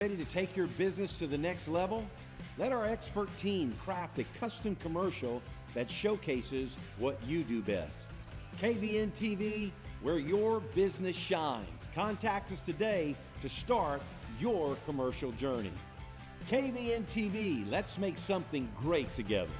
Ready to take your business to the next level? Let our expert team craft a custom commercial that showcases what you do best. KVN TV, where your business shines. Contact us today to start your commercial journey. KVN TV, let's make something great together.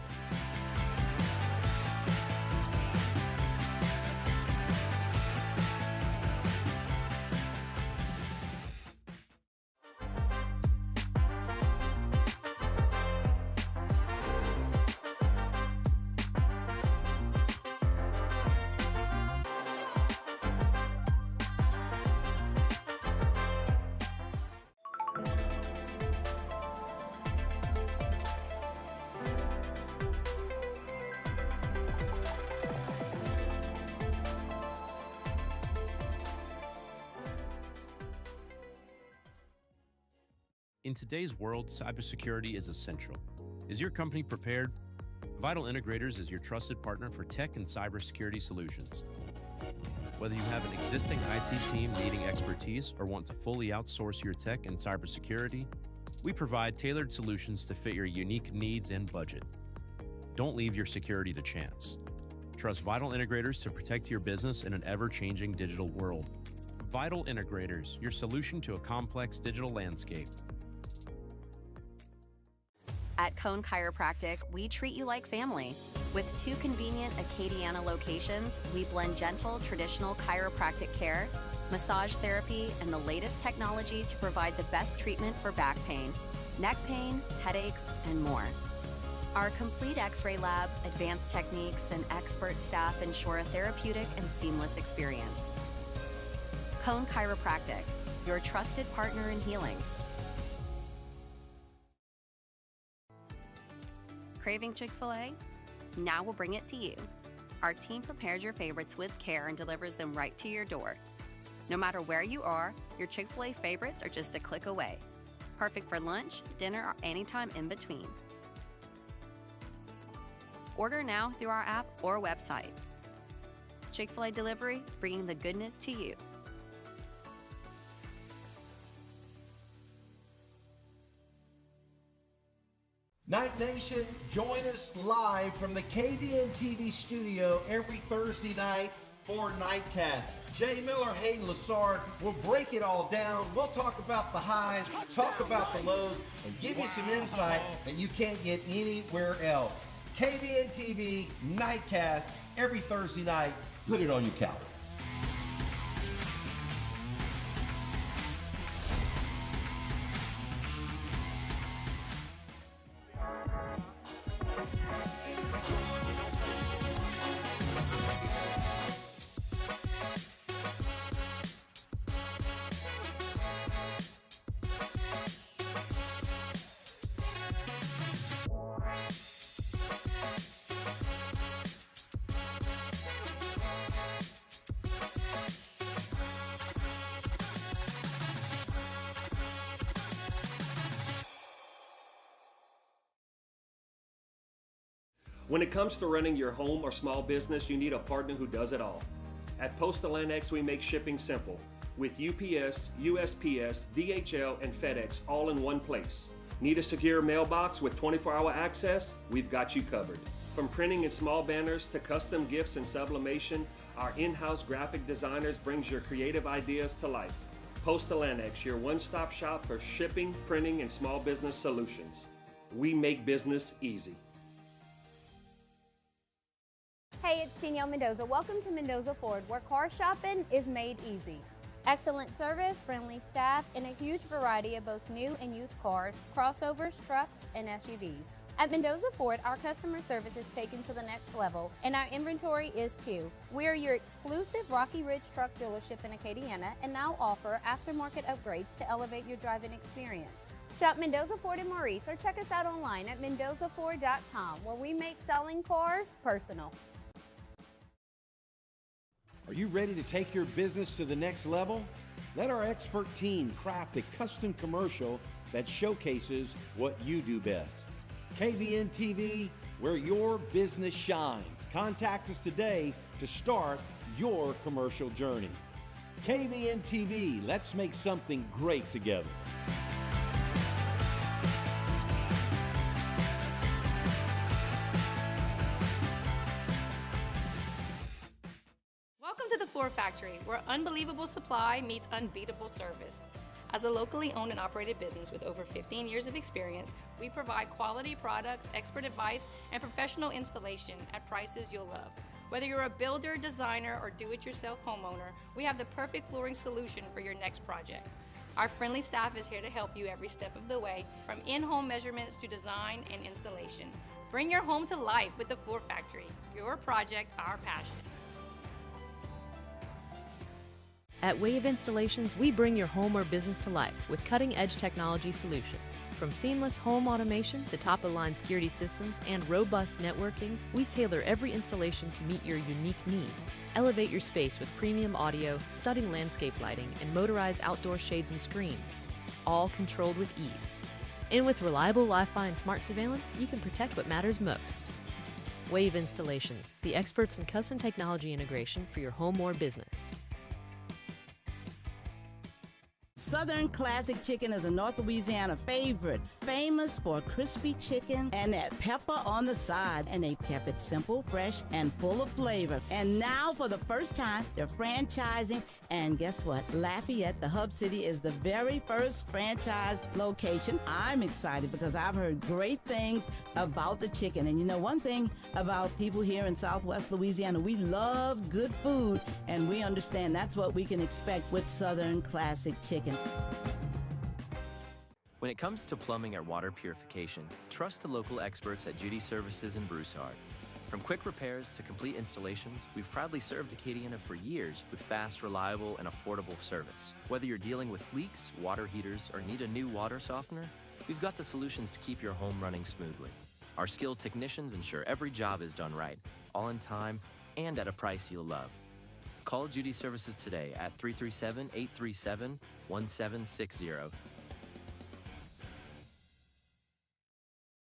In today's world, cybersecurity is essential. Is your company prepared? Vital Integrators is your trusted partner for tech and cybersecurity solutions. Whether you have an existing IT team needing expertise or want to fully outsource your tech and cybersecurity, we provide tailored solutions to fit your unique needs and budget. Don't leave your security to chance. Trust Vital Integrators to protect your business in an ever-changing digital world. Vital Integrators, your solution to a complex digital landscape. At Cone Chiropractic, we treat you like family. With 2 convenient Acadiana locations, we blend gentle, traditional chiropractic care, massage therapy, and the latest technology to provide the best treatment for back pain, neck pain, headaches, and more. Our complete X-ray lab, advanced techniques, and expert staff ensure a therapeutic and seamless experience. Cone Chiropractic, your trusted partner in healing. Craving Chick-fil-A? Now we'll bring it to you. Our team prepares your favorites with care and delivers them right to your door. No matter where you are, your Chick-fil-A favorites are just a click away. Perfect for lunch, dinner, or anytime in between. Order now through our app or website. Chick-fil-A Delivery, bringing the goodness to you. Night Nation, join us live from the KVN TV studio every Thursday night for Nightcast. Jay Miller, Hayden Lassard will break it all down. We'll talk about the highs, talk about the lows, and give you some insight that you can't get anywhere else. KVN TV, Nightcast, every Thursday night. Put it on your calendar. When it comes to running your home or small business, you need a partner who does it all. At Postal Annex, we make shipping simple with UPS, USPS, DHL, and FedEx all in one place. Need a secure mailbox with 24-hour access? We've got you covered. From printing and small banners to custom gifts and sublimation, our in-house graphic designers brings your creative ideas to life. Postal Annex, your one-stop shop for shipping, printing, and small business solutions. We make business easy. Hey, it's Danielle Mendoza. Welcome to Mendoza Ford, where car shopping is made easy. Excellent service, friendly staff, and a huge variety of both new and used cars, crossovers, trucks, and SUVs. At Mendoza Ford, our customer service is taken to the next level, and our inventory is too. We are your exclusive Rocky Ridge truck dealership in Acadiana and now offer aftermarket upgrades to elevate your driving experience. Shop Mendoza Ford in Maurice or check us out online at mendozaford.com, where we make selling cars personal. Are you ready to take your business to the next level? Let our expert team craft a custom commercial that showcases what you do best. KVN TV, where your business shines. Contact us today to start your commercial journey. KVN TV, let's make something great together. Factory, where unbelievable supply meets unbeatable service. As a locally owned and operated business with over 15 years of experience, we provide quality products, expert advice, and professional installation at prices you'll love. Whether you're a builder, designer, or do-it-yourself homeowner, we have the perfect flooring solution for your next project. Our friendly staff is here to help you every step of the way, from in-home measurements to design and installation. Bring your home to life with the Floor Factory. Your project, our passion. At Wave Installations, we bring your home or business to life with cutting-edge technology solutions. From seamless home automation to top-of-the-line security systems and robust networking, we tailor every installation to meet your unique needs. Elevate your space with premium audio, stunning landscape lighting, and motorized outdoor shades and screens, all controlled with ease. And with reliable Wi-Fi and smart surveillance, you can protect what matters most. Wave Installations, the experts in custom technology integration for your home or business. Southern Classic Chicken is a North Louisiana favorite, famous for crispy chicken and that pepper on the side. And they kept it simple, fresh, and full of flavor. And now, for the first time, they're franchising. And guess what? Lafayette, the hub city, is the very first franchise location. I'm excited because I've heard great things about the chicken. And you know, one thing about people here in Southwest Louisiana, we love good food, and we understand that's what we can expect with Southern Classic Chicken. When it comes to plumbing or water purification, trust the local experts at Judy Services in Broussard. From quick repairs to complete installations, we've proudly served Acadiana for years with fast, reliable, and affordable service. Whether you're dealing with leaks, water heaters, or need a new water softener, we've got the solutions to keep your home running smoothly. Our skilled technicians ensure every job is done right, all in time, and at a price you'll love. Call Judy Services today at 337-837-1760.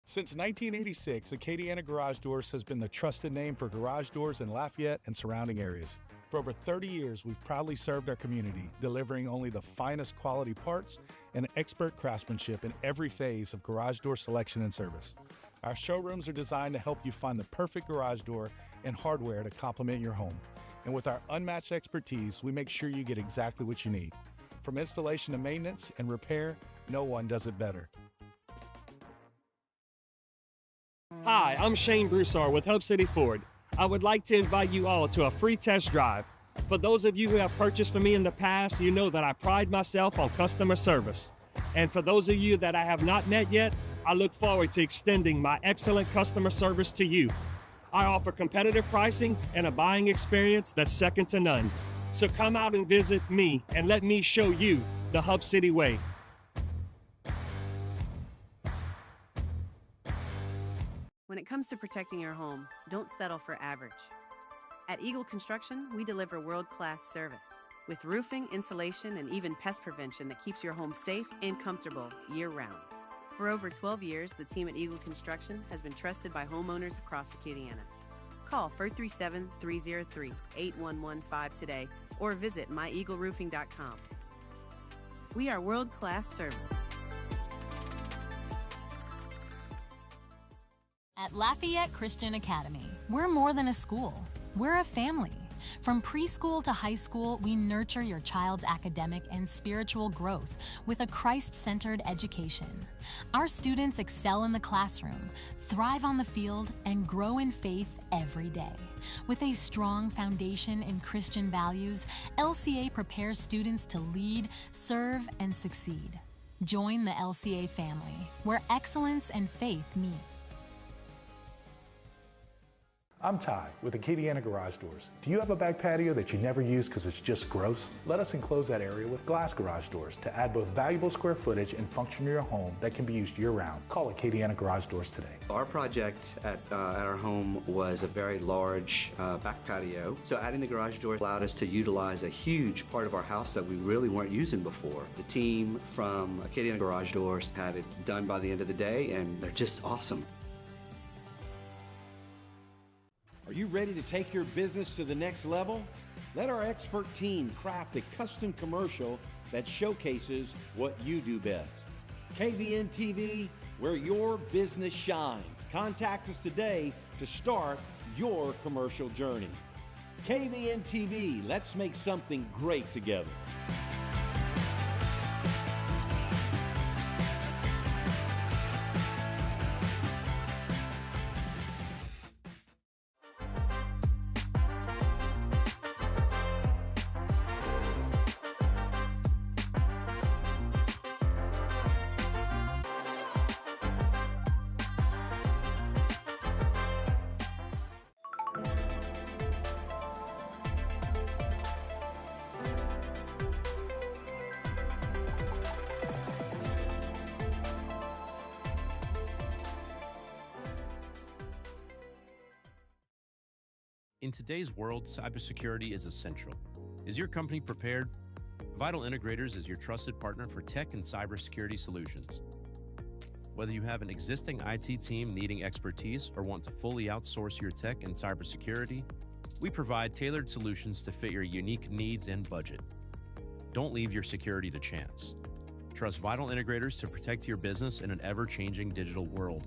Since 1986, Acadiana Garage Doors has been the trusted name for garage doors in Lafayette and surrounding areas. For over 30 years, we've proudly served our community, delivering only the finest quality parts and expert craftsmanship in every phase of garage door selection and service. Our showrooms are designed to help you find the perfect garage door and hardware to complement your home. And with our unmatched expertise, we make sure you get exactly what you need. From installation to maintenance and repair, no one does it better. Hi, I'm Shane Broussard with Hub City Ford. I would like to invite you all to a free test drive. For those of you who have purchased from me in the past, you know that I pride myself on customer service. And for those of you that I have not met yet, I look forward to extending my excellent customer service to you. I offer competitive pricing and a buying experience that's second to none. So come out and visit me and let me show you the Hub City way. When it comes to protecting your home, don't settle for average. At Eagle Construction, we deliver world-class service with roofing, insulation, and even pest prevention that keeps your home safe and comfortable year-round. For over 12 years, the team at Eagle Construction has been trusted by homeowners across Acadiana. Call 437-303-8115 today or visit myeagleroofing.com. We are world-class service. At Lafayette Christian Academy, we're more than a school. We're a family. From preschool to high school, we nurture your child's academic and spiritual growth with a Christ-centered education. Our students excel in the classroom, thrive on the field, and grow in faith every day. With a strong foundation in Christian values, LCA prepares students to lead, serve, and succeed. Join the LCA family, where excellence and faith meet. I'm Ty with Acadiana Garage Doors. Do you have a back patio that you never use because it's just gross? Let us enclose that area with glass garage doors to add both valuable square footage and function to your home that can be used year-round. Call Acadiana Garage Doors today. Our project at our home was a very large back patio, so adding the garage door allowed us to utilize a huge part of our house that we really weren't using before. The team from Acadiana Garage Doors had it done by the end of the day, and they're just awesome. Are you ready to take your business to the next level? Let our expert team craft a custom commercial that showcases what you do best. KVN TV, where your business shines. Contact us today to start your commercial journey. KVN TV, let's make something great together. In today's world, cybersecurity is essential. Is your company prepared? Vital Integrators is your trusted partner for tech and cybersecurity solutions. Whether you have an existing IT team needing expertise or want to fully outsource your tech and cybersecurity, we provide tailored solutions to fit your unique needs and budget. Don't leave your security to chance. Trust Vital Integrators to protect your business in an ever-changing digital world.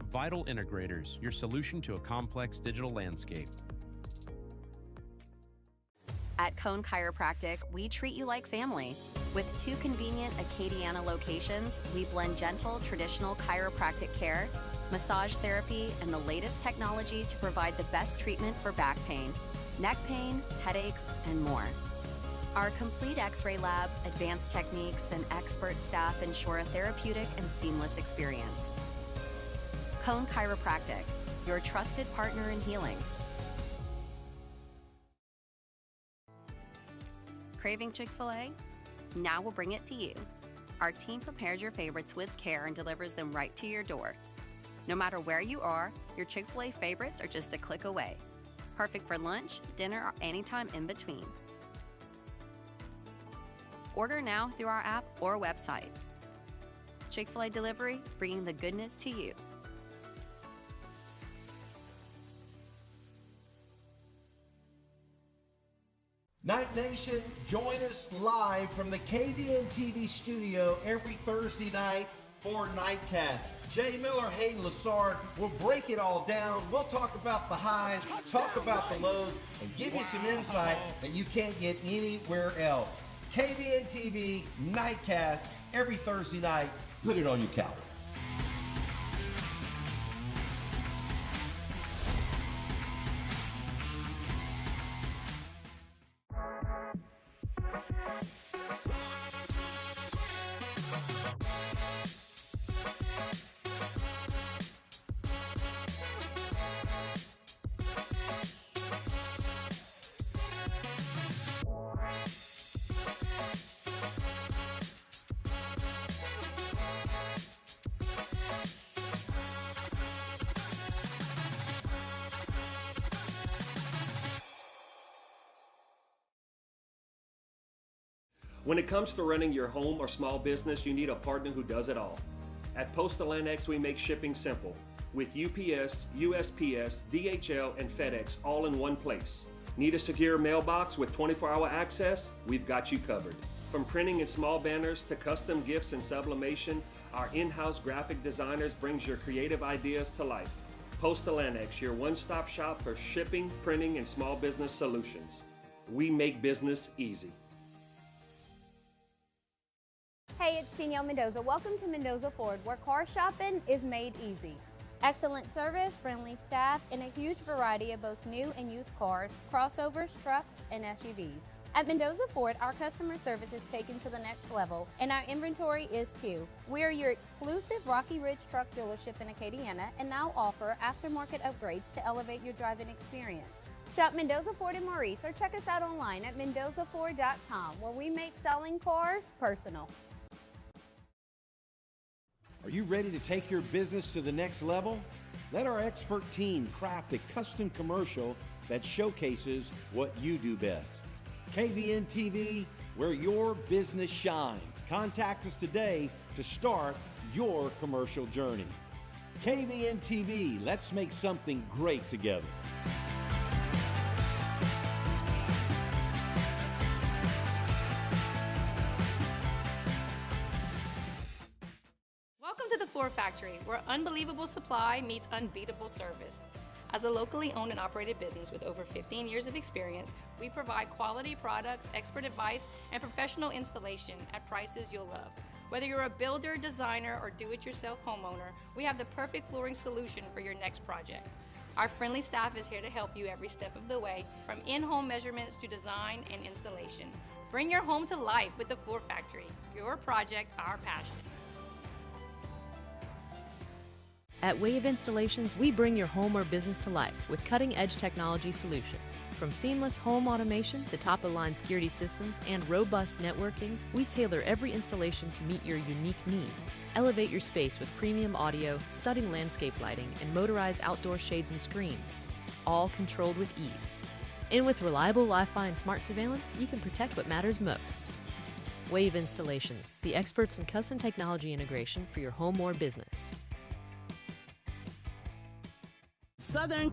Vital Integrators, your solution to a complex digital landscape. At Cone Chiropractic, we treat you like family. With 2 convenient Acadiana locations, we blend gentle, traditional chiropractic care, massage therapy, and the latest technology to provide the best treatment for back pain, neck pain, headaches, and more. Our complete X-ray lab, advanced techniques, and expert staff ensure a therapeutic and seamless experience. Cone Chiropractic, your trusted partner in healing. Craving Chick-fil-A? Now we'll bring it to you. Our team prepares your favorites with care and delivers them right to your door. No matter where you are, your Chick-fil-A favorites are just a click away. Perfect for lunch, dinner, or anytime in between. Order now through our app or website. Chick-fil-A Delivery, bringing the goodness to you. Night Nation, join us live from the KVN TV studio every Thursday night for Nightcast. Jay Miller, Hayden Lassard will break it all down. We'll talk about the highs, talk about the lows, and give you some insight that you can't get anywhere else. KVN TV Nightcast every Thursday night. Put it on your calendar. When it comes to running your home or small business, you need a partner who does it all. At Postal Annex, we make shipping simple with UPS, USPS, DHL, and FedEx all in one place. Need a secure mailbox with 24-hour access? We've got you covered. From printing and small banners to custom gifts and sublimation, our in-house graphic designers brings your creative ideas to life. Postal Annex, your one-stop shop for shipping, printing, and small business solutions. We make business easy. Hey, it's Danielle Mendoza. Welcome to Mendoza Ford, where car shopping is made easy. Excellent service, friendly staff, and a huge variety of both new and used cars, crossovers, trucks, and SUVs. At Mendoza Ford, our customer service is taken to the next level, and our inventory is too. We are your exclusive Rocky Ridge truck dealership in Acadiana and now offer aftermarket upgrades to elevate your driving experience. Shop Mendoza Ford in Maurice or check us out online at mendozaford.com, where we make selling cars personal. Are you ready to take your business to the next level? Let our expert team craft a custom commercial that showcases what you do best. KVN TV, where your business shines. Contact us today to start your commercial journey. KVN TV, let's make something great together. Welcome to the Ford Factory, where unbelievable supply meets unbeatable service. As a locally owned and operated business with over 15 years of experience, we provide quality products, expert advice, and professional installation at prices you'll love. Whether you're a builder, designer, or do-it-yourself homeowner, we have the perfect flooring solution for your next project. Our friendly staff is here to help you every step of the way, from in-home measurements to design and installation. Bring your home to life with the Floor Factory. Your project, our passion. At Wave Installations, we bring your home or business to life with cutting-edge technology solutions. From seamless home automation to top-of-line security systems and robust networking, we tailor every installation to meet your unique needs. Elevate your space with premium audio, stunning landscape lighting, and motorized outdoor shades and screens, all controlled with ease. And with reliable Wi-Fi and smart surveillance, you can protect what matters most. Wave Installations, the experts in custom technology integration for your home or business. Southern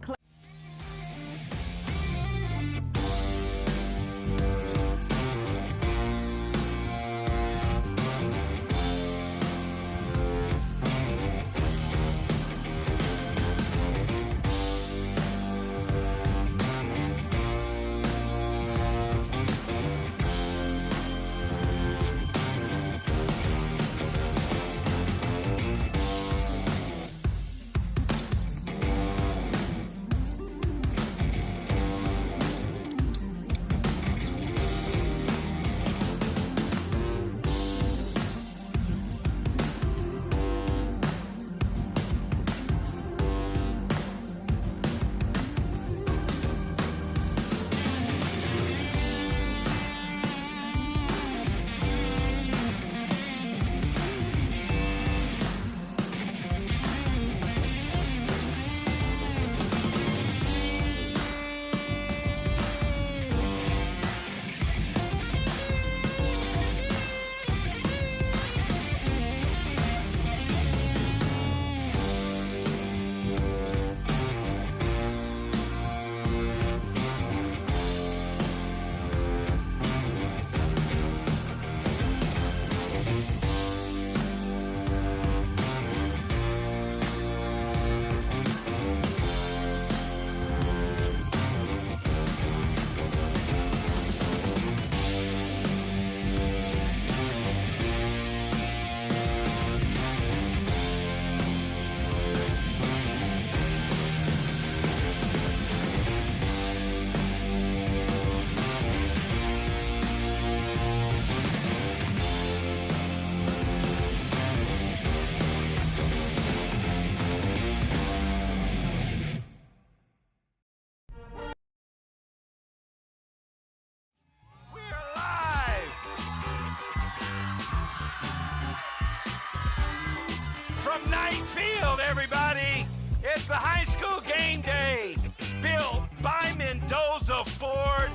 From Knight Field, everybody. It's the high school game day built by Mendoza Ford.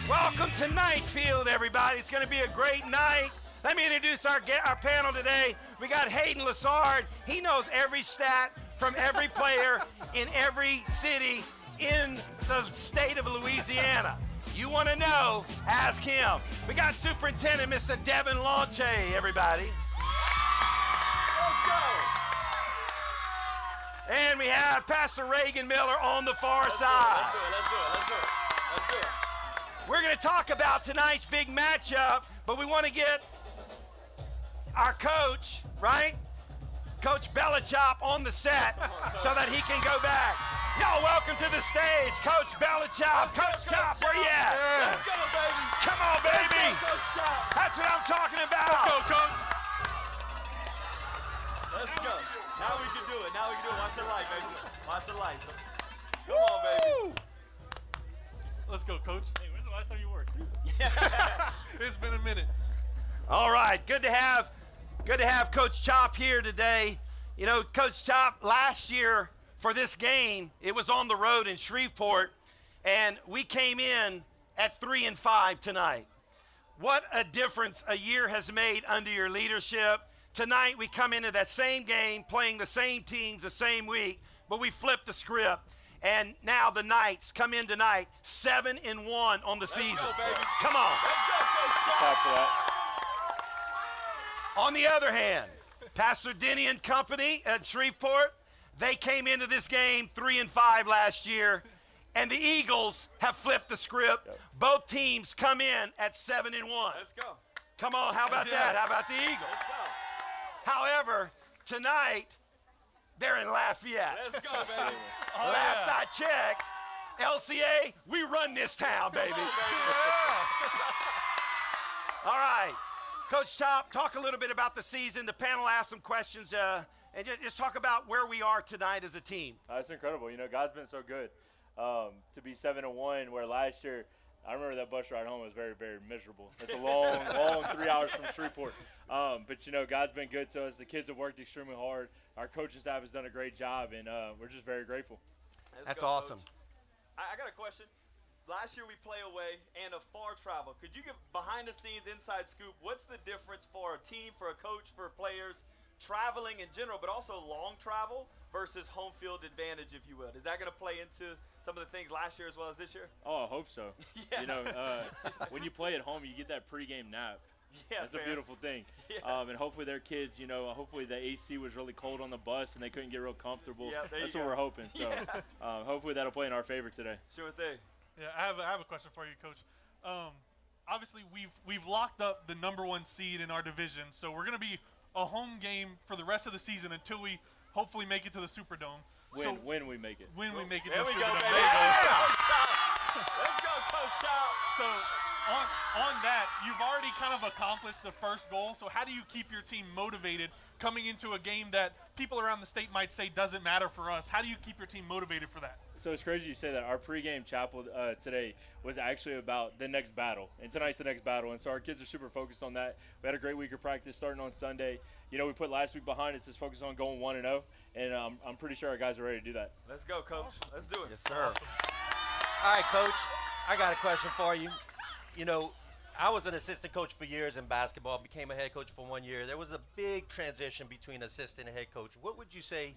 Welcome to Knight Field, everybody. It's going to be a great night. Let me introduce our panel today. We got Hayden Lassard. He knows every stat from every player in every city in the state of Louisiana. You want to know, ask him. We got Superintendent Mr. Devin Launche, everybody. Let's go. And we have Pastor Reagan Miller on the far side. Let's do it. We're going to talk about tonight's big matchup, but we want to get our coach, right? Coach Belichop on the set so that he can go back. Y'all welcome to the stage, Coach Belichop. Coach Chop, where you at? Yeah. Let's go, baby. Come on, baby. Let's go, Coach Chop. That's what I'm talking about. Let's go, Coach. Let's go. Now we can do it. Watch the light, baby. Watch the light. Come on, baby. Let's go, Coach. Hey, when's the last time you wore a suit? It's been a minute. All right, good to have Coach Chop here today. You know, Coach Chop, last year for this game, it was on the road in Shreveport, and we came in at 3-5 tonight. What a difference a year has made under your leadership. Tonight we come into that same game, playing the same teams the same week, but we flipped the script. And now the Knights come in tonight 7-1 on the season. Let's go, baby. Come on. Let's go, Coach Chop. Clap for that. On the other hand, Pastor Denny and company at Shreveport, They came into this game 3-5 last year, and the Eagles have flipped the script. Yep. Both teams come in at 7-1. Let's go. Come on, how about that? How about the Eagles? Let's go. However, tonight, they're in Lafayette. Let's go, baby. Last I checked, LCA, we run this town, baby. All right. Coach Top, talk a little bit about the season. The panel asked some questions, and just talk about where we are tonight as a team. It's incredible. God's been so good. To be 7-1, where last year, I remember that bus ride home was very, very miserable. It's a long 3 hours from Shreveport. But, God's been good to us. The kids have worked extremely hard. Our coaching staff has done a great job, and we're just very grateful. That's awesome. I got a question. Last year we play away and a far travel. Could you give behind-the-scenes inside scoop? What's the difference for a team, for a coach, for players, traveling in general, but also long travel versus home field advantage, if you will? Is that going to play into some of the things last year as well as this year? Oh, I hope so. Yeah. When you play at home, you get that pregame nap. Yeah, that's a beautiful thing. Yeah. And hopefully their kids, hopefully the AC was really cold on the bus and they couldn't get real comfortable. Yeah, that's what we're hoping. So hopefully that'll play in our favor today. Sure thing. Yeah, I have a question for you, Coach. Obviously, we've locked up the #1 seed in our division, so we're going to be a home game for the rest of the season until we hopefully make it to the Superdome. When we make it. When we make it there to the we go, Superdome. baby. Let's go, Coach Chop. So on that, you've already kind of accomplished the first goal. So how do you keep your team motivated coming into a game that people around the state might say doesn't matter for us? How do you keep your team motivated for that? So it's crazy you say that. Our pregame chapel today was actually about the next battle, and tonight's the next battle, and so our kids are super focused on that. We had a great week of practice starting on Sunday. We put last week behind us, just focused on going 1-0, and I'm pretty sure our guys are ready to do that. Let's go, Coach. Awesome. Let's do it. Yes, sir. All right, Coach, I got a question for you. I was an assistant coach for years in basketball, became a head coach for 1 year. There was a big transition between assistant and head coach. What would you say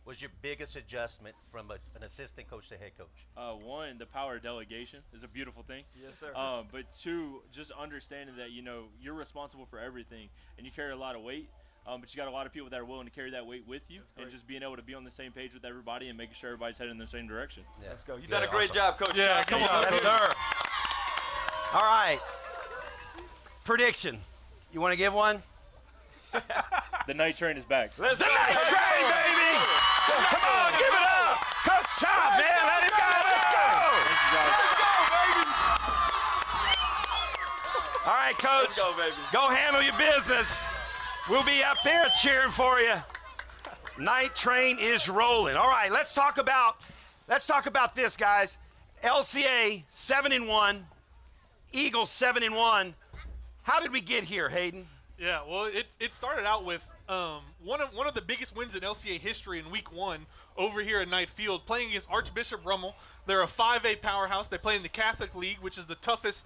was your biggest adjustment from an assistant coach to head coach? One, the power of delegation is a beautiful thing. Yes, sir. But two, just understanding that, you're responsible for everything and you carry a lot of weight. But you got a lot of people that are willing to carry that weight with you, and just being able to be on the same page with everybody and making sure everybody's heading in the same direction. Yeah. Let's go. You've done a great job, Coach. Yeah, come on. Yes, sir. All right. Prediction. You want to give one? The night train is back. The night train, baby! Come on, give it up! Coach Chop, man, let it go, let's go! Let's go, baby! All right, Coach. Let's go, baby. Go handle your business. We'll be up there cheering for you. Night train is rolling. All right, let's talk about this, guys. LCA 7-1, Eagles 7-1. How did we get here, Hayden? Yeah, well, it started out with one of the biggest wins in LCA history in Week 1 over here at Knight Field, playing against Archbishop Rummel. They're a 5A powerhouse. They play in the Catholic League, which is the toughest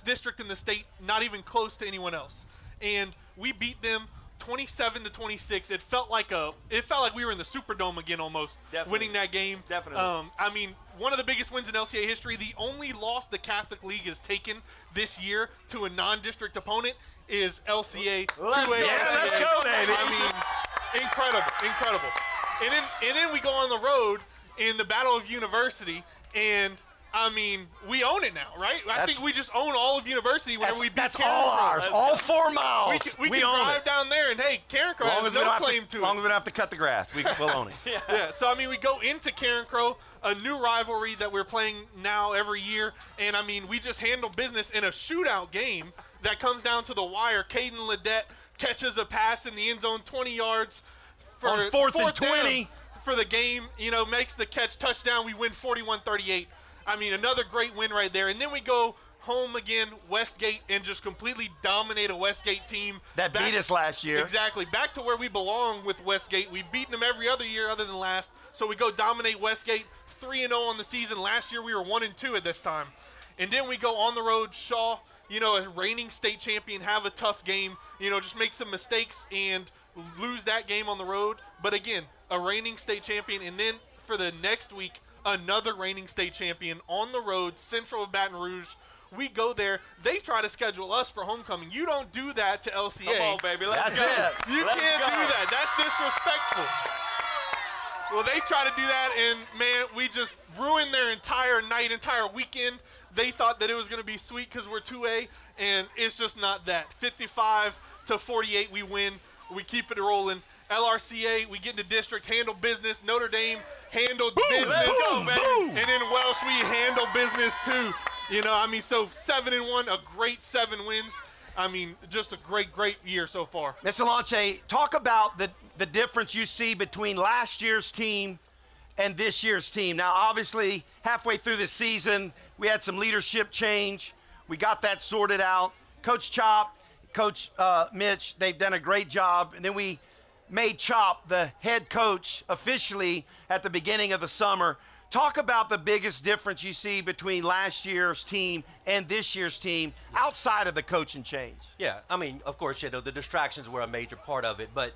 district in the state, not even close to anyone else. And we beat them 27-26. It felt like we were in the Superdome again almost, winning that game. Definitely. One of the biggest wins in LCA history. The only loss the Catholic League has taken this year to a non-district opponent is LCA 2A. Yeah, let's go, baby. Incredible. And then we go on the road in the Battle of University, and we own it now, right? I think we just own all of University whenever we beat That's Karen all Crow. ours. All 4 miles. We can own drive it. down there, and hey, Karen Crow has no claim to it. As long as we don't have to cut the grass, we'll own it. Yeah, so we go into Karen Crow, a new rivalry that we're playing now every year, and we just handle business in a shootout game that comes down to the wire. Caden Ledette catches a pass in the end zone, 20 yards for on 4th and 20 for the game. Makes the catch, touchdown. We win 41-38. Another great win right there. And then we go home again, Westgate, and just completely dominate a Westgate team. That beat us last year. Exactly. Back to where we belong with Westgate. We've beaten them every other year other than last. So we go dominate Westgate, 3-0 on the season. Last year we were 1-2 at this time. And then we go on the road, Shaw, a reigning state champion, have a tough game, just make some mistakes and lose that game on the road. But again, a reigning state champion. And then for the next week, another reigning state champion on the road, Central of Baton Rouge. We go there. They try to schedule us for homecoming. You don't do that to LCA. Come on, baby. Let's go. That's it. You can't do that. That's disrespectful. Well, they try to do that, and, man, we just ruined their entire night, entire weekend. They thought that it was going to be sweet because we're 2A, and it's just not that. 55-48, we win. We keep it rolling. LRCA, we get into district, handle business. Notre Dame handled business. And then Welsh, we handle business too. You know, I mean, so 7-1, a great 7 wins. I mean, just a great, great year so far. Mr. Lanche, talk about the difference you see between last year's team and this year's team. Now, obviously, halfway through the season, we had some leadership change. We got that sorted out. Coach Chop, Coach Mitch, they've done a great job. And then we made Chop the head coach officially at the beginning of the summer. Talk about the biggest difference you see between last year's team and this year's team outside of the coaching change. Yeah, I mean, of course, you know, the distractions were a major part of it. But,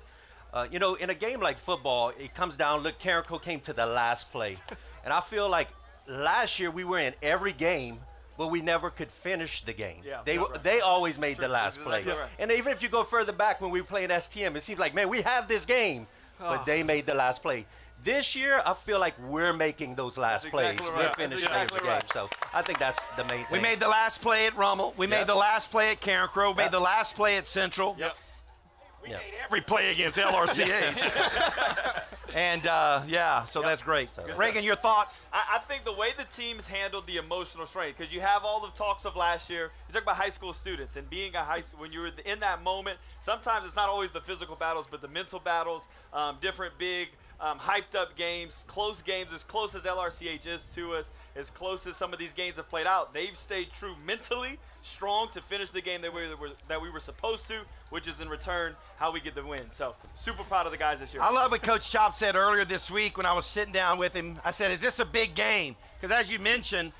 you know, in a game like football, it comes down, look, Carrico came to the last play. And I feel like last year we were in every game, but we never could finish the game. Yeah, they always made the last play. Right. And even if you go further back when we were playing STM, it seems like, man, we have this game, but they made the last play. This year, I feel like we're making those last plays. We're finishing the game. So I think that's the main thing. We made the last play at Rummel. We made the last play at Carencro. We made the last play at Central. We made every play against LRCA. And, so that's great. Reagan, your thoughts? I think the way the teams handled the emotional strain, because you have all the talks of last year. You talk about high school students and being when you're in that moment, sometimes it's not always the physical battles, but the mental battles, different big hyped up games, close games, as close as LRCH is to us, as close as some of these games have played out. They've stayed true mentally, strong to finish the game that we were supposed to, which is in return how we get the win. So super proud of the guys this year. I love what Coach Chop said earlier this week when I was sitting down with him. I said, is this a big game? Because as you mentioned,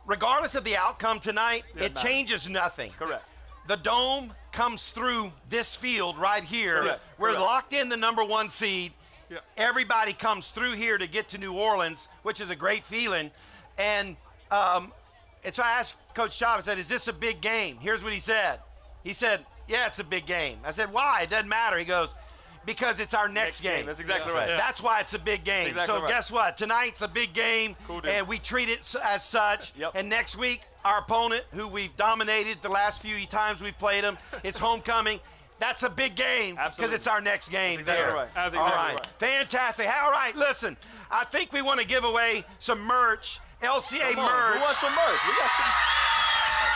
regardless of the outcome tonight, it changes nothing. Correct. The Dome comes through this field right here. Correct. We're locked in the number 1 seed. Yeah. Everybody comes through here to get to New Orleans, which is a great feeling. And so I asked Coach Chop, I said, is this a big game? Here's what he said. He said, yeah, it's a big game. I said, why? It doesn't matter. He goes, because it's our next game. That's exactly right. Yeah. That's why it's a big game. Exactly right. Guess what? Tonight's a big game, and we treat it as such. And next week, our opponent, who we've dominated the last few times we've played them, it's homecoming. That's a big game because it's our next game. That's exactly right. That's exactly right. Fantastic. All right, listen, I think we want to give away some merch, LCA merch. Who wants some merch? We got some.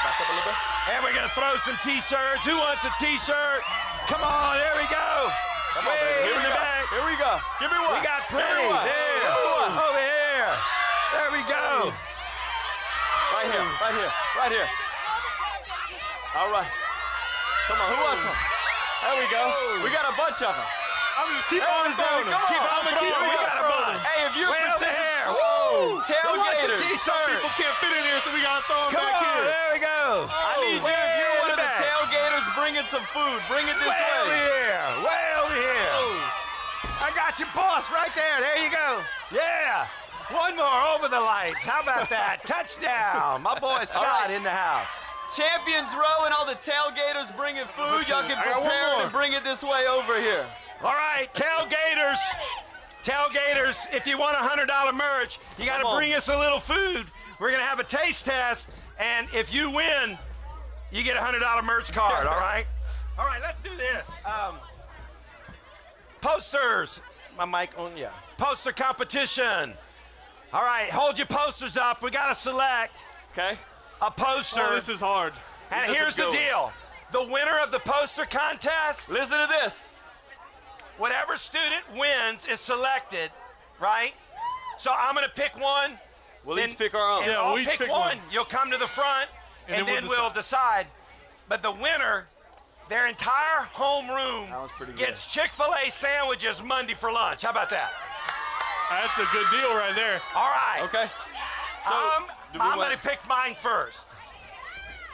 Back up a little bit. And we're going to throw some T-shirts. Who wants a T-shirt? Come on, there we go. Come on, baby. Here we go. Here we go. Give me one. We got plenty. There. Over here. There we go. Right here. Right here. Right here. All right. Come on. Who wants one? There we go. We got a bunch of them. I'm just keep on throwing them. Keep on throwing them. We got a bunch. Hey, if you're participating, tailgaters. Some people can't fit in here, so we got to throw them back here. There we go. I need you, if you're one of the tailgaters, bringing some food. Bring it this way. Way over here. Way over here. I got your boss right there. There you go. Yeah. One more over the lights. How about that? Touchdown. My boy Scott in the house. Champions Row and all the tailgaters bringing food. Y'all get prepared and bring it this way over here. All right, tailgaters, if you want $100 merch, you got to bring us a little food. We're going to have a taste test, and if you win, you get a $100 merch card, all right? All right, let's do this. Posters. My mic on, yeah. Poster competition. All right, hold your posters up. We got to select. Okay. A poster. Oh, this is hard. And here's the deal. The winner of the poster contest. Listen to this. Whatever student wins is selected, right? So I'm going to pick one. We'll each pick our own. And I'll pick one. You'll come to the front, and then we'll decide. But the winner, their entire homeroom gets Chick-fil-A sandwiches Monday for lunch. How about that? That's a good deal right there. All right. Okay. So, I'm going to pick mine first.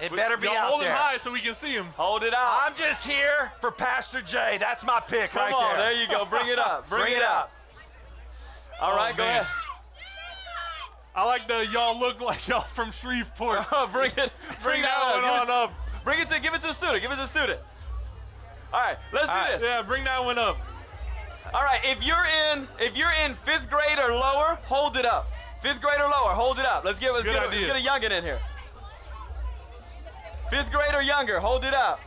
It better be out there. Hold it high so we can see him. Hold it out. I'm just here for Pastor Jay. That's my pick right there. Come on, there you go. Bring it up. Bring it up. All right, go ahead. I like the y'all look like y'all from Shreveport. Bring that one on up. Give it to the student. Give it to the student. All right, let's do this. Yeah, bring that one up. All right, if you're in 5th grade or lower, hold it up. 5th grade or lower, hold it up. Let's get a youngin' in here. 5th grade or younger, hold it up.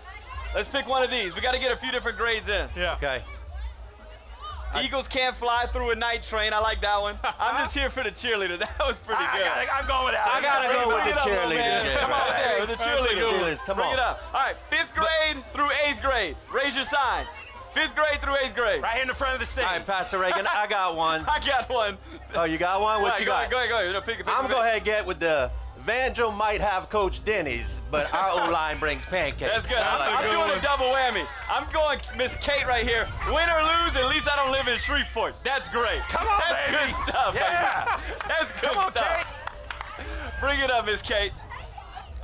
Let's pick one of these. We got to get a few different grades in. Yeah. Okay. Eagles can't fly through a night train. I like that one. I'm just here for the cheerleaders. That was pretty good. I'm going with that. I gotta go with the cheerleaders. Come on, there, the cheerleaders. Come Bring on. it up. All right, 5th grade through 8th grade. Raise your signs. 5th grade through 8th grade. Right here in the front of the stage. All right, Pastor Reagan, I got one. I got one. Oh, you got one? What you got? Go ahead. No, pick I'm going to go ahead and get with the Evangel might have Coach Denny's, but our O-line brings pancakes. That's good. I'm doing a double whammy. I'm going Miss Kate right here. Win or lose, at least I don't live in Shreveport. That's great. Come on, That's baby. good stuff, Yeah. baby. That's good Come on, stuff. Kate. Bring it up, Miss Kate.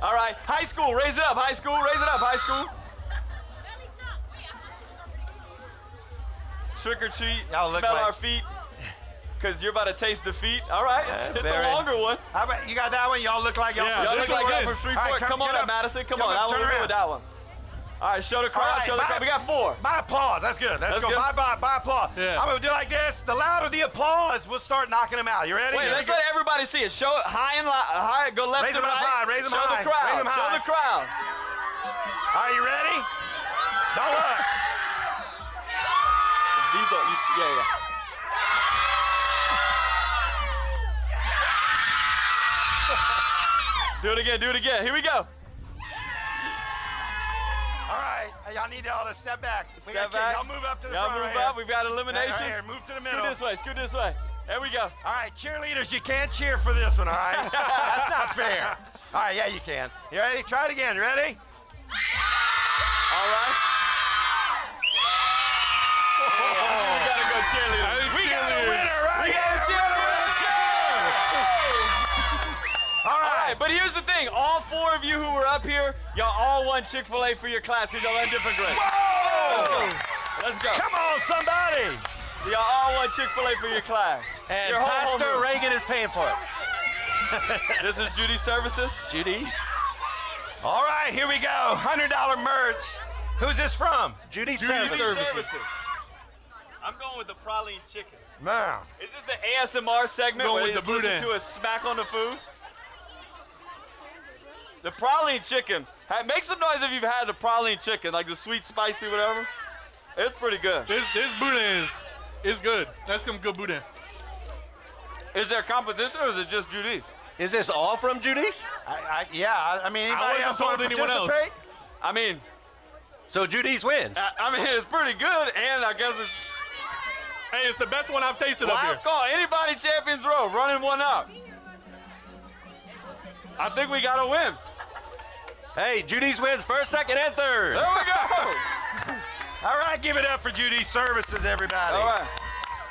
All right, high school, raise it up. High school, raise it up. High school. Trick or treat, Y'all look smell like- our feet, because you're about to taste defeat. All right, it's a longer one. How about you got that one? Y'all look like y'all. Y'all look like y'all from Shreveport. All right, Come on up, Madison. Come on, that one, we'll go with that one. All right, show the crowd, show the crowd. We got 4. By applause, that's good. Let's go. good. By applause. Yeah. I'm gonna do like this. The louder the applause, we'll start knocking them out. You ready? Wait, let's let everybody see it. Show it high and high. Go left Raise to them up right. high, raise them show high, the crowd. raise them Show high. the crowd. Are you ready? Don't look. These are, yeah. Do it again. Here we go. All right, y'all need y'all to step back. Step back. Y'all move up to the Y'all front. move right up. here. We've got elimination. Right here. Move to the middle. Scoot this way. There we go. All right, cheerleaders, you can't cheer for this one, all right? That's not fair. All right, yeah, you can. You ready? Try it again. You ready? All right. We gotta go cheerleader. We got a winner right here. All right, but here's the thing. All 4 of you who were up here, y'all all won Chick-fil-A for your class because y'all in different grades. Whoa! Let's go. Come on, somebody. So y'all all won Chick-fil-A for your class. And your whole Pastor homeroom. Reagan is paying for it. This is Judy's Services? Judy's. All right, here we go. $100 merch. Who's this from? Judy's Services. Services. I'm going with the praline chicken. Man. Is this the ASMR segment Going where with you just the listen boudin. to us smack on the food? The praline chicken. Hey, make some noise if you've had the praline chicken, like the sweet, spicy, whatever. It's pretty good. This boudin is good. That's some good boudin. Is there competition or is it just Judy's? Is this all from Judy's? I mean, anybody wasn't else told want to anyone else. participate? I mean, So Judy's wins. I mean, it's pretty good, and I guess it's Hey, it's the best one I've tasted up here. last call. Anybody Champions Row running one up. I think we got to win. Hey, Judy's wins first, second, and third. There we go. All right, give it up for Judy's Services, everybody. All right.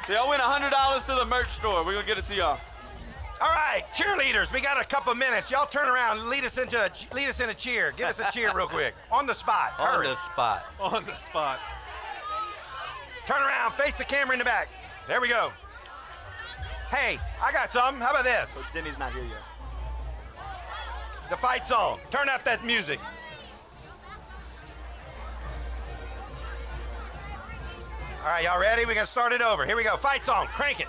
So y'all win $100 to the merch store. We're going to get it to y'all. All right, cheerleaders, we got a couple minutes. Y'all turn around and lead us in a cheer. Give us a cheer real quick. On the spot. On Hurry. the spot. On the spot. Turn around, face the camera in the back. There we go. Hey, I got something. How about this? So Denny's not here yet. The fight song. Turn up that music. All right, y'all ready? We're going to start it over. Here we go. Fight song. Crank it.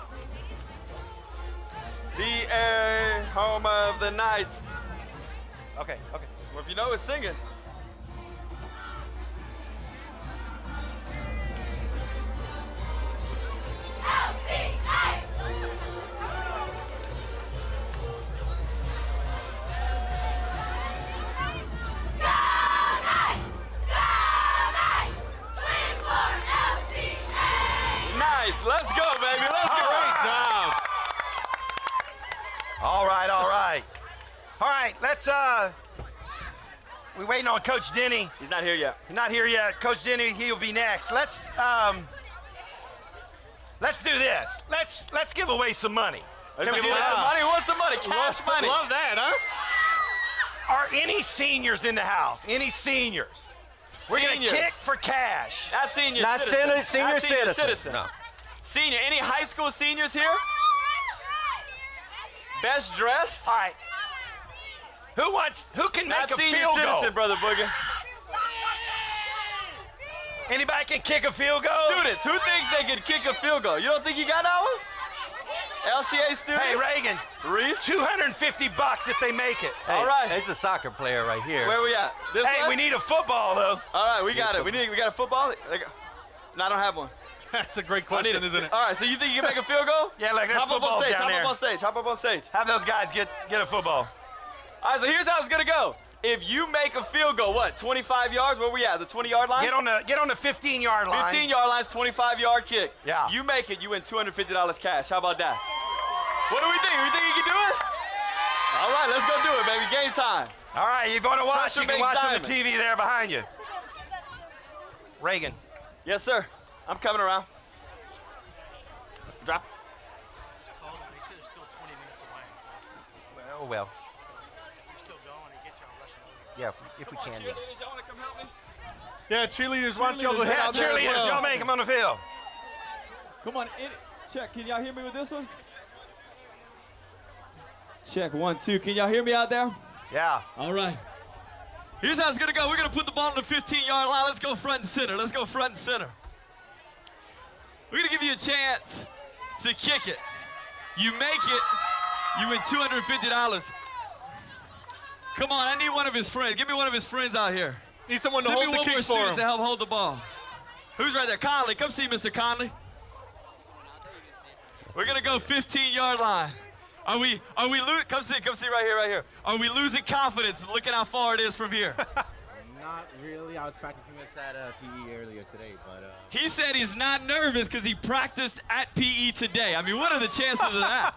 CA, home of the night. Okay. Well, if you know it's singing. LCA! Nice. Let's go, baby. Let's go. Great job. All right, let's, we're waiting on Coach Denny. He's not here yet. He's not here yet. Coach Denny, he'll be next. Let's do this. Let's give away some money. Let's Can we give do away that? some money. What's some money? Cash money. Love that, huh? Are any seniors in the house? Any seniors? We're going to Seniors. kick for cash. Not senior Not citizen. senior Not senior citizen. No. Senior. Any high school seniors here? Best dressed? All right. Who can Not make a senior field citizen, goal? Brother Boogie. Anybody can kick a field goal? Students, who thinks they can kick a field goal? You don't think you got that one? LCA students? Hey, Reagan. Reese? $250 if they make it. Hey, all right. It's a soccer player right here. Where we at? This hey, one? we need a football, though. All right, we got it. We got a football? No, I don't have one. That's a great question, isn't it? All right, so you think you can make a field goal? Yeah, like there's Hop up on footballs stage, down there. Hop up on stage. Hop up on stage. Have those guys get a football. All right, so here's how it's going to go. If you make a field goal, what, 25 yards? Where we at, the 20-yard line? Get on the 15-yard line. 15-yard line's 25-yard kick. Yeah. You make it, you win $250 cash. How about that? What do we think? We think you can do it? All right, let's go do it, baby. Game time. All right, you want to watch? Pressure You can makes watch on the diamonds. TV there behind you. Reagan. Yes, sir. I'm coming around. Drop. Well. Yeah, if we can. Yeah, cheerleaders, why don't y'all go ahead out there? Cheerleaders, y'all make them on the field. Come on, check. Can y'all hear me with this one? Check, 1, 2. Can y'all hear me out there? Yeah. All right. Here's how it's going to go. We're going to put the ball on the 15-yard line. Let's go front and center. Let's go front and center. We're going to give you a chance to kick it. You make it, you win $250. Come on, I need one of his friends. Give me one of his friends out here. Need someone to hold the kick for him. To help hold the ball. Who's right there? Conley, come see Mr. Conley. We're going to go 15-yard line. Are we come see right here. Are we losing confidence looking how far it is from here? Not really. I was practicing this at PE earlier today, but He said he's not nervous because he practiced at PE today. I mean, what are the chances of that?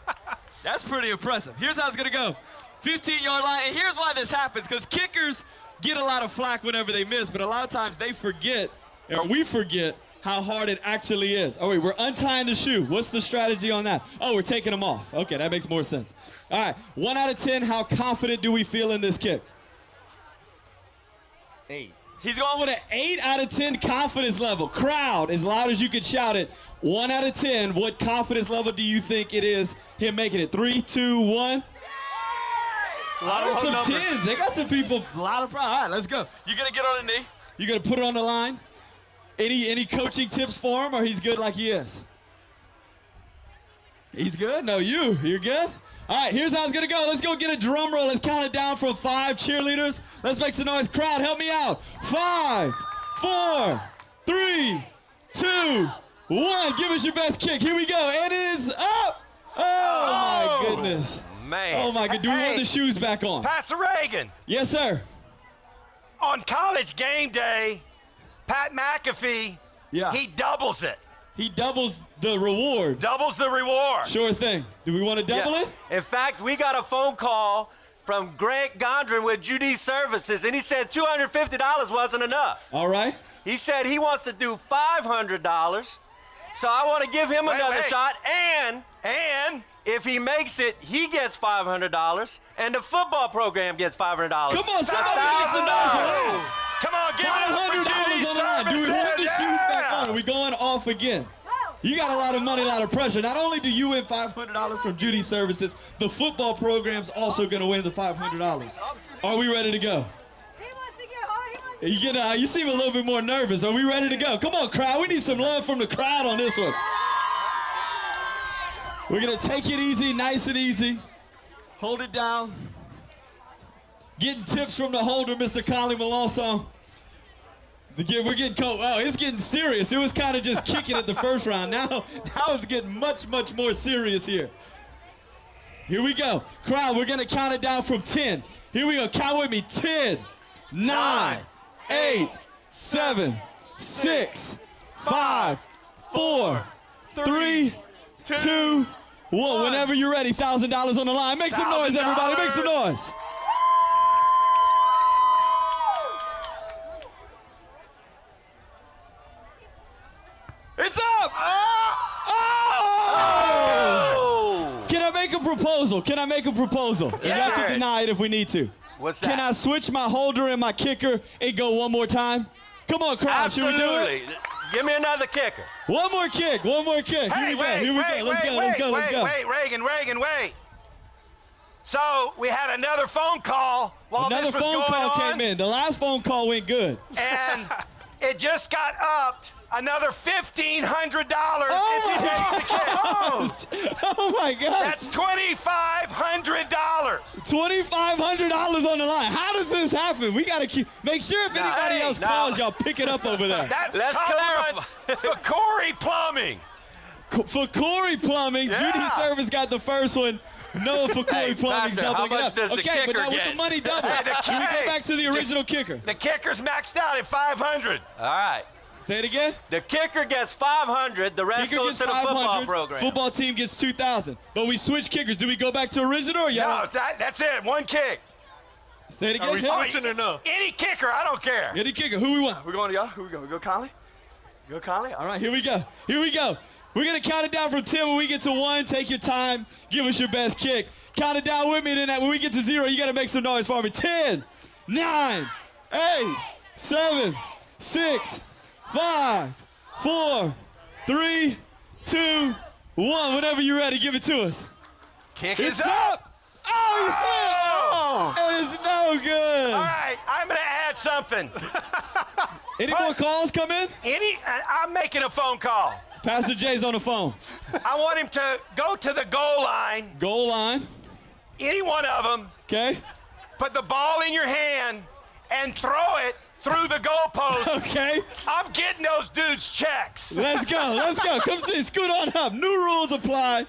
That's pretty impressive. Here's how it's going to go. 15-yard line, and here's why this happens, because kickers get a lot of flack whenever they miss, but a lot of times they forget, or we forget, how hard it actually is. Oh, wait, we're untying the shoe. What's the strategy on that? Oh, we're taking them off. Okay, that makes more sense. All right, 1 out of 10, how confident do we feel in this kick? 8. He's going with an 8 out of 10 confidence level. Crowd, as loud as you can shout it. 1 out of 10, what confidence level do you think it is him making it? 3, 2, 1. A lot of some numbers. 10s. They got some people, a lot of pride. All right, let's go. You're going to get on the knee. You're going to put it on the line. Any coaching tips for him, or he's good like he is? He's good? No, you're good? All right, here's how it's going to go. Let's go get a drum roll. Let's count it down from 5. Cheerleaders, let's make some noise. Crowd, help me out. 5, 4, 3, 2, 1. Give us your best kick. Here we go. It is up. Oh, my goodness. Man. Oh, my God. Do we want the shoes back on? Pastor Reagan. Yes, sir. On college game day, Pat McAfee, he doubles it. He doubles the reward. Doubles the reward. Sure thing. Do we want to double it? In fact, we got a phone call from Grant Gondron with Judy Services, and he said $250 wasn't enough. All right. He said he wants to do $500, so I want to give him another shot, and if he makes it, he gets $500, and the football program gets $500. Come on, somebody make some noise. Come on, give it up for Judy $500 on the line. Do we want the shoes back on? Are we going off again? You got a lot of money, a lot of pressure. Not only do you win $500 from Judy Services, the football program's also going to win the $500. Are we ready to go? You seem a little bit more nervous. Are we ready to go? Come on, crowd. We need some love from the crowd on this one. We're going to take it easy, nice and easy. Hold it down. Getting tips from the holder, Mr. Conley Malonson. We're getting cold. Oh, it's getting serious. It was kind of just kicking at the first round. Now it's getting much, much more serious here. Here we go. Crowd, we're going to count it down from 10. Here we go. Count with me. 10, 9, 8, 7, 6, 5, 4, 3, 2, 1. Whenever you're ready, $1,000 on the line. Make some noise, everybody. Make some noise. It's up! Oh! Can I make a proposal? Can I make a proposal? And y'all can deny it if we need to. What's that? Can I switch my holder and my kicker and go one more time? Come on, crowd. Absolutely. Should we do it? Give me another kicker. One more kick. One more kick. Hey, Here we go. Let's go. Wait, Reagan, wait. So we had another phone call while Another this was phone going call on. came in. The last phone call went good. It just got upped another $1,500 if he makes the kick. Oh my God. That's $2,500. $2,500 on the line. How does this happen? We got to make sure if anybody else calls, y'all pick it up over there. Let's clarify. For Corey Plumbing. For Corey Plumbing, Judy Service got the first one. Noah for Corey Plumbing's Pastor, doubling how it much up. does the Okay, but kicker now with get? the money double, can we go back to the original kicker? The kicker's maxed out at $500. All right. Say it again. The kicker gets $500. The rest Kicker goes gets to the football $500. program. Football team gets $2,000. But we switch kickers. Do we go back to original or y'all? No, that's it. One kick. Say it again. Are we switching or no? Any kicker, I don't care. Any kicker. Who we want? We're going to y'all. Who we go? We go Conley? Go Conley? All right, here we go. Here we go. We're going to count it down from 10. When we get to 1, take your time. Give us your best kick. Count it down with me. Then when we get to 0, you got to make some noise for me. 10, 9, 8, 7, 6, 5, 4, 3, 2, 1. Whenever you're ready, give it to us. Kick It's is up. Oh, he slips. It is no good. All right, I'm going to add something. Any more calls come in? I'm making a phone call. Pastor Jay's on the phone. I want him to go to the goal line. Goal line. Any one of them. Okay. Put the ball in your hand and throw it through the goalpost. Okay. I'm getting those dudes checks. Let's go. Let's go. Come see. Scoot on up. New rules apply.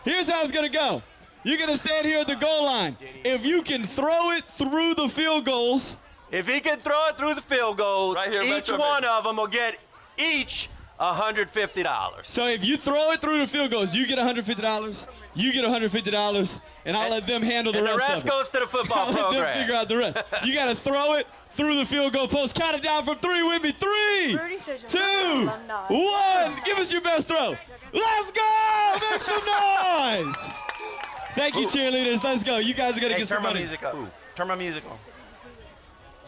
Here's how it's going to go. You're going to stand here at the goal line. If you can throw it through the field goals. If he can throw it through the field goals, Right here, each one of them will get each $150. So if you throw it through the field goals, you get $150. You get $150, and I'll let them handle the rest of it. And the rest goes to the football I'll let them program. figure out the rest. You got to throw it through the field goal post. Count it down from 3 with me. 3, 2, 1. Give us your best throw. Let's go. Make some noise. Thank you, cheerleaders. Let's go. You guys are going to get some money. Turn my music on.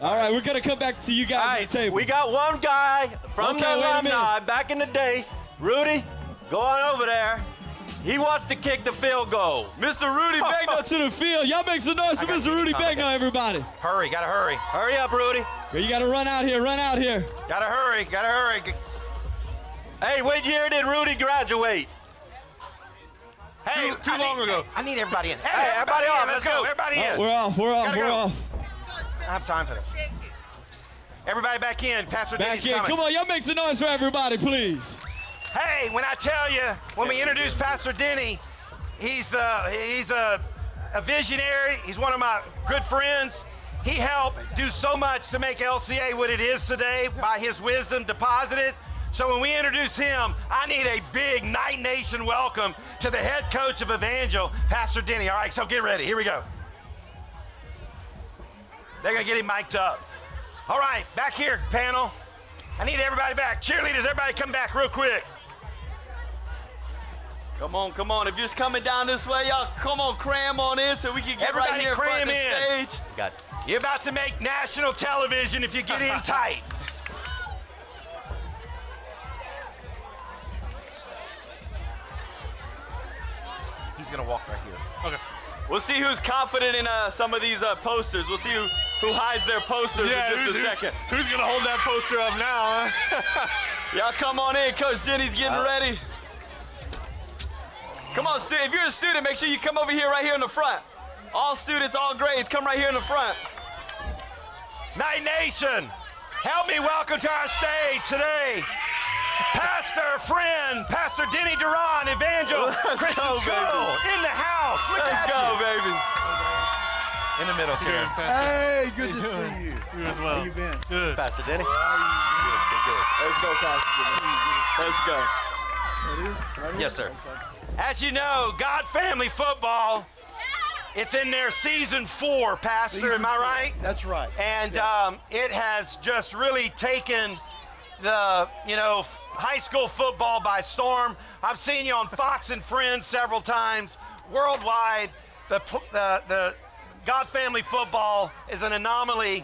All right, we're going to come back to you guys at the table. We got one guy from Okay, the wait a alumni minute. back in the day. Rudy, go on over there. He wants to kick the field goal. Mr. Rudy Begnaud to the field. Y'all make some noise for Mr. Rudy Begnaud, everybody. Hurry, gotta hurry. Hurry up, Rudy. You got to run out here, run out here. Gotta hurry, gotta hurry. Hey, what year did Rudy graduate? Hey, Too long ago. I need everybody in. Hey, everybody on, in. let's go. Everybody in. We're off, we're off, Gotta we're go. off. I don't have time for this. Everybody back in. Pastor Back Denny's in. coming. Come on, y'all make some noise for everybody, please. Hey, when I tell you, when we introduce Pastor Denny, he's a visionary. He's one of my good friends. He helped do so much to make LCA what it is today by his wisdom deposited. So when we introduce him, I need a big Night Nation welcome to the head coach of Evangel, Pastor Denny. All right, so get ready. Here we go. They're going to get him mic'd up. All right, back here, panel. I need everybody back. Cheerleaders, everybody come back real quick. Come on, come on. If you're just coming down this way, y'all come on, cram on in so we can get Everybody right here in front of the cram in. stage. Got You're about to make national television if you get in tight. He's going to walk right here. Okay. We'll see who's confident in some of these posters. We'll see who hides their posters in just a second. Who's going to hold that poster up now, huh? Y'all come on in. Coach Jenny's getting ready. Come on, student. If you're a student, make sure you come over here right here in the front. All students, all grades, come right here in the front. Night Nation, help me welcome to our stage today, pastor, friend, Pastor Denny Duran, Evangel Christian go, School, baby. in the house. Look Let's at go, you. baby. In the middle, too. Hey, good to see you. You as well. How you been? Good. Pastor Denny. Let's go, Pastor Jenny. Let's go. Ready? Yes, sir. As you know, God Family Football, it's in their season 4, Pastor, am I right? That's right. And it has just really taken the, high school football by storm. I've seen you on Fox and Friends several times. Worldwide, the God Family Football is an anomaly.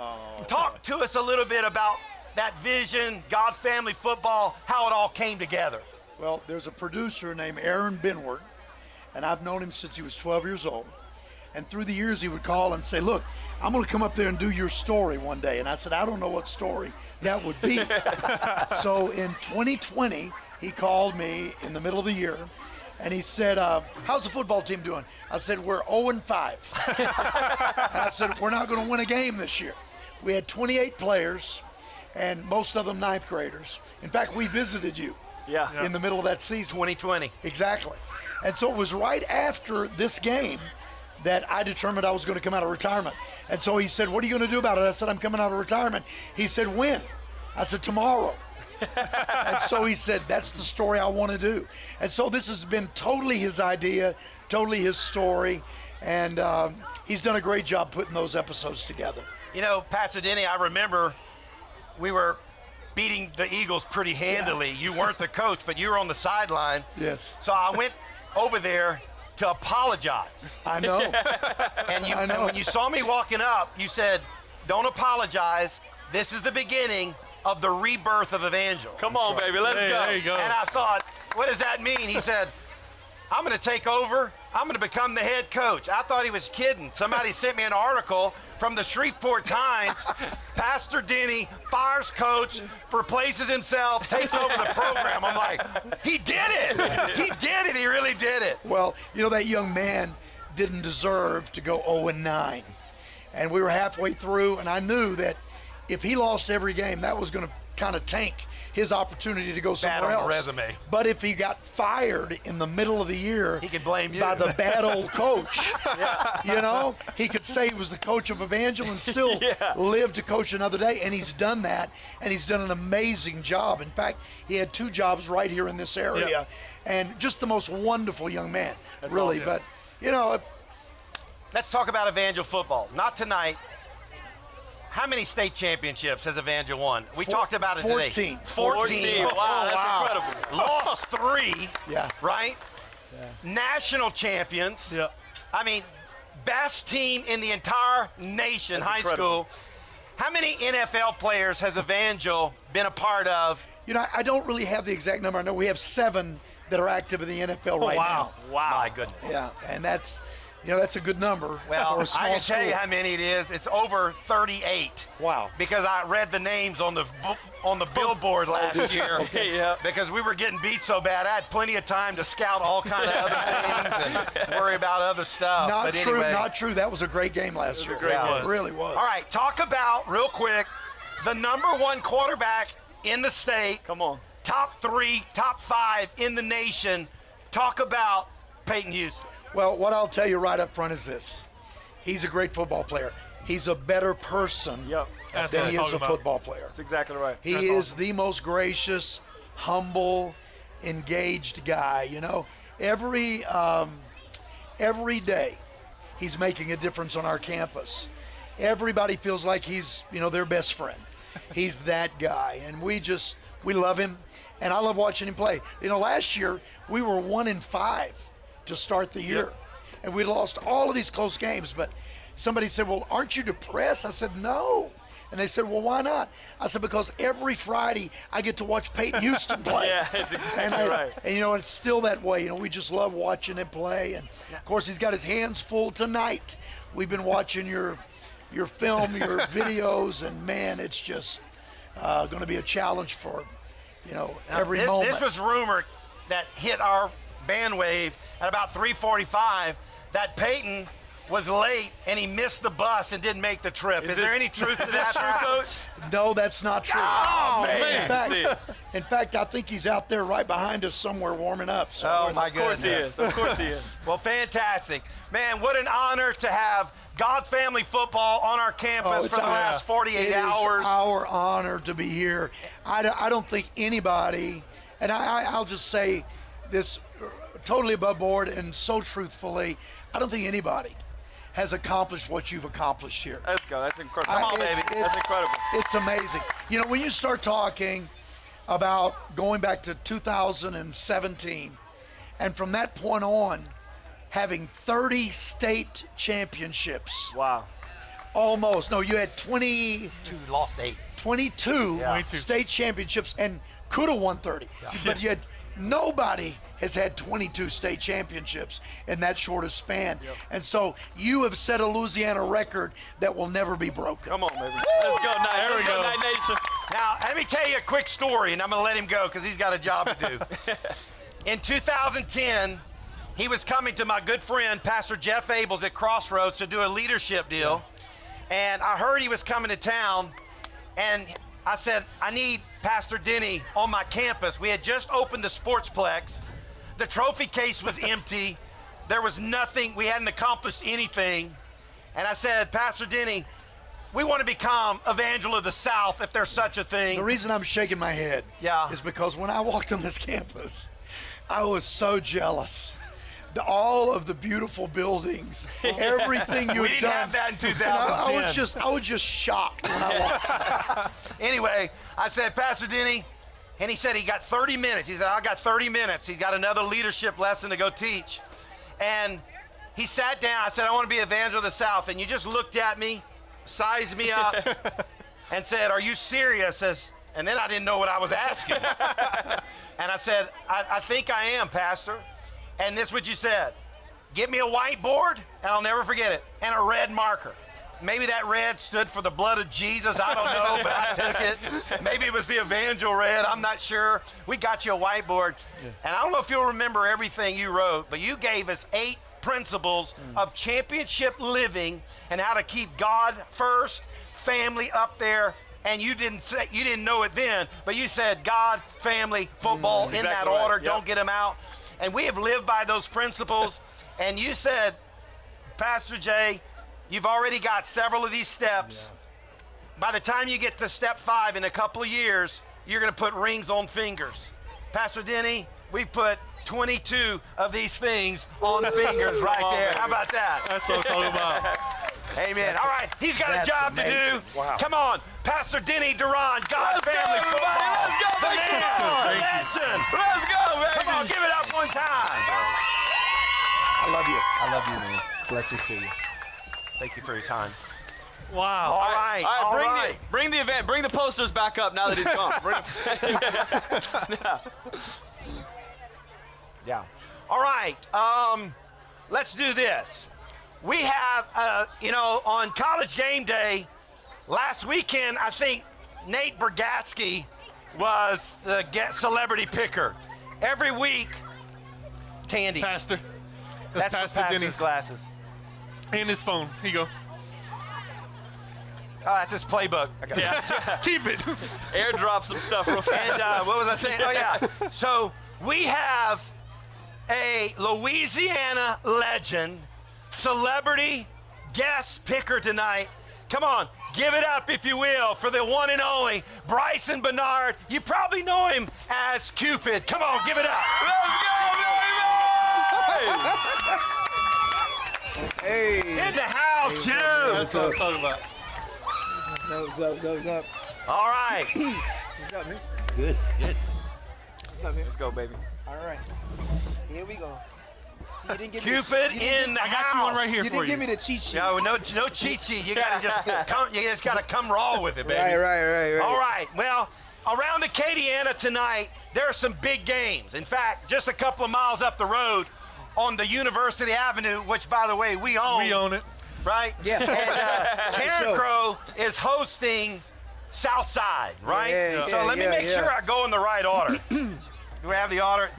Talk to us a little bit about that vision, God Family Football, how it all came together. Well, there's a producer named Aaron Benward, and I've known him since he was 12 years old. And through the years, he would call and say, look, I'm going to come up there and do your story one day. And I said, I don't know what story that would be. So in 2020, he called me in the middle of the year, and he said, how's the football team doing? I said, we're 0-5. And I said, we're not going to win a game this year. We had 28 players, and most of them ninth graders. In fact, we visited you in the middle of that season. 2020. Exactly. And so it was right after this game that I determined I was going to come out of retirement. And so he said, what are you going to do about it? I said, I'm coming out of retirement. He said, when? I said, tomorrow. And so he said, that's the story I want to do. And so this has been totally his idea, totally his story, and he's done a great job putting those episodes together. You know, Pastor Denny, I remember we were beating the Eagles pretty handily. You weren't the coach, but you were on the sideline. Yes. So I went over there to apologize. I know. And when you saw me walking up, you said, don't apologize. This is the beginning of the rebirth of Evangel. Come on, baby, let's go. There you go. And I thought, what does that mean? He said, I'm going to take over. I'm going to become the head coach. I thought he was kidding. Somebody sent me an article from the Shreveport Times. Pastor Denny fires coach, replaces himself, takes over the program. I'm like, he did it. He did it. He really did it. Well, you know, that young man didn't deserve to go 0-9. And we were halfway through, and I knew that if he lost every game, that was going to kind of tank his opportunity to go somewhere else. Resume. But if he got fired in the middle of the year, he could blame you by the bad old coach. You know, he could say he was the coach of Evangel and still live to coach another day. And he's done that, and he's done an amazing job. In fact, he had 2 jobs right here in this area, and just the most wonderful young man, really. Awesome. But you know, let's talk about Evangel football. Not tonight. How many state championships has Evangel won? We talked about it today. 14. Wow, that's incredible. Lost 3. Yeah. Right? Yeah. National champions. Yeah. I mean, best team in the entire nation, That's high incredible. school. How many NFL players has Evangel been a part of? You know, I don't really have the exact number. I know we have 7 that are active in the NFL right now. Wow. My goodness. Yeah, and that's, you know, that's a good number Well, for a small I can school. tell you how many it is. It's over 38. Wow. Because I read the names on the billboard last year. Yeah. Because we were getting beat so bad, I had plenty of time to scout all kind of other things and worry about other stuff. Not but true, anyway, not true. That was a great game last year. Yeah, It really was. All right, talk about, real quick, the #1 quarterback in the state. Come on. Top 3, top 5 in the nation. Talk about Peyton Houston. Well, what I'll tell you right up front is this. He's a great football player. He's a better person than he is a football player. That's exactly right. He is the most gracious, humble, engaged guy. You know, every day he's making a difference on our campus. Everybody feels like he's, you know, their best friend. He's that guy, and we love him, and I love watching him play. You know, last year we were 1-5 to start the year, and we lost all of these close games. But somebody said, well, aren't you depressed? I said, no. And they said, well, why not? I said, because every Friday I get to watch Peyton Houston play. Yeah, that's exactly right. And, you know, it's still that way. You know, we just love watching him play. And, of course, he's got his hands full tonight. We've been watching your film, your videos, and, man, it's just going to be a challenge for, you know, every moment. This was rumored that hit our bandwave at about 3:45 that Peyton was late and he missed the bus and didn't make the trip. Is there any truth to that, Coach? No, that's not true. Oh, man. In fact, I think he's out there right behind us somewhere warming up. So. Oh, my goodness. Of course he is. Of course he is. Well, fantastic. Man, what an honor to have God Family Football on our campus for the last 48 hours. It's our honor to be here. I don't think anybody, and I'll just say this totally above board and so truthfully, I don't think anybody has accomplished what you've accomplished here. Let's go. That's incredible. Come on, baby. That's incredible. It's amazing. You know, when you start talking about going back to 2017, and from that point on, having 30 state championships. Wow. Almost. No, you had 22 lost 8. 22 state championships and could have won 30. But you had Nobody has had 22 state championships in that short a span. And so you have set a Louisiana record that will never be broken. Come on, baby. Let's go, Night. Let's go, Night Nation. Now, let me tell you a quick story, and I'm going to let him go because he's got a job to do. In 2010, he was coming to my good friend, Pastor Jeff Abels at Crossroads to do a leadership deal. And I heard he was coming to town, and I said, I need Pastor Denny on my campus. We had just opened the Sportsplex. The trophy case was empty. There was nothing. We hadn't accomplished anything. And I said, Pastor Denny, we want to become Evangel of the South, if there's such a thing. The reason I'm shaking my head is because when I walked on this campus, I was so jealous. All of the beautiful buildings, everything you we had didn't done. have that in 2010. I was just shocked when I walked. Anyway, I said, Pastor Denny, and he said he got 30 minutes. He said, I got 30 minutes. He got another leadership lesson to go teach. And he sat down. I said, I want to be Evangel of the South. And you just looked at me, sized me up, and said, are you serious? And then I didn't know what I was asking. And I said, I think I am, Pastor. And this is what you said. Get me a whiteboard, and I'll never forget it, and a red marker. Maybe that red stood for the blood of Jesus. I don't know, but I took it. Maybe it was the Evangel red. I'm not sure. We got you a whiteboard. And I don't know if you'll remember everything you wrote, but you gave us 8 principles of championship living and how to keep God first, family up there. And you didn't know it then, but you said God, family, football in that order. Don't get them out. And we have lived by those principles. And you said, Pastor Jay, you've already got several of these steps. By the time you get to step 5 in a couple of years, you're going to put rings on fingers. Pastor Denny, we put 22 of these things on fingers right there. How about that? That's what I'm talking about. Amen. All right, he's got a job to do. Wow. Come on, Pastor Denny Duran, God Family Football. Let's go, the man, the legend. Let's go, baby. Come on, give it up one time. I love you. I love you, man. Blessings to you. Thank you for your time. Wow. All right. Bring the event. Bring the posters back up now that he's gone. Yeah. All right. Let's do this. We have, on College Game Day last weekend, I think Nate Bergatsky was the celebrity picker. Every week, Tandy. Pastor. That's Pastor Pastor's Denny's glasses. And his phone. Here you go. Oh, that's his playbook. Keep it. Airdrop some stuff real fast. And what was I saying? Oh, yeah. So we have a Louisiana legend, celebrity guest picker tonight. Come on, give it up, if you will, for the one and only Bryson Bernard. You probably know him as Cupid. Come on, give it up. Let's go, baby! Hey. In the house, Q. That's what I'm talking about. What's up? All right. What's up, man? Good. What's up, man? Let's go, baby. All right. Here we go. See, you didn't give Cupid in the I got house. you one right here You for didn't give me the cheat sheet. No cheat sheet. You gotta just come. You just gotta come raw with it, baby. Right. All right. Well, around Acadiana tonight, there are some big games. In fact, just a couple of miles up the road on the University Avenue, which, by the way, we own. We own it. Right? Yeah. And Karen Crow is hosting Southside, right? So let me make sure I go in the right order. Do we have the order?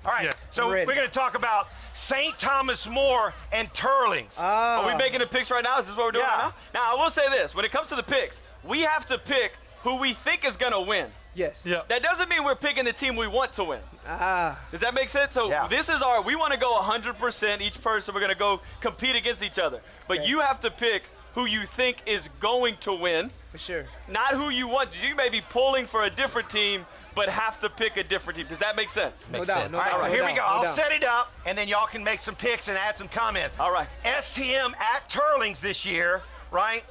All right. Yeah. So we're going to talk about St. Thomas More and Turlings. Are we making the picks right now? Is this what we're doing right now? Now, I will say this. When it comes to the picks, we have to pick who we think is going to win. Yes. Yeah. That doesn't mean we're picking the team we want to win. Does that make sense? So this is we want to go 100%. Each person, we're going to go compete against each other. But you have to pick who you think is going to win. For sure. Not who you want. You may be pulling for a different team, but have to pick a different team. Does that make sense? No doubt. All right, so here we go. I'll set it up, and then y'all can make some picks and add some comments. All right. STM at Turlings this year, right?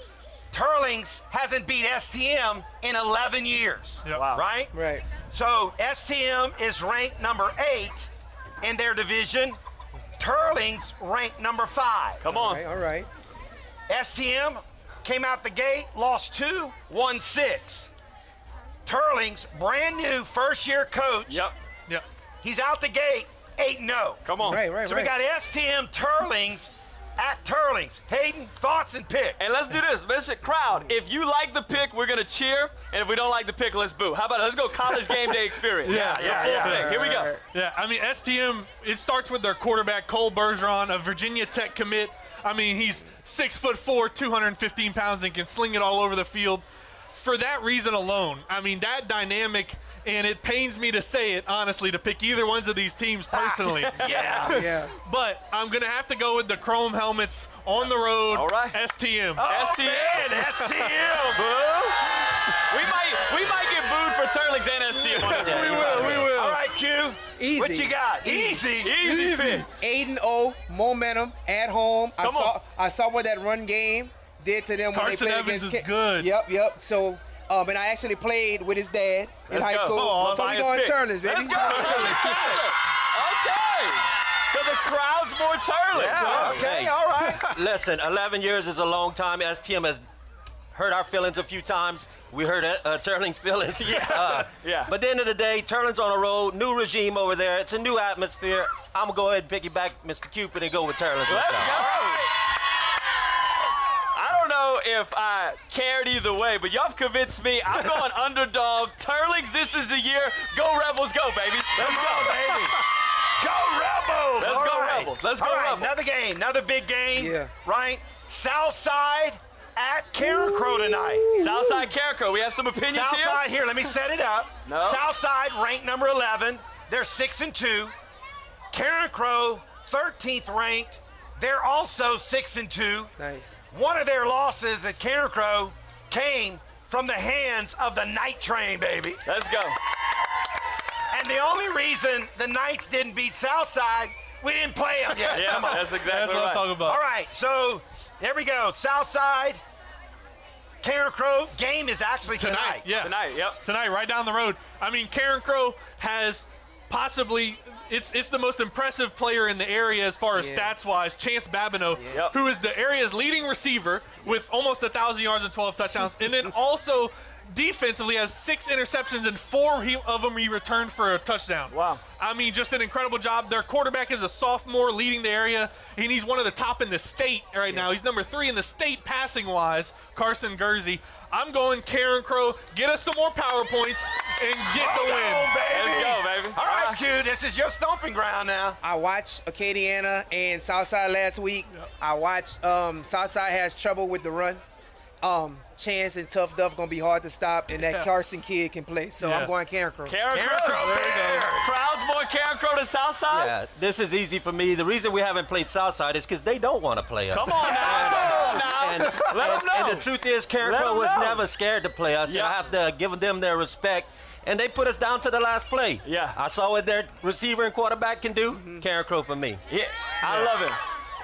Turlings hasn't beat STM in 11 years, Wow. right? Right. So STM is ranked number 8 in their division. Turlings ranked number 5. Come on. All right. STM came out the gate, lost 2, won 6. Turlings, brand new first-year coach. Yep. He's out the gate 8-0. Come on. So we got STM Turlings at Turlings. Hayden, thoughts and pick. And let's do this. Mr. Crowd, if you like the pick, we're going to cheer. And if we don't like the pick, let's boo. How about it? Let's go college game day experience. Yeah. Here we go. Yeah, I mean, STM, it starts with their quarterback, Cole Bergeron, a Virginia Tech commit. I mean, he's 6'4", 215 pounds, and can sling it all over the field. For that reason alone, I mean, that dynamic, and it pains me to say it, honestly, to pick either one of these teams personally. Yeah. But I'm going to have to go with the chrome helmets on the road. All right. STM. Oh, STM. man, STM. We might get booed for Turlings and STM on this. We will. All right, Q. Easy. What you got? Easy pick. 8-0, momentum at home. I saw what that run game did to them when they played Evans against is good. Yep. So, and I actually played with his dad in high school. So we going Turlings, baby. Let's go. Okay. So the crowd's more Turlings. Yeah, okay, all right. Listen, 11 years is a long time. STM has hurt our feelings a few times. We hurt Turling's feelings. Yeah. But at the end of the day, Turling's on the road, new regime over there. It's a new atmosphere. I'm going to go ahead and piggyback Mr. Cupid and go with Turling's. Let's go. I don't know if I cared either way, but y'all have convinced me. I'm going underdog. Turlings, this is the year. Go Rebels, go, baby. Let's go, baby. Go Rebels. Let's go Rebels. Let's go Rebels. Another game, another big game, right? Southside at Carencro tonight. Southside Carencro, we have some opinions Southside here, let me set it up. No. Southside ranked number 11. They're 6-2. Carencro, 13th ranked. They're also 6-2. Nice. One of their losses at Carencro came from the hands of the Night Train, baby. Let's go. And the only reason the Knights didn't beat Southside, we didn't play them yet. Yeah, Come on. that's exactly what I'm talking about. All right, so there we go. Southside, Carencro, game is actually tonight. Yeah. Tonight, yep. Tonight, right down the road. I mean, Carencro has possibly, it's the most impressive player in the area as far as stats-wise, Chance Babineau, who is the area's leading receiver with almost 1,000 yards and 12 touchdowns, and then also defensively has 6 interceptions and 4 of them he returned for a touchdown. Wow. I mean, just an incredible job. Their quarterback is a sophomore leading the area, and he's one of the top in the state right now. He's number 3 in the state passing-wise, Carson Gursey. I'm going Carencro. Get us some more PowerPoints and get the win. Let's go, baby. All right, Q, this is your stomping ground now. I watched Acadiana and Southside last week. I watched Southside has trouble with the run. Chance and Tough Duff gonna be hard to stop, and that Carson kid can play. So I'm going Carencro. Carencro. There we go. Crowd's more Carencro to Southside? Yeah, this is easy for me. The reason we haven't played Southside is because they don't want to play us. Come on now. Let them know. And the truth is, Carencro was never scared to play us. Yeah. I have to give them their respect. And they put us down to the last play. Yeah. I saw what their receiver and quarterback can do. Carencro for me. Yeah, I love it.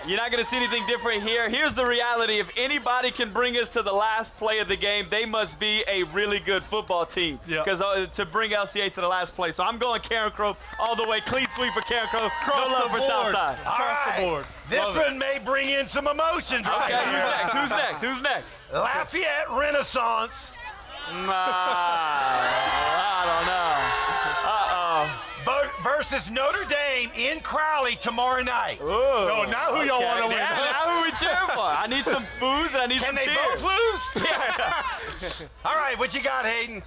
You're not going to see anything different here. Here's the reality. If anybody can bring us to the last play of the game, they must be a really good football team. Because to bring LCA to the last play. So I'm going Carencro all the way. Clean sweep for Carencro. No love for Southside. Across the board. This one may bring in some emotions right Okay, here. Who's next? Lafayette Renaissance. I don't know. Uh-oh. Versus Notre Dame in Crowley tomorrow night. Ooh. No, now who y'all want to win? Now who we cheering for? I need some booze. I need some cheers. Can they both lose? Yeah. All right, what you got, Hayden?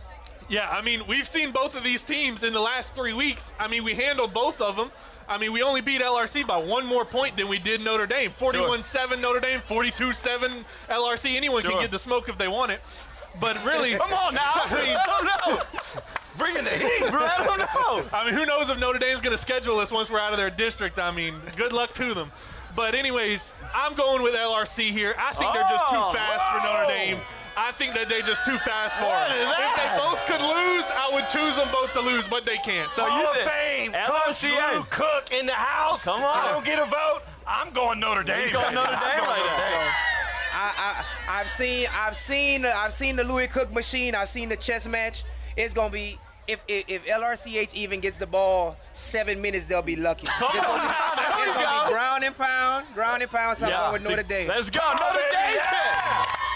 Yeah, I mean, we've seen both of these teams in the last 3 weeks. I mean, we handled both of them. I mean, we only beat LRC by 1 more point than we did Notre Dame. 41-7 Notre Dame, 42-7 LRC. Anyone can get the smoke if they want it. But really, come on now. I don't know. Bring in the heat. I don't know. I mean, who knows if Notre Dame's going to schedule us once we're out of their district. I mean, good luck to them. But anyways, I'm going with LRC here. I think they're just too fast for Notre Dame. I think that they're just too fast for them. If they both could lose, I would choose them both to lose, but they can't. So Hall of Fame, Coach Drew Cook in the house. Come on. I don't get a vote. I'm going Notre Dame. He's going Notre Dame right now. I've seen the Louis Cook machine. I've seen the chess match. It's gonna be if LRCH even gets the ball 7 minutes, they'll be lucky. It's gonna be ground and pound. So I'm going with Notre Dame. Let's go, Notre Dame.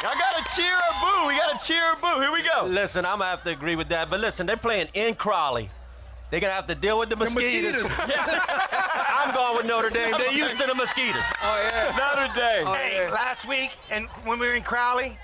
I gotta cheer or boo. We gotta cheer or boo. Here we go. Listen, I'm gonna have to agree with that. But listen, they're playing in Crowley. They're going to have to deal with the mosquitoes. I'm going with Notre Dame. They're used to the mosquitoes. Oh, yeah. Notre Dame. Hey, last week, and when we were in Crowley,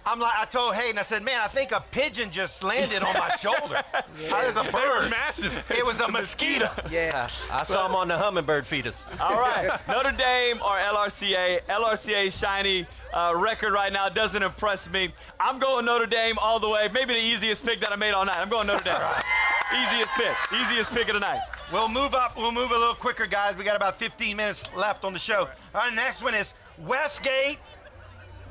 I told Hayden, I said, man, I think a pigeon just landed on my shoulder. Yeah. It was a bird. They were massive. It was a mosquito. Yeah. I saw them on the hummingbird feeders. All right, Notre Dame or LRCA. LRCA's shiny record right now doesn't impress me. I'm going Notre Dame all the way. Maybe the easiest pick that I made all night. I'm going Notre Dame. Easiest pick of the night. We'll move up. We'll move a little quicker, guys. We got about 15 minutes left on the show. All right, next one is Westgate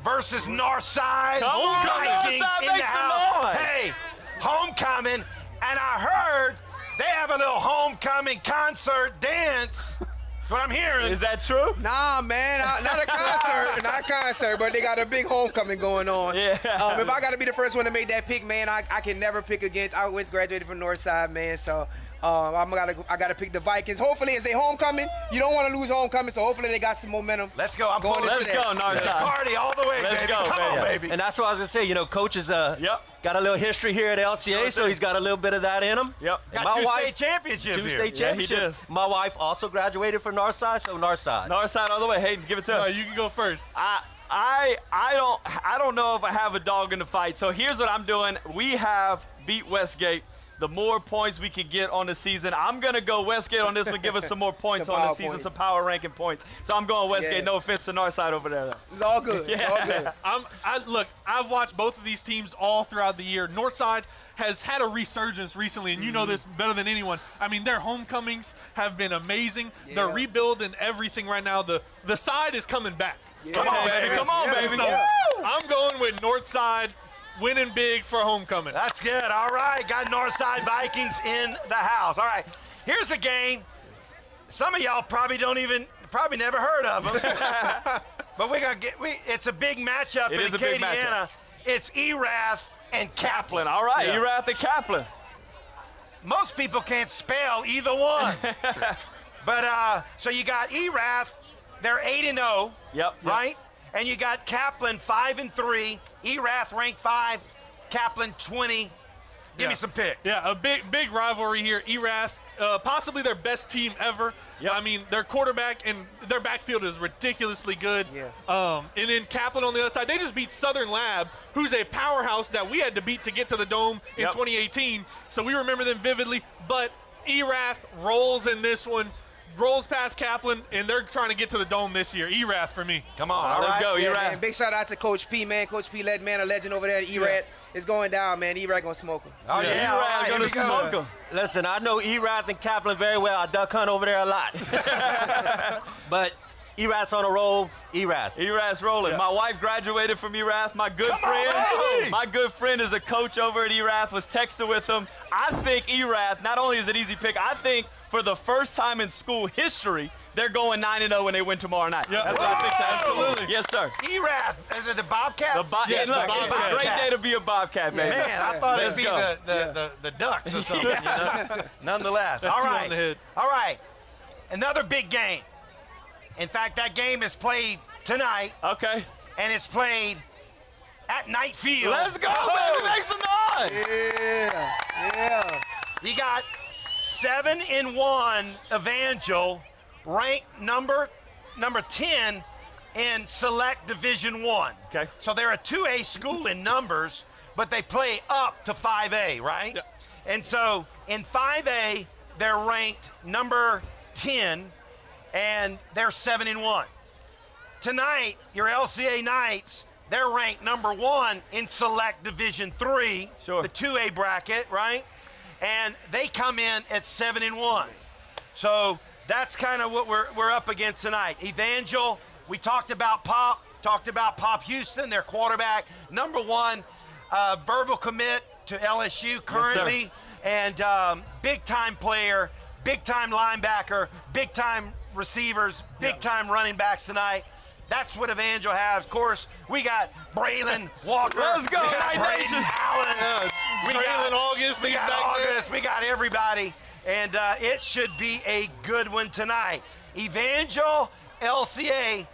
versus Northside. Come on, Vikings Northside, in the make some house. noise. Hey, homecoming, and I heard they have a little homecoming concert dance. That's what I'm hearing. Is that true? Nah, man, not a concert, not a concert, but they got a big homecoming going on. Yeah. If I got to be the first one to make that pick, man, I can never pick against. I graduated from Northside, man, so I gotta pick the Vikings. Hopefully, it's their homecoming. You don't want to lose homecoming, so hopefully they got some momentum. Let's go. I'm going Let's go, Northside. Party all the way, Let's baby. go, Come on, baby. And that's what I was going to say. You know, Coach is got a little history here at LCA, so he's got a little bit of that in him. Yep. Got two state championships Two here. state championships. Yeah, he does. My wife also graduated from Northside, so Northside. Northside all the way. Hayden, give it to us. You can go first. I don't know if I have a dog in the fight. So here's what I'm doing. We have beat Westgate. The more points we can get on the season, I'm going to go Westgate on this one. Give us some more points on the season, points. some power ranking points. So I'm going Westgate. Yeah. No offense to Northside over there, though. It's all good. It's all good. Look, I've watched both of these teams all throughout the year. Northside has had a resurgence recently, and you know this better than anyone. I mean, their homecomings have been amazing. Yeah. They're rebuilding everything right now. The side is coming back. Yeah. Come on, baby. Come on, baby. So I'm going with Northside winning big for homecoming. That's good. All right. Got Northside Vikings in the house. All right. Here's a game. Some of y'all probably never heard of them. But it's a big matchup in Acadiana. It's Erath and Kaplan. All right, Erath and Kaplan. Most people can't spell either one. But so you got Erath, they're 8-0. Yep. Right? And you got Kaplan 5-3. Erath ranked 5. Kaplan 20. Give me some picks. Yeah, a big rivalry here. Erath, possibly their best team ever. Yep. I mean, their quarterback and their backfield is ridiculously good. Yeah. And then Kaplan on the other side, they just beat Southern Lab, who's a powerhouse that we had to beat to get to the Dome in 2018. So we remember them vividly. But Erath rolls in this one. Rolls past Kaplan, and they're trying to get to the Dome this year. Erath for me. Come on, let's go, Yeah, Erath. man. Big shout out to Coach P, man. Coach P led man, a legend over there at Erath. It's going down, man. Erath gonna smoke him. Oh, yeah. All right, Gonna smoke him. Listen, I know Erath and Kaplan very well. I duck hunt over there a lot. But Erath's on a roll. Erath's rolling. My wife graduated from Erath. My good friend is a coach over at Erath, was texting with him. I think Erath, not only is it an easy pick, I think for the first time in school history, they're going 9-0 when they win tomorrow night. Yep. That's what I think. Absolutely. Yes, sir. Erath, the Bobcats? Yes, look, it's a great day to be a Bobcat, baby. Man, I thought Let's it'd be go. the Ducks or something, you know? Nonetheless. That's all two right. on the head. All right. Another big game. In fact, that game is played tonight. Okay. And it's played at Knight Field. Let's go, baby. Make some noise. Yeah. You got 7-1 Evangel, ranked number 10 in Select Division 1. Okay. So they're a 2A school in numbers, but they play up to 5A, right? Yep. And so in 5A, they're ranked number 10, and they're 7-1. Tonight, your LCA Knights, they're ranked number 1 in Select Division 3, Sure. the 2A bracket, right? And they come in at 7-1. So that's kind of what we're up against tonight. Evangel, we talked about Pop Houston, their quarterback, number 1 verbal commit to LSU currently, and big-time player, big-time linebacker, big-time receivers, big-time running backs tonight. That's what Evangel has. Of course, we got Braylon Walker. Let's go, we got Knight Braden Nation. Allen. We Braylon got August. We he's got back there. August. We got everybody. And it should be a good one tonight. Evangel, LCA.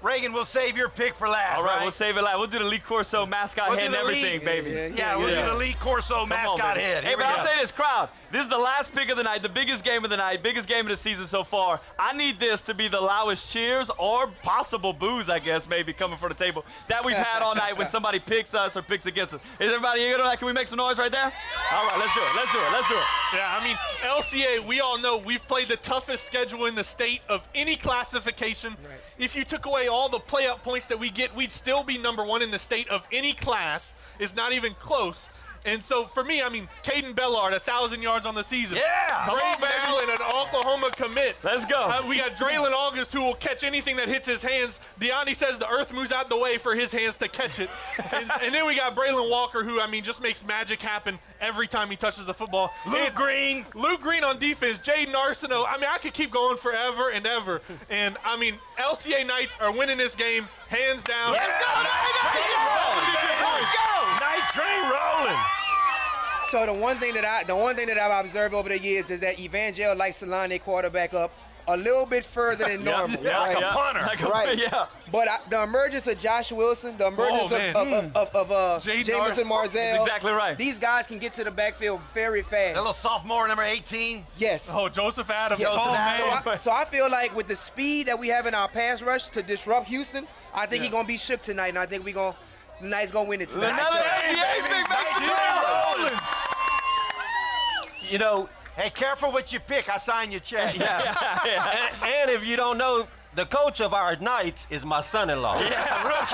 Reagan, we'll save your pick for last. All right, we'll save it last. We'll do the Lee Corso mascot We'll head do and the everything, Lee- baby. Yeah, we'll do the Lee Corso mascot head. Hey, Here but we I'll go. say this, crowd. This is the last pick of the night, the biggest game of the night, biggest game of the season so far. I need this to be the loudest cheers or possible boos, I guess, maybe coming from the table that we've had all night when somebody picks us or picks against us. Is everybody here tonight? Can we make some noise right there? All right, let's do it. Let's do it. Let's do it. Yeah, I mean, LCA, we all know we've played the toughest schedule in the state of any classification. Right. If you took away all the play-up points that we get, we'd still be #1 in the state of any class. It's not even close. And so for me, I mean, Caden Bellard, 1,000 yards on the season. Yeah! Come on, Allen, an Oklahoma commit. Let's go. We got Draylon August, who will catch anything that hits his hands. Deani says the earth moves out the way for his hands to catch it. and then we got Braylon Walker, who, I mean, just makes magic happen every time he touches the football. Luke Green on defense. Jaden Arsenault. I mean, I could keep going forever and ever. And, I mean, LCA Knights are winning this game hands down. Yeah. Let's go. Night train rolling. So the one thing that I've observed over the years is that Evangel likes to line their quarterback up a little bit further than normal. Like a punter. Right. But the emergence of Josh Wilson, the emergence of Jamison Marzell. That's exactly right. These guys can get to the backfield very fast. That little sophomore, number 18. Yes. Oh, Joseph Adams. Yes. So I feel like with the speed that we have in our pass rush to disrupt Houston, I think he's going to be shook tonight, and I think the Knights going to win it tonight. You know, hey, careful what you pick. I sign your check. And if you don't know, the coach of our Knights is my son-in-law. Yeah, real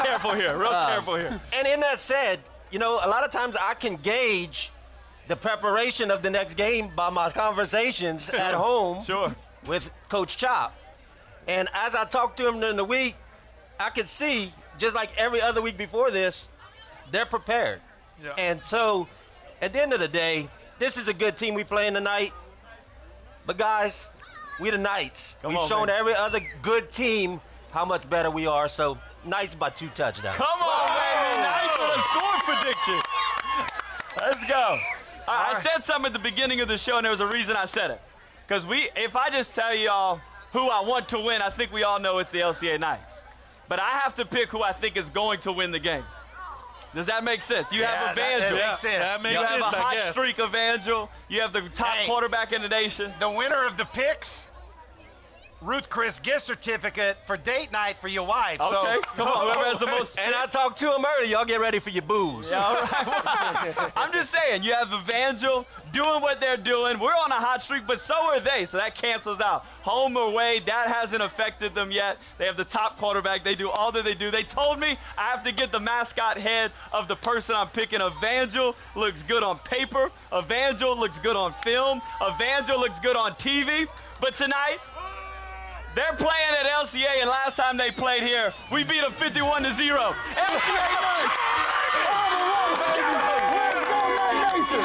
careful here. And in that said, you know, a lot of times I can gauge the preparation of the next game by my conversations at home with Coach Chop. And as I talked to him during the week, I could see, just like every other week before this, they're prepared. Yeah. And so, at the end of the day, this is a good team we playing tonight. But guys, we the Knights. We've shown every other good team how much better we are. So Knights by 2 touchdowns. Come on, baby. Knights with a score prediction. Let's go. I said something at the beginning of the show, and there was a reason I said it. Because if I just tell y'all who I want to win, I think we all know it's the LCA Knights. But I have to pick who I think is going to win the game. Does that make sense? You have Evangel. That makes sense. You have a hot streak Evangel. You have the top quarterback in the nation. The winner of the picks, Ruth Chris gift certificate for date night for your wife. Okay, so, come on, whoever has the most. And I talked to him earlier. Y'all get ready for your booze. Yeah, all right. I'm just saying, you have Evangel doing what they're doing. We're on a hot streak, but so are they, so that cancels out. Home or away, that hasn't affected them yet. They have the top quarterback. They do all that they do. They told me I have to get the mascot head of the person I'm picking. Evangel looks good on paper. Evangel looks good on film. Evangel looks good on TV. But tonight, they're playing at LCA, and last time they played here, we beat them 51-0. LCA Knights!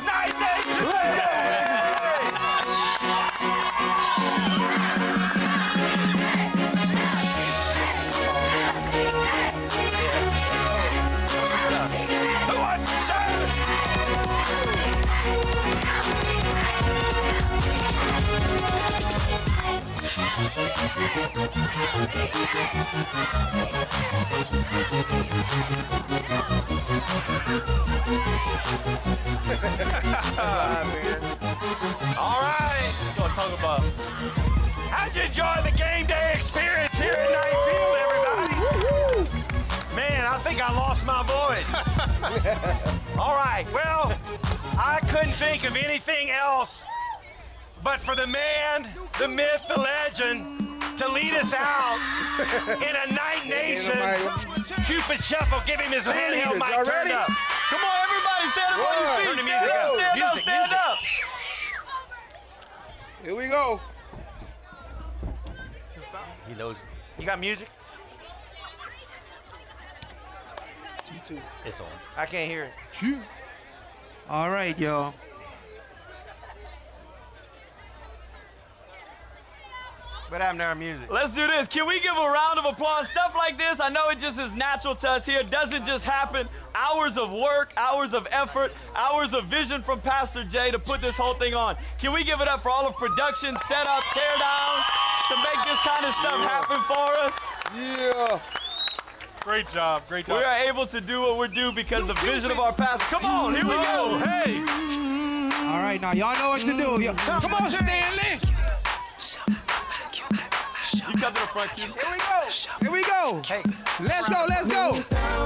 Night Nation! All right. Let's talk about. How'd you enjoy the game day experience here at Knight Field, everybody? Man, I think I lost my voice. All right, well, I couldn't think of anything else but for the man, the myth, the legend, to lead us out in a Night Nation Cupid Shuffle. Give him his handheld mic turned up. Come on, everybody, stand up on your feet. Stand up. Here we go. He knows. You got music? 2-2. It's on. I can't hear it. Shoot. All right, y'all. What happened to our music? Let's do this. Can we give a round of applause? Stuff like this, I know it just is natural to us here. It doesn't just happen. Hours of work, hours of effort, hours of vision from Pastor Jay to put this whole thing on. Can we give it up for all of production, setup, tear down, to make this kind of stuff happen for us? Yeah. Great job. Great job. We are able to do what we do because the vision of our pastor. Come on, here we go. Hey. All right, now y'all know what to do. Come on, Stanley. You come to the front, Q. Here we go. Hey, let's go.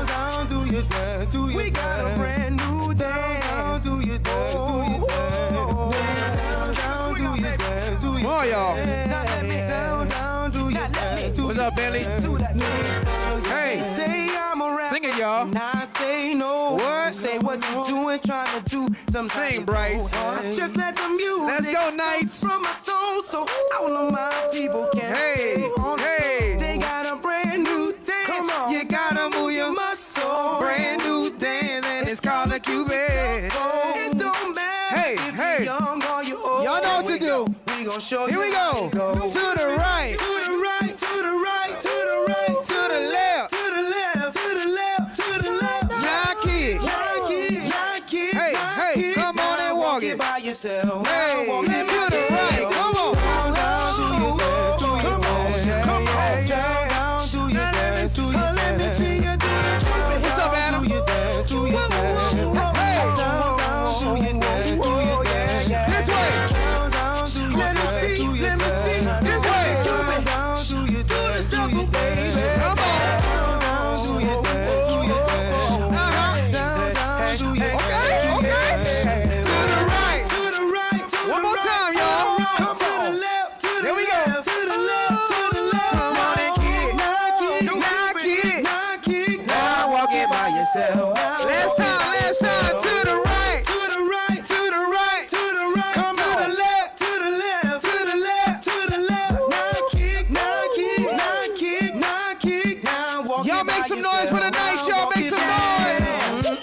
Down, do your dance, do your We got a brand new dance. do your dance, do your dance. Down, do your dance, do your Come on, y'all. down, do your dance. What's up, Billy? Hey, Say I'm a rapper. Sing it, y'all. And I say no. What? Say what you doing, trying to do. Sometimes Sing, you Bryce. don't. Just let the music Let's go, Knights. from my soul, so all of my people can Hey, sing on. hey. They got a brand new dance. Come on. You gotta move your muscle. Brand new dance, and it's called a Cupid. It don't matter Hey, if hey. you're young or you old. Y'all know what to do. We gon' show you. Here we how go. it goes. To the right. To the right, to the right, to the right, To the left. to the left, to the left, to the left. Lock it. Lock it, lock it, Hey, lock hey, it. come on Now and walk it. by yourself. Hey, Now walk it to by the right. yourself. Come on. Down, do your dance, do your Come on. dance. Come on. Down, do your dance, do your Let me dance. see you do it. What's up, Adam? Do your dance, do your dance. Hey. Down, do your dance, do your dance. This way. Down, do your Let me dance, see. do your Let me see. dance. This way. Down, do your dance, do your dance. Come on. Down, do your dance, do your dance. Down, do your Okay. To the right. To the right, to One the more right, time, to y'all. the right, Come to on. the left, to the Here we go. left, to the left, to the left. Come on and kick. Knock it, Knock it. knock it. Now walk it by yourself. Last time. To the right. To the right, To the right. to the right, Come to on. the left, to the left, to the left, to the left. Knock it, knock it, knock it, knock it. Now walk Y'all it make by some noise for the yourself. Knights. Now Y'all walk make it some by noise. yourself.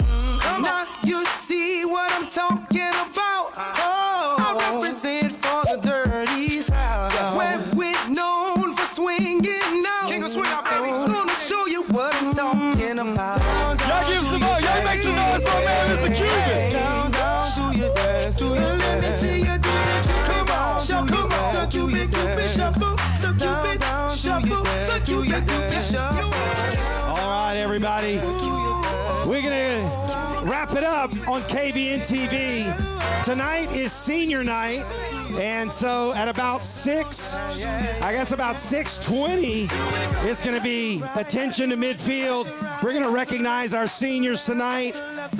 Now you see what I'm talking about. Oh, I represent for the dirty South, where we're known for swinging now. King of swing out, baby. I'm gonna show you what I'm talking about. Y'all give some noise. Y'all make some noise for a man that's a Cuban. Down, do your dance, do your dance. Let me see you do it. Come on, come on. The Cupid, Cupid shuffle. The Cupid shuffle. The Cupid shuffle. All right, everybody. We're going to wrap it up on KVN TV. Tonight is senior night. And so at about 6:20, it's going to be attention to midfield. We're going to recognize our seniors tonight.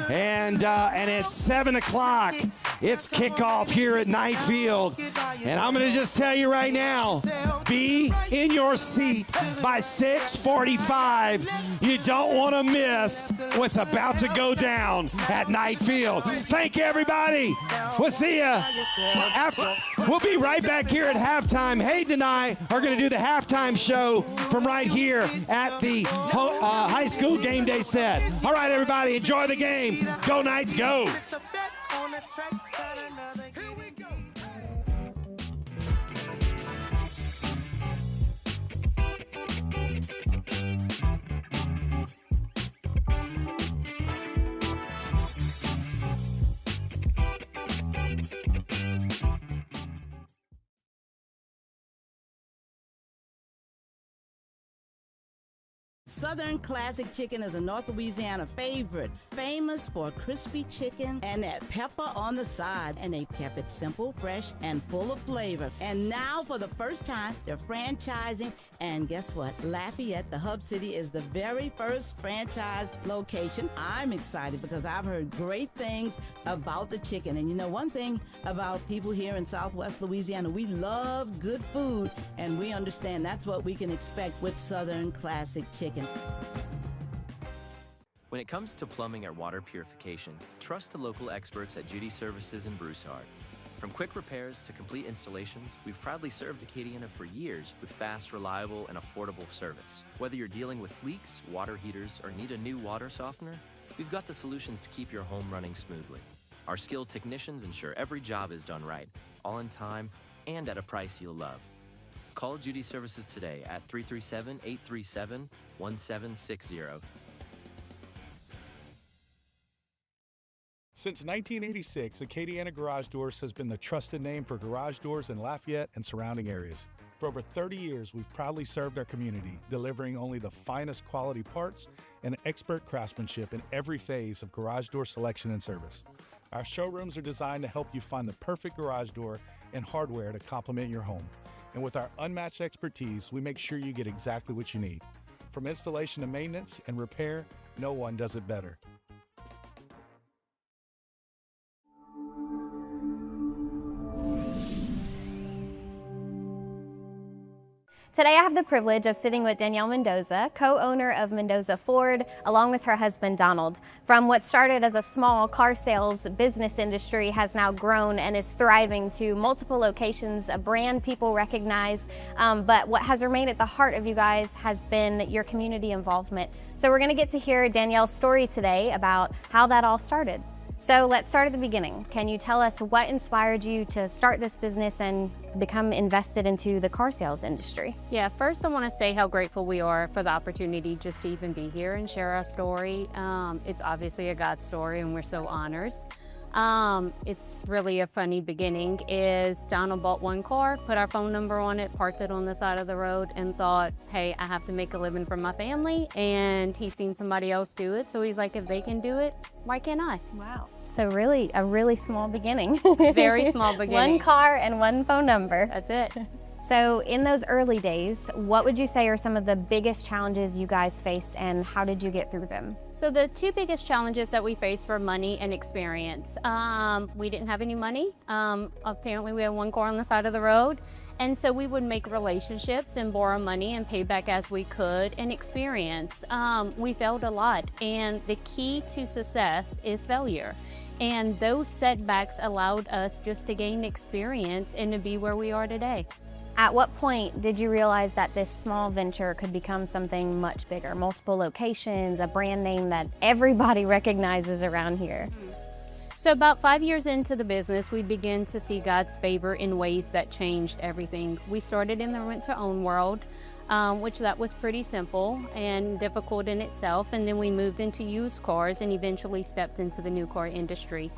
And at 7 o'clock, it's kickoff here at Knight Field. And I'm going to just tell you right now, be in your seat by 6:45. You don't want to miss what's about to go down at Knight Field. Thank you, everybody. We'll see you after. We'll be right back here at halftime. Hayden and I are going to do the halftime show from right here at the high school game day set. All right, everybody, enjoy the game. Go Knights, go. Southern Classic Chicken is a North Louisiana favorite, famous for crispy chicken and that pepper on the side. And they kept it simple, fresh, and full of flavor. And now, for the first time, they're franchising. And guess what? Lafayette, the hub city, is the very first franchise location. I'm excited because I've heard great things about the chicken. And you know, one thing about people here in Southwest Louisiana, we love good food, and we understand that's what we can expect with Southern Classic Chicken. When it comes to plumbing or water purification, trust the local experts at Judy Services in Broussard. From quick repairs to complete installations, we've proudly served Acadiana for years with fast, reliable, and affordable service. Whether you're dealing with leaks, water heaters, or need a new water softener, we've got the solutions to keep your home running smoothly. Our skilled technicians ensure every job is done right, all in time, and at a price you'll love. Call Judy Services today at 337-837-1760. Since 1986, Acadiana Garage Doors has been the trusted name for garage doors in Lafayette and surrounding areas. For over 30 years, we've proudly served our community, delivering only the finest quality parts and expert craftsmanship in every phase of garage door selection and service. Our showrooms are designed to help you find the perfect garage door and hardware to complement your home. And with our unmatched expertise, we make sure you get exactly what you need. From installation to maintenance and repair, no one does it better. Today I have the privilege of sitting with Danielle Mendoza, co-owner of Mendoza Ford, along with her husband Donald. From what started as a small car sales business industry has now grown and is thriving to multiple locations, a brand people recognize, but what has remained at the heart of you guys has been your community involvement. So we're going to get to hear Danielle's story today about how that all started. So let's start at the beginning. Can you tell us what inspired you to start this business and become invested into the car sales industry? Yeah, first I want to say how grateful we are for the opportunity just to even be here and share our story. It's obviously a God story and we're so honored. It's really a funny beginning is Donald bought one car, put our phone number on it, parked it on the side of the road and thought, hey, I have to make a living for my family. And he's seen somebody else do it. So he's like, if they can do it, why can't I? Wow. So really, a really small beginning. Very small beginning. One car and one phone number. That's it. So in those early days, what would you say are some of the biggest challenges you guys faced and how did you get through them? So the two biggest challenges that we faced were money and experience. We didn't have any money. Apparently we had one car on the side of the road. And so we would make relationships and borrow money and pay back as we could and experience. We failed a lot. And the key to success is failure. And those setbacks allowed us just to gain experience and to be where we are today. At what point did you realize that this small venture could become something much bigger? Multiple locations, a brand name that everybody recognizes around here. So about 5 years into the business, we began to see God's favor in ways that changed everything. We started in the rent-to-own world, which that was pretty simple and difficult in itself. And then we moved into used cars and eventually stepped into the new car industry.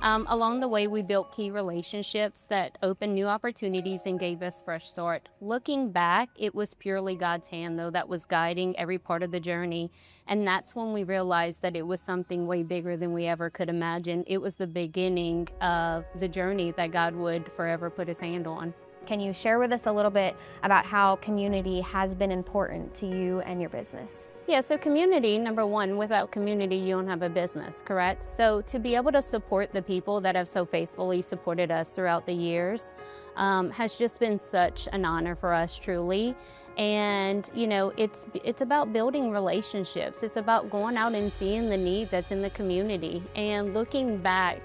Along the way, we built key relationships that opened new opportunities and gave us a fresh start. Looking back, it was purely God's hand, though, that was guiding every part of the journey. And that's when we realized that it was something way bigger than we ever could imagine. It was the beginning of the journey that God would forever put his hand on. Can you share with us a little bit about how community has been important to you and your business? Yeah, so community, number one, without community, you don't have a business, correct? So to be able to support the people that have so faithfully supported us throughout the years has just been such an honor for us, truly. And, you know, it's about building relationships. It's about going out and seeing the need that's in the community and looking back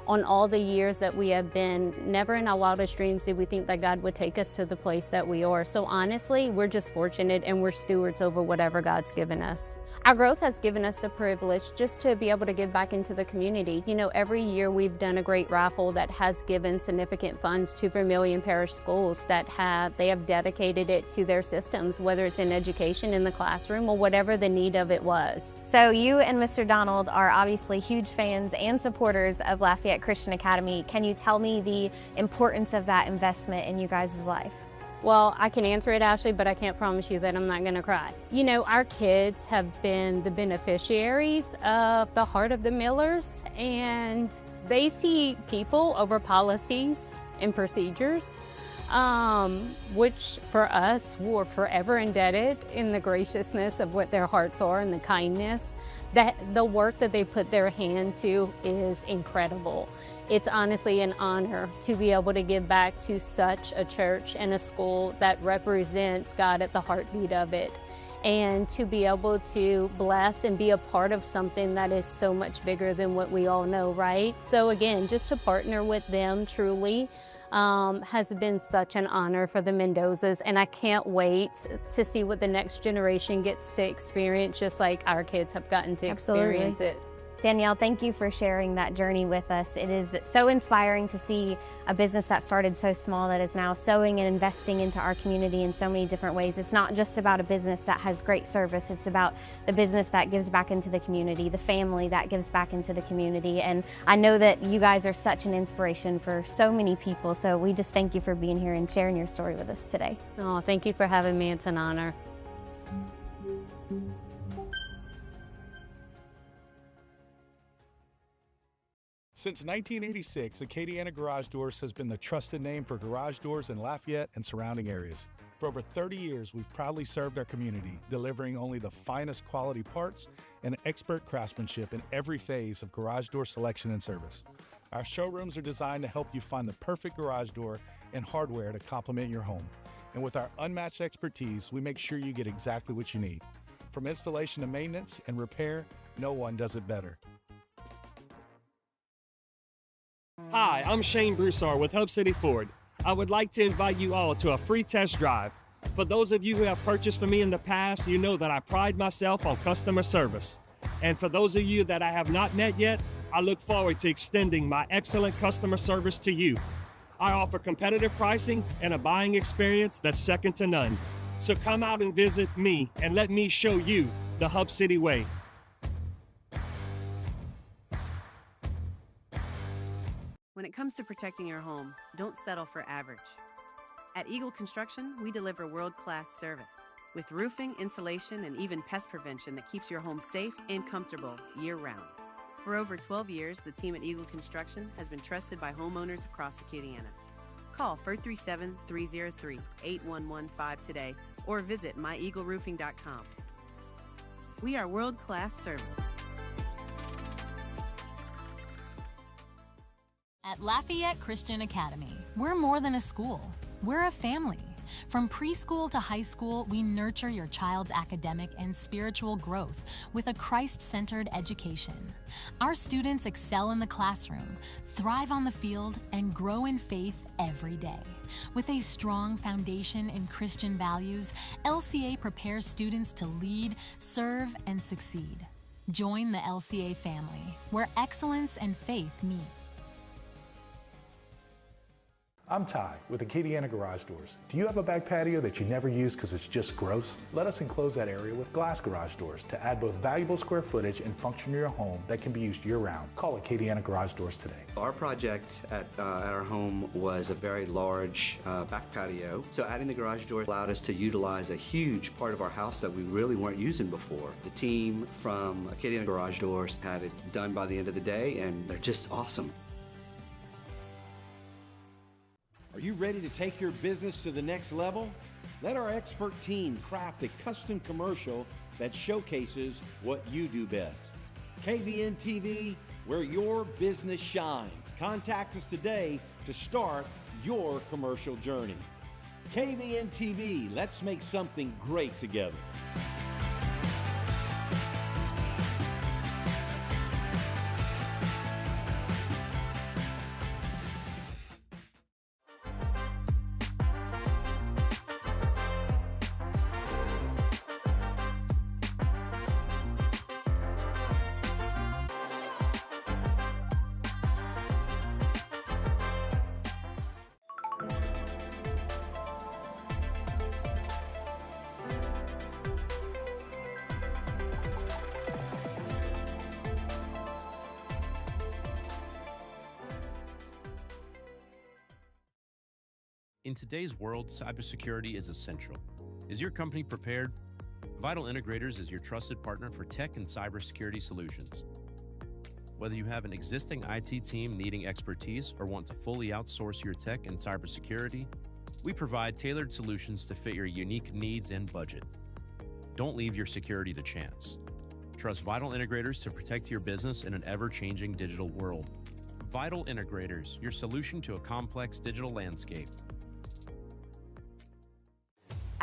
on all the years that we have been. Never in our wildest dreams did we think that God would take us to the place that we are. So honestly, we're just fortunate and we're stewards over whatever God's given us. Our growth has given us the privilege just to be able to give back into the community. You know, every year we've done a great raffle that has given significant funds to Vermilion Parish schools that have dedicated it to their systems, whether it's in education in the classroom or whatever the need of it was. So you and Mr. Donald are obviously huge fans and supporters of Lafayette Christian Academy. Can you tell me the importance of that investment in you guys' life? Well, I can answer it, Ashley, but I can't promise you that I'm not going to cry. You know, our kids have been the beneficiaries of the heart of the Millers, and they see people over policies and procedures, which for us, we're forever indebted in the graciousness of what their hearts are and the kindness. That the work that they put their hand to is incredible. It's honestly an honor to be able to give back to such a church and a school that represents God at the heartbeat of it, and to be able to bless and be a part of something that is so much bigger than what we all know, right? So again, just to partner with them truly has been such an honor for the Mendozas, and I can't wait to see what the next generation gets to experience, just like our kids have gotten to experience it. Danielle, thank you for sharing that journey with us. It is so inspiring to see a business that started so small that is now sowing and investing into our community in so many different ways. It's not just about a business that has great service, it's about the business that gives back into the community, the family that gives back into the community. And I know that you guys are such an inspiration for so many people, so we just thank you for being here and sharing your story with us today. Oh, thank you for having me. It's an honor. Since 1986, Acadiana Garage Doors has been the trusted name for garage doors in Lafayette and surrounding areas. For over 30 years, we've proudly served our community, delivering only the finest quality parts and expert craftsmanship in every phase of garage door selection and service. Our showrooms are designed to help you find the perfect garage door and hardware to complement your home. And with our unmatched expertise, we make sure you get exactly what you need. From installation to maintenance and repair, no one does it better. Hi, I'm Shane Broussard with Hope City Ford. I would like to invite you all to a free test drive. For those of you who have purchased from me in the past, you know that I pride myself on customer service. And for those of you that I have not met yet, I look forward to extending my excellent customer service to you. I offer competitive pricing and a buying experience that's second to none. So come out and visit me and let me show you the Hub City way. When it comes to protecting your home, don't settle for average. At Eagle Construction, we deliver world-class service with roofing, insulation, and even pest prevention that keeps your home safe and comfortable year-round. For over 12 years, the team at Eagle Construction has been trusted by homeowners across Acadiana. Call 437-303-8115 today or visit myeagleroofing.com. We are world-class service. At Lafayette Christian Academy, we're more than a school. We're a family. From preschool to high school, we nurture your child's academic and spiritual growth with a Christ-centered education. Our students excel in the classroom, thrive on the field, and grow in faith every day. With a strong foundation in Christian values, LCA prepares students to lead, serve, and succeed. Join the LCA family, where excellence and faith meet. I'm Ty with Acadiana Garage Doors. Do you have a back patio that you never use because it's just gross? Let us enclose that area with glass garage doors to add both valuable square footage and function to your home that can be used year-round. Call Acadiana Garage Doors today. Our project at our home was a very large back patio, so adding the garage door allowed us to utilize a huge part of our house that we really weren't using before. The team from Acadiana Garage Doors had it done by the end of the day, and they're just awesome. Are you ready to take your business to the next level? Let our expert team craft a custom commercial that showcases what you do best. KVN TV, where your business shines. Contact us today to start your commercial journey. KVN TV, let's make something great together. In today's world, cybersecurity is essential. Is your company prepared? Vital Integrators is your trusted partner for tech and cybersecurity solutions. Whether you have an existing IT team needing expertise or want to fully outsource your tech and cybersecurity, we provide tailored solutions to fit your unique needs and budget. Don't leave your security to chance. Trust Vital Integrators to protect your business in an ever-changing digital world. Vital Integrators, your solution to a complex digital landscape.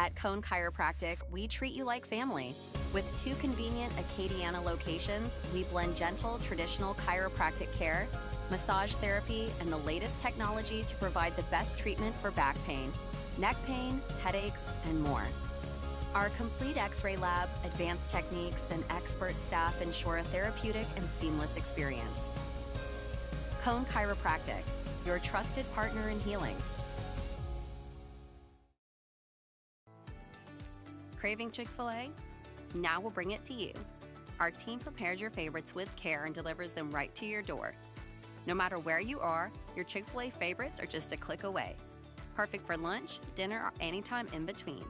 At Cone Chiropractic, we treat you like family. With 2 convenient Acadiana locations, we blend gentle, traditional chiropractic care, massage therapy, and the latest technology to provide the best treatment for back pain, neck pain, headaches, and more. Our complete X-ray lab, advanced techniques, and expert staff ensure a therapeutic and seamless experience. Cone Chiropractic, your trusted partner in healing. Craving Chick-fil-A? Now we'll bring it to you. Our team prepares your favorites with care and delivers them right to your door. No matter where you are, your Chick-fil-A favorites are just a click away. Perfect for lunch, dinner, or anytime in between.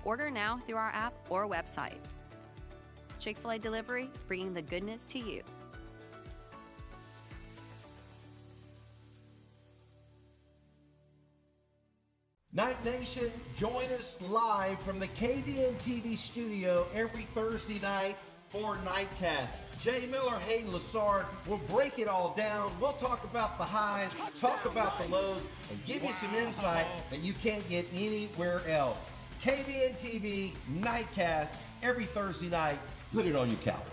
Order now through our app or website. Chick-fil-A delivery, bringing the goodness to you. Nation, join us live from the KDN TV studio every Thursday night for Nightcast. Jay Miller, Hayden Lassard will break it all down. We'll talk about the highs, talk about the lows, and give you some insight that you can't get anywhere else. KDN TV Nightcast every Thursday night. Put it on your calendar.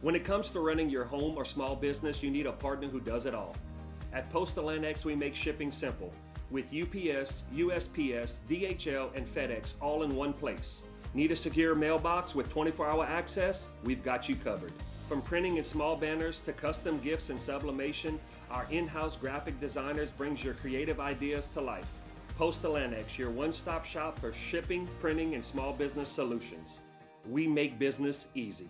When it comes to running your home or small business, you need a partner who does it all. At Postal Annex, we make shipping simple with UPS, USPS, DHL, and FedEx all in one place. Need a secure mailbox with 24-hour access? We've got you covered. From printing in small banners to custom gifts and sublimation, our in-house graphic designers brings your creative ideas to life. Postal Annex, your one-stop shop for shipping, printing, and small business solutions. We make business easy.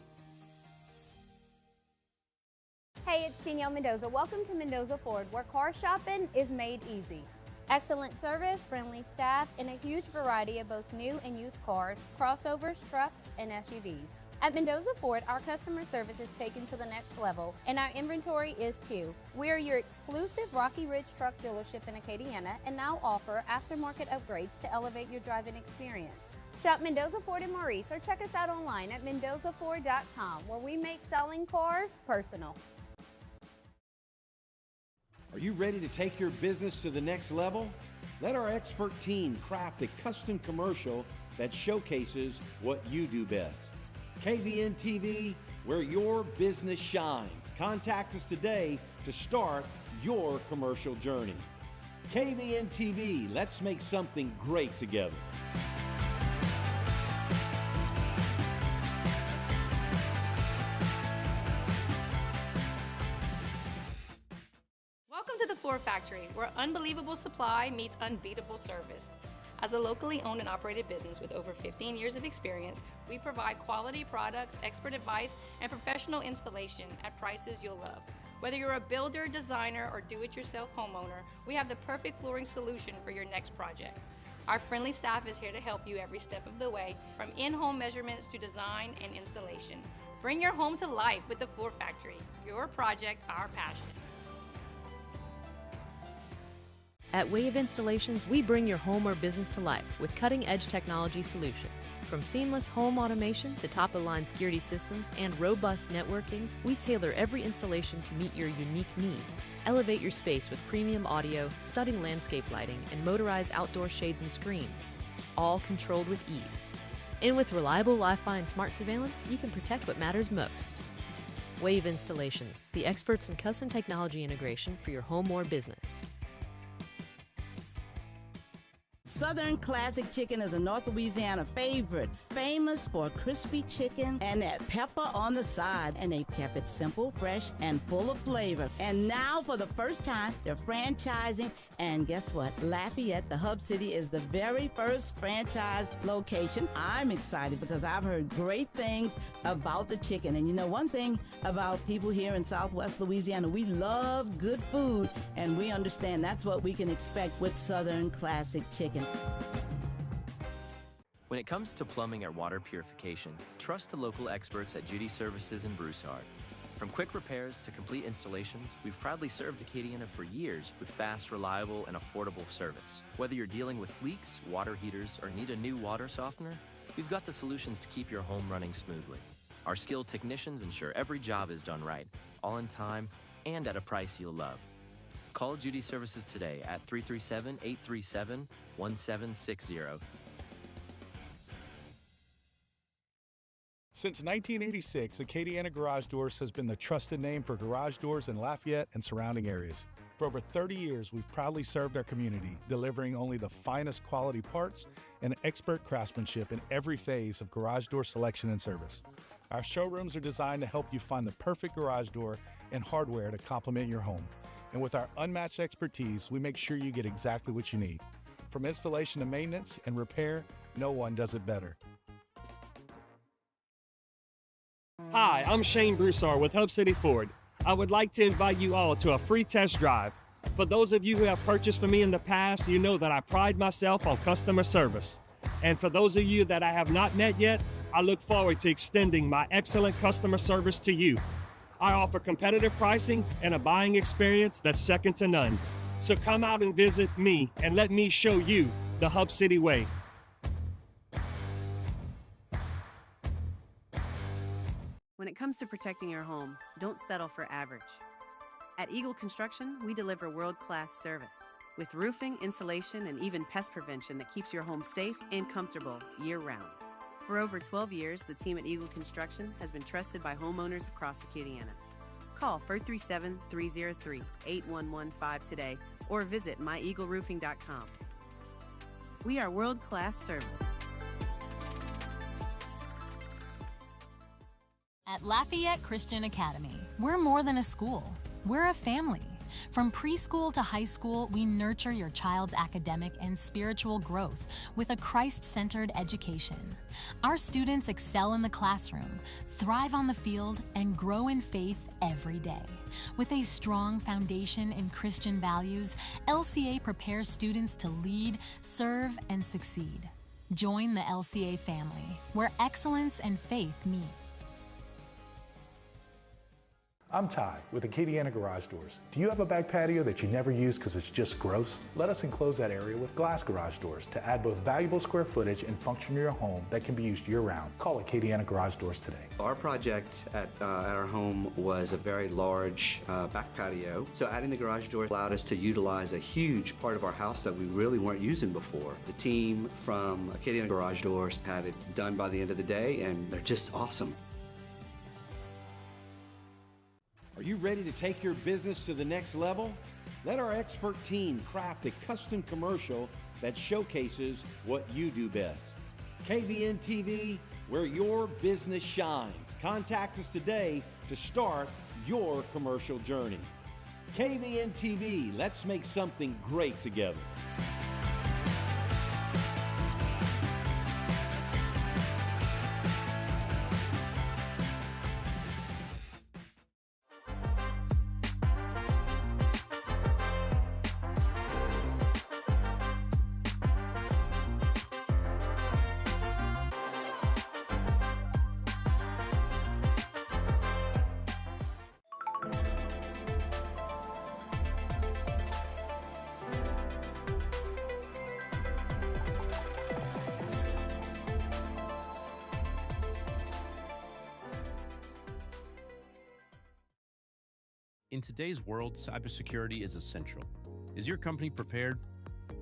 Hey, it's Danielle Mendoza. Welcome to Mendoza Ford, where car shopping is made easy. Excellent service, friendly staff, and a huge variety of both new and used cars, crossovers, trucks, and SUVs. At Mendoza Ford, our customer service is taken to the next level, and our inventory is too. We are your exclusive Rocky Ridge truck dealership in Acadiana and now offer aftermarket upgrades to elevate your driving experience. Shop Mendoza Ford in Maurice or check us out online at mendozaford.com, where we make selling cars personal. Are you ready to take your business to the next level? Let our expert team craft a custom commercial that showcases what you do best. KVN TV, where your business shines. Contact us today to start your commercial journey. KVN TV, let's make something great together. Welcome to the Ford Factory, where unbelievable supply meets unbeatable service. As a locally owned and operated business with over 15 years of experience, we provide quality products, expert advice, and professional installation at prices you'll love. Whether you're a builder, designer, or do-it-yourself homeowner, we have the perfect flooring solution for your next project. Our friendly staff is here to help you every step of the way, from in-home measurements to design and installation. Bring your home to life with the Ford Factory. Your project, our passion. At Wave Installations, we bring your home or business to life with cutting-edge technology solutions. From seamless home automation to top-of-the-line security systems and robust networking, we tailor every installation to meet your unique needs. Elevate your space with premium audio, stunning landscape lighting, and motorized outdoor shades and screens, all controlled with ease. And with reliable Wi-Fi and smart surveillance, you can protect what matters most. Wave Installations, the experts in custom technology integration for your home or business. Southern Classic Chicken is a North Louisiana favorite, famous for crispy chicken and that pepper on the side. And they kept it simple, fresh, and full of flavor. And now, for the first time, they're franchising. And guess what? Lafayette, the hub city, is the very first franchise location. I'm excited because I've heard great things about the chicken. And you know, one thing about people here in Southwest Louisiana, we love good food, and we understand that's what we can expect with Southern Classic Chicken. When it comes to plumbing or water purification, trust the local experts at Judy Services in Broussard. From quick repairs to complete installations, we've proudly served Acadiana for years with fast, reliable, and affordable service. Whether you're dealing with leaks, water heaters, or need a new water softener, we've got the solutions to keep your home running smoothly. Our skilled technicians ensure every job is done right, all in time, and at a price you'll love. Call Judy Services today at 337-837-1760. Since 1986, Acadiana Garage Doors has been the trusted name for garage doors in Lafayette and surrounding areas. For over 30 years, we've proudly served our community, delivering only the finest quality parts and expert craftsmanship in every phase of garage door selection and service. Our showrooms are designed to help you find the perfect garage door and hardware to complement your home. And with our unmatched expertise, we make sure you get exactly what you need. From installation to maintenance and repair, no one does it better. Hi, I'm Shane Broussard with Hub City Ford. I would like to invite you all to a free test drive. For those of you who have purchased from me in the past, you know that I pride myself on customer service. And for those of you that I have not met yet, I look forward to extending my excellent customer service to you. I offer competitive pricing and a buying experience that's second to none. So come out and visit me and let me show you the Hub City way. When it comes to protecting your home, don't settle for average. At Eagle Construction, we deliver world-class service with roofing, insulation, and even pest prevention that keeps your home safe and comfortable year-round. For over 12 years, the team at Eagle Construction has been trusted by homeowners across Acadiana. Call 437-303-8115 today or visit myeagleroofing.com. We are world-class service. At Lafayette Christian Academy, we're more than a school. We're a family. From preschool to high school, we nurture your child's academic and spiritual growth with a Christ-centered education. Our students excel in the classroom, thrive on the field, and grow in faith every day. With a strong foundation in Christian values, LCA prepares students to lead, serve, and succeed. Join the LCA family, where excellence and faith meet. I'm Ty with Acadiana Garage Doors. Do you have a back patio that you never use because it's just gross? Let us enclose that area with glass garage doors to add both valuable square footage and function to your home that can be used year-round. Call Acadiana Garage Doors today. Our project at our home was a very large back patio, so adding the garage door allowed us to utilize a huge part of our house that we really weren't using before. The team from Acadiana Garage Doors had it done by the end of the day, and they're just awesome. Are you ready to take your business to the next level? Let our expert team craft a custom commercial that showcases what you do best. KVN TV, where your business shines. Contact us today to start your commercial journey. KVN TV, let's make something great together. In today's world, cybersecurity is essential. Is your company prepared?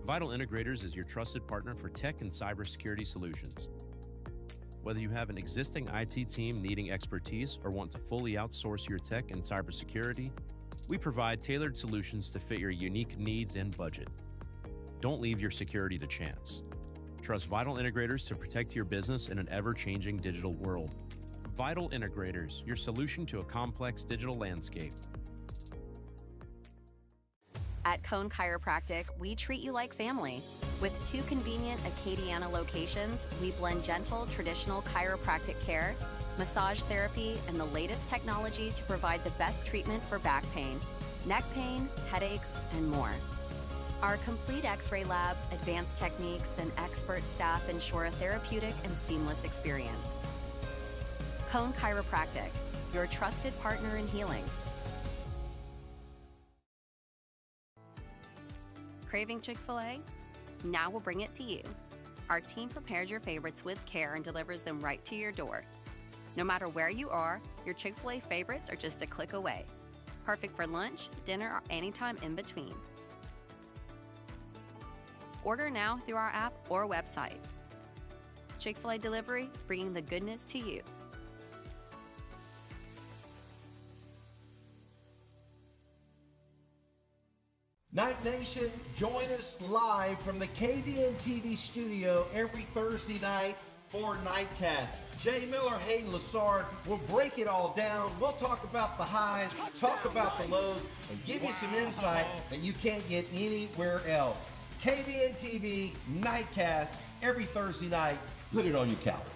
Vital Integrators is your trusted partner for tech and cybersecurity solutions. Whether you have an existing IT team needing expertise or want to fully outsource your tech and cybersecurity, we provide tailored solutions to fit your unique needs and budget. Don't leave your security to chance. Trust Vital Integrators to protect your business in an ever-changing digital world. Vital Integrators, your solution to a complex digital landscape. At Cone Chiropractic, we treat you like family. With 2 convenient Acadiana locations, we blend gentle, traditional chiropractic care, massage therapy, and the latest technology to provide the best treatment for back pain, neck pain, headaches, and more. Our complete X-ray lab, advanced techniques, and expert staff ensure a therapeutic and seamless experience. Cone Chiropractic, your trusted partner in healing. Craving Chick-fil-A? Now we'll bring it to you. Our team prepares your favorites with care and delivers them right to your door. No matter where you are, your Chick-fil-A favorites are just a click away. Perfect for lunch, dinner, or anytime in between. Order now through our app or website. Chick-fil-A Delivery, bringing the goodness to you. Night Nation, join us live from the KVN TV studio every Thursday night for Nightcast. Jay Miller, Hayden Lassard will break it all down. We'll talk about the highs, talk about the lows, and give you some insight that you can't get anywhere else. KVN TV Nightcast every Thursday night. Put it on your calendar.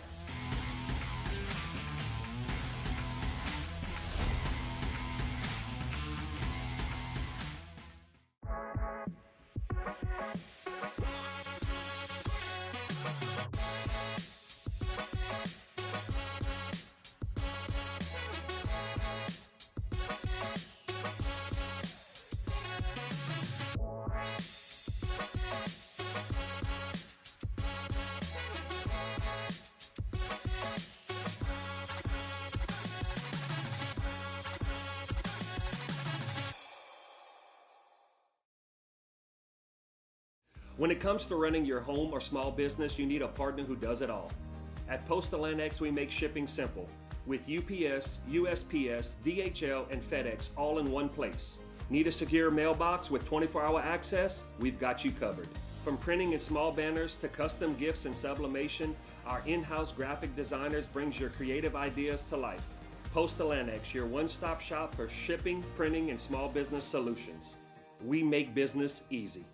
When it comes to running your home or small business, you need a partner who does it all. At Postal Annex, we make shipping simple with UPS, USPS, DHL, and FedEx all in one place. Need a secure mailbox with 24-hour access? We've got you covered. From printing and small banners to custom gifts and sublimation, our in-house graphic designers brings your creative ideas to life. Postal Annex, your one-stop shop for shipping, printing, and small business solutions. We make business easy.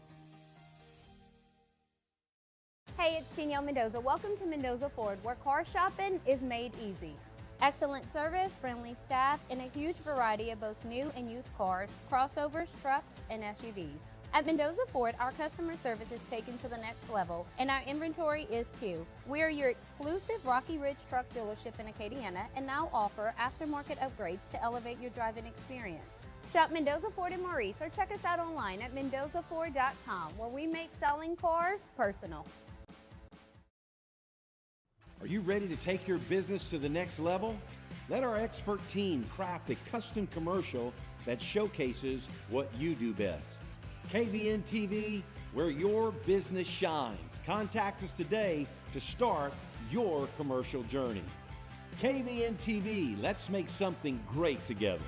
Hey, it's Danielle Mendoza. Welcome to Mendoza Ford, where car shopping is made easy. Excellent service, friendly staff, and a huge variety of both new and used cars, crossovers, trucks, and SUVs. At Mendoza Ford, our customer service is taken to the next level, and our inventory is too. We are your exclusive Rocky Ridge truck dealership in Acadiana and now offer aftermarket upgrades to elevate your driving experience. Shop Mendoza Ford in Maurice or check us out online at mendozaford.com, where we make selling cars personal. Are you ready to take your business to the next level? Let our expert team craft a custom commercial that showcases what you do best. KVN TV, where your business shines. Contact us today to start your commercial journey. KVN TV, let's make something great together.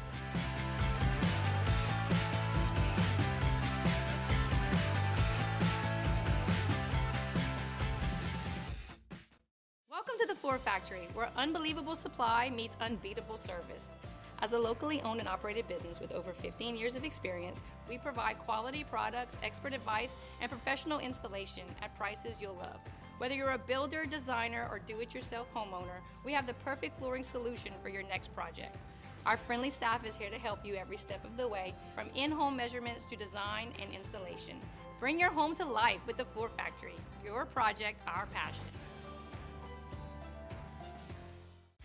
Welcome to the Ford Factory, where unbelievable supply meets unbeatable service. As a locally owned and operated business with over 15 years of experience, we provide quality products, expert advice, and professional installation at prices you'll love. Whether you're a builder, designer, or do-it-yourself homeowner, we have the perfect flooring solution for your next project. Our friendly staff is here to help you every step of the way, from in-home measurements to design and installation. Bring your home to life with the Ford Factory. Your project, our passion.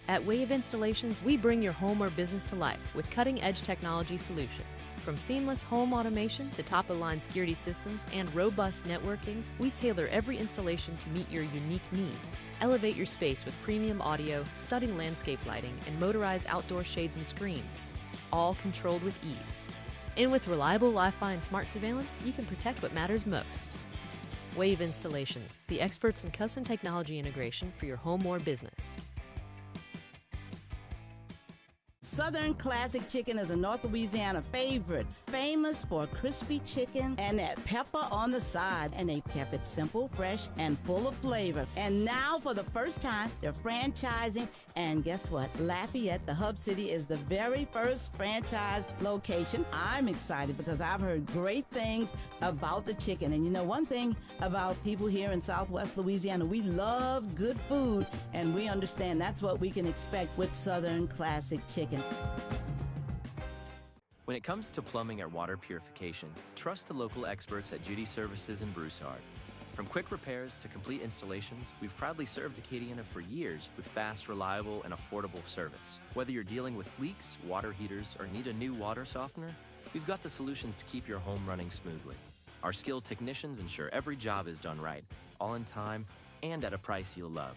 At Wave Installations, we bring your home or business to life with cutting-edge technology solutions. From seamless home automation to top-of-the-line security systems and robust networking, we tailor every installation to meet your unique needs. Elevate your space with premium audio, stunning landscape lighting, and motorized outdoor shades and screens, all controlled with ease. And with reliable Wi-Fi and smart surveillance, you can protect what matters most. Wave Installations, the experts in custom technology integration for your home or business. Southern Classic Chicken is a North Louisiana favorite, famous for crispy chicken and that pepper on the side. And they've kept it simple, fresh, and full of flavor. And now, for the first time, they're franchising. And guess what? Lafayette, the hub city, is the very first franchise location. I'm excited because I've heard great things about the chicken. And you know, one thing about people here in Southwest Louisiana, we love good food, and we understand that's what we can expect with Southern Classic Chicken. When it comes to plumbing or water purification, trust the local experts at Judy Services in Broussard. From quick repairs to complete installations, we've proudly served Acadiana for years with fast, reliable, and affordable service. Whether you're dealing with leaks, water heaters, or need a new water softener, we've got the solutions to keep your home running smoothly. Our skilled technicians ensure every job is done right, all in time, and at a price you'll love.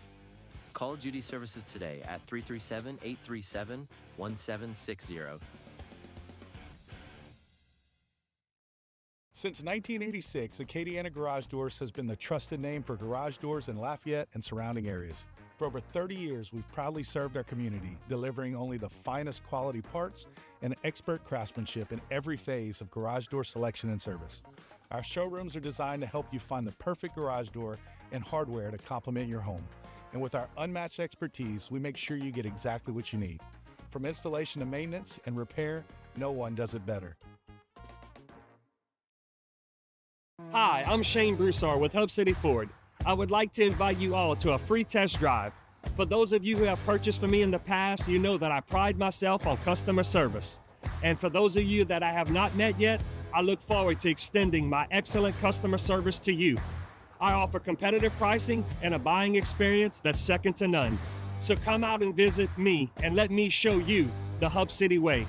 Call Judy Services today at 337-837-1760. Since 1986, Acadiana Garage Doors has been the trusted name for garage doors in Lafayette and surrounding areas. For over 30 years, we've proudly served our community, delivering only the finest quality parts and expert craftsmanship in every phase of garage door selection and service. Our showrooms are designed to help you find the perfect garage door and hardware to complement your home. And with our unmatched expertise, we make sure you get exactly what you need. From installation to maintenance and repair, no one does it better. Hi, I'm Shane Broussard with Hub City Ford. I would like to invite you all to a free test drive. For those of you who have purchased from me in the past, you know that I pride myself on customer service. And for those of you that I have not met yet, I look forward to extending my excellent customer service to you. I offer competitive pricing and a buying experience that's second to none. So come out and visit me and let me show you the Hub City way.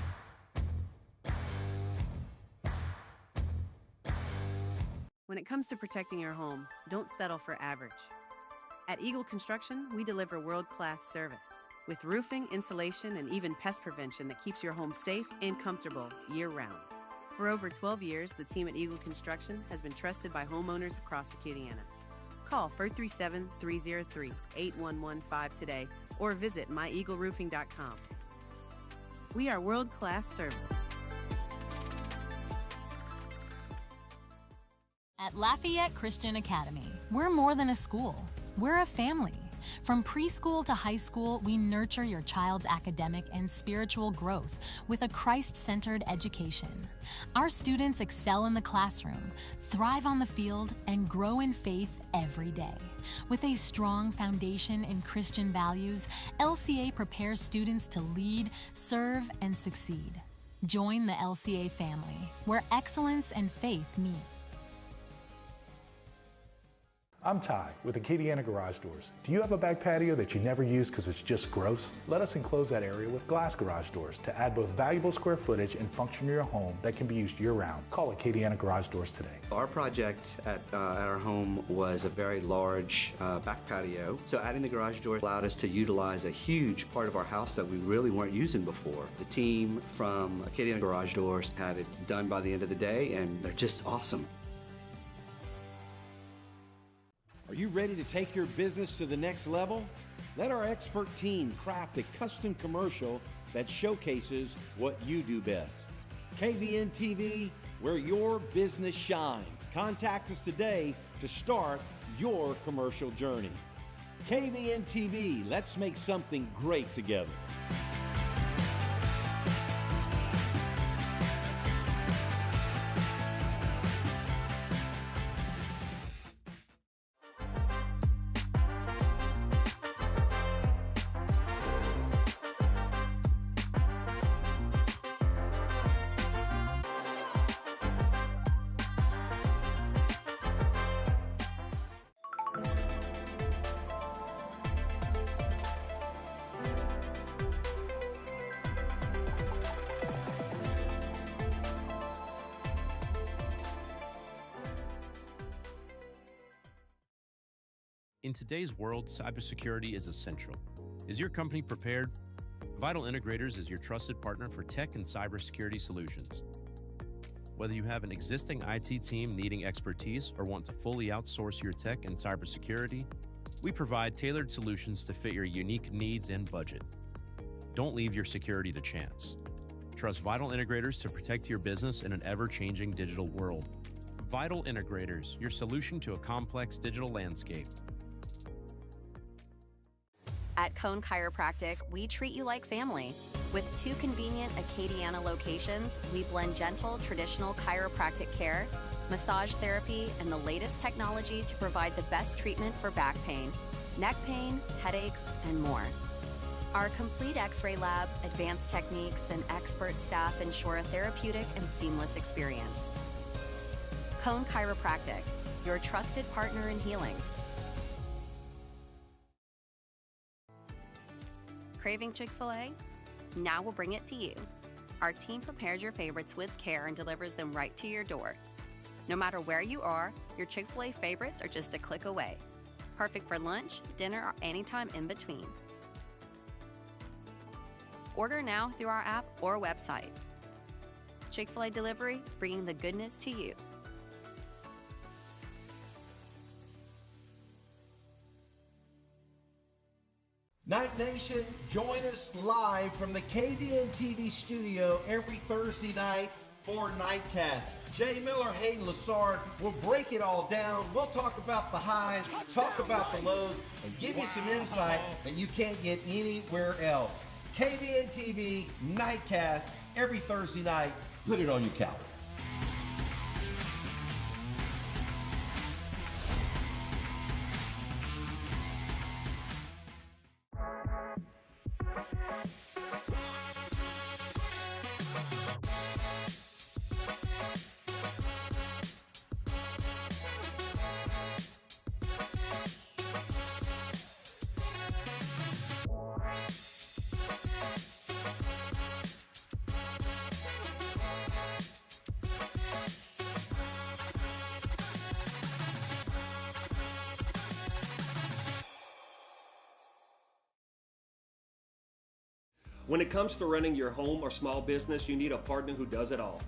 When it comes to protecting your home, don't settle for average. At Eagle Construction, we deliver world-class service with roofing, insulation, and even pest prevention that keeps your home safe and comfortable year-round. For over 12 years, the team at Eagle Construction has been trusted by homeowners across Acadiana. Call 437-303-8115 today or visit myeagleroofing.com. We are world-class service. At Lafayette Christian Academy, we're more than a school. We're a family. From preschool to high school, we nurture your child's academic and spiritual growth with a Christ-centered education. Our students excel in the classroom, thrive on the field, and grow in faith every day. With a strong foundation in Christian values, LCA prepares students to lead, serve, and succeed. Join the LCA family, where excellence and faith meet. I'm Ty with Acadiana Garage Doors. Do you have a back patio that you never use because it's just gross? Let us enclose that area with glass garage doors to add both valuable square footage and function to your home that can be used year-round. Call Acadiana Garage Doors today. Our project at our home was a very large back patio, so adding the garage door allowed us to utilize a huge part of our house that we really weren't using before. The team from Acadiana Garage Doors had it done by the end of the day, and they're just awesome. Are you ready to take your business to the next level? Let our expert team craft a custom commercial that showcases what you do best. KVN TV, where your business shines. Contact us today to start your commercial journey. KVN TV, let's make something great together. In today's world, cybersecurity is essential. Is your company prepared? Vital Integrators is your trusted partner for tech and cybersecurity solutions. Whether you have an existing IT team needing expertise or want to fully outsource your tech and cybersecurity, we provide tailored solutions to fit your unique needs and budget. Don't leave your security to chance. Trust Vital Integrators to protect your business in an ever-changing digital world. Vital Integrators, your solution to a complex digital landscape. At Cone Chiropractic, we treat you like family. With 2 convenient Acadiana locations, we blend gentle, traditional chiropractic care, massage therapy, and the latest technology to provide the best treatment for back pain, neck pain, headaches, and more. Our complete X-ray lab, advanced techniques, and expert staff ensure a therapeutic and seamless experience. Cone Chiropractic, your trusted partner in healing. Craving Chick-fil-A? Now we'll bring it to you. Our team prepares your favorites with care and delivers them right to your door. No matter where you are, your Chick-fil-A favorites are just a click away. Perfect for lunch, dinner, or anytime in between. Order now through our app or website. Chick-fil-A Delivery, bringing the goodness to you. Night Nation, join us live from the KVN TV studio every Thursday night for Nightcast. Jay Miller, Hayden Lassard will break it all down. We'll talk about the highs, talk about the lows, and give you some insight that you can't get anywhere else. KVN TV Nightcast every Thursday night. Put it on your calendar. When it comes to running your home or small business, you need a partner who does it all.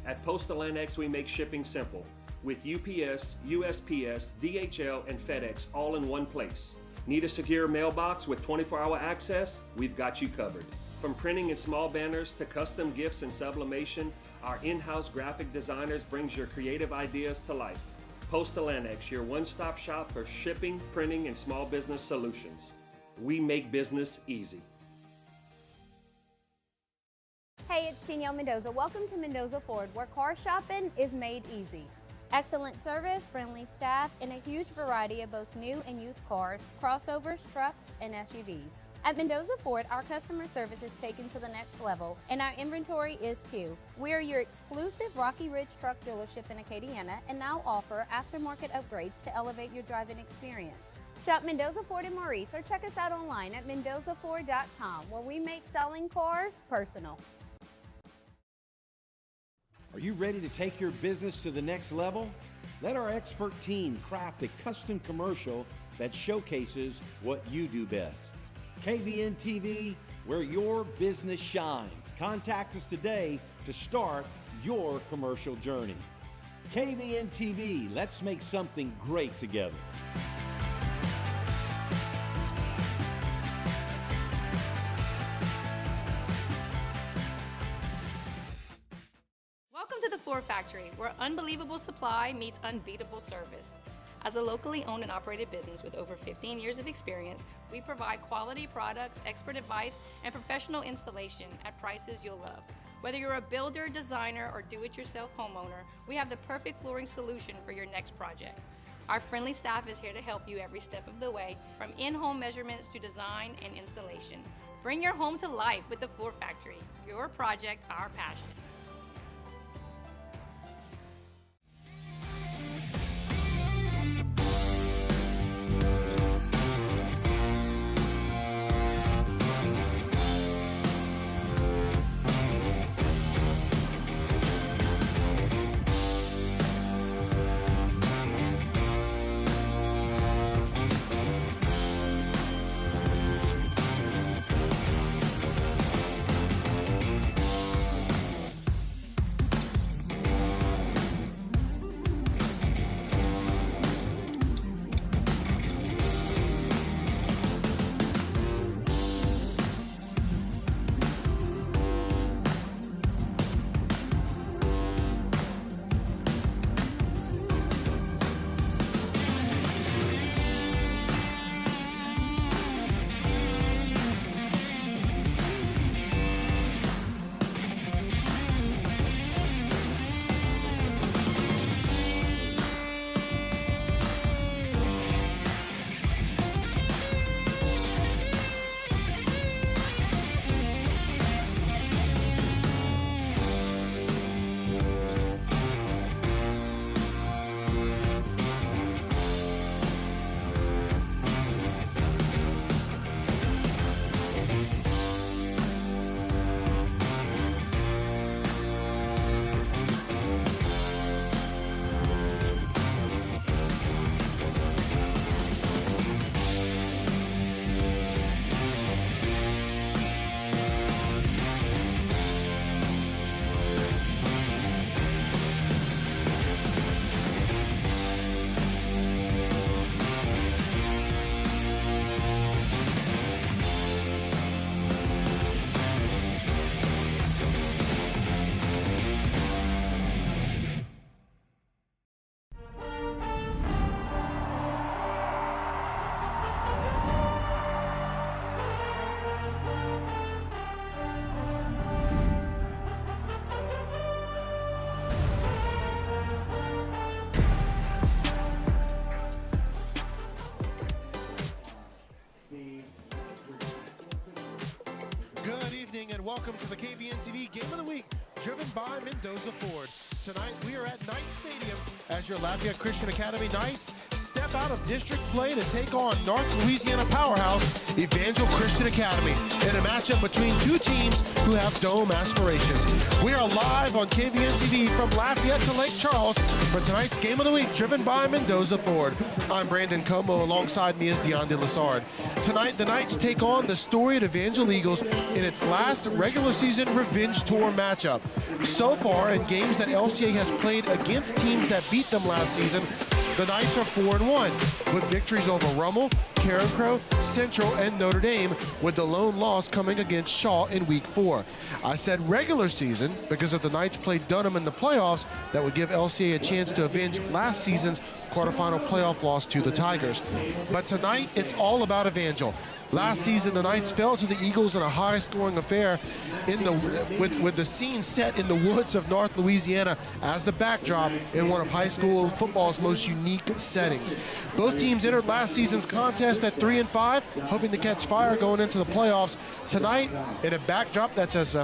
At Postal Annex, we make shipping simple with UPS, USPS, DHL, and FedEx all in one place. Need a secure mailbox with 24-hour access? We've got you covered. From printing and small banners to custom gifts and sublimation, our in-house graphic designers brings your creative ideas to life. Postal Annex, your one-stop shop for shipping, printing, and small business solutions. We make business easy. Hey, it's Danielle Mendoza. Welcome to Mendoza Ford, where car shopping is made easy. Excellent service, friendly staff, and a huge variety of both new and used cars, crossovers, trucks, and SUVs. At Mendoza Ford, our customer service is taken to the next level, and our inventory is too. We are your exclusive Rocky Ridge truck dealership in Acadiana and now offer aftermarket upgrades to elevate your driving experience. Shop Mendoza Ford in Maurice or check us out online at mendozaford.com, where we make selling cars personal. Are you ready to take your business to the next level? Let our expert team craft a custom commercial that showcases what you do best. KVN TV, where your business shines. Contact us today to start your commercial journey. KVN TV, let's make something great together. Welcome to the Ford Factory, where unbelievable supply meets unbeatable service. As a locally owned and operated business with over 15 years of experience, we provide quality products, expert advice, and professional installation at prices you'll love. Whether you're a builder, designer, or do-it-yourself homeowner, we have the perfect flooring solution for your next project. Our friendly staff is here to help you every step of the way, from in-home measurements to design and installation. Bring your home to life with the Ford Factory. Your project, our passion. Welcome to the KVN TV Game of the Week, driven by Mendoza Ford. Tonight we are at Knight Stadium as your Lafayette Christian Academy Knights step out of district play to take on North Louisiana powerhouse Evangel Christian Academy in a matchup between two teams who have dome aspirations. We are live on KVN TV from Lafayette to Lake Charles for tonight's Game of the Week, driven by Mendoza Ford. I'm Brandon Como. Alongside me is DeAndre Lassard. Tonight the Knights take on the storied Evangel Eagles in its last regular season revenge tour matchup. So far, in games that LCA has played against teams that beat them last season, the Knights are 4-1, with victories over Rummel, Carencro, Central, and Notre Dame, with the lone loss coming against Shaw in Week 4. I said regular season because if the Knights played Dunham in the playoffs, that would give LCA a chance to avenge last season's quarterfinal playoff loss to the Tigers. But tonight, it's all about Evangel. Last season, the Knights fell to the Eagles in a high-scoring affair with the scene set in the woods of North Louisiana as the backdrop in one of high school football's most unique settings. Both teams entered last season's contest at 3-5, hoping to catch fire going into the playoffs. Tonight, in a backdrop that is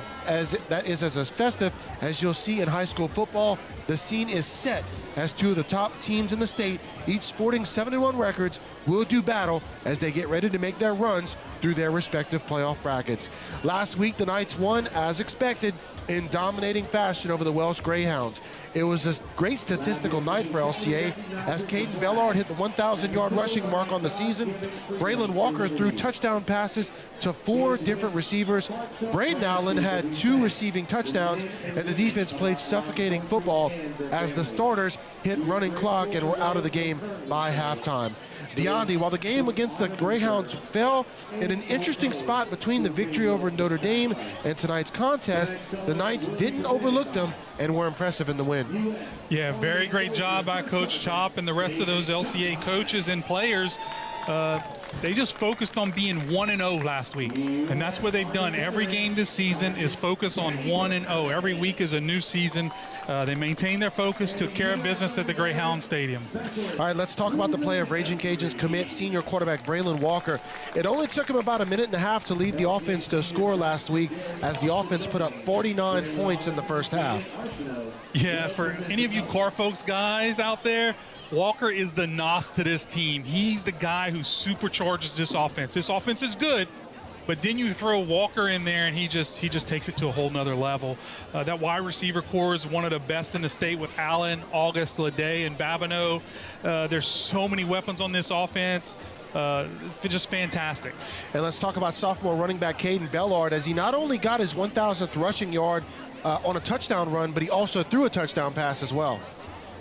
as festive as you'll see in high school football, the scene is set as two of the top teams in the state, each sporting 71 records, will do battle as they get ready to make their runs through their respective playoff brackets. Last week, the Knights won, as expected, in dominating fashion over the Welsh Greyhounds. It was a great statistical night for LCA as Caden Bellard hit the 1,000-yard rushing mark on the season. Braylon Walker threw touchdown passes to 4 different receivers. Braden Allen had 2 receiving touchdowns, and the defense played suffocating football as the starters hit running clock and were out of the game by halftime. DeAndre, while the game against the Greyhounds fell in an interesting spot between the victory over Notre Dame and tonight's contest, the Knights didn't overlook them and were impressive in the win. Yeah, very great job by Coach Chop and the rest of those LCA coaches and players. They just focused on being 1-0 last week, and that's what they've done. Every game this season is focus on 1-0. Every week is a new season. They maintain their focus, took care of business at the Greyhound Stadium. All right, let's talk about the play of Raging Cajuns commit senior quarterback Braylon Walker. It only took him about a minute and a half to lead the offense to a score last week as the offense put up 49 points in the first half. Yeah, for any of you car folks guys out there, Walker is the NOS to this team. He's the guy who supercharges this offense. This offense is good, but then you throw Walker in there and he just takes it to a whole nother level. That wide receiver core is one of the best in the state with Allen, August, Leday, and Babineau. There's so many weapons on this offense. Just fantastic. And let's talk about sophomore running back Caden Bellard, as he not only got his 1,000th rushing yard on a touchdown run, but he also threw a touchdown pass as well.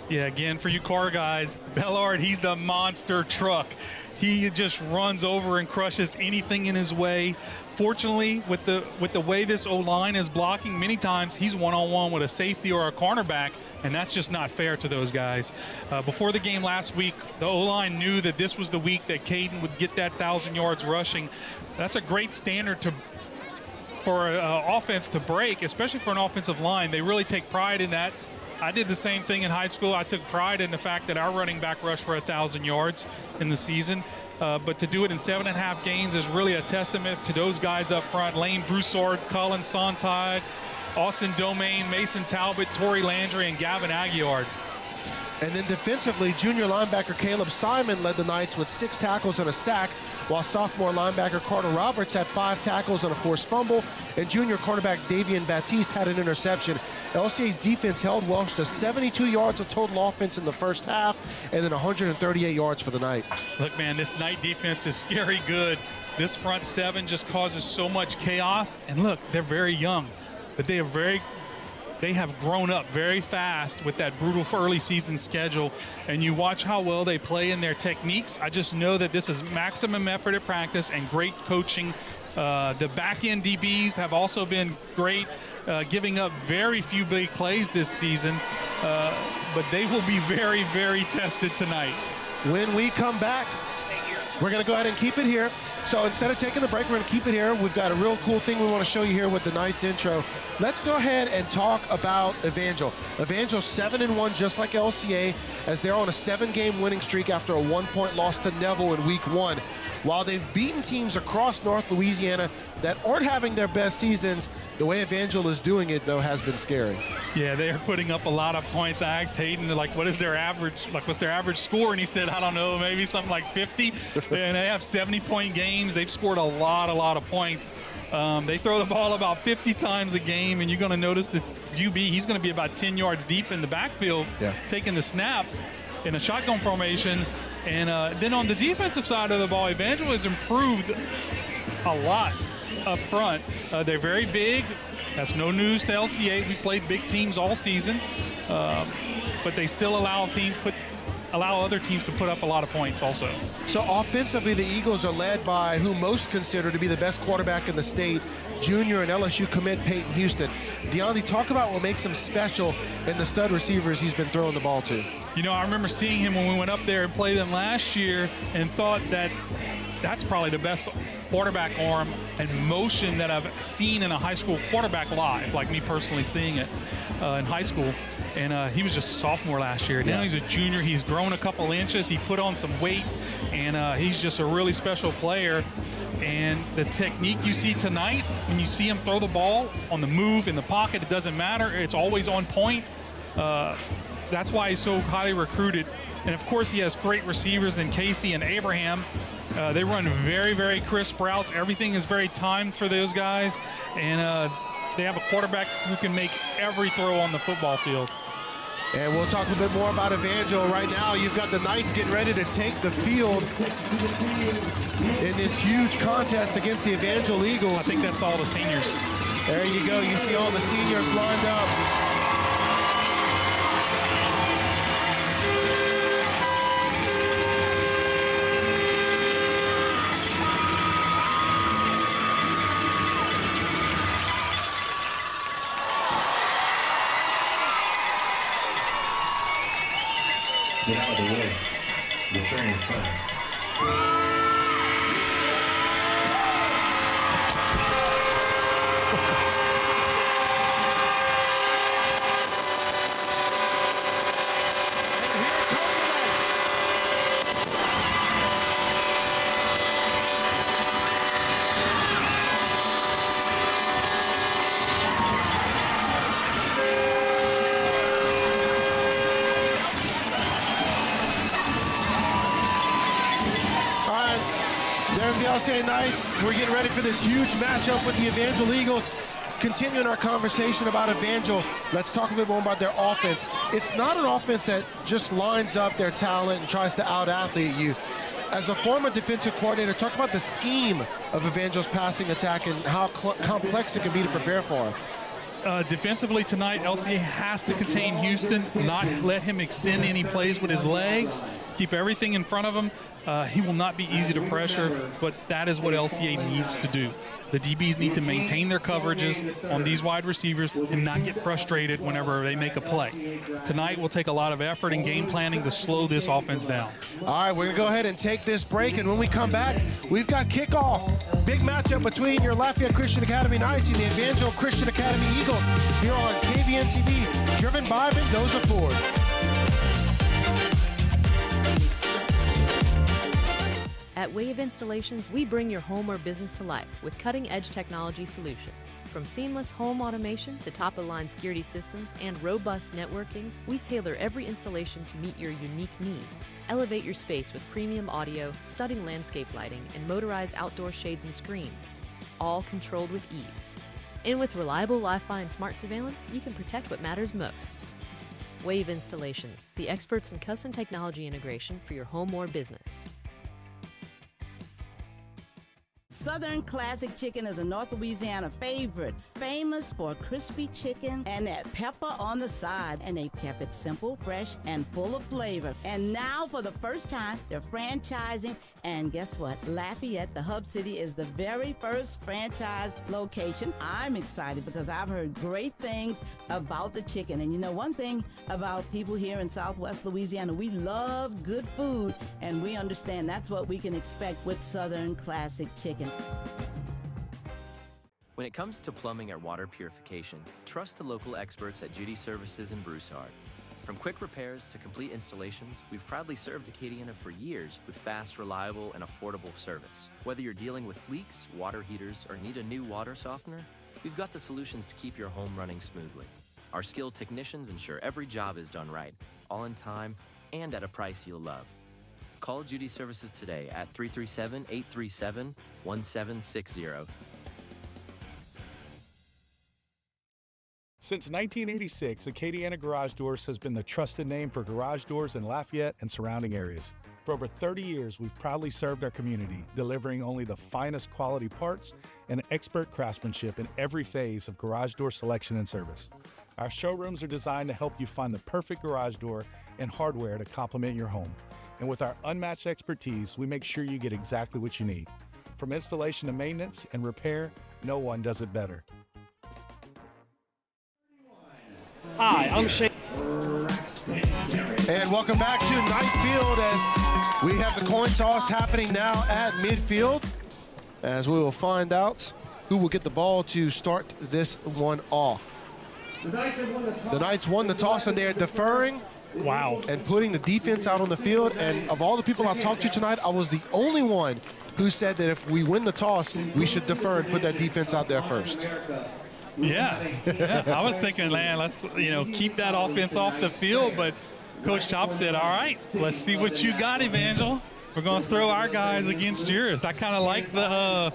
Yeah, again, for you car guys, Bellard, he's the monster truck. He just runs over and crushes anything in his way. Fortunately, with the way this O-line is blocking, many times he's one-on-one with a safety or a cornerback, and that's just not fair to those guys. Before the game last week, the O-line knew that this was the week that Caden would get that 1,000 yards rushing. That's a great standard for an offense to break, especially for an offensive line. They really take pride in that. I did the same thing in high school. I took pride in the fact that our running back rushed for 1,000 yards in the season. But to do it in 7.5 games is really a testament to those guys up front. Lane Broussard, Colin Sontag, Austin Domain, Mason Talbot, Torrey Landry, and Gavin Aguiard. And then defensively, junior linebacker Caleb Simon led the Knights with 6 tackles and a sack, while sophomore linebacker Carter Roberts had 5 tackles and a forced fumble, and junior cornerback Davian Baptiste had an interception. LCA's defense held Welsh to 72 yards of total offense in the first half, and then 138 yards for the night. Look, man, this Knight defense is scary good. This front 7 just causes so much chaos, and look, they're very young, but they have grown up very fast with that brutal early season schedule, and you watch how well they play in their techniques. I just know that this is maximum effort at practice and great coaching. The back-end DBs have also been great, giving up very few big plays this season, but they will be very, very tested tonight. When we come back, we're going to go ahead and keep it here. So instead of taking the break, we're going to keep it here. We've got a real cool thing we want to show you here with the Knights intro. Let's go ahead and talk about Evangel. Evangel 7-1, just like LCA, as they're on a 7-game winning streak after a 1-point loss to Neville in week 1. while they've beaten teams across North Louisiana that aren't having their best seasons, the way Evangel is doing it, though, has been scary. Yeah, they are putting up a lot of points. I asked Hayden, like, what's their average score? And he said, I don't know, maybe something like 50. And they have 70-point games. They've scored a lot of points. They throw the ball about 50 times a game, and you're going to notice that QB, he's going to be about 10 yards deep in the backfield, taking the snap in a shotgun formation. And then on the defensive side of the ball, Evangel has improved a lot up front. They're very big. That's no news to LCA. We played big teams all season, but they still allow other teams to put up a lot of points also. So offensively, the Eagles are led by who most consider to be the best quarterback in the state, junior and LSU commit Peyton Houston. Deonte, talk about what makes him special in the stud receivers he's been throwing the ball to. You know, I remember seeing him when we went up there and played them last year and thought that that's probably the best quarterback arm and motion that I've seen in a high school quarterback live, like me personally seeing it in high school. And he was just a sophomore last year. Now he's a junior. He's grown a couple inches. He put on some weight, and he's just a really special player. And the technique you see tonight, when you see him throw the ball on the move, in the pocket, it doesn't matter. It's always on point. That's why he's so highly recruited. And, of course, he has great receivers in Casey and Abraham. They run very crisp routes. Everything is very timed for those guys. And they have a quarterback who can make every throw on the football field. And we'll talk a bit more about Evangel. Right now, you've got the Knights getting ready to take the field in this huge contest against the Evangel Eagles. I think that's all the seniors. There you go. You see all the seniors lined up. Get out of the way. The train is coming. There's the LCA Knights. We're getting ready for this huge matchup with the Evangel Eagles. Continuing our conversation about Evangel, let's talk a bit more about their offense. It's not an offense that just lines up their talent and tries to out-athlete you. As a former defensive coordinator, talk about the scheme of Evangel's passing attack and how complex it can be to prepare for. Defensively tonight, LCA has to contain Houston, not let him extend any plays with his legs, keep everything in front of him. He will not be easy to pressure, but that is what LCA needs to do. The DBs need to maintain their coverages on these wide receivers and not get frustrated whenever they make a play. Tonight will take a lot of effort and game planning to slow this offense down. All right, we're going to go ahead and take this break, and when we come back, we've got kickoff. Big matchup between your Lafayette Christian Academy Knights and the Evangel Christian Academy Eagles here on KVN TV, driven by Mendoza Ford. At Wave Installations, we bring your home or business to life with cutting-edge technology solutions. From seamless home automation to top-of-the-line security systems and robust networking, we tailor every installation to meet your unique needs. Elevate your space with premium audio, stunning landscape lighting, and motorized outdoor shades and screens, all controlled with ease. And with reliable Wi-Fi and smart surveillance, you can protect what matters most. Wave Installations, the experts in custom technology integration for your home or business. Southern Classic Chicken is a North Louisiana favorite, famous for crispy chicken and that pepper on the side. And they kept it simple, fresh, and full of flavor. And now, for the first time, they're franchising. And guess what? Lafayette, the hub city, is the very first franchise location. I'm excited because I've heard great things about the chicken. And you know, one thing about people here in Southwest Louisiana, we love good food, and we understand that's what we can expect with Southern Classic Chicken. When it comes to plumbing or water purification, trust the local experts at Judy Services in Broussard. From quick repairs to complete installations, we've proudly served Acadiana for years with fast, reliable, and affordable service. Whether you're dealing with leaks, water heaters, or need a new water softener, we've got the solutions to keep your home running smoothly. Our skilled technicians ensure every job is done right, all in time, and at a price you'll love. Call Judy Services today at 337-837-1760. Since 1986, Acadiana Garage Doors has been the trusted name for garage doors in Lafayette and surrounding areas. For over 30 years, we've proudly served our community, delivering only the finest quality parts and expert craftsmanship in every phase of garage door selection and service. Our showrooms are designed to help you find the perfect garage door and hardware to complement your home. And with our unmatched expertise, we make sure you get exactly what you need. From installation to maintenance and repair, no one does it better. Hi, I'm Shane. And welcome back to Knight Field as we have the coin toss happening now at midfield, as we will find out who will get the ball to start this one off. The Knights won the toss and they're deferring. Wow. And putting the defense out on the field. And of all the people I talked to tonight, I was the only one who said that if we win the toss, we should defer and put that defense out there first. Yeah, I was thinking, man, let's keep that offense off the field, but Coach Chop said, all right, let's see what you got, Evangel. We're going to throw our guys against yours. I kind of like the...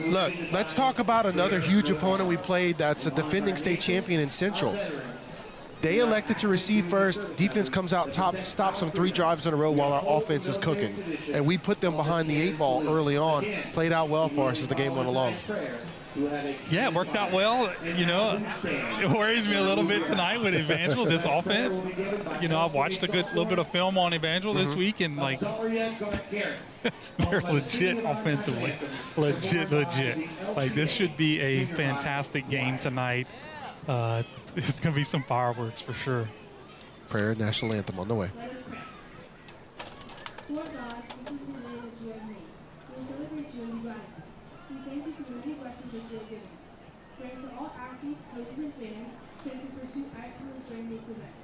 Look, let's talk about another huge opponent we played that's a defending state champion in Central. They elected to receive first. Defense comes out top, stops them 3 drives in a row while our offense is cooking. And we put them behind the 8 ball early on. Played out well for us as the game went along. Yeah, it worked out well. It worries me a little bit tonight with Evangel, this offense. I've watched a good little bit of film on Evangel this week, and they're legit offensively. Legit. This should be a fantastic game tonight. It's going to be some fireworks for sure. Prayer national anthem on the way. Lord God, this is the day that you have made. We celebrate you and be glad. We thank you for many blessings that you have given us. Praying to all athletes, coaches, and fans, so they can pursue excellence during this event.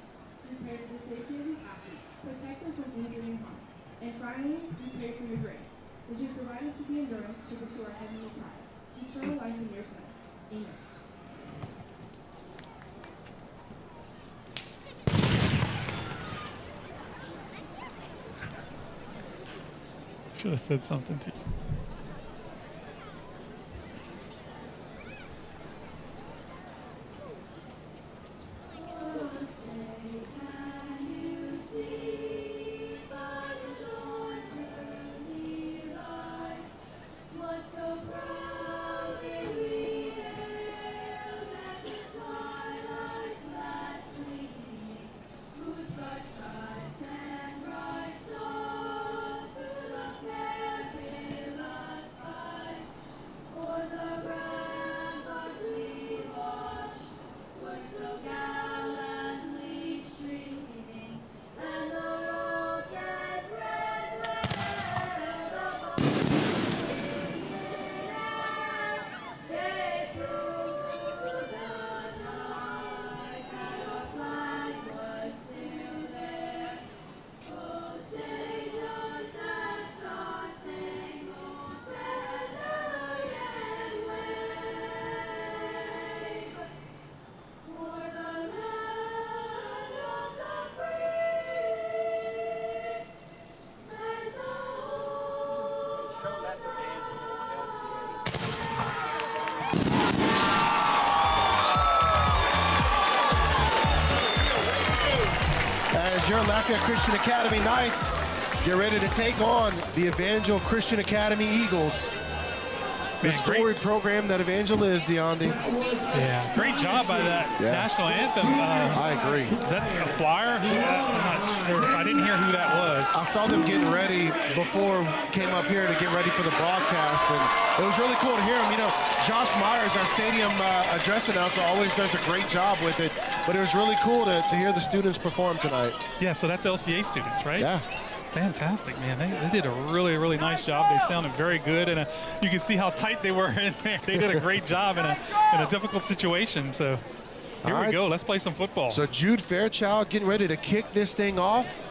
We pray for the safety of these athletes, protect them from injury and harm. And finally, we pray for your grace, that you provide us with the endurance to pursue our heavenly prize, eternal life in your Son. Amen. Should have said something to you. Your Lafayette Christian Academy Knights get ready to take on the Evangel Christian Academy Eagles. The storied program that Evangel is, DeAndy. Yeah, great job by that national anthem. I agree. Is that a flyer? I'm not sure. I didn't hear who that was. I saw them getting ready before came up here to get ready for the broadcast, and it was really cool to hear them. Josh Myers, our stadium address announcer, always does a great job with it, but it was really cool to hear the students perform tonight. Yeah, so that's LCA students, right? Yeah. Fantastic, man. They did a really, really nice job. They sounded very good, and you can see how tight they were in there. They did a great job in a difficult situation. So, Here we go. Let's play some football. So Jude Fairchild getting ready to kick this thing off.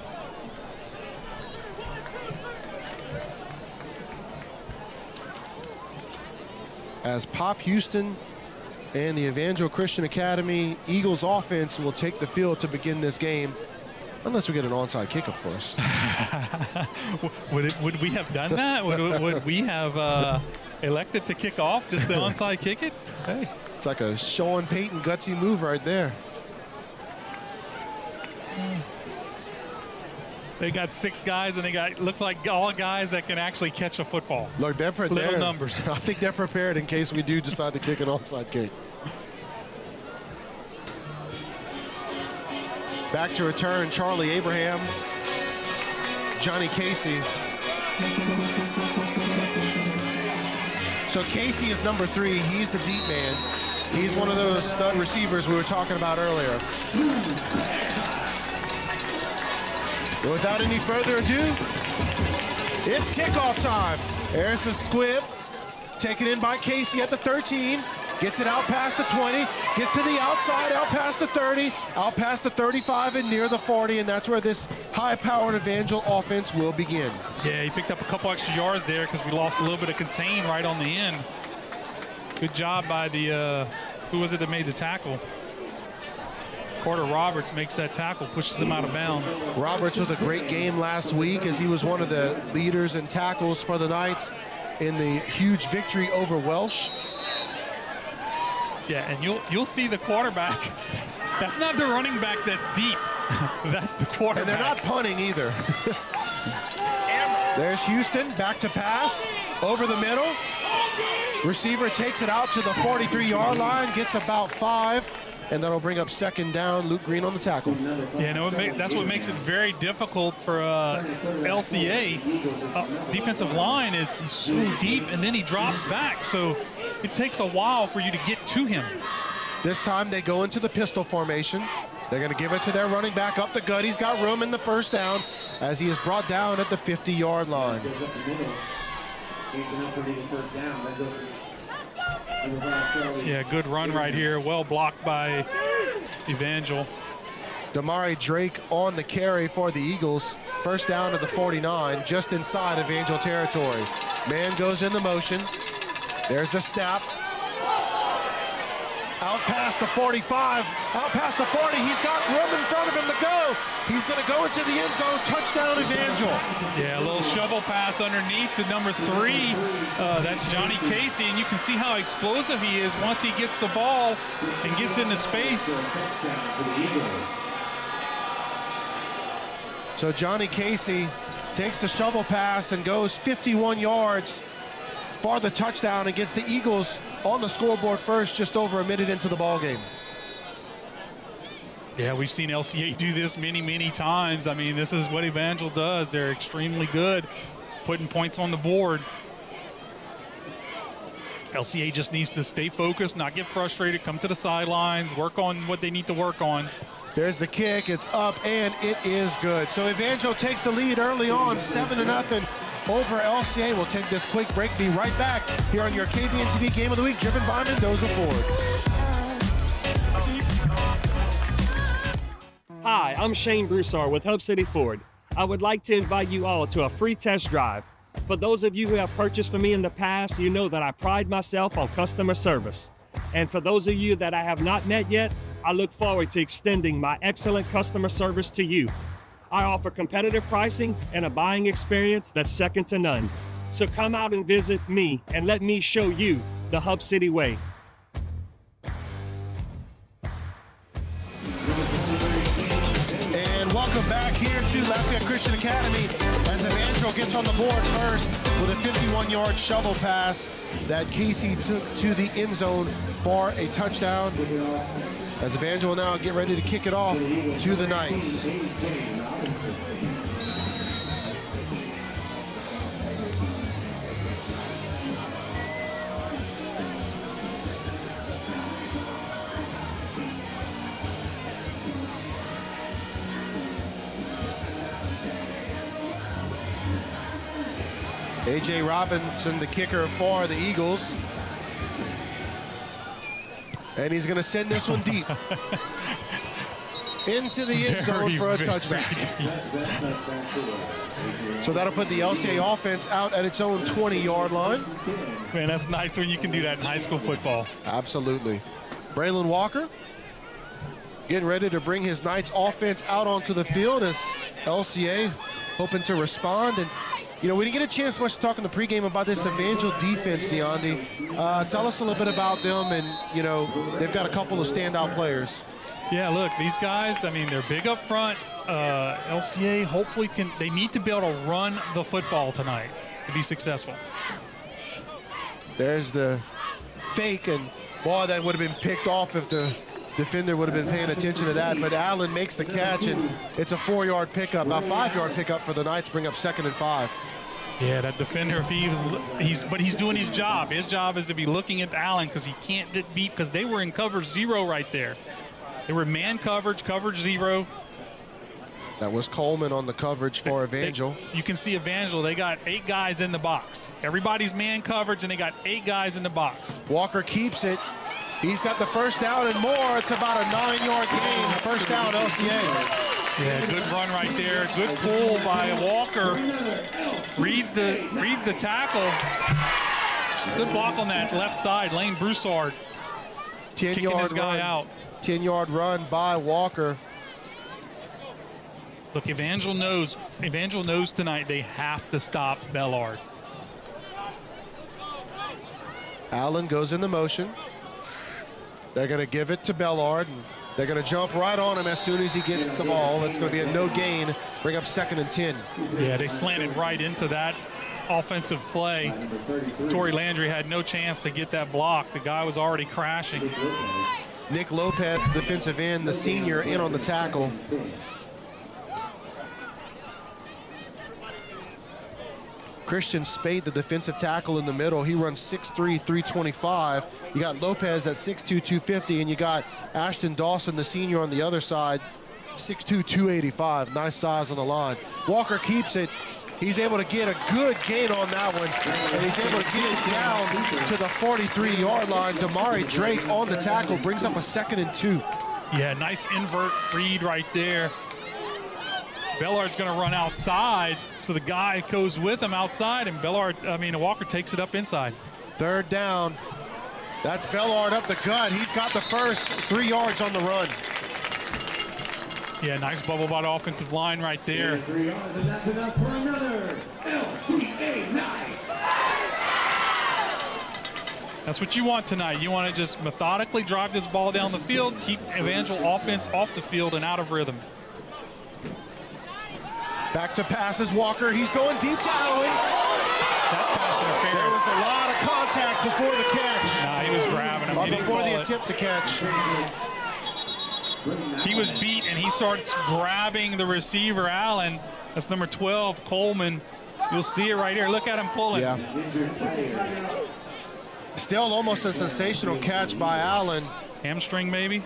As Pop Houston and the Evangel Christian Academy Eagles offense will take the field to begin this game. Unless we get an onside kick, of course. Would we have done that? Would we have elected to kick off just the onside kick it? Hey. It's like a Sean Payton gutsy move right there. They got 6 guys, and they got, looks like all guys that can actually catch a football. Look, they're prepared. Little numbers. I think they're prepared in case we do decide to kick an onside kick. Back to return, Charlie Abraham, Johnny Casey. So Casey is number 3. He's the deep man. He's one of those stud receivers we were talking about earlier. Without any further ado, it's kickoff time. There's the squib, taken in by Casey at the 13. Gets it out past the 20, gets to the outside, out past the 30, out past the 35 and near the 40, and that's where this high-powered Evangel offense will begin. Yeah, he picked up a couple extra yards there because we lost a little bit of contain right on the end. Good job by the, who was it that made the tackle? Carter Roberts makes that tackle, pushes him out of bounds. Roberts with a great game last week as he was one of the leaders in tackles for the Knights in the huge victory over Welsh. Yeah, and you'll see the quarterback. That's not the running back that's deep. That's the quarterback. And they're not punting either. There's Houston, back to pass, over the middle. Receiver takes it out to the 43-yard line, gets about 5, and that'll bring up second down. Luke Green on the tackle. Yeah, no, that's what makes it very difficult for LCA. Defensive line is so deep, and then he drops back. So it takes a while for you to get to him. This time they go into the pistol formation. They're going to give it to their running back up the gut. He's got room in the first down as he is brought down at the 50-yard line. Yeah, good run right here. Well blocked by Evangel. Damari Drake on the carry for the Eagles. First down to the 49, just inside Evangel territory. Man goes into motion. There's a snap. Out past the 45, out past the 40. He's got room in front of him to go. He's going to go into the end zone. Touchdown, Evangel. Yeah, a little shovel pass underneath to number 3. That's Johnny Casey, and you can see how explosive he is once he gets the ball and gets into space. So Johnny Casey takes the shovel pass and goes 51 yards for the touchdown and gets the Eagles on the scoreboard first, just over a minute into the ball game. Yeah, we've seen LCA do this many, many times. I mean, this is what Evangel does. They're extremely good putting points on the board. LCA just needs to stay focused, not get frustrated, come to the sidelines, work on what they need to work on. There's the kick, it's up, and it is good. So Evangel takes the lead early on, 7-0 over LCA. We'll take this quick break, be right back here on your KVN TV Game of the Week, driven by Mendoza Ford. Hi, I'm Shane Broussard with Hub City Ford. I would like to invite you all to a free test drive. For those of you who have purchased from me in the past, you know that I pride myself on customer service. And for those of you that I have not met yet, I look forward to extending my excellent customer service to you. I offer competitive pricing and a buying experience that's second to none. So come out and visit me and let me show you the Hub City way. And welcome back here to Lafayette Christian Academy as Evangel gets on the board first with a 51-yard shovel pass that Casey took to the end zone for a touchdown. As Evangel will now get ready to kick it off to the Knights. A.J. Robinson, the kicker for the Eagles. And he's going to send this one deep. Into the end zone for a touchback. So that'll put the LCA offense out at its own 20-yard line. Man, that's nice when you can do that in high school football. Absolutely. Braylon Walker getting ready to bring his Knights offense out onto the field as LCA hoping to respond. And, you know, we didn't get a chance much to talk in the pregame about this Evangel defense, Deonde. Tell us a little bit about them, and, you know, they've got a couple of standout players. Yeah, look, these guys, I mean, they're big up front. LCA hopefully they need to be able to run the football tonight to be successful. There's the fake, and boy, that would have been picked off if the defender would have been paying attention to that. But Allen makes the catch, and it's a 4-yard pickup, a 5-yard pickup for the Knights, bring up 2nd and 5. Yeah, that defender, if he's doing his job. His job is to be looking at Allen because he can't get beat, because they were in cover 0 right there. They were man coverage 0. That was Coleman on the coverage for Evangel. You can see Evangel, they got 8 guys in the box. Everybody's man coverage, and they got 8 guys in the box. Walker keeps it. He's got the first down and more. It's about a 9-yard gain. First down, LCA. Yeah, good run right there. Good pull by Walker. Reads the tackle. Good block on that left side. Lane Broussard kicking this guy out. 10-yard run by Walker. Look, Evangel knows tonight they have to stop Bellard. Allen goes in the motion. They're going to give it to Bellard, and they're going to jump right on him as soon as he gets the ball. It's going to be a no gain, bring up 2nd and 10. Yeah, they slanted right into that offensive play. Torrey Landry had no chance to get that block. The guy was already crashing. Nick Lopez, defensive end, the senior, in on the tackle. Christian Spade, the defensive tackle in the middle. He runs 6'3", 325. You got Lopez at 6'2", 250, and you got Ashton Dawson, the senior, on the other side, 6'2", 285. Nice size on the line. Walker keeps it. He's able to get a good gain on that one, and he's able to get it down to the 43-yard line. Damari Drake on the tackle, brings up a 2nd and 2. Yeah, nice invert read right there. Bellard's going to run outside, so the guy goes with him outside, and Walker takes it up inside. 3rd down. That's Bellard up the gut. He's got the first 3 yards on the run. Yeah, nice bubble by the offensive line right there. 3 yards, and that's enough for another LCA Knights. That's what you want tonight. You want to just methodically drive this ball down the field, keep Evangel offense off the field and out of rhythm. Back to passes, Walker. He's going deep to Allen. That's pass interference. There was a lot of contact before the catch. Nah, he was grabbing him. Before the attempt to catch. He was beat, and he starts grabbing the receiver, Allen. That's number 12, Coleman. You'll see it right here. Look at him pulling. Yeah. Still almost a sensational catch by Allen. Hamstring, maybe.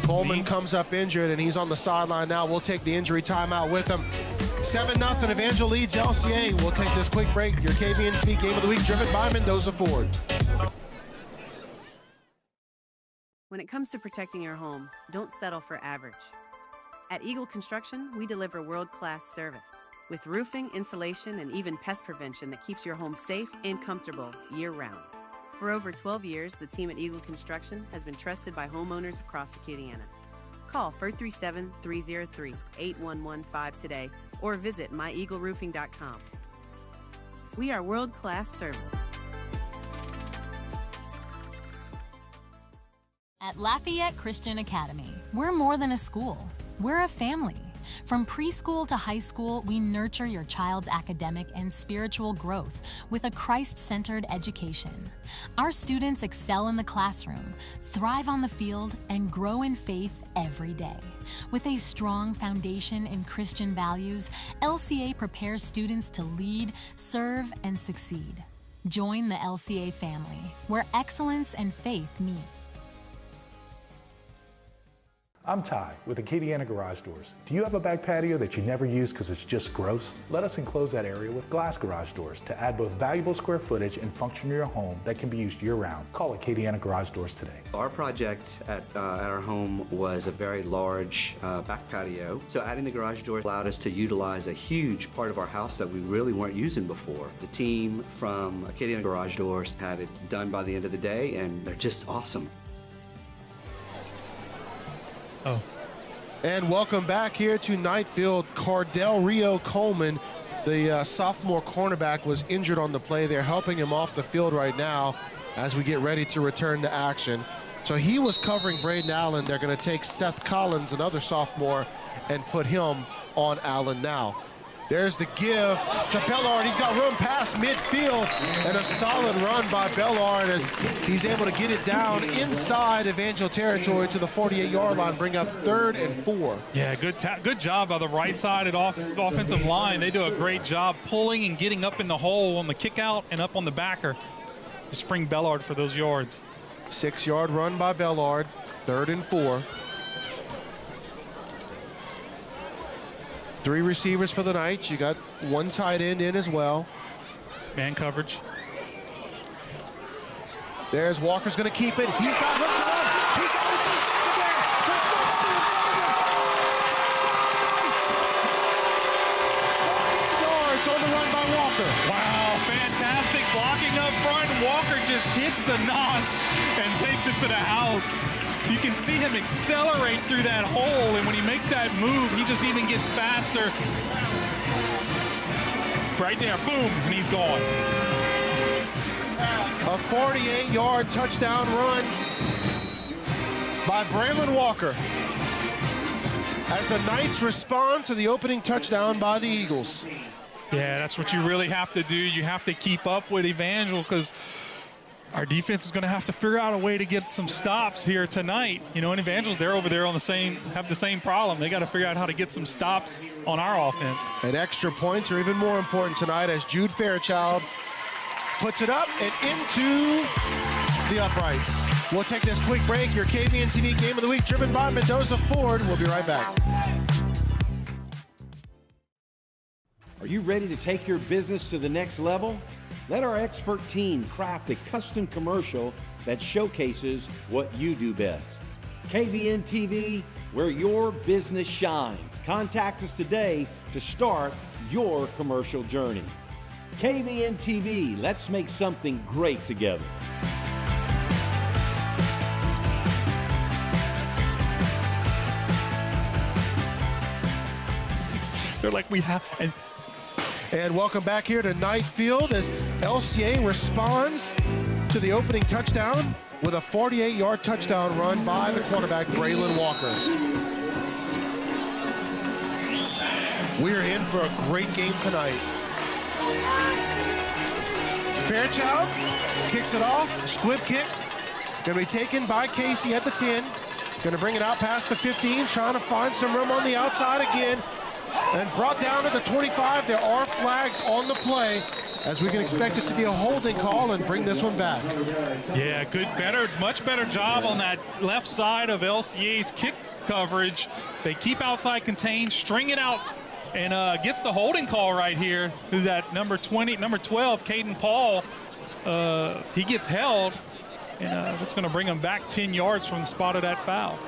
Coleman comes up injured, and he's on the sideline now. We'll take the injury timeout with him. 7-0, Evangel leads LCA. We'll take this quick break. Your KVNC Game of the Week driven by Mendoza Ford. When it comes to protecting your home, don't settle for average. At Eagle Construction, we deliver world-class service with roofing, insulation, and even pest prevention that keeps your home safe and comfortable year-round. For over 12 years, the team at Eagle Construction has been trusted by homeowners across Acadiana. Call 437-303-8115 today or visit myeagleroofing.com. We are world-class service. At Lafayette Christian Academy, we're more than a school. We're a family. From preschool to high school, we nurture your child's academic and spiritual growth with a Christ-centered education. Our students excel in the classroom, thrive on the field, and grow in faith every day. With a strong foundation in Christian values, LCA prepares students to lead, serve, and succeed. Join the LCA family, where excellence and faith meet. I'm Ty with Acadiana Garage Doors. Do you have a back patio that you never use because it's just gross? Let us enclose that area with glass garage doors to add both valuable square footage and function to your home that can be used year-round. Call Acadiana Garage Doors today. Our project at our home was a very large back patio, so adding the garage door allowed us to utilize a huge part of our house that we really weren't using before. The team from Acadiana Garage Doors had it done by the end of the day, and they're just awesome. Oh. And welcome back here to Knight Field. Cardell Rio Coleman, the sophomore cornerback, was injured on the play. They're helping him off the field right now as we get ready to return to action. So he was covering Braden Allen. They're going to take Seth Collins, another sophomore, and put him on Allen now. There's the give to Bellard. He's got room past midfield, and a solid run by Bellard as he's able to get it down inside Evangel territory to the 48-yard line, bring up 3rd and 4. Yeah, good job by the right side of the offensive line. They do a great job pulling and getting up in the hole on the kick out and up on the backer to spring Bellard for those yards. 6-yard run by Bellard, 3rd and 4. 3 receivers for the Knights. You got 1 tight end in as well. Man coverage. There's Walker's going to keep it. He's got room to run. He's on the 2-second there. There's yards on the run by Walker. Wow, fantastic blocking up front. Walker just hits the nos and takes it to the house. You can see him accelerate through that hole, and when he makes that move, he just even gets faster. Right there, boom, and he's gone. A 48-yard touchdown run by Braylon Walker as the Knights respond to the opening touchdown by the Eagles. Yeah, that's what you really have to do. You have to keep up with Evangel because our defense is going to have to figure out a way to get some stops here tonight. You know, and Evangel's they're over there on have the same problem. They got to figure out how to get some stops on our offense. And extra points are even more important tonight as Jude Fairchild puts it up and into the uprights. We'll take this quick break. Your KVN TV Game of the Week driven by Mendoza Ford. We'll be right back. Are you ready to take your business to the next level? Let our expert team craft a custom commercial that showcases what you do best. KVN TV, where your business shines. Contact us today to start your commercial journey. KVN TV, let's make something great together. They're like, we have... And welcome back here to Knight Field as LCA responds to the opening touchdown with a 48-yard touchdown run by the quarterback, Braylon Walker. We're in for a great game tonight. Fairchild kicks it off, squib kick. Going to be taken by Casey at the 10. Going to bring it out past the 15, trying to find some room on the outside again. And brought down to the 25. There are flags on the play as we can expect it to be a holding call and bring this one back. Yeah, much better job on that left side of LCA's kick coverage. They keep outside contained, string it out, and gets the holding call right here. Who's that? Number 12, Caden Paul. He gets held, and that's going to bring him back 10 yards from the spot of that foul.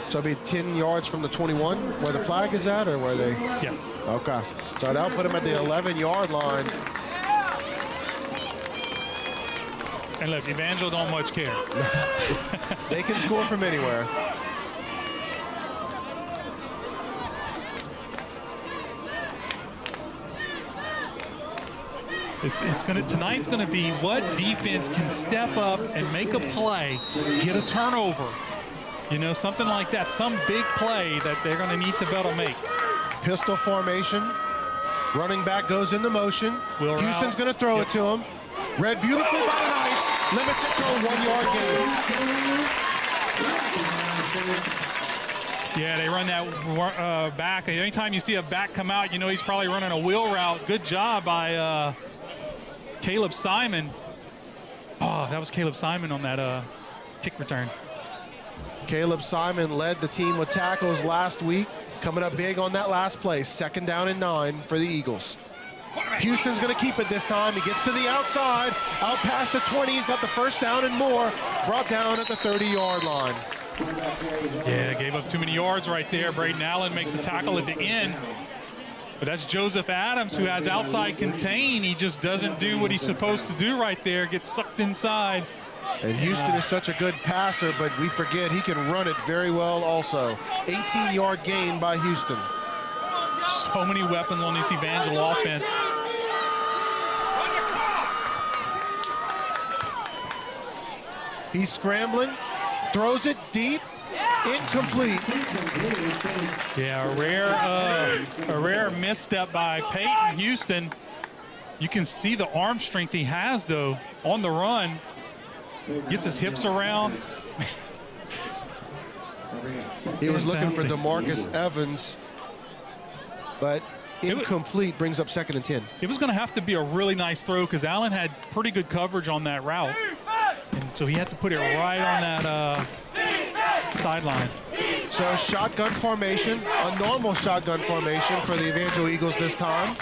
So it'll be 10 yards from the 21 where the flag is at, or where they? Yes. Okay. So that'll put him at the 11-yard line. And look, Evangel don't much care. They can score from anywhere. Tonight's gonna be what defense can step up and make a play, get a turnover. You know, something like that, some big play that they're going to need to be able to make. Pistol formation. Running back goes into motion. Houston's going to throw it to him. Read beautifully by the Knights. Limits it to a 1-yard gain. Yeah, they run that back. Anytime you see a back come out, you know he's probably running a wheel route. Good job by Caleb Simon. Oh, that was Caleb Simon on that kick return. Caleb Simon led the team with tackles last week, coming up big on that last play. 2nd down and 9 for the Eagles. Houston's going to keep it this time. He gets to the outside, out past the 20. He's got the 1st down and more, brought down at the 30-yard line. Yeah, gave up too many yards right there. Braden Allen makes the tackle at the end. But that's Joseph Adams, who has outside contain. He just doesn't do what he's supposed to do right there, gets sucked inside. And Houston is such a good passer, but we forget he can run it very well also. 18-yard gain by Houston. So many weapons on this Evangel offense. He's scrambling, throws it deep, incomplete. Yeah, a rare misstep by Peyton Houston. You can see the arm strength he has, though, on the run. Gets his hips around. He was looking for DeMarcus Evans, but incomplete, brings up 2nd and 10. It was going to have to be a really nice throw because Allen had pretty good coverage on that route. And so he had to put it right on that sideline. So shotgun formation, a normal shotgun formation for the Evangel Eagles this time.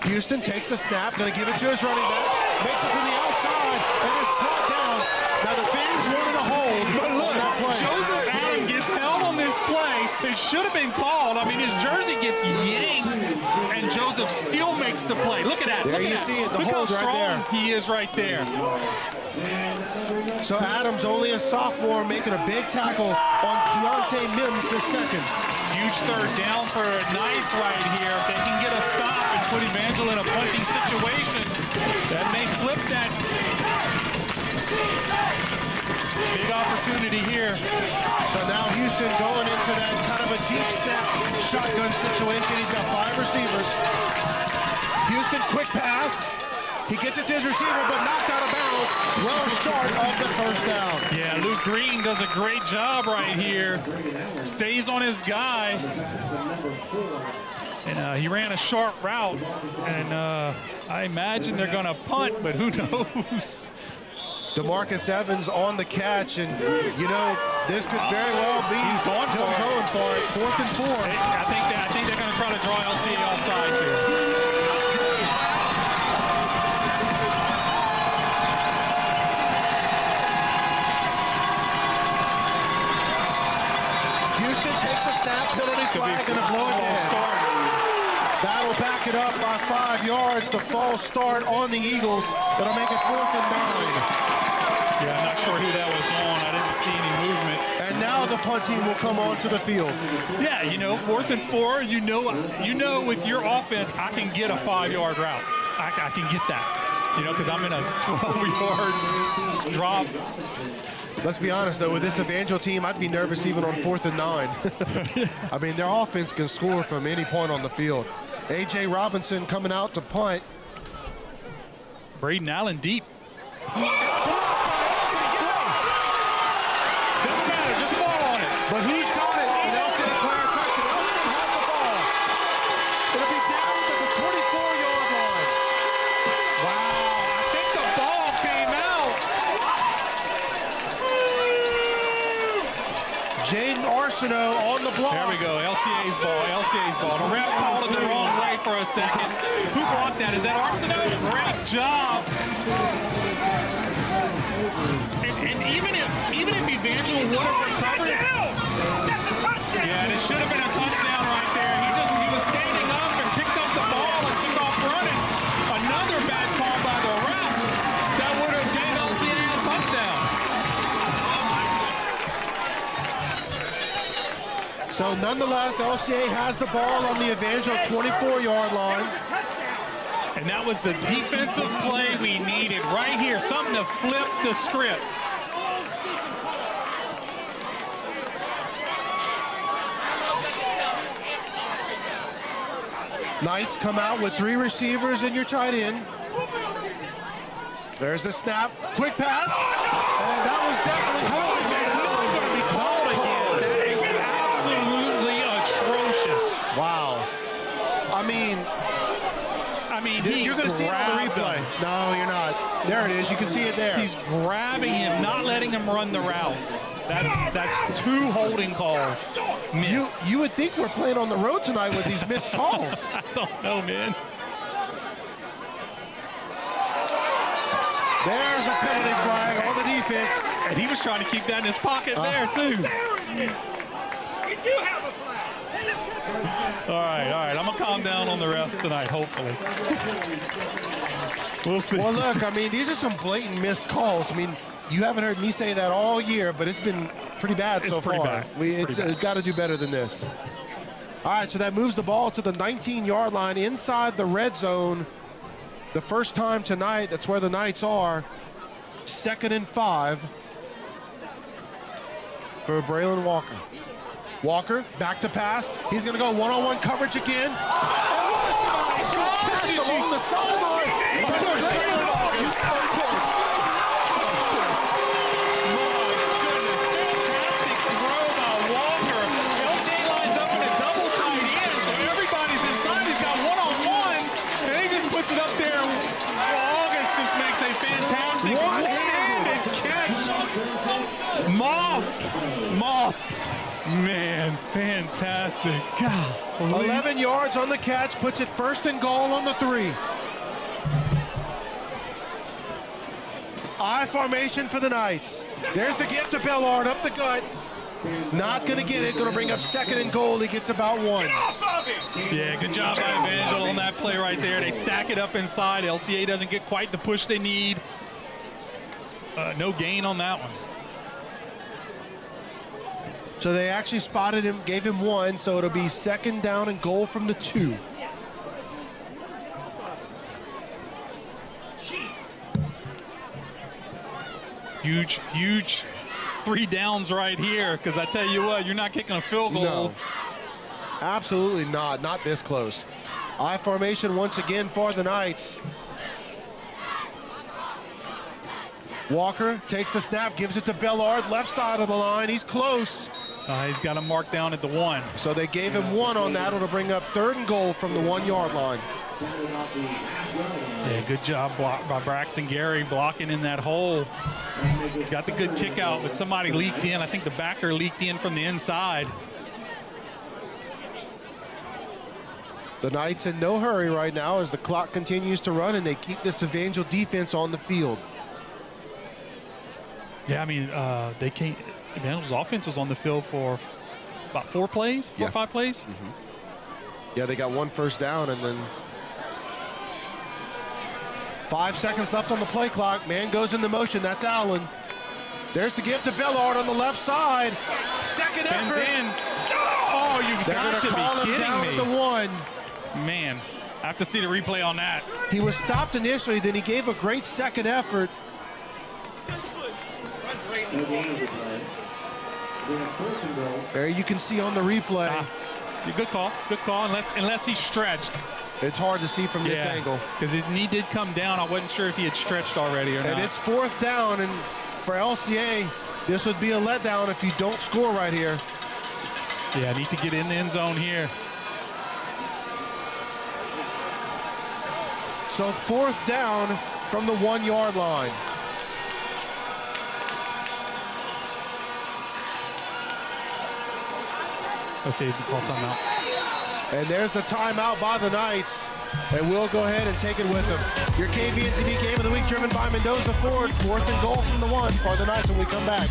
Houston takes the snap, going to give it to his running back, makes it to the outside, and is brought down. Now the fans wanted a hold on that play. Joseph Adams gets held on this play. It should have been called. I mean, his jersey gets yanked, and Joseph still makes the play. Look at that. There you see it, the hold right there. He is right there. So Adams, only a sophomore, making a big tackle on Keontae Mims the 2nd. Huge 3rd down for Knights right here. If they can get a stop and put Evangel in a punting situation, that may flip that. Big opportunity here. So now Houston going into that kind of a deep snap shotgun situation. He's got 5 receivers. Houston, quick pass. He gets it to his receiver, but knocked out of bounds, well short of the 1st down. Yeah, Luke Green does a great job right here. Stays on his guy. And he ran a short route. And I imagine they're going to punt, but who knows? DeMarcus Evans on the catch, and you know this could very well be he's going for it. 4th and 4. I think they're going to try to draw LCA offside here. Houston takes the snap, penalty flag, and a blow it dead. That'll back it up by 5 yards. The false start on the Eagles. That'll make it 4th and 9. Yeah, I'm not sure who that was on. I didn't see any movement. And now the punt team will come onto the field. Yeah, you know, 4th and 4, you know with your offense, I can get a 5-yard route. I can get that, you know, because I'm in a 12-yard drop. Let's be honest, though, with this Evangel team, I'd be nervous even on 4th and 9. I mean, their offense can score from any point on the field. A.J. Robinson coming out to punt. Braden Allen deep. But who's got it? An LCA player touches it. LCA has the ball. It'll be down at the 24-yard line. Wow, I think the ball came out. Jaden Arsenault on the block. There we go, LCA's ball, LCA's ball. The ref called it the wrong way for a second. Who blocked that? Is that Arsenault? Great job. And even if Evangel would have recovered it. That's a touchdown! Yeah, and it should have been a touchdown right there. He was standing up and picked up the ball and took off running. Another bad call by the refs. That would have gave LCA a touchdown. So nonetheless, LCA has the ball on the Evangel 24-yard line. And that was the defensive play we needed right here. Something to flip the script. Knights come out with 3 receivers and your tight end. There's the snap. Quick pass. And that was definitely called again. That is absolutely atrocious. Wow. I mean, you're going to see it on the replay. No, you're not. There it is. You can see it there. He's grabbing him, not letting him run the route. That's 2 holding calls missed. You would think we're playing on the road tonight with these missed calls. I don't know, man. There's a penalty flag on the defense. And he was trying to keep that in his pocket there, too. You do have a flag. All right. I'm going to calm down on the refs tonight, hopefully. We'll see. Well, look, I mean, these are some blatant missed calls. I mean, you haven't heard me say that all year, but it's been pretty bad so far. It's got to do better than this. All right, so that moves the ball to the 19-yard line inside the red zone. The first time tonight, that's where the Knights are. 2nd and 5 for Braylon Walker. Walker, back to pass. He's going to go one-on-one coverage again. Oh, sensational catch along the sideline. Fantastic throw by Walker. LCA lines up in a double tight end, so everybody's inside. He's got one-on-one, and he just puts it up there. August just makes a fantastic one-handed catch. Mossed. Man, fantastic. God. 11 yards on the catch, puts it 1st and goal on the 3. I formation for the Knights. There's the gift to Bellard up the gut. Not going to get it. Going to bring up 2nd and goal. He gets about 1. Yeah, good job by Evangel on that play right there. They stack it up inside. LCA doesn't get quite the push they need. No gain on that one. So they actually spotted him, gave him 1, so it'll be 2nd down and goal from the 2. Huge 3 downs right here, because I tell you what, you're not kicking a field goal. No, absolutely not. Not this close. I formation once again for the Knights. Walker takes the snap, gives it to Bellard, left side of the line. He's close. He's got him marked down at the 1. So they gave him 1 on that. It'll bring up 3rd and goal from the 1-yard line. Yeah, good job by Braxton Gary blocking in that hole. Got the good kick out, but somebody leaked in. I think the backer leaked in from the inside. The Knights in no hurry right now as the clock continues to run and they keep this Evangel defense on the field. Yeah, I mean, Evangel's offense was on the field for about 4 plays, 4 or 5 plays. Mm-hmm. Yeah, they got 1 first down and then 5 seconds left on the play clock. Man goes into motion. That's Allen. There's the gift to Bellard on the left side. 2nd effort. In. Oh, you've got to call be him kidding down me. At the 1. Man, I have to see the replay on that. He was stopped initially, then he gave a great 2nd effort. There you can see on the replay. Good call, unless he's stretched. It's hard to see from this angle. Because his knee did come down. I wasn't sure if he had stretched already or not. And it's 4th down, and for LCA, this would be a letdown if you don't score right here. Yeah, I need to get in the end zone here. So 4th down from the 1-yard line. Let's see, he's going to call timeout. And there's the timeout by the Knights. And we'll go ahead and take it with them. Your KVNTV Game of the Week driven by Mendoza Ford. 4th and goal from the 1 for the Knights when we come back.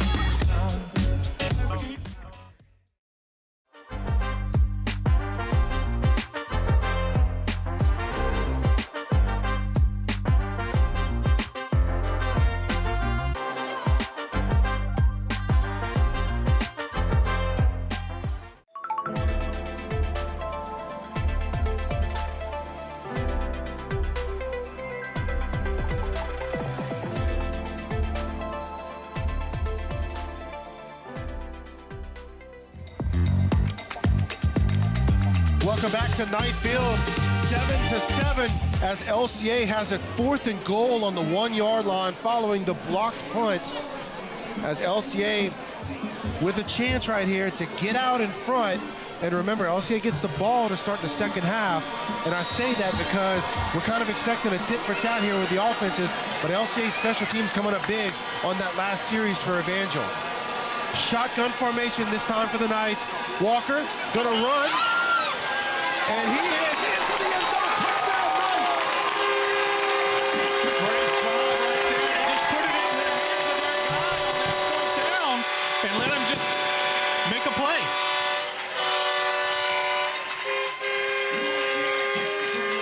Welcome back to Knight Field, 7-7 as LCA has it 4th and goal on the 1-yard line following the blocked punt. As LCA with a chance right here to get out in front And remember, LCA gets the ball to start the second half. And I say that because we're kind of expecting a tit for tat here with the offenses, but LCA special teams coming up big on that last series for Evangel. Shotgun formation this time for the Knights. Walker gonna run, and he is into the end zone. Touchdown, Knights! Great job right there. They just put it in the hands of their guy on that fourth down and let him just make a play.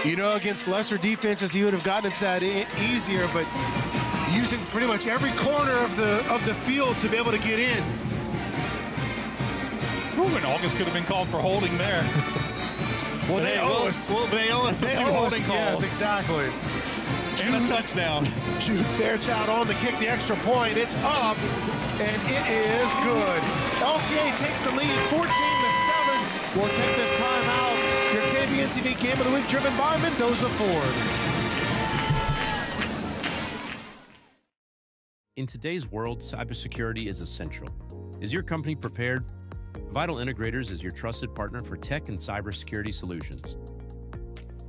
You know, against lesser defenses, he would have gotten into that easier, but using pretty much every corner of the field to be able to get in. Ruben August could have been called for holding there. Well, they owe us. They owe us a few holding calls. Yes, exactly. And a touchdown. Jude Fairchild on to kick the extra point. It's up, and it is good. LCA takes the lead 14-7. We'll take this time out. Your KBN TV Game of the Week driven by Mendoza Ford. In today's world, cybersecurity is essential. Is your company prepared? Vital Integrators is your trusted partner for tech and cybersecurity solutions.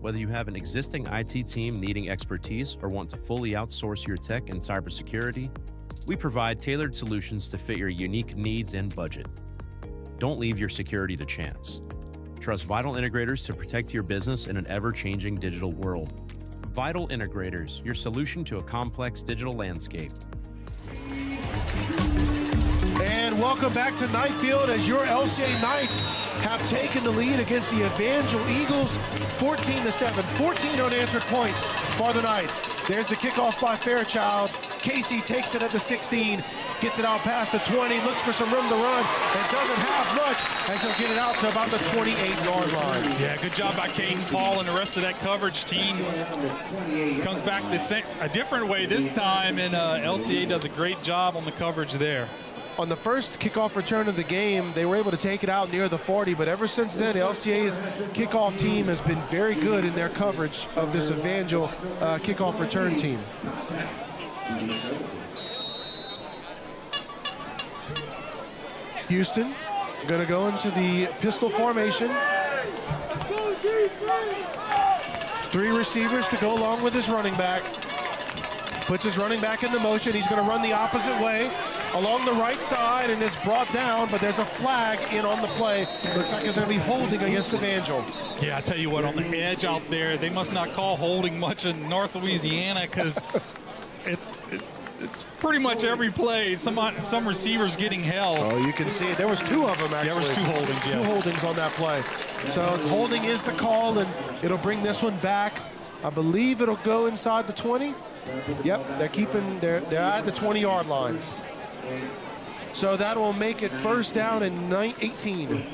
Whether you have an existing IT team needing expertise or want to fully outsource your tech and cybersecurity, we provide tailored solutions to fit your unique needs and budget. Don't leave your security to chance. Trust Vital Integrators to protect your business in an ever-changing digital world. Vital Integrators, your solution to a complex digital landscape. And welcome back to Knight Field as your LCA Knights have taken the lead against the Evangel Eagles 14-7. 14 unanswered points for the Knights. There's the kickoff by Fairchild. Casey takes it at the 16, gets it out past the 20, looks for some room to run, and doesn't have much as he'll get it out to about the 28-yard line. Yeah, good job by Caden Paul and the rest of that coverage team. Comes back a different way this time, and LCA does a great job on the coverage there. On the first kickoff return of the game, they were able to take it out near the 40, but ever since then, LCA's kickoff team has been very good in their coverage of this Evangel kickoff return team. Houston gonna go into the pistol formation. 3 receivers to go along with his running back. Puts his running back into motion. He's gonna run the opposite way along the right side and is brought down, but there's a flag in on the play. Looks like it's gonna be holding against Evangel. Yeah, I tell you what, on the edge out there, they must not call holding much in North Louisiana because it's pretty much every play. Some receivers getting held. Oh, you can see it. There was 2 of them, actually. There was 2 holdings, yes. 2 holdings on that play. So holding is the call, and it'll bring this one back. I believe it'll go inside the 20. Yep, they're at the 20-yard line. So that will make it first down and 18.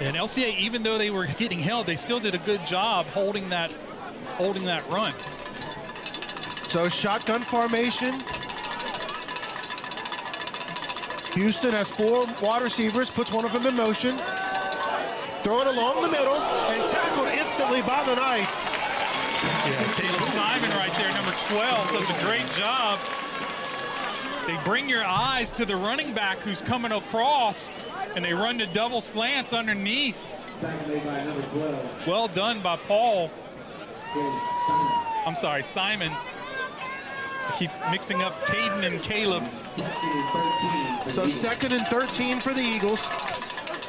And LCA, even though they were getting held, they still did a good job holding that run. So shotgun formation. Houston has 4 wide receivers, puts one of them in motion. Throw it along the middle and tackled instantly by the Knights. Yeah, Caleb Simon right there, number 12, does a great job. They bring your eyes to the running back who's coming across, and they run the double slants underneath. Well done by Paul. I'm sorry, Simon. I keep mixing up Caden and Caleb. So 2nd and 13 for the Eagles.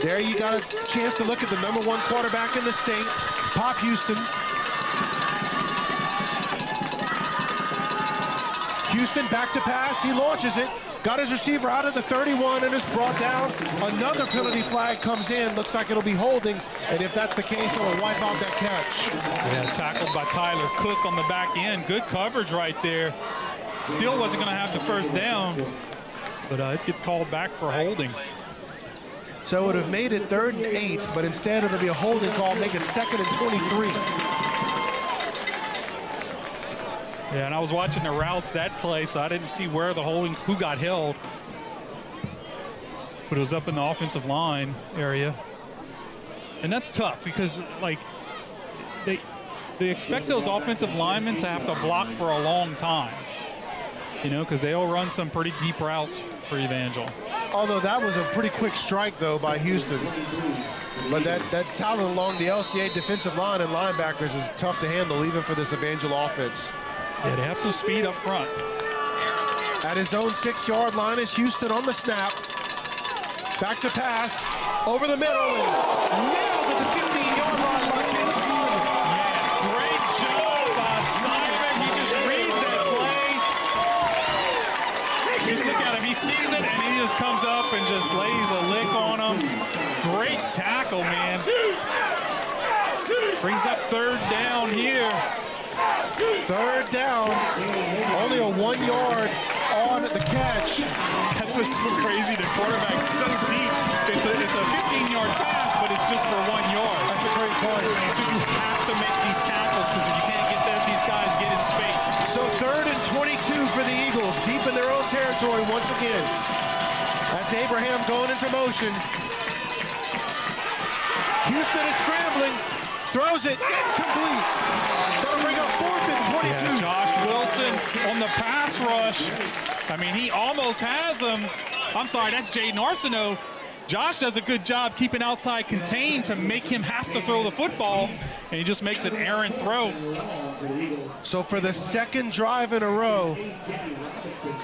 There you got a chance to look at the number 1 quarterback in the state, Pop Houston. Houston back to pass, he launches it, got his receiver out of the 31 and is brought down. Another penalty flag comes in, looks like it'll be holding, and if that's the case, it'll wipe out that catch. Yeah, tackled by Tyler Cook on the back end. Good coverage right there. Still wasn't going to have the first down, but it gets called back for holding. So it would have made it 3rd and 8, but instead it'll be a holding call, make it 2nd and 23. Yeah, and I was watching the routes that play, so I didn't see where who got held. But it was up in the offensive line area. And that's tough because, like, they expect those offensive linemen to have to block for a long time, you know, because they'll run some pretty deep routes for Evangel. Although that was a pretty quick strike, though, by Houston. But that talent along the LCA defensive line and linebackers is tough to handle, even for this Evangel offense. Yeah, they have some speed up front. At his own 6-yard line is Houston on the snap. Back to pass, over the middle, and nailed at the 15-yard line by Caleb Simon. Yeah, great job by Simon. He just reads that play. Just look at him. He sees it, and he just comes up and just lays a lick on him. Great tackle, man. Brings up 3rd down here. 3rd down, only a 1-yard on the catch. That's what's so crazy. The quarterback's so deep. It's a 15-yard pass, but it's just for 1 yard. That's a great point. So you have to make these tackles because if you can't get that, these guys get in space. So 3rd and 22 for the Eagles, deep in their own territory once again. That's Abraham going into motion. Houston is scrambling, throws it, incomplete. That'll bring up 4th and 22. Yeah, Josh Wilson on the pass rush. I mean, he almost has him. I'm sorry, that's Jaden Arsenault. Josh does a good job keeping outside contained to make him have to throw the football, and he just makes an errant throw. So for the 2nd drive in a row,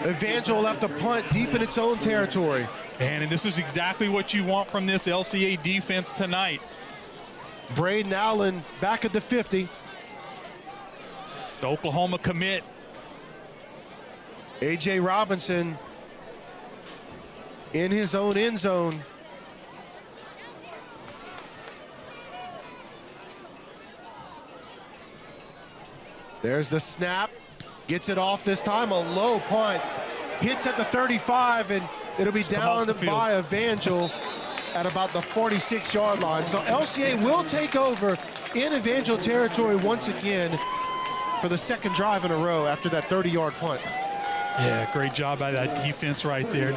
Evangel will have to punt deep in its own territory. And this is exactly what you want from this LCA defense tonight. Braden Allen back at the 50. The Oklahoma commit. A.J. Robinson in his own end zone. There's the snap. Gets it off this time. A low punt. Hits at the 35, and it'll be down by Evangel at about the 46-yard line. So LCA will take over in Evangel territory once again for the 2nd drive in a row after that 30-yard punt. Yeah, great job by that defense right there.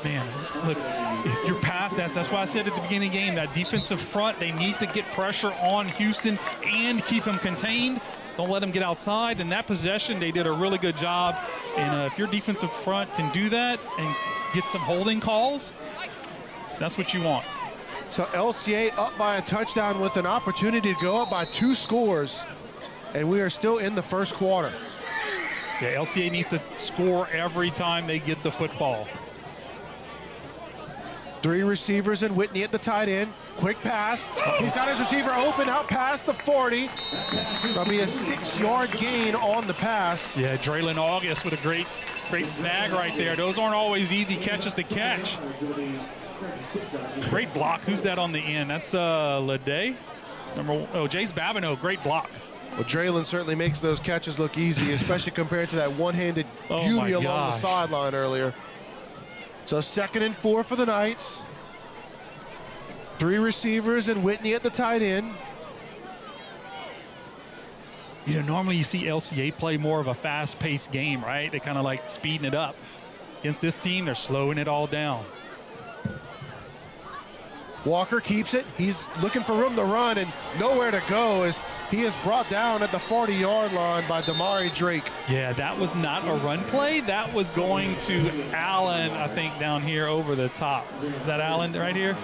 Man, look, if your path, that's why I said at the beginning of the game, that defensive front, they need to get pressure on Houston and keep him contained. Don't let them get outside. In that possession, they did a really good job. And if your defensive front can do that and get some holding calls, that's what you want. So LCA up by a touchdown with an opportunity to go up by 2 scores. And we are still in the 1st quarter. Yeah, LCA needs to score every time they get the football. 3 receivers and Whitney at the tight end. Quick pass. He's got his receiver open out past the 40. That'll be a 6-yard gain on the pass. Yeah, Draylon August with a great snag right there. Those aren't always easy catches to catch. Great block. Who's that on the end? That's Lede. Jace Babineau. Great block. Well, Draylon certainly makes those catches look easy, especially compared to that one-handed beauty along the sideline earlier. So 2nd and 4 for the Knights. 3 receivers and Whitney at the tight end. You know, normally you see LCA play more of a fast-paced game, right? They kind of like speeding it up. Against this team, they're slowing it all down. Walker keeps it. He's looking for room to run and nowhere to go as he is brought down at the 40-yard line by Damari Drake. Yeah, that was not a run play. That was going to Allen, I think, down here over the top. Is that Allen right here?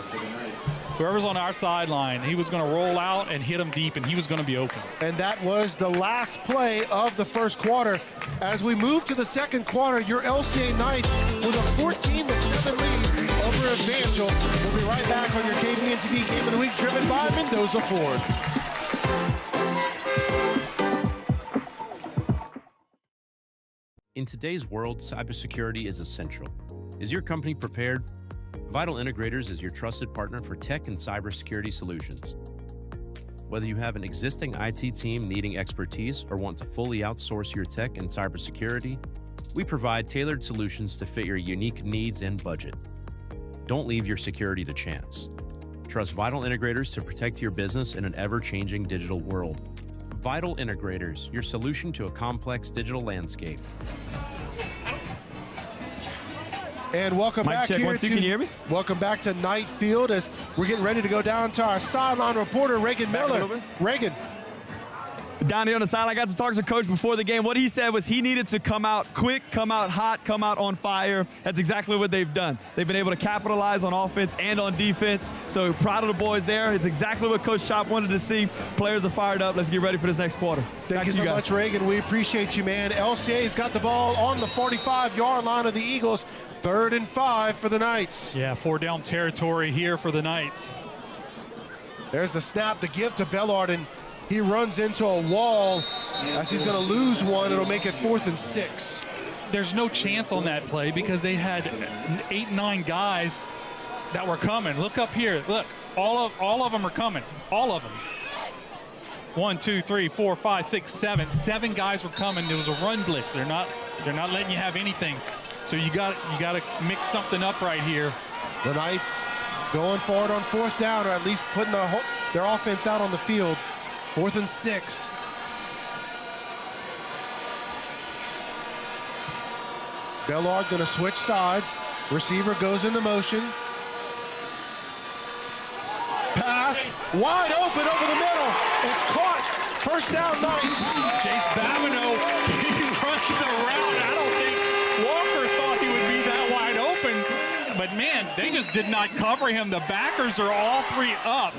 Whoever's on our sideline, he was going to roll out and hit him deep, and he was going to be open. And that was the last play of the 1st quarter. As we move to the 2nd quarter, your LCA Knights with a 14-7 lead over Evangel. We'll be right back on your KBN TV Game of the Week, driven by Mendoza Ford. In today's world, cybersecurity is essential. Is your company prepared? Vital Integrators is your trusted partner for tech and cybersecurity solutions. Whether you have an existing IT team needing expertise or want to fully outsource your tech and cybersecurity, we provide tailored solutions to fit your unique needs and budget. Don't leave your security to chance. Trust Vital Integrators to protect your business in an ever-changing digital world. Vital Integrators, your solution to a complex digital landscape. And welcome back here to, can you hear me? Welcome back to Knight Field as we're getting ready to go down to our sideline reporter, Reagan Miller. Reagan. down here on the sideline. I got to talk to Coach before the game. What he said was he needed to come out quick, come out hot, come out on fire. That's exactly what they've done. They've been able to capitalize on offense and on defense. So proud of the boys there. It's exactly what Coach Chop wanted to see. Players are fired up. Let's get ready for this next quarter. Thank you so much, Reagan. We appreciate you, man. LCA's got the ball on the 45-yard line of the Eagles. 3rd and 5 for the Knights. Yeah, 4-down territory here for the Knights. There's the snap to give to Bellard, and he runs into a wall as he's going to lose one. It'll make it 4th and 6. There's no chance on that play because they had 8, 9 guys that were coming. Look up here. Look, all of them are coming. All of them. 1, 2, 3, 4, 5, 6, 7. 7 guys were coming. There was a run blitz. They're not letting you have anything. So you got to mix something up right here. The Knights going forward on 4th down, or at least putting their offense out on the field. 4th and 6. Bellard going to switch sides. Receiver goes into motion. Pass wide open over the middle. It's caught. 1st down, Knights. Chase Babineau, he runs the route. I don't think Walker thought he would be that wide open. But man, they just did not cover him. The backers are all 3 up.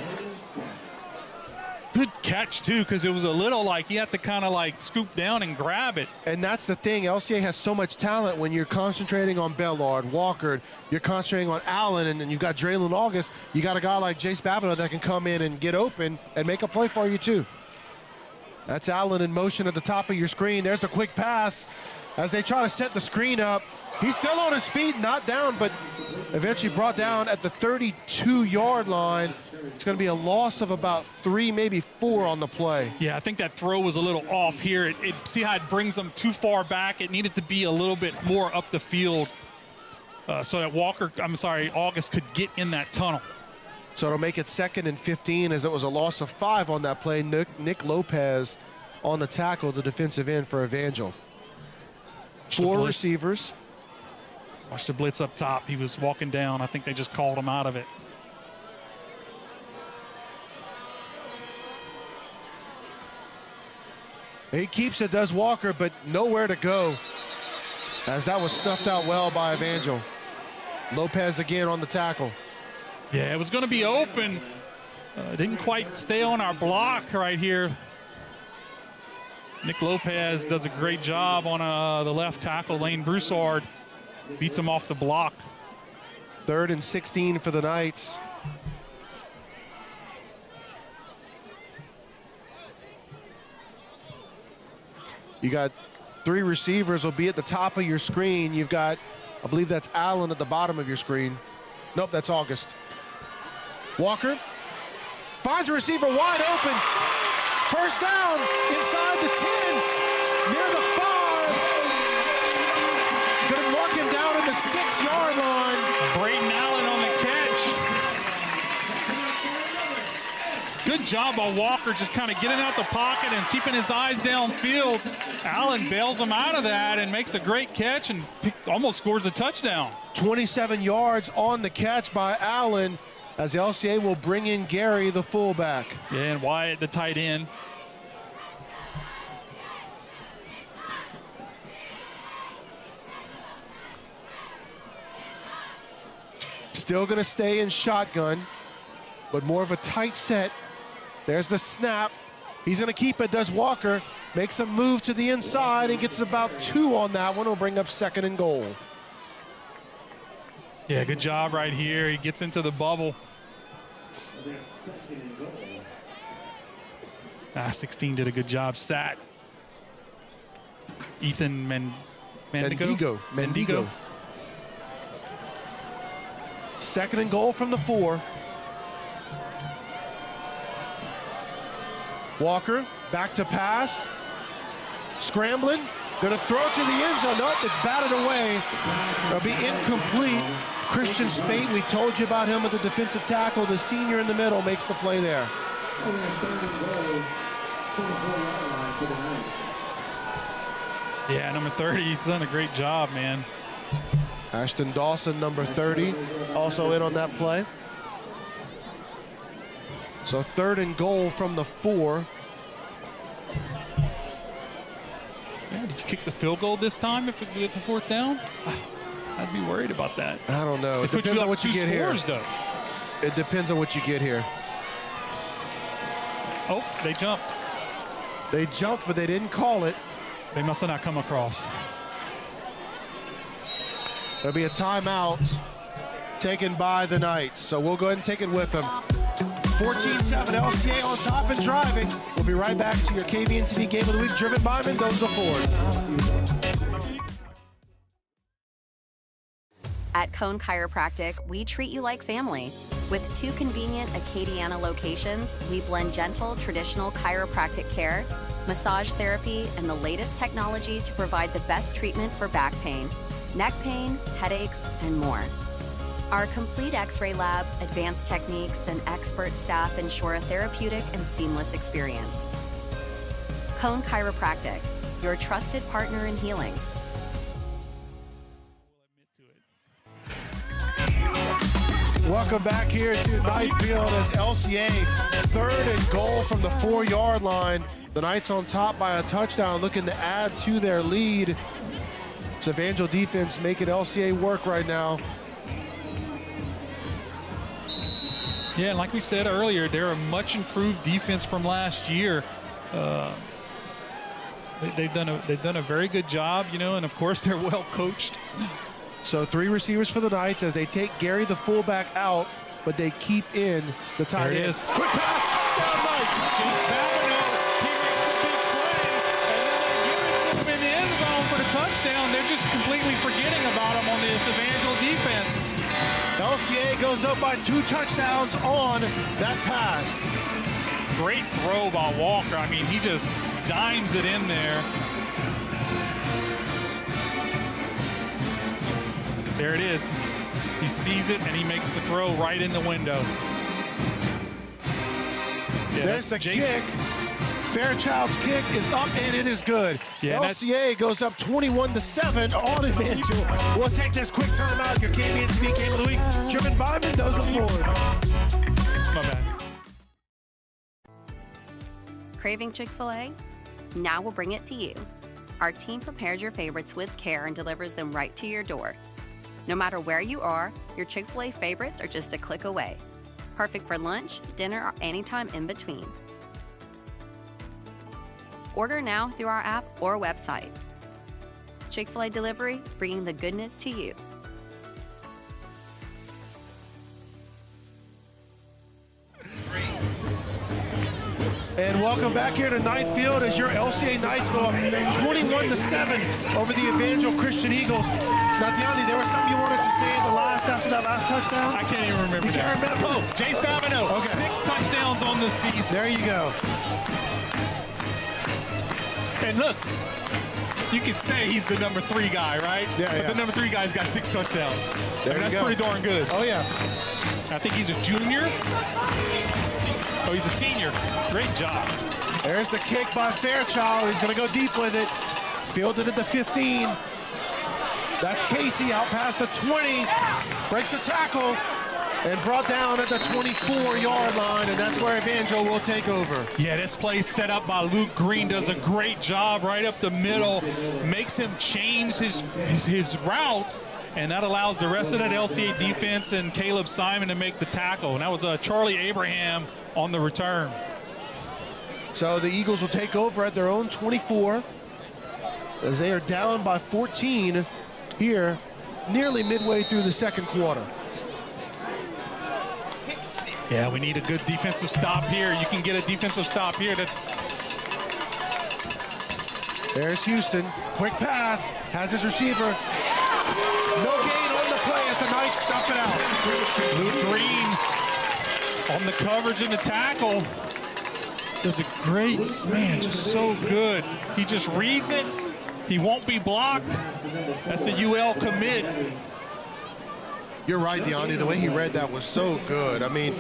Good catch too, because it was a little like you have to kind of like scoop down and grab it. And that's the thing, LCA has so much talent. When you're concentrating on Bellard, Walker, you're concentrating on Allen, and then you've got Draylon August, you got a guy like Jace Babineau that can come in and get open and make a play for you too. That's Allen in motion at the top of your screen. There's the quick pass as they try to set the screen up. He's still on his feet, not down, but eventually brought down at the 32-yard line. It's going to be a loss of about 3, maybe 4 on the play. Yeah, I think that throw was a little off here. See how it brings them too far back? It needed to be a little bit more up the field so that August could get in that tunnel. So it'll make it 2nd and 15 as it was a loss of 5 on that play. Nick Lopez on the tackle, the defensive end for Evangel. 4 receivers. Watch the blitz up top. He was walking down. I think they just called him out of it. He keeps it, does Walker, but nowhere to go, as that was snuffed out well by Evangel. Lopez again on the tackle. Yeah, it was going to be open. Didn't quite stay on our block right here. Nick Lopez does a great job on the left tackle. Lane Broussard beats him off the block. 3rd and 16 for the Knights. You got 3 receivers will be at the top of your screen. You've got, I believe that's Allen at the bottom of your screen. Nope, that's August. Walker finds a receiver wide open. 1st down inside the 10, near the 5. Going to mark him down at the 6-yard line. Braden Allen on the catch. Good job by Walker just kind of getting out the pocket and keeping his eyes downfield. Allen bails him out of that and makes a great catch and almost scores a touchdown. 27 yards on the catch by Allen, as the LCA will bring in Gary, the fullback. Yeah, and Wyatt, the tight end. Still going to stay in shotgun, but more of a tight set. There's the snap. He's going to keep it, does Walker. Makes a move to the inside and gets about 2 on that one. Will bring up 2nd and goal. Yeah, good job right here. He gets into the bubble. 16 did a good job. Sat. Ethan Mendigo. 2nd and goal from the 4. Walker back to pass. Scrambling. Going to throw it to the end zone. Nope, it's batted away. It'll be incomplete. Christian Spate, we told you about him at the defensive tackle. The senior in the middle makes the play there. Yeah, number 30, he's done a great job, man. Ashton Dawson, number 30, also in on that play. So 3rd and goal from the 4. Yeah, did you kick the field goal this time if it's a fourth down? I'd be worried about that. I don't know. It puts depends you on up what you 2 get here. scores, though. It depends on what you get here. Oh, they jumped. They jumped, but they didn't call it. They must have not come across. There'll be a timeout taken by the Knights, so we'll go ahead and take it with them. 14-7, LCA on top and driving. We'll be right back to your KVN TV Game of the Week, driven by Mendoza Ford. At Cone Chiropractic, we treat you like family. With 2 convenient Acadiana locations, we blend gentle, traditional chiropractic care, massage therapy, and the latest technology to provide the best treatment for back pain, neck pain, headaches, and more. Our complete X-ray lab, advanced techniques, and expert staff ensure a therapeutic and seamless experience. Cone Chiropractic, your trusted partner in healing. Welcome back here to Knight Field as LCA 3rd and goal from the 4-yard line. The Knights on top by a touchdown, looking to add to their lead. It's Evangel defense making LCA work right now. Yeah, like we said earlier, they're a much improved defense from last year. They've done a very good job, you know, and of course they're well coached. So 3 receivers for the Knights as they take Gary the fullback out, but they keep in the tight end. There it is. Quick pass, touchdown Knights. Chase Babineau, he makes the big play, and then they give it to him in the end zone for the touchdown. They're just completely forgetting about him on this Evangel defense. LCA goes up by 2 touchdowns on that pass. Great throw by Walker. I mean, he just dimes it in there. There it is. He sees it and he makes the throw right in the window. Yeah, there's the kick. Fairchild's kick is up and it is good. Yeah, LCA goes up 21-7 on Evangel. We'll take this quick timeout. Your KVN TV Game of the Week, driven by Mendoza Ford. My bad. Craving Chick-fil-A? Now we'll bring it to you. Our team prepares your favorites with care and delivers them right to your door. No matter where you are, your Chick-fil-A favorites are just a click away. Perfect for lunch, dinner, or anytime in between. Order now through our app or website. Chick-fil-A Delivery, bringing the goodness to you. And welcome back here to Knight Field as your LCA Knights go up 21-7 over the Evangel Christian Eagles. Now, Deani, there was something you wanted to say after that last touchdown? I can't even remember. You can't remember? Oh, Chase Babineau, okay. 6 touchdowns on the season. There you go. And look, you could say he's the number 3 guy, right? Yeah, but yeah. the number 3 guy's got 6 touchdowns. That's go. pretty darn good. Oh, yeah. I think he's a junior. Oh, he's a senior. Great job. There's the kick by Fairchild. He's going to go deep with it. Fielded at the 15. That's Casey out past the 20. Breaks a tackle and brought down at the 24-yard line, and that's where Evangel will take over. Yeah, this play set up by Luke Green does a great job right up the middle, makes him change his route, and that allows the rest of that LCA defense and Caleb Simon to make the tackle. And that was Charlie Abraham on the return. So the Eagles will take over at their own 24 as they are down by 14 here, nearly midway through the second quarter. Yeah, we need a good defensive stop here. You can get a defensive stop here. There's Houston. Quick pass. Has his receiver. No gain on the play as the Knights stuff it out. Luke Green on the coverage and the tackle. Does a great, man, just so good. He just reads it. He won't be blocked. That's the UL commit. You're right, Deani. The way he read that was so good. I mean,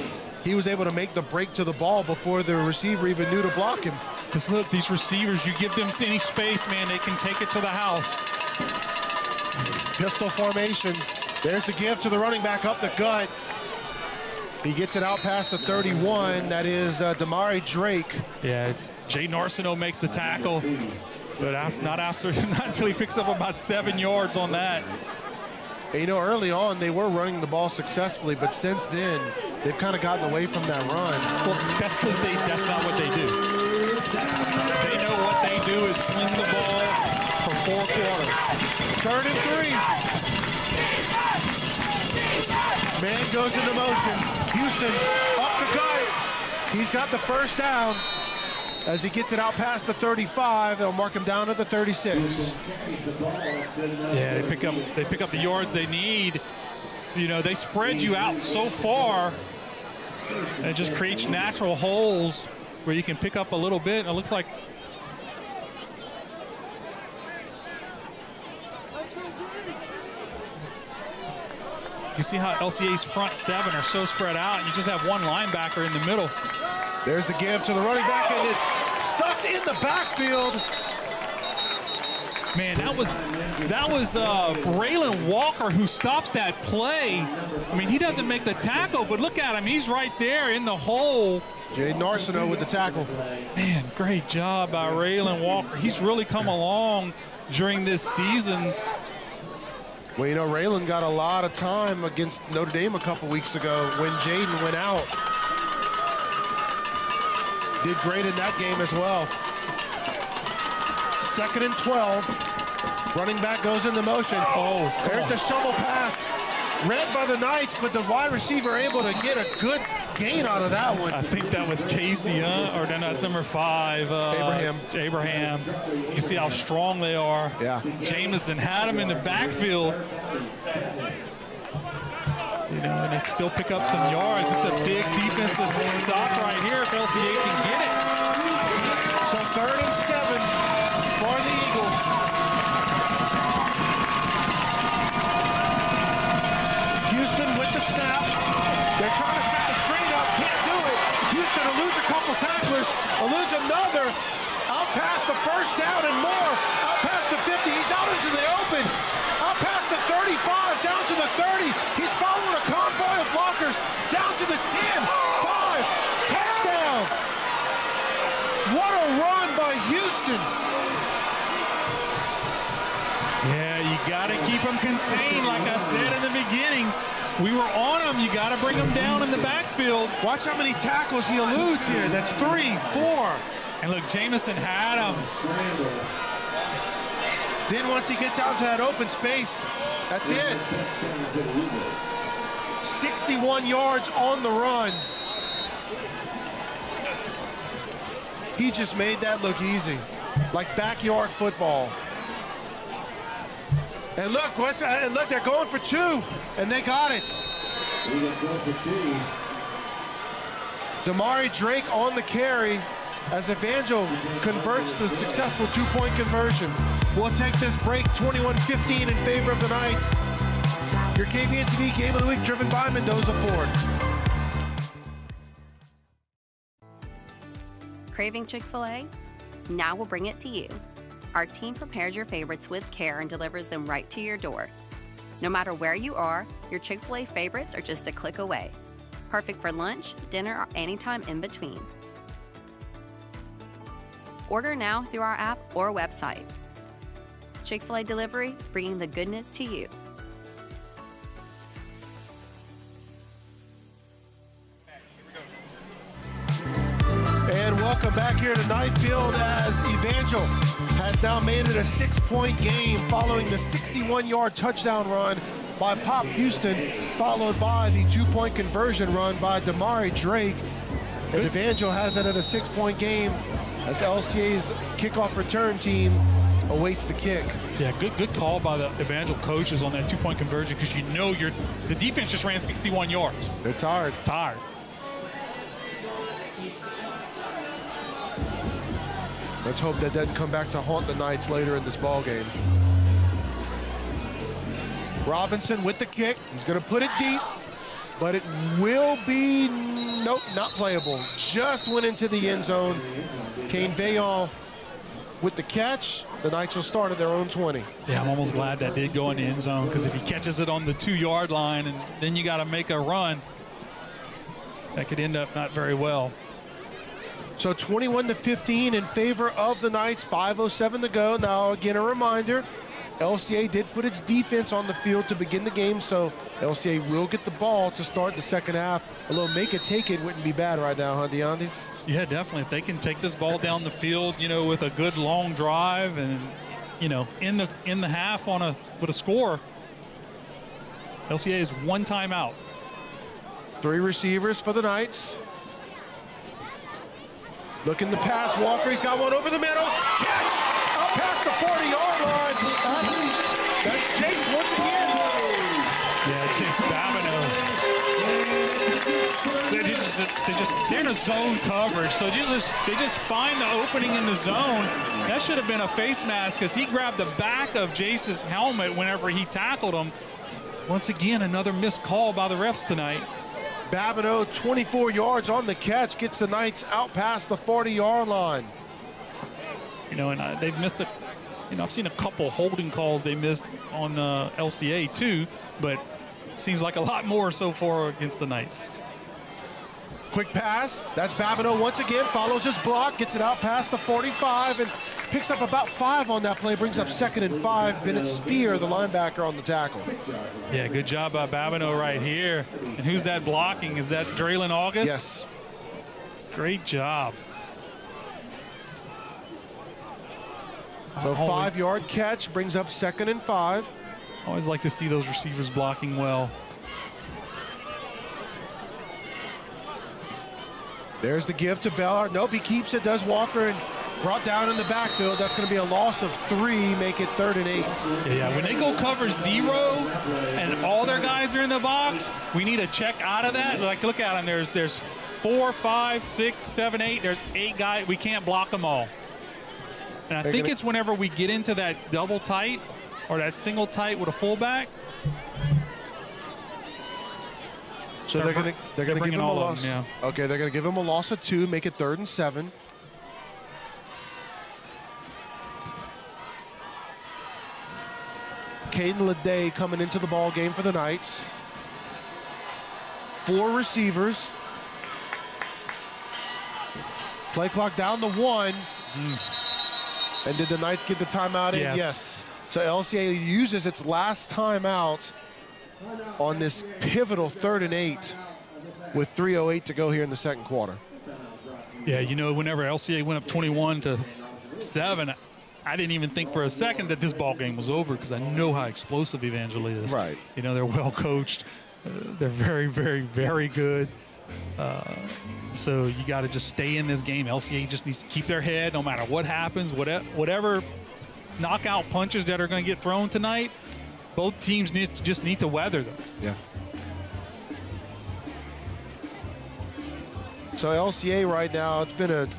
he was able to make the break to the ball before the receiver even knew to block him. Because look, these receivers, you give them any space, man, they can take it to the house. Pistol formation. There's the give to the running back up the gut. He gets it out past the 31. That is Damari Drake. Yeah, Jay Narcino makes the tackle. But not until he picks up about 7 yards on that. And, you know, early on they were running the ball successfully, but since then they've kind of gotten away from that run. Well, that's because that's not what they do. They know what they do is sling the ball for 4 quarters. 3rd and 3. Man goes into motion. Houston up the gut. He's got the first down. As he gets it out past the 35, they'll mark him down to the 36. Yeah, they pick up the yards they need. You know, they spread you out so far, and it just creates natural holes where you can pick up a little bit. It looks like you see how LCA's front 7 are so spread out, and you just have one linebacker in the middle. There's the give to the running back, and it stuffed in the backfield. Man, that was Braylon Walker who stops that play. I mean, he doesn't make the tackle, but look at him. He's right there in the hole. Jaden Arsenault with the tackle. Man, great job by Braylon Walker. He's really come along during this season. Well, you know, Raylan got a lot of time against Notre Dame a couple weeks ago when Jaden went out. Did great in that game as well. 2nd and 12. Running back goes into motion. Oh, there's the shovel pass. Read by the Knights, but the wide receiver able to get a good gain out of that one. I think that was Casey, huh? Or no, that's number 5. Abraham. You see how strong they are. Yeah. Jamison had him in the backfield. You know, and they still pick up some yards. It's a big defensive stop right here if LCA can get it. So 3rd and 7 for the Eagles. Houston with the snap. They're trying to set the screen up. Can't do it. Houston will lose a couple tacklers. Will lose another. Out past the first down and more. Out past the 50. He's out into the open. Out past the 35. Down to the 30. He's following a convoy of blockers. Down to the 10. 5. Touchdown. What a run by Houston. Yeah, you got to keep them contained, like I said in the beginning. We were on them. You got to bring them down in the backfield. Watch how many tackles he eludes here. That's 3, 4. And look, Jamison had him. Then once he gets out to that open space, that's it. 61 yards on the run. He just made that look easy, like backyard football. And look, they're going for 2, and they got it. Damari Drake on the carry as Evangel converts the successful 2-point conversion. We'll take this break 21-15 in favor of the Knights. Your KVN TV Game of the Week driven by Mendoza Ford. Craving Chick-fil-A? Now we'll bring it to you. Our team prepares your favorites with care and delivers them right to your door. No matter where you are, your Chick-fil-A favorites are just a click away. Perfect for lunch, dinner, or anytime in between. Order now through our app or website. Chick-fil-A Delivery, bringing the goodness to you. And welcome back here to Knight Field as Evangel has now made it a 6-point game following the 61-yard touchdown run by Pop Houston, followed by the 2-point conversion run by Damari Drake. And Evangel has it at a 6-point game as LCA's kickoff return team awaits the kick. Yeah, good call by the Evangel coaches on that 2-point conversion, because you know the defense just ran 61 yards. They're tired. Let's hope that doesn't come back to haunt the Knights later in this ball game. Robinson with the kick. He's going to put it deep, but it will be, nope, not playable. Just went into the end zone. Kane Vaillant with the catch. The Knights will start at their own 20. Yeah, I'm almost glad that did go in the end zone, because if he catches it on the 2-yard line and then you got to make a run, that could end up not very well. So 21-15 in favor of the Knights, 5:07 to go. Now, again, a reminder, LCA did put its defense on the field to begin the game, so LCA will get the ball to start the second half. A little make it take it wouldn't be bad right now, huh, De'Andy? Yeah, definitely. If they can take this ball down the field, you know, with a good long drive and, you know, in the half with a score, LCA is one timeout. 3 receivers for the Knights. Looking to pass, Walker, he's got one over the middle. Catch! Up past the 40-yard line. That's Chase once again. Yeah, Chase Babineau. They're in a zone coverage, so they just find the opening in the zone. That should have been a face mask because he grabbed the back of Jace's helmet whenever he tackled him. Once again, another missed call by the refs tonight. Babineau, 24 yards on the catch, gets the Knights out past the 40-yard line. You know, and they've missed it. You know, I've seen a couple holding calls they missed on LCA too, but it seems like a lot more so far against the Knights. Quick pass. That's Babineau once again. Follows his block, gets it out past the 45, and picks up about 5 on that play. Brings up 2nd and 5. Bennett Spear, the linebacker, on the tackle. Yeah, good job by Babineau right here. And who's that blocking? Is that Draylon August? Yes. Great job. So 5-yard catch brings up 2nd and 5. Always like to see those receivers blocking well. There's the give to Bellard. Nope, he keeps it, does Walker, and brought down in the backfield. That's going to be a loss of 3, make it 3rd and 8. Yeah, when they go cover 0 and all their guys are in the box, we need a check out of that. Like, look at them. There's 4, 5, 6, 7, 8. There's 8 guys. We can't block them all. And I think it's whenever we get into that double tight or that single tight with a fullback. So they're going to give him a loss. Yeah. Okay, they're going to give him a loss of 2, make it 3rd and 7. Caden Leday coming into the ball game for the Knights. 4 receivers. Play clock down to 1. And did the Knights get the timeout in? Yes. So LCA uses its last timeout on this pivotal 3rd and 8 with 3:08 to go here in the second quarter. Yeah, you know, whenever LCA went up 21-7, I didn't even think for a second that this ball game was over because I know how explosive Evangel is. Right. You know, they're well coached. They're very, very, very good. So you got to just stay in this game. LCA just needs to keep their head no matter what happens, whatever knockout punches that are going to get thrown tonight. Both teams just need to weather them. Yeah. So LCA right now, it's been an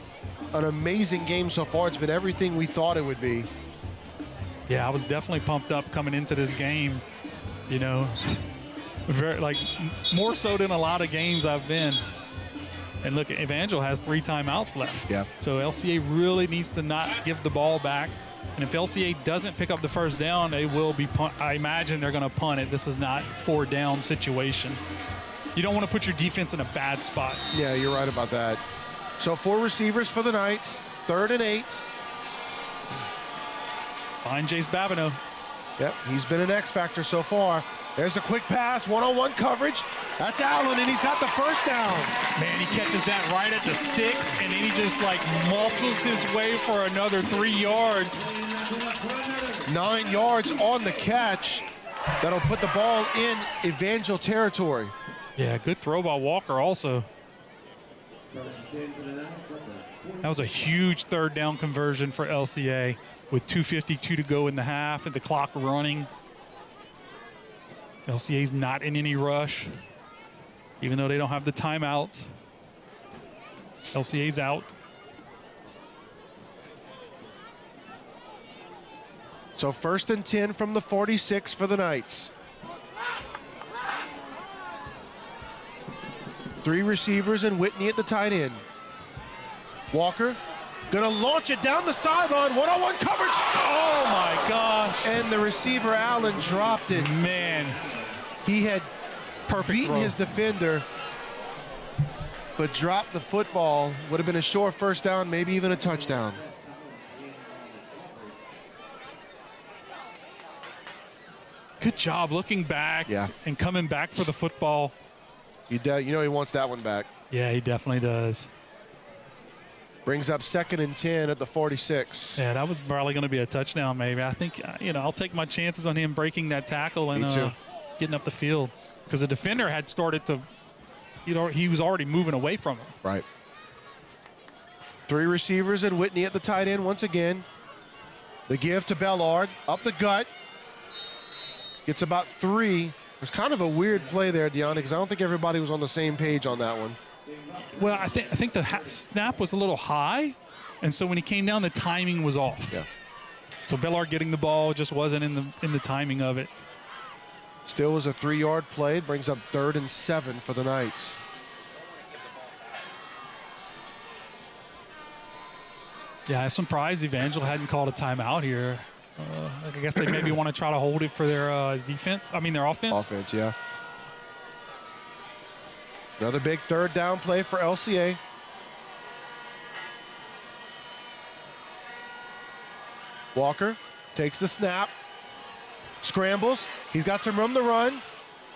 amazing game so far. It's been everything we thought it would be. Yeah, I was definitely pumped up coming into this game. You know, more so than a lot of games I've been. And look, Evangel has 3 timeouts left. Yeah. So LCA really needs to not give the ball back. And if LCA doesn't pick up the first down, they will be I imagine they're going to punt it. This is not 4-down situation. You don't want to put your defense in a bad spot. Yeah, you're right about that. So 4 receivers for the Knights, 3rd and 8. Find Jace Babineau. Yep, he's been an X factor so far. There's the quick pass, one-on-one coverage. That's Allen, and he's got the first down. Man, he catches that right at the sticks, and then he just like muscles his way for another 3 yards. 9 yards on the catch. That'll put the ball in Evangel territory. Yeah, good throw by Walker also. That was a huge 3rd down conversion for LCA with 2:52 to go in the half and the clock running. LCA's not in any rush, even though they don't have the timeouts. LCA's out. So 1st and 10 from the 46 for the Knights. 3 receivers and Whitney at the tight end. Walker gonna launch it down the sideline, one-on-one coverage. Oh my gosh. And the receiver Allen dropped it. Man. He had beaten his defender. but dropped the football. Would have been a short first down, maybe even a touchdown. Good job looking back and coming back for the football. You know he wants that one back. Yeah, he definitely does. Brings up 2nd and 10 at the 46. Yeah, that was probably going to be a touchdown maybe. I think, I'll take my chances on him breaking that tackle and getting up the field. Because the defender had started to, he was already moving away from him. Right. 3 receivers and Whitney at the tight end once again. The give to Bellard, up the gut. Gets about 3. It was kind of a weird play there, Deanna, because I don't think everybody was on the same page on that one. Well, I think the snap was a little high, and so when he came down, the timing was off. Yeah. So Bellard getting the ball just wasn't in the timing of it. Still was a 3-yard play. Brings up 3rd and 7 for the Knights. Yeah, I'm surprised Evangel hadn't called a timeout here. I guess they maybe want to try to hold it for their defense. I mean, their offense. Offense, yeah. Another big 3rd down play for LCA. Walker takes the snap, scrambles. He's got some room to run.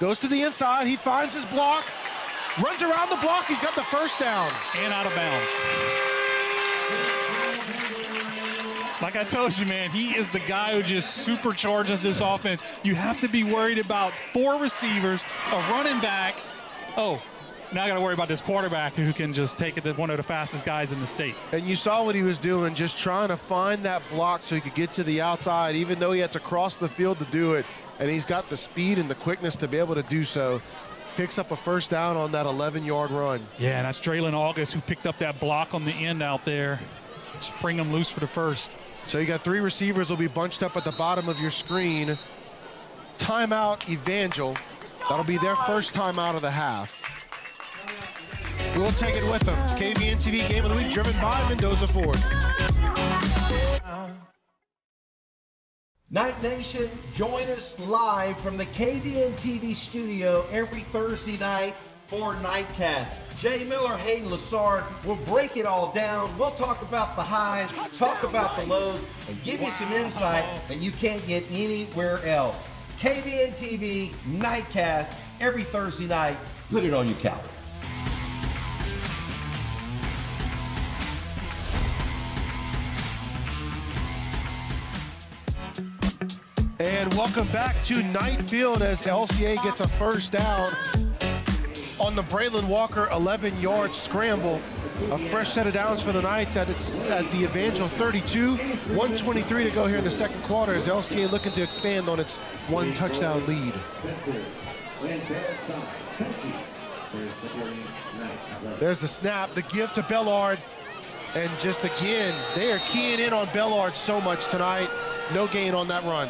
Goes to the inside. He finds his block, runs around the block. He's got the first down. And out of bounds. Like I told you, man, he is the guy who just supercharges this offense. You have to be worried about 4 receivers, a running back. Oh, now I got to worry about this quarterback who can just take it to one of the fastest guys in the state. And you saw what he was doing, just trying to find that block so he could get to the outside, even though he had to cross the field to do it. And he's got the speed and the quickness to be able to do so. Picks up a first down on that 11-yard run. Yeah, and that's Draylon August who picked up that block on the end out there. Spring him loose for the first. So you got 3 receivers will be bunched up at the bottom of your screen. Timeout, Evangel. That'll be their first timeout of the half. We'll take it with them. KVN TV Game of the Week driven by Mendoza Ford. Night Nation, join us live from the KVN TV studio every Thursday night for Nightcast. Jay Miller, Hayden Lassard will break it all down. We'll talk about the highs, talk about the lows, and give you some insight that you can't get anywhere else. KVN TV Nightcast every Thursday night. Put it on your calendar. And welcome back to Knight Field as LCA gets a first down on the Braylon Walker 11-yard scramble. A fresh set of downs for the Knights at the Evangel 32. 1:23 to go here in the second quarter as LCA looking to expand on its 1 touchdown lead. There's the snap, the give to Bellard. And just again, they are keying in on Bellard so much tonight. No gain on that run.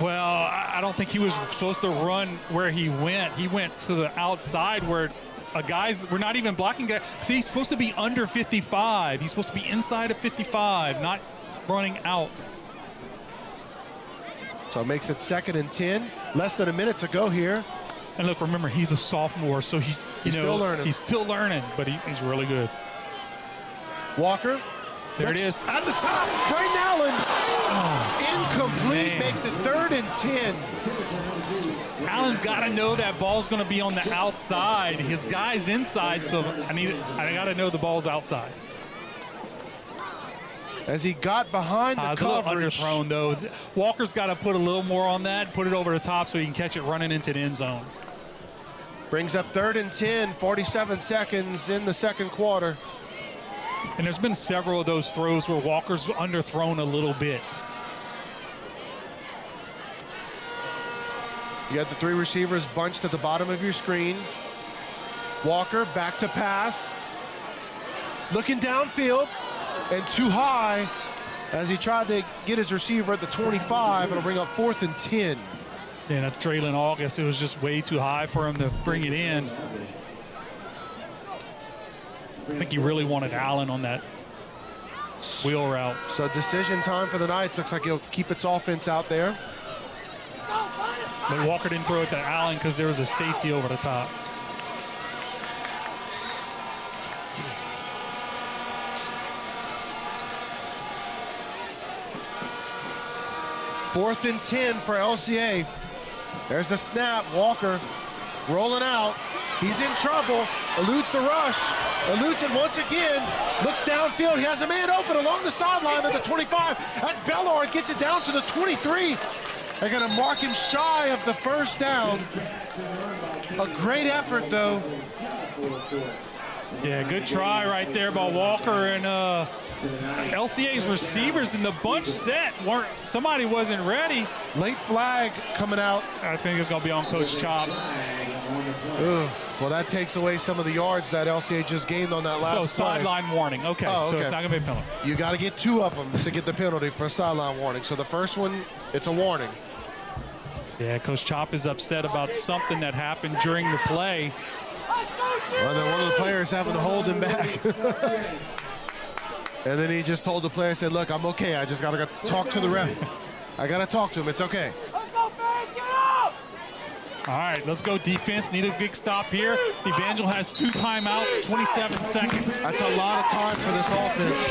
Well, I don't think he was supposed to run where he went. He went to the outside where we're not even blocking guys. See, he's supposed to be under 55. He's supposed to be inside of 55, not running out. So it makes it 2nd and 10. Less than a minute to go here. And look, remember, he's a sophomore, so he's still learning. He's still learning, but he's really good. Walker. There it is. At the top, Braden Allen. Incomplete, man. Makes it 3rd and 10. Allen's got to know that ball's going to be on the outside. His guy's inside, so I got to know the ball's outside. As he got behind the it's coverage. A little underthrown, though. Walker's got to put a little more on that, put it over the top so he can catch it running into the end zone. Brings up 3rd and 10, 47 seconds in the second quarter. And there's been several of those throws where Walker's underthrown a little bit. You got the 3 receivers bunched at the bottom of your screen. Walker back to pass. Looking downfield and too high as he tried to get his receiver at the 25. It'll bring up 4th and 10. Yeah, that's Draylon August. It was just way too high for him to bring it in. I think he really wanted Allen on that wheel route. So decision time for the Knights. Looks like he'll keep its offense out there. But Walker didn't throw it to Allen because there was a safety over the top. 4th and 10 for LCA. There's the snap. Walker rolling out. He's in trouble. Eludes the rush. Eludes it once again. Looks downfield. He has a man open along the sideline of the 25. That's Bellard. Gets it down to the 23. They're going to mark him shy of the first down. A great effort, though. Yeah, good try right there by Walker, and LCA's receivers in the bunch set somebody wasn't ready. Late flag coming out. I think it's going to be on Coach Chop. Well, that takes away some of the yards that LCA just gained on that last play. So sideline warning. Okay, so it's not going to be a penalty. You got to get 2 of them to get the penalty for a sideline warning. So the first one, it's a warning. Yeah, Coach Chop is upset about something that happened during the play. Well, then one of the players having to hold him back. And then he just told the player, said, look, I'm okay. I just got to talk to the ref. I got to talk to him. It's okay. All right, let's go defense. Need a big stop here. Evangel has 2 timeouts, 27 seconds. That's a lot of time for this offense.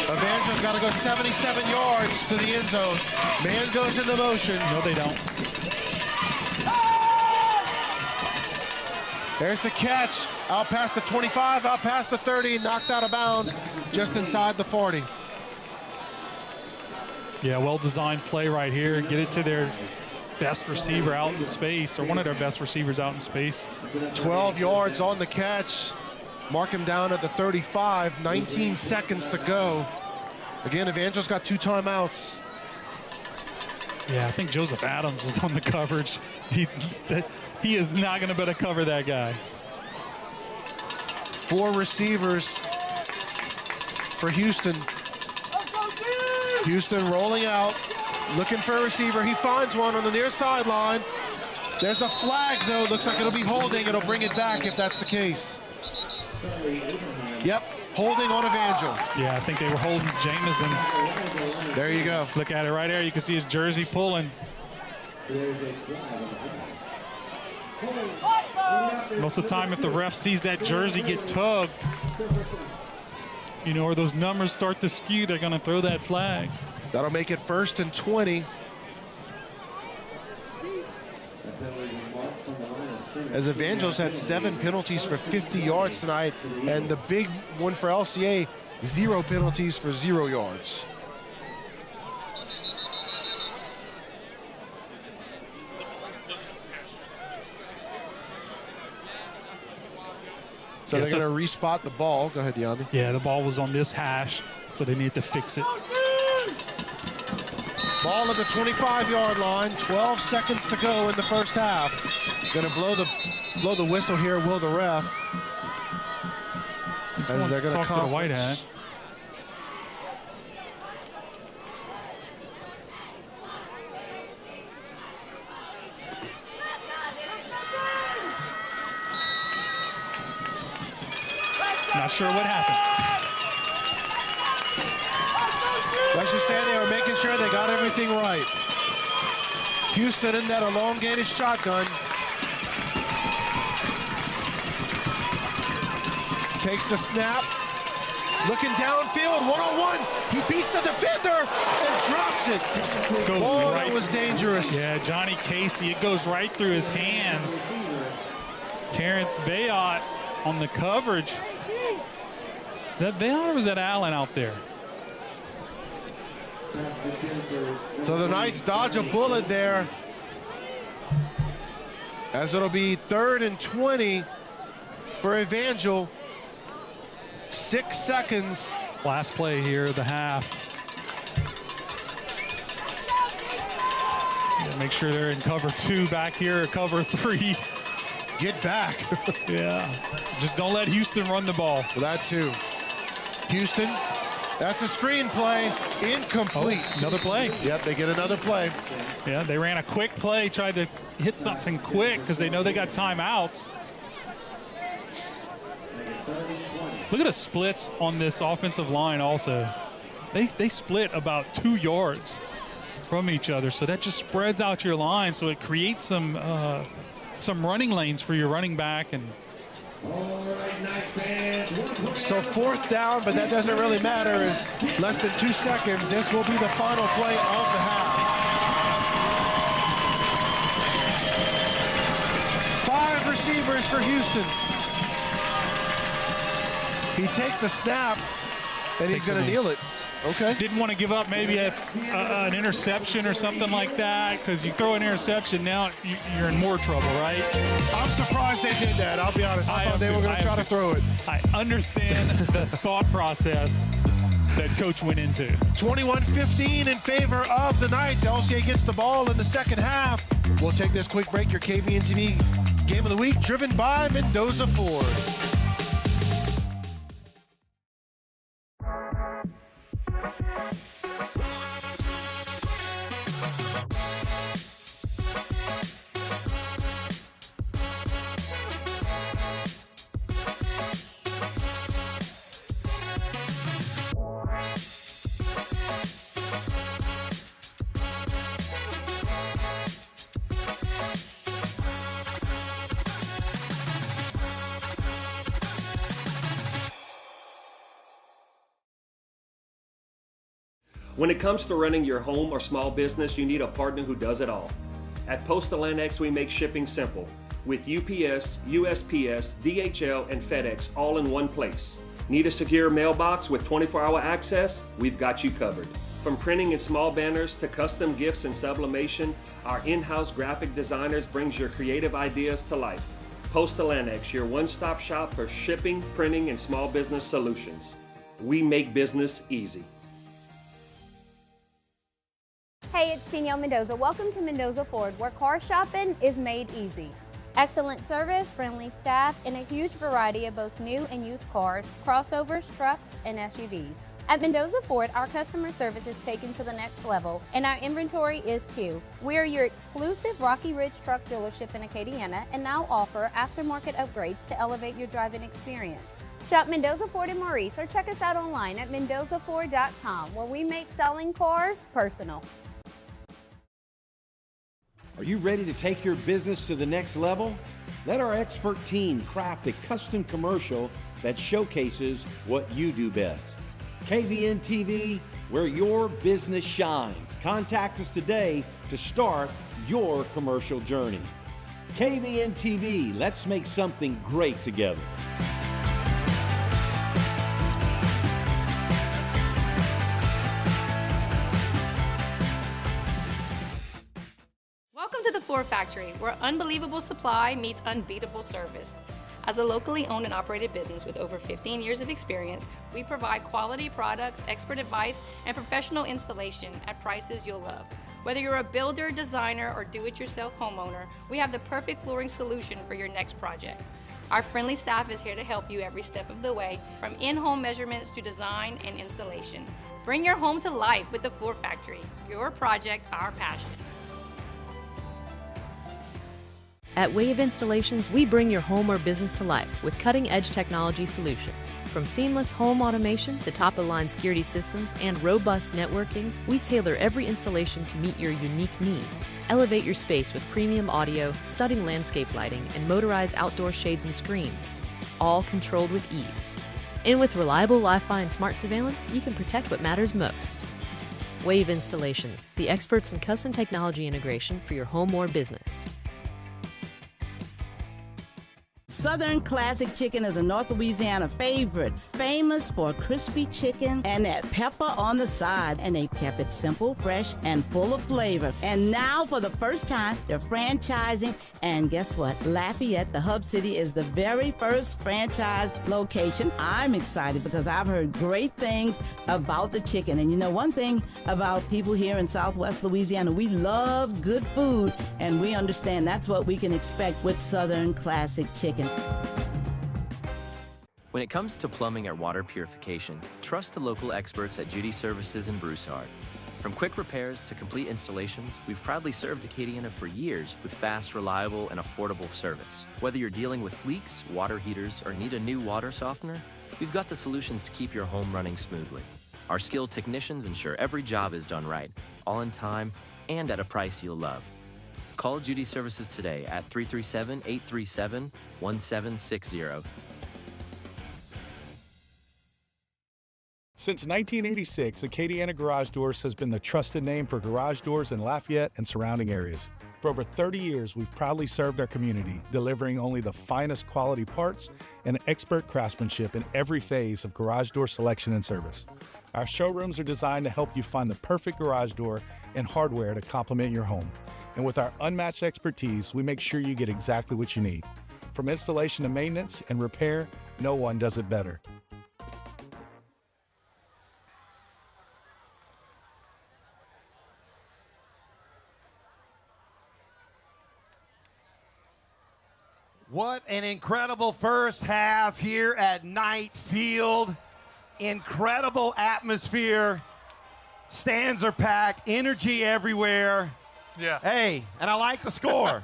Evangel's got to go 77 yards to the end zone. Man goes into motion. No, they don't. There's the catch. Out past the 25, out past the 30, knocked out of bounds just inside the 40. Yeah, well-designed play right here. Get it to their best receiver out in space, or one of their best receivers out in space. 12 yards on the catch. Mark him down at the 35, 19 seconds to go. Again, Evangel's got 2 timeouts. Yeah, I think Joseph Adams is on the coverage. He is not going to be able to cover that guy. 4 receivers for Houston. Houston rolling out, looking for a receiver. He finds one on the near sideline. There's a flag, though. Looks like it'll be holding. It'll bring it back if that's the case. Yep, holding on Evangel. Yeah, I think they were holding Jameson. There you go. Look at it right there. You can see his jersey pulling. Most of the time, if the ref sees that jersey get tugged, you know, or those numbers start to skew, they're going to throw that flag. That'll make it 1st and 20. As Evangel's had 7 penalties for 50 yards tonight, and the big one for LCA, 0 penalties for 0 yards. So they're going to respot the ball. Go ahead, De'Andy. Yeah, the ball was on this hash, so they need to fix it. Ball at the 25-yard line. 12 seconds to go in the first half. Going to blow the whistle here, will the ref. As they're going to talk to the white hat. Not sure what happened. Let's just say they were making sure they got everything right. Houston in that elongated shotgun. Takes the snap. Looking downfield, one-on-one. He beats the defender and drops it. Oh, that was dangerous. Yeah, Johnny Casey, it goes right through his hands. Terrence Bayot on the coverage. That Bayot, or was that Allen out there? So the Knights dodge a bullet there, as it'll be 3rd and 20 for Evangel. 6 seconds. Last play here, the half. Yeah, make sure they're in cover 2 back here, or cover 3. Get back. Yeah, just don't let Houston run the ball. Well, that too. Houston, that's a screen play, incomplete. Oh, another play. Yep, they get another play. Yeah, they ran a quick play, tried to hit something quick because they know they got timeouts. Look at the splits on this offensive line also. They split about 2 yards from each other, so that just spreads out your line, so it creates some running lanes for your running back, and So 4th down, but that doesn't really matter, as less than 2 seconds. This will be the final play of the half. 5 receivers for Houston. He takes a snap, and he's going to kneel it. Okay. Didn't want to give up maybe an interception or something like that, because you throw an interception, now you're in more trouble, right? I'm surprised they did that. I'll be honest. I thought they were going to try to throw it. I understand the thought process that Coach went into. 21-15 in favor of the Knights. LCA gets the ball in the second half. We'll take this quick break. Your KVN TV Game of the Week, driven by Mendoza Ford. When it comes to running your home or small business, you need a partner who does it all. At Postal Annex, we make shipping simple with UPS, USPS, DHL, and FedEx all in one place. Need a secure mailbox with 24-hour access? We've got you covered. From printing in small banners to custom gifts and sublimation, our in-house graphic designers brings your creative ideas to life. Postal Annex, your one-stop shop for shipping, printing, and small business solutions. We make business easy. Hey, it's Danielle Mendoza. Welcome to Mendoza Ford, where car shopping is made easy. Excellent service, friendly staff, and a huge variety of both new and used cars, crossovers, trucks, and SUVs. At Mendoza Ford, our customer service is taken to the next level, and our inventory is too. We are your exclusive Rocky Ridge truck dealership in Acadiana and now offer aftermarket upgrades to elevate your driving experience. Shop Mendoza Ford in Maurice or check us out online at mendozaford.com, where we make selling cars personal. Are you ready to take your business to the next level? Let our expert team craft a custom commercial that showcases what you do best. KVN TV, where your business shines. Contact us today to start your commercial journey. KVN TV, let's make something great together. Welcome to the Ford Factory, where unbelievable supply meets unbeatable service. As a locally owned and operated business with over 15 years of experience, we provide quality products, expert advice, and professional installation at prices you'll love. Whether you're a builder, designer, or do-it-yourself homeowner, we have the perfect flooring solution for your next project. Our friendly staff is here to help you every step of the way, from in-home measurements to design and installation. Bring your home to life with the Ford Factory. Your project, our passion. At Wave Installations, we bring your home or business to life with cutting-edge technology solutions. From seamless home automation to top-of-the-line security systems and robust networking, we tailor every installation to meet your unique needs. Elevate your space with premium audio, stunning landscape lighting, and motorized outdoor shades and screens, all controlled with ease. And with reliable Wi-Fi and smart surveillance, you can protect what matters most. Wave Installations, the experts in custom technology integration for your home or business. Southern Classic Chicken is a North Louisiana favorite, famous for crispy chicken and that pepper on the side. And they kept it simple, fresh, and full of flavor. And now, for the first time, they're franchising. And guess what? Lafayette, the hub city, is the very first franchise location. I'm excited because I've heard great things about the chicken. And you know, one thing about people here in Southwest Louisiana, we love good food, and we understand that's what we can expect with Southern Classic Chicken. When it comes to plumbing or water purification, trust the local experts at Judy Services in Broussard. From quick repairs to complete installations, we've proudly served Acadiana for years with fast, reliable, and affordable service. Whether you're dealing with leaks, water heaters, or need a new water softener, we've got the solutions to keep your home running smoothly. Our skilled technicians ensure every job is done right, all in time, and at a price you'll love. Call Judy Services today at 337-837-1760. Since 1986, Acadiana Garage Doors has been the trusted name for garage doors in Lafayette and surrounding areas. For over 30 years, we've proudly served our community, delivering only the finest quality parts and expert craftsmanship in every phase of garage door selection and service. Our showrooms are designed to help you find the perfect garage door and hardware to complement your home. And with our unmatched expertise, we make sure you get exactly what you need. From installation to maintenance and repair, no one does it better. What an incredible first half here at Knight Field. Incredible atmosphere. Stands are packed, energy everywhere. Yeah. Hey, and I like the score.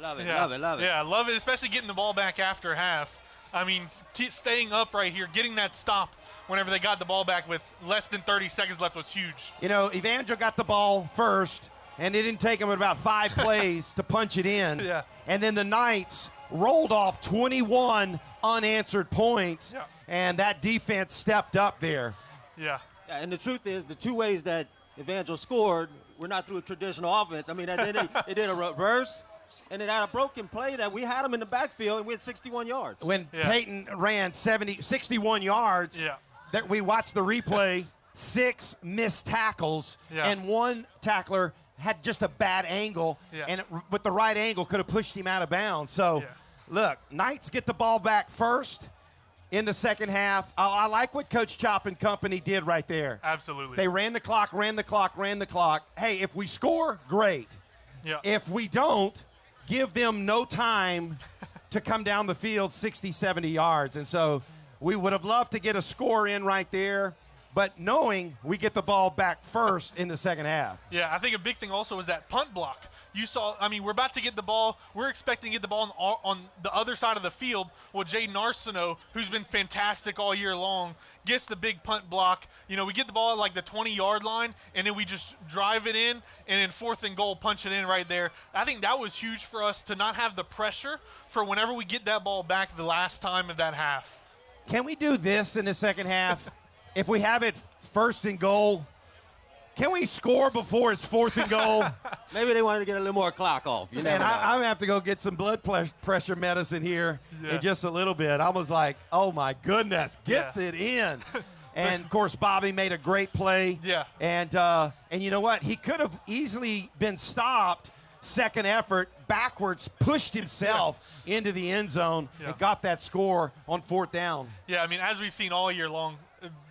Love it, Yeah. love it, love it. Yeah, love it, especially getting the ball back after half. I mean, keep staying up right here, getting that stop whenever they got the ball back with less than 30 seconds left was huge. You know, Evangel got the ball first, and it didn't take him about 5 plays to punch it in. Yeah. And then the Knights rolled off 21 unanswered points, and that defense stepped up there. Yeah. Yeah, and the truth is, the 2 ways that Evangel scored were not through a traditional offense. I mean, they did a reverse, and it had a broken play that we had them in the backfield, and we had 61 yards. When Peyton ran 61 yards, that we watched the replay, 6 missed tackles, and 1 tackler had just a bad angle, and with the right angle could have pushed him out of bounds. So, look, Knights get the ball back first in the second half. I like what Coach Chop and company did right there. Absolutely. They ran the clock. Hey, if we score, great. Yeah. If we don't, give them no time to come down the field 60, 70 yards. And so we would have loved to get a score in right there, but knowing we get the ball back first in the second half. Yeah, I think a big thing also is that punt block. You saw, I mean, we're about to get the ball. We're expecting to get the ball on the other side of the field. Well, Jaden Arsenault, who's been fantastic all year long, gets the big punt block. You know, we get the ball at like the 20-yard line, and then we just drive it in, and then 4th and goal, punch it in right there. I think that was huge for us to not have the pressure for whenever we get that ball back the last time of that half. Can we do this in the second half? If we have it 1st and goal, can we score before it's 4th and goal? Maybe they wanted to get a little more clock off. You Man, never know. I'm going to have to go get some blood pressure medicine here in just a little bit. I was like, oh, my goodness, get it in. And, of course, Bobby made a great play. Yeah. And you know what? He could have easily been stopped. Second effort, backwards, pushed himself into the end zone and got that score on 4th down. Yeah, I mean, as we've seen all year long,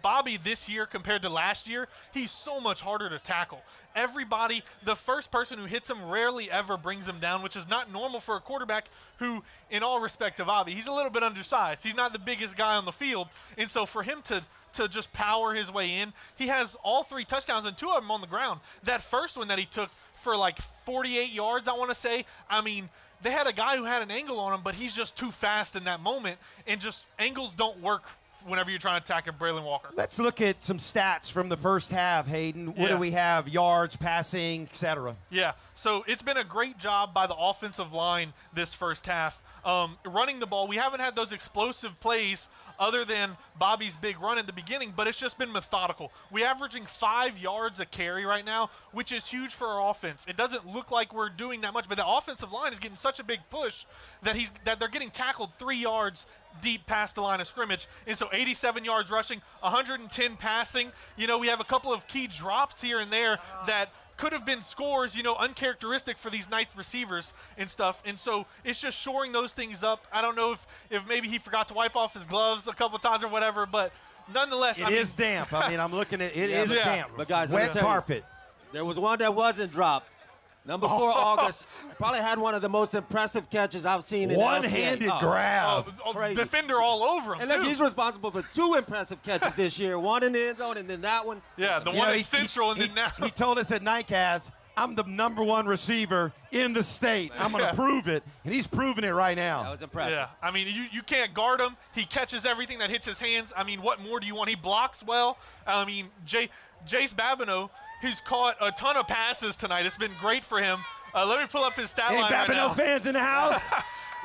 Bobby this year compared to last year, he's so much harder to tackle. Everybody, the first person who hits him rarely ever brings him down, which is not normal for a quarterback who, in all respect to Bobby, he's a little bit undersized. He's not the biggest guy on the field. And so for him to just power his way in, he has all 3 touchdowns and 2 of them on the ground. That first one that he took for like 48 yards, I want to say, I mean, they had a guy who had an angle on him, but he's just too fast in that moment, and just angles don't work whenever you're trying to attack a Braylon Walker. Let's look at some stats from the first half, Hayden. What do we have? Yards, passing, etc. Yeah, so it's been a great job by the offensive line this first half. Running the ball, we haven't had those explosive plays other than Bobby's big run in the beginning, but it's just been methodical. We're averaging 5 yards a carry right now, which is huge for our offense. It doesn't look like we're doing that much, but the offensive line is getting such a big push that they're getting tackled 3 yards deep past the line of scrimmage. And so 87 yards rushing, 110 passing. You know, we have a couple of key drops here and there that could have been scores, you know, uncharacteristic for these Knight receivers and stuff. And so it's just shoring those things up. I don't know if maybe he forgot to wipe off his gloves a couple times or whatever, but nonetheless. It is damp. I mean, I'm looking at it. Is damp. But guys, wet carpet. There was one that wasn't dropped. Number 4, August, probably had one of the most impressive catches I've seen in one-handed grab. Defender all over him, and look, he's responsible for 2 impressive catches this year. One in the end zone, and then that one. Yeah, the one at Central, and then now. He told us at Nightcast, I'm the #1 receiver in the state. I'm going to prove it, and he's proving it right now. That was impressive. Yeah, I mean, you can't guard him. He catches everything that hits his hands. I mean, what more do you want? He blocks well. I mean, Jace Babineau, who's caught a ton of passes tonight. It's been great for him. Let me pull up his stat Any line right now. Babineau fans in the house?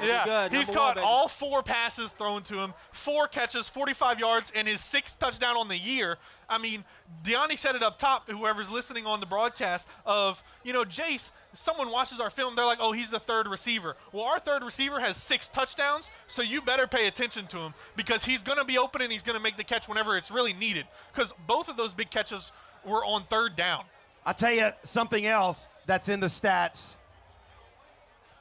Yeah, good. he's Number caught 1, baby. all 4 passes thrown to him, 4 catches, 45 yards, and his 6th touchdown on the year. I mean, Deani said it up top, whoever's listening on the broadcast, of, Jace, someone watches our film, they're like, oh, he's the 3rd receiver. Well, our 3rd receiver has 6 touchdowns, so you better pay attention to him because he's going to be open and he's going to make the catch whenever it's really needed because both of those big catches were on 3rd down. I'll tell you something else that's in the stats.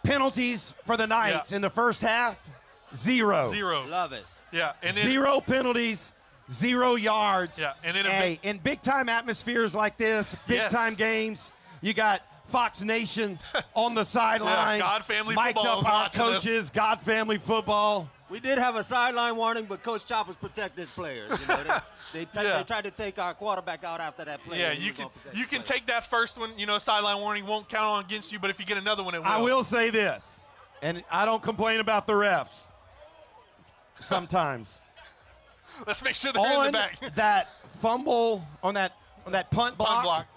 Penalties for the Knights in the first half, 0. 0. Love it. Yeah. And then, 0 penalties, 0 yards. Yeah. And then in big-time atmospheres like this, big-time games, you got Fox Nation on the sideline. God Family mic'd Football up is our watching us. coaches, God Family Football. We did have a sideline warning, but Coach Chop was protecting his players. They tried to take our quarterback out after that play. Yeah, you can take that first one, sideline warning won't count on against you, but if you get another one, it will. I will say this, and I don't complain about the refs sometimes. Let's make sure they're in the back. That fumble on that punt block.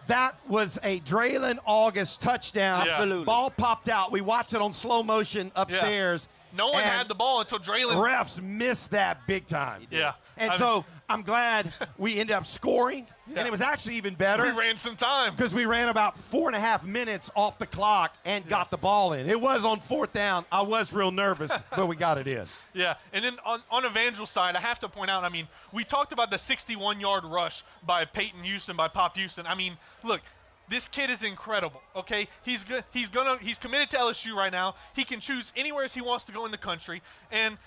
That was a Draylon August touchdown. Yeah. Absolutely. Ball popped out. We watched it on slow motion upstairs. No one and had the ball until Draylon. Refs missed that big time. Yeah. And so I'm glad we ended up scoring, and it was actually even better. We ran some time. Because we ran about 4.5 minutes off the clock and got the ball in. It was on 4th down. I was real nervous, but we got it in. Yeah, and then on Evangel's side, I have to point out, we talked about the 61-yard rush by Peyton Houston, by Pop Houston. Look, this kid is incredible, okay? He's good. He's committed to LSU right now. He can choose anywhere he wants to go in the country, and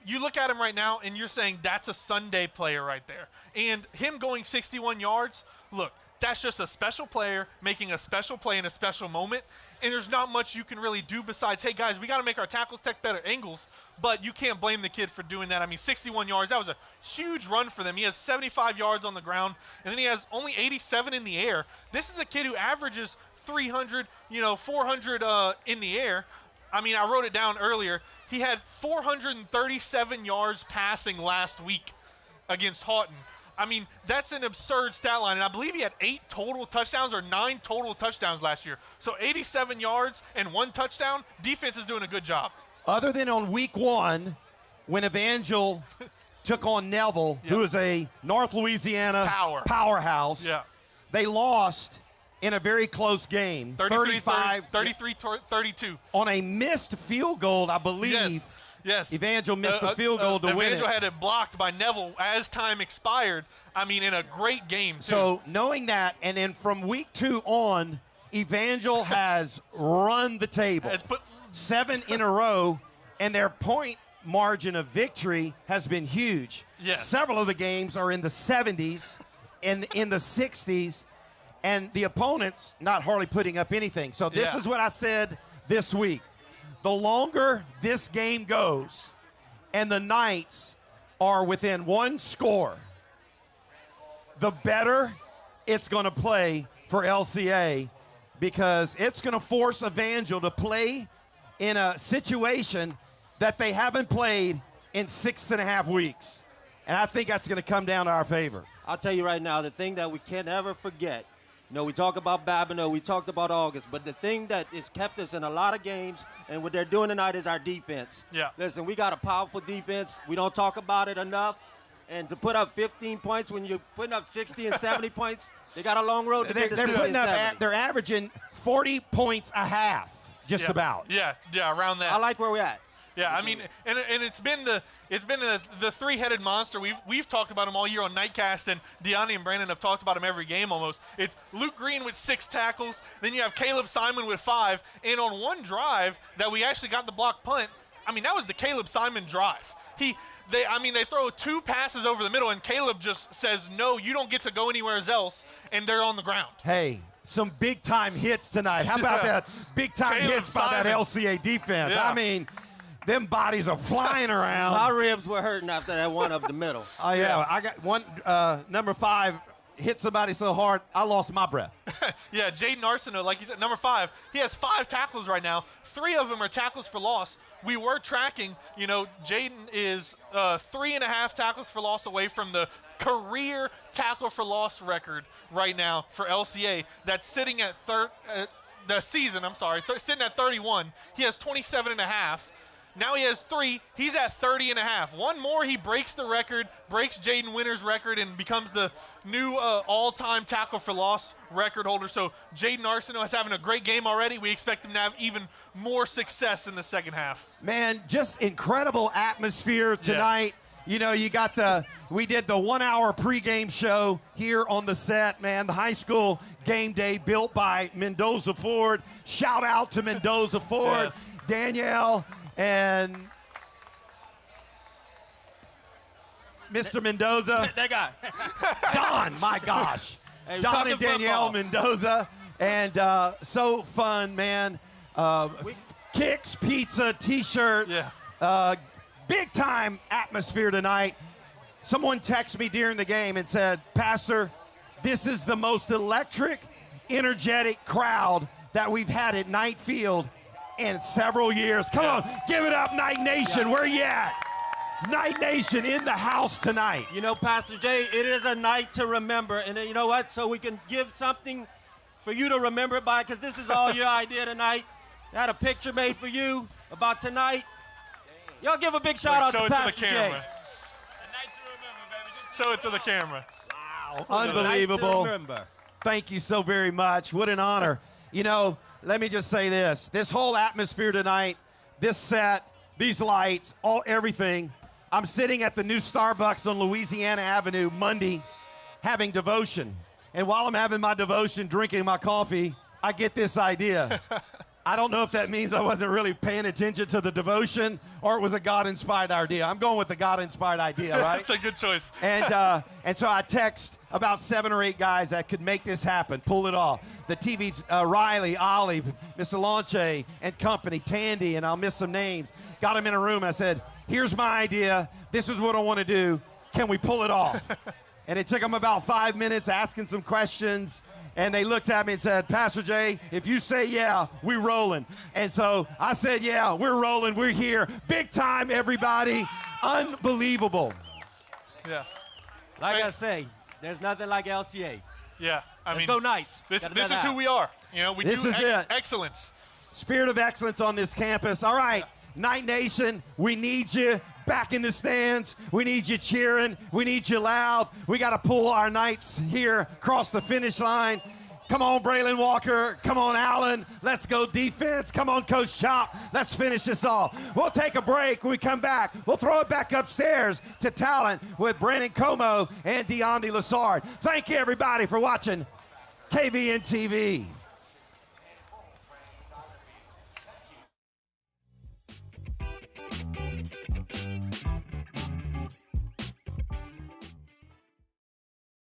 you look at him right now, and you're saying that's a Sunday player right there. And him going 61 yards, look, that's just a special player making a special play in a special moment, and there's not much you can really do besides, hey, guys, we got to make our tackles take better angles, but you can't blame the kid for doing that. 61 yards, that was a huge run for them. He has 75 yards on the ground, and then he has only 87 in the air. This is a kid who averages 300, 400 in the air. I wrote it down earlier. He had 437 yards passing last week against Houghton. That's an absurd stat line, and I believe he had 8 total touchdowns or 9 total touchdowns last year. So 87 yards and 1 touchdown, defense is doing a good job. Other than on week 1, when Evangel took on Neville, who is a North Louisiana powerhouse, they lost in a very close game, 33-32. On a missed field goal, I believe. Yes. Evangel missed a field goal to win it. Evangel had it blocked by Neville as time expired. In a great game, too. So knowing that, and then from week 2 on, Evangel has run the table. 7 in a row, and their point margin of victory has been huge. Yes. Several of the games are in the 70s and in the 60s, and the opponents not hardly putting up anything. So this is what I said this week. The longer this game goes and the Knights are within 1 score, the better it's going to play for LCA, because it's going to force Evangel to play in a situation that they haven't played in 6.5 weeks. And I think that's going to come down to our favor. I'll tell you right now, the thing that we can't ever forget, we talk about Babineau, we talked about August, but the thing that has kept us in a lot of games and what they're doing tonight is our defense. Yeah. Listen, we got a powerful defense. We don't talk about it enough. And to put up 15 points when you're putting up 60 and 70 points, they got a long road to get to 60 and 70. They're averaging 40 points a half, just about. Yeah, around that. I like where we're at. Yeah, and it's been the three-headed monster. We've talked about him all year on Nightcast, and Deani and Brandon have talked about him every game almost. It's Luke Green with 6 tackles, then you have Caleb Simon with 5, and on one drive that we actually got the block punt, that was the Caleb Simon drive. They throw 2 passes over the middle, and Caleb just says, no, you don't get to go anywhere else, and they're on the ground. Hey, some big-time hits tonight. How about that big-time hits by that LCA defense? Yeah. Them bodies are flying around. My ribs were hurting after that one up the middle. Oh, yeah. I got one, number 5, hit somebody so hard, I lost my breath. Yeah, Jaden Arsenault, like you said, number 5, he has 5 tackles right now. 3 of them are tackles for loss. We were tracking, Jaden is 3.5 tackles for loss away from the career tackle for loss record right now for LCA. That's sitting at the season, I'm sorry, sitting at 31. He has 27.5. Now he has 3. He's at 30.5. One more, he breaks the record, breaks Jaden Winter's record, and becomes the new all-time tackle for loss record holder. So Jaden Arsenault is having a great game already. We expect him to have even more success in the second half. Man, just incredible atmosphere tonight. You know, we did the 1-hour pregame show here on the set, man. The high school game day built by Mendoza Ford. Shout out to Mendoza Ford, Danielle, and Mr. Mendoza. That guy. Don, my gosh. Hey, Don and Danielle football. Mendoza. And so fun, man. Kicks, pizza, T-shirt. Big time atmosphere tonight. Someone texted me during the game and said, Pastor, this is the most electric, energetic crowd that we've had at Knight Field in several years. Come on, give it up, Knight Nation. Where you at? Knight Nation in the house tonight. You know, Pastor Jay, it is a night to remember. And you know what? So we can give something for you to remember it by, because this is all your idea tonight. I had a picture made for you about tonight. Y'all give a big shout out to Pastor Jay. Show it to the camera. Wow. Unbelievable. Thank you so very much. What an honor. You know, let me just say this. This whole atmosphere tonight, this set, these lights, everything. I'm sitting at the new Starbucks on Louisiana Avenue Monday having devotion. And while I'm having my devotion, drinking my coffee, I get this idea. I don't know if that means I wasn't really paying attention to the devotion or it was a God-inspired idea. I'm going with the God-inspired idea, right? That's a good choice. And so I text about 7 or 8 guys that could make this happen, pull it off. The TV, Riley, Ollie, Mr. Lanche, and company, Tandy, and I'll miss some names. Got them in a room. I said, here's my idea. This is what I want to do. Can we pull it off? And it took them about 5 minutes asking some questions. And they looked at me and said, Pastor Jay, if you say yeah, we're rolling. And so I said, yeah, we're rolling. We're here. Big time, everybody. Unbelievable. Yeah. Like I say, there's nothing like LCA. Yeah. Let's go Knights. This is who we are. You know, we do excellence. Spirit of excellence on this campus. All right, Knight Nation, we need you back in the stands. We need you cheering. We need you loud. We got to pull our Knights here across the finish line. Come on, Braylon Walker. Come on, Allen. Let's go defense. Come on, Coach Chop. Let's finish this off. We'll take a break. When we come back, we'll throw it back upstairs to talent with Brandon Como and DeAndre Lassard. Thank you, everybody, for watching KVN TV.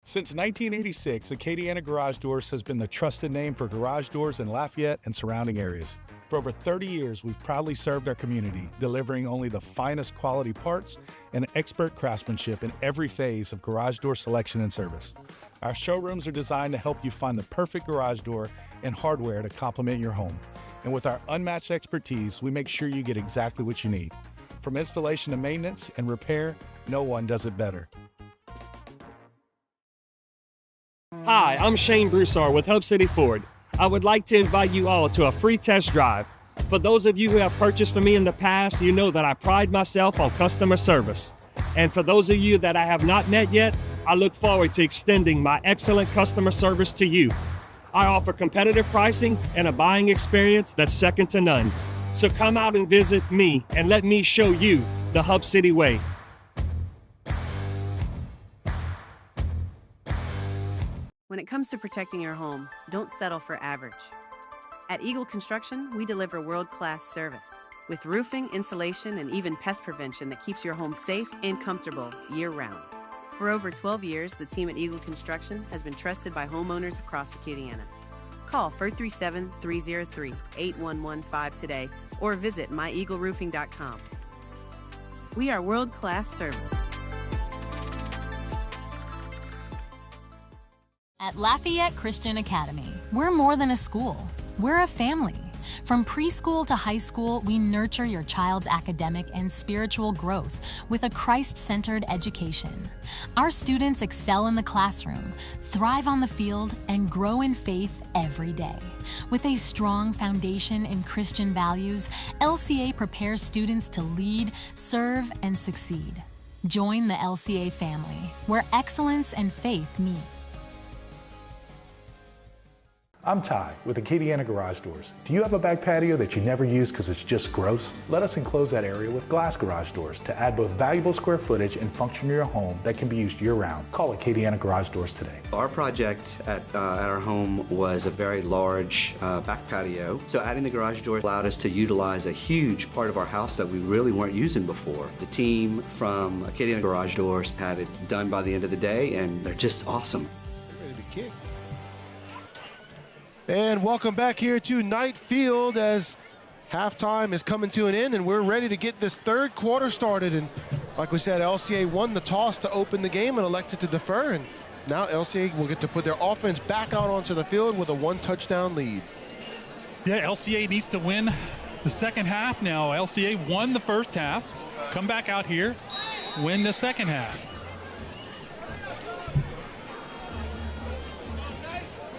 Since 1986, Acadiana Garage Doors has been the trusted name for garage doors in Lafayette and surrounding areas. For over 30 years, we've proudly served our community, delivering only the finest quality parts and expert craftsmanship in every phase of garage door selection and service. Our showrooms are designed to help you find the perfect garage door and hardware to complement your home. And with our unmatched expertise, we make sure you get exactly what you need. From installation to maintenance and repair, no one does it better. Hi, I'm Shane Broussard with Hub City Ford. I would like to invite you all to a free test drive. For those of you who have purchased from me in the past, you know that I pride myself on customer service. And for those of you that I have not met yet, I look forward to extending my excellent customer service to you. I offer competitive pricing and a buying experience that's second to none. So come out and visit me and let me show you the Hub City way. When it comes to protecting your home, don't settle for average. At Eagle Construction, we deliver world-class service with roofing, insulation, and even pest prevention that keeps your home safe and comfortable year-round. For over 12 years, the team at Eagle Construction has been trusted by homeowners across Acadiana. Call 437-303-8115 today or visit myeagleroofing.com. We are world-class service. At Lafayette Christian Academy, we're more than a school. We're a family. From preschool to high school, we nurture your child's academic and spiritual growth with a Christ-centered education. Our students excel in the classroom, thrive on the field, and grow in faith every day. With a strong foundation in Christian values, LCA prepares students to lead, serve, and succeed. Join the LCA family, where excellence and faith meet. I'm Ty with Acadiana Garage Doors. Do you have a back patio that you never use because it's just gross? Let us enclose that area with glass garage doors to add both valuable square footage and function to your home that can be used year-round. Call Acadiana Garage Doors today. Our project at our home was a very large back patio. So adding the garage door allowed us to utilize a huge part of our house that we really weren't using before. The team from Acadiana Garage Doors had it done by the end of the day, and they're just awesome. Ready to kick. And welcome back here to Knight Field as halftime is coming to an end, and we're ready to get this third quarter started. And like we said, LCA won the toss to open the game and elected to defer, and now LCA will get to put their offense back out onto the field with a 1-touchdown lead. Yeah, LCA needs to win the second half now. LCA won the first half, come back out here, win the second half.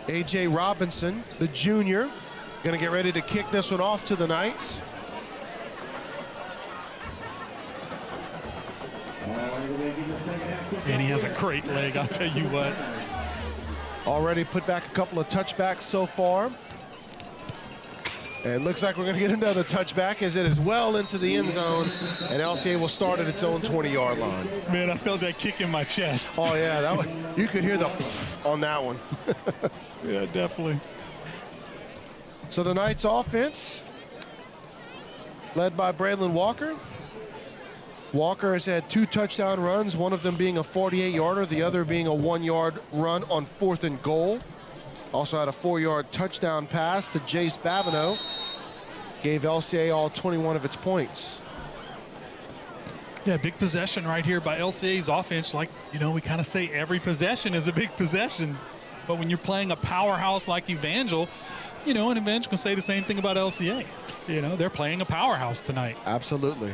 A.J. Robinson, the junior, gonna get ready to kick this one off to the Knights. And he has a great leg, I'll tell you what. Already put back a couple of touchbacks so far. And looks like we're gonna get another touchback as it is well into the end zone, and LCA will start at its own 20-yard line. Man, I felt that kick in my chest. Oh yeah, that one, you could hear the on that one. Yeah, definitely. So the Knights offense, led by Braylon Walker. Walker has had 2 touchdown runs, one of them being a 48-yarder, the other being a 1-yard run on 4th and goal. Also had a 4-yard touchdown pass to Jace Babineau. Gave LCA all 21 of its points. Yeah, big possession right here by LCA's offense. Like, you know, we kind of say every possession is a big possession. But when you're playing a powerhouse like Evangel, you know, and Evangel can say the same thing about LCA. You know, they're playing a powerhouse tonight. Absolutely.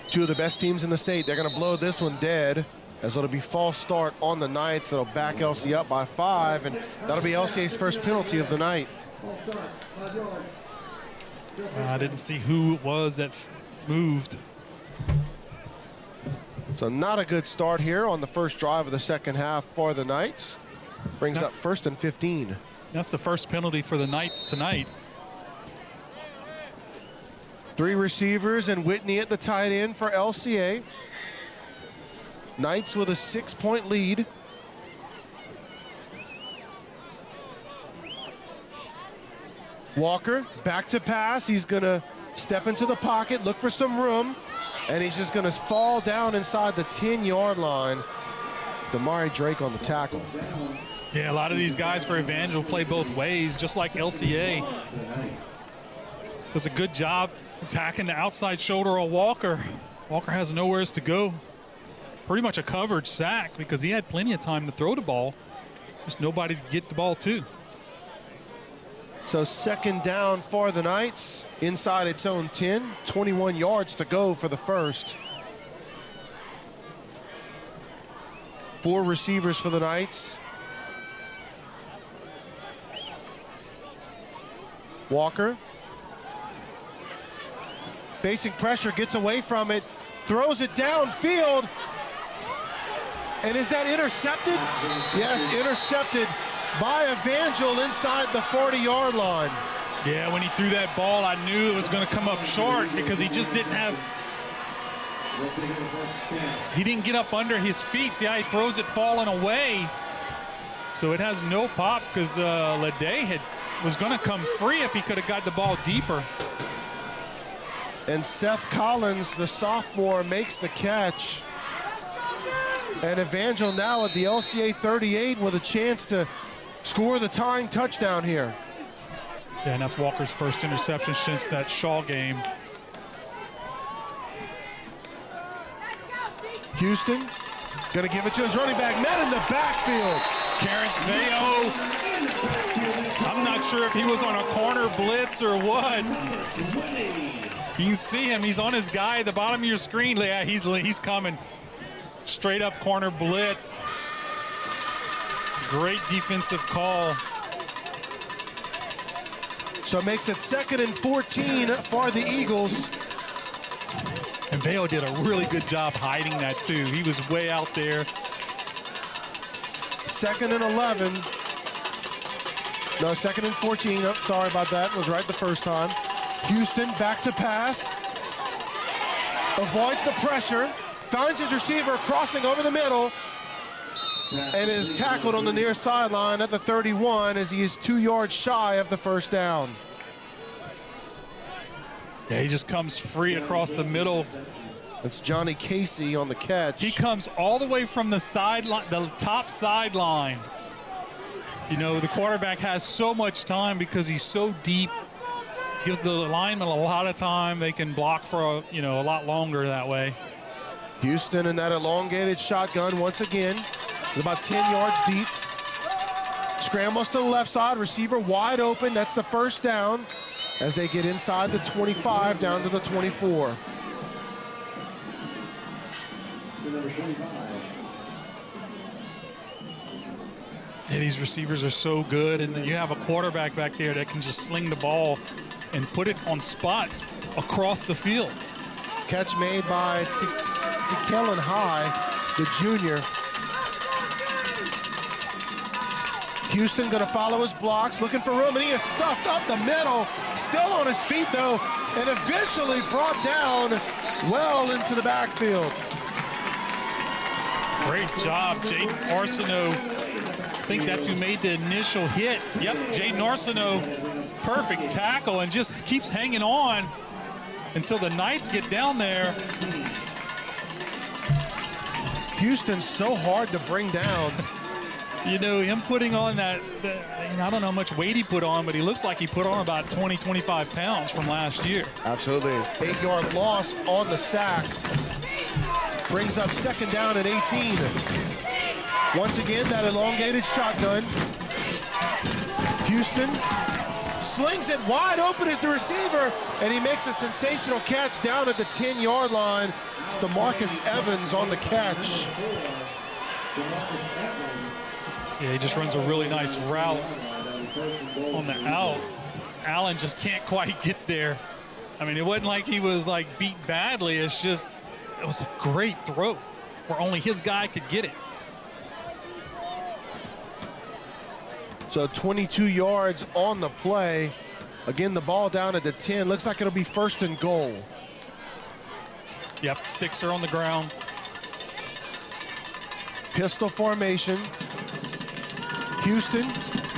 2 of the best teams in the state. They're going to blow this one dead, as it'll be false start on the Knights. That'll back LCA up by 5, and that'll be LCA's first penalty of the night. I didn't see who it was that moved. So not a good start here on the first drive of the second half for the Knights. Brings up 1st and 15. That's the first penalty for the Knights tonight. 3 receivers and Whitney at the tight end for LCA. Knights with a 6-point lead. Walker back to pass. He's gonna step into the pocket, look for some room, and he's just gonna fall down inside the 10-yard line. Damari Drake on the tackle. Yeah, a lot of these guys for Evangel play both ways, just like LCA. Does a good job attacking the outside shoulder of Walker. Walker has nowhere to go. Pretty much a coverage sack because he had plenty of time to throw the ball. Just nobody to get the ball to. So 2nd down for the Knights inside its own 10. 21 yards to go for the first. 4 receivers for the Knights. Walker facing pressure, gets away from it, throws it downfield. And is that intercepted? Yes, intercepted by Evangel inside the 40-yard line. Yeah, when he threw that ball, I knew it was going to come up short because he just didn't have, he didn't get up under his feet. See how he throws it falling away. So it has no pop because Lede was going to come free if he could have got the ball deeper. And Seth Collins, the sophomore, makes the catch. And Evangel now at the LCA 38 with a chance to score the tying touchdown here. Yeah, and that's Walker's first interception since that Shaw game. Houston gonna give it to his running back, met in the backfield. Terrence Mayo I'm not sure if he was on a corner blitz or what. You can see him. He's on his guy at the bottom of your screen. Yeah, he's coming. Straight up corner blitz. Great defensive call. So it makes it 2nd and 14 for the Eagles. And Vale did a really good job hiding that too. He was way out there. 2nd and 11. No, 2nd and 14. Oh, sorry about that. Was right the first time. Houston back to pass. Avoids the pressure. Finds his receiver crossing over the middle. And is tackled on the near sideline at the 31 as he is 2 yards shy of the first down. Yeah, he just comes free across the middle. That's Johnny Casey on the catch. He comes all the way from the sideline, the top sideline. You know, the quarterback has so much time because he's so deep. Gives the lineman a lot of time. They can block for a lot longer that way. Houston in that elongated shotgun once again. It's about 10 yards deep. Scrambles to the left side, receiver wide open. That's the first down as they get inside the 25 down to the 24. Yeah, these receivers are so good, and then you have a quarterback back there that can just sling the ball and put it on spots across the field. Catch made by Kellen High, the junior. Houston going to follow his blocks, looking for room, and he is stuffed up the middle. Still on his feet, though, and eventually brought down well into the backfield. Great job, Jaden Arsenault. I think that's who made the initial hit. Yep, Jaden Arsenault, perfect tackle, and just keeps hanging on until the Knights get down there. Houston's so hard to bring down. You know, him putting on that, I don't know how much weight he put on, but he looks like he put on about 20, 25 pounds from last year. Absolutely. 8-yard loss on the sack. Brings up 2nd down and 18. Once again, that elongated shotgun. Houston slings it wide open as the receiver, and he makes a sensational catch down at the 10-yard line. It's DeMarcus Evans on the catch. Yeah, he just runs a really nice route on the out. Allen just can't quite get there. I mean, it wasn't like he was like beat badly. It's just, it was a great throw where only his guy could get it. So 22 yards on the play. Again, the ball down at the 10. Looks like it'll be 1st and goal. Yep, sticks are on the ground. Pistol formation. Houston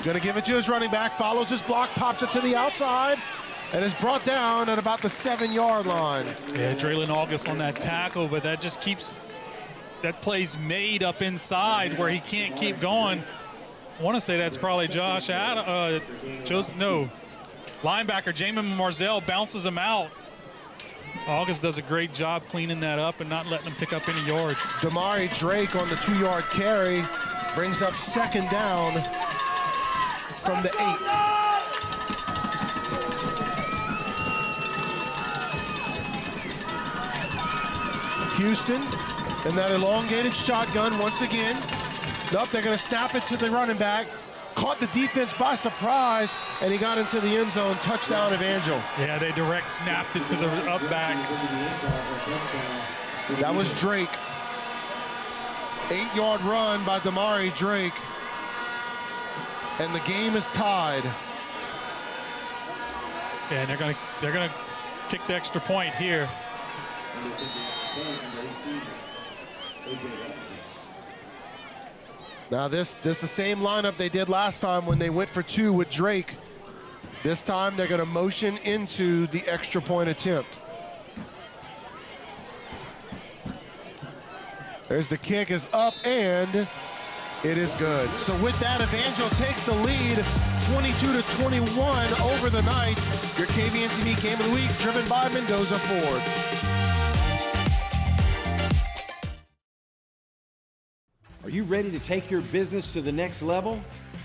gonna give it to his running back, follows his block, pops it to the outside, and is brought down at about the 7-yard line. Yeah, Draylon August on that tackle, but that just keeps, that play's made up inside where he can't keep going. I want to say that's probably Josh linebacker Jamin Marzell bounces him out. August does a great job cleaning that up and not letting him pick up any yards. Damari Drake on the 2-yard carry brings up 2nd down from the 8. Houston in that elongated shotgun once again. Nope, they're going to snap it to the running back. Caught the defense by surprise, and he got into the end zone. Touchdown, Evangel. Yeah, they direct snapped it to the up back. That was Drake. 8-yard run by Damari Drake. And the game is tied. Yeah, and they're gonna kick the extra point here. Now this the same lineup they did last time when they went for 2 with Drake. This time they're going to motion into the extra point attempt. There's the kick, is up, and it is good. So with that, Evangel takes the lead 22-21 over the Knights. Your KVNTV Game of the Week, driven by Mendoza Ford. Are you ready to take your business to the next level?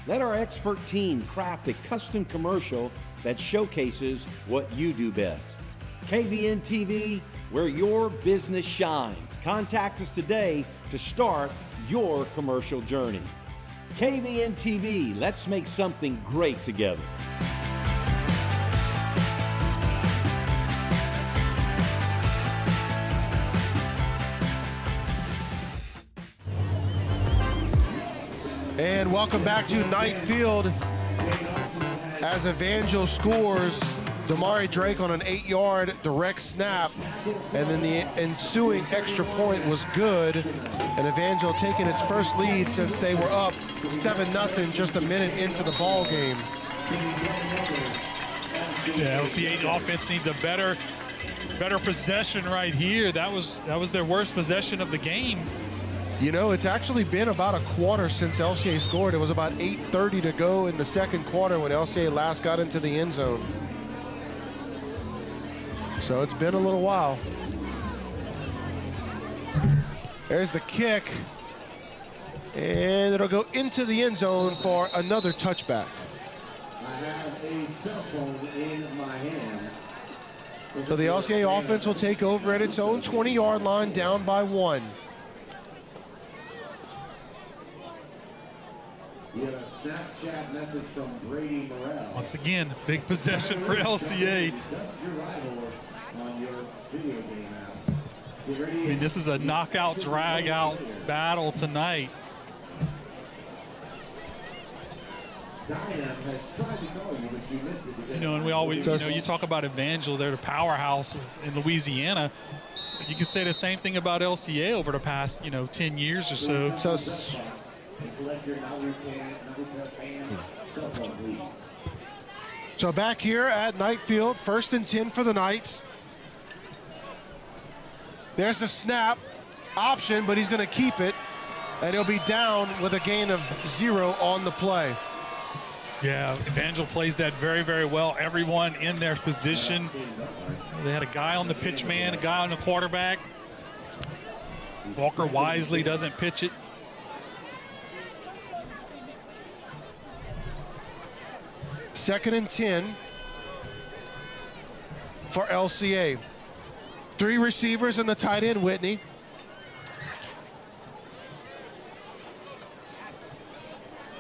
Let our expert team craft a custom commercial that showcases what you do best. KVN TV, where your business shines. Contact us today to start your commercial journey. KVN TV, let's make something great together. And welcome back to Knight Field as Evangel scores. Damari Drake on an 8-yard direct snap, and then the ensuing extra point was good, and Evangel taking its first lead since they were up 7-0 just a minute into the ball game. Yeah, LCA offense needs a better possession right here. That was their worst possession of the game. You know, it's actually been about a quarter since LCA scored. It was about 8:30 to go in the second quarter when LCA last got into the end zone. So it's been a little while. There's the kick. And it'll go into the end zone for another touchback. I have a cell phone in my hand. So the LCA offense will take over at its own 20-yard line, down by 1. You have a Snapchat message from Brady Morrell. Once again, big possession for LCA. I mean, this is a knockout, drag-out battle tonight. You know, and we always, you know, you talk about Evangel, they're the powerhouse in Louisiana. You can say the same thing about LCA over the past, 10 years or so. So back here at Knight Field, 1st and 10 for the Knights. There's a snap option, but he's going to keep it, and he'll be down with a gain of 0 on the play. Yeah, Evangel plays that very, very well. Everyone in their position. They had a guy on the pitch man, a guy on the quarterback. Walker wisely doesn't pitch it. Second and 10 for LCA. 3 receivers and the tight end, Whitney.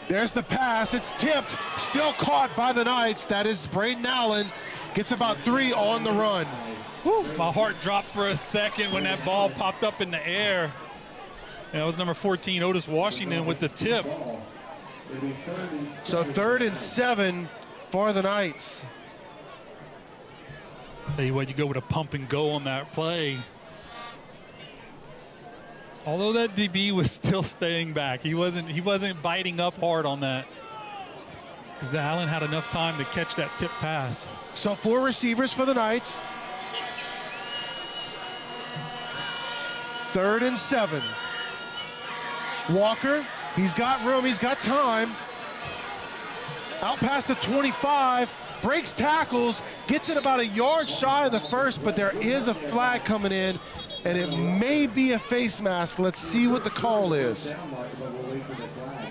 There's the pass. It's tipped. Still caught by the Knights. That is Braden Allen. Gets about 3 on the run. Whew, my heart dropped for a second when that ball popped up in the air. That was number 14, Otis Washington, with the tip. So 3rd and 7 for the Knights. Tell you what, you go with a pump and go on that play. Although that DB was still staying back, he wasn't biting up hard on that, because Allen had enough time to catch that tip pass. So 4 receivers for the Knights. 3rd and 7. Walker, he's got room, he's got time. Out past the 25, breaks tackles, gets it about a yard shy of the first, but there is a flag coming in, and it may be a face mask. Let's see what the call is.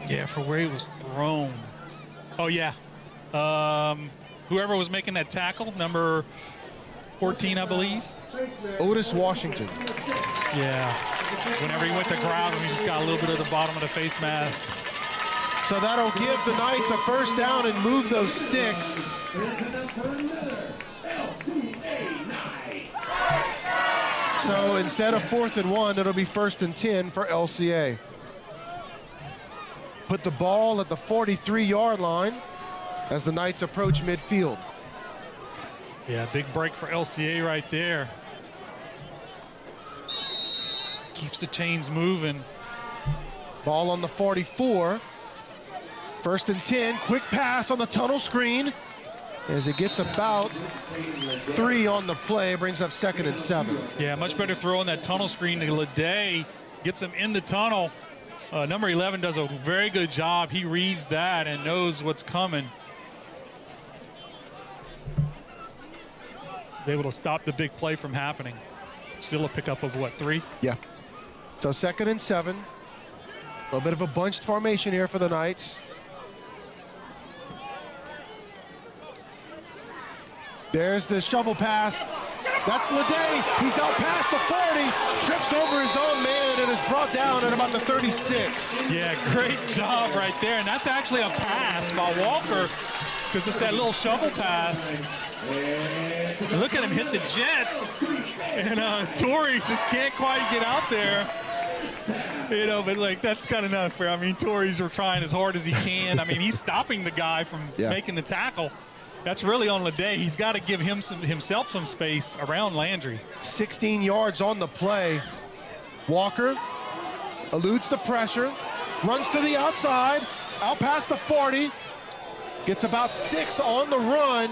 Yeah, for where he was thrown. Oh, yeah. Whoever was making that tackle, number 14, I believe. Otis Washington. Yeah. Whenever he went to ground, he just got a little bit of the bottom of the face mask. So that'll give the Knights a first down and move those sticks. So instead of 4th and 1, it'll be 1st and 10 for LCA. Put the ball at the 43-yard line as the Knights approach midfield. Yeah, big break for LCA right there. Keeps the chains moving. Ball on the 44. 1st and 10, quick pass on the tunnel screen as it gets about 3 on the play, brings up 2nd and 7. Yeah, much better throw on that tunnel screen to Leday, gets him in the tunnel. Number 11 does a very good job. He reads that and knows what's coming. He's able to stop the big play from happening. Still a pickup of what, 3? Yeah. So 2nd and 7. A little bit of a bunched formation here for the Knights. There's the shovel pass. That's Leday. He's out past the 40, trips over his own man, and is brought down at about the 36. Yeah, great job right there. And that's actually a pass by Walker, because it's that little shovel pass. And look at him hit the jets. And Torrey just can't quite get out there. You know, but like that's kind of not fair. I mean, Torrey's trying as hard as he can. I mean, he's stopping the guy from making the tackle. That's really on Leday. He's got to give himself some space around Landry. 16 yards on the play. Walker eludes the pressure, runs to the outside, out past the 40, gets about 6 on the run.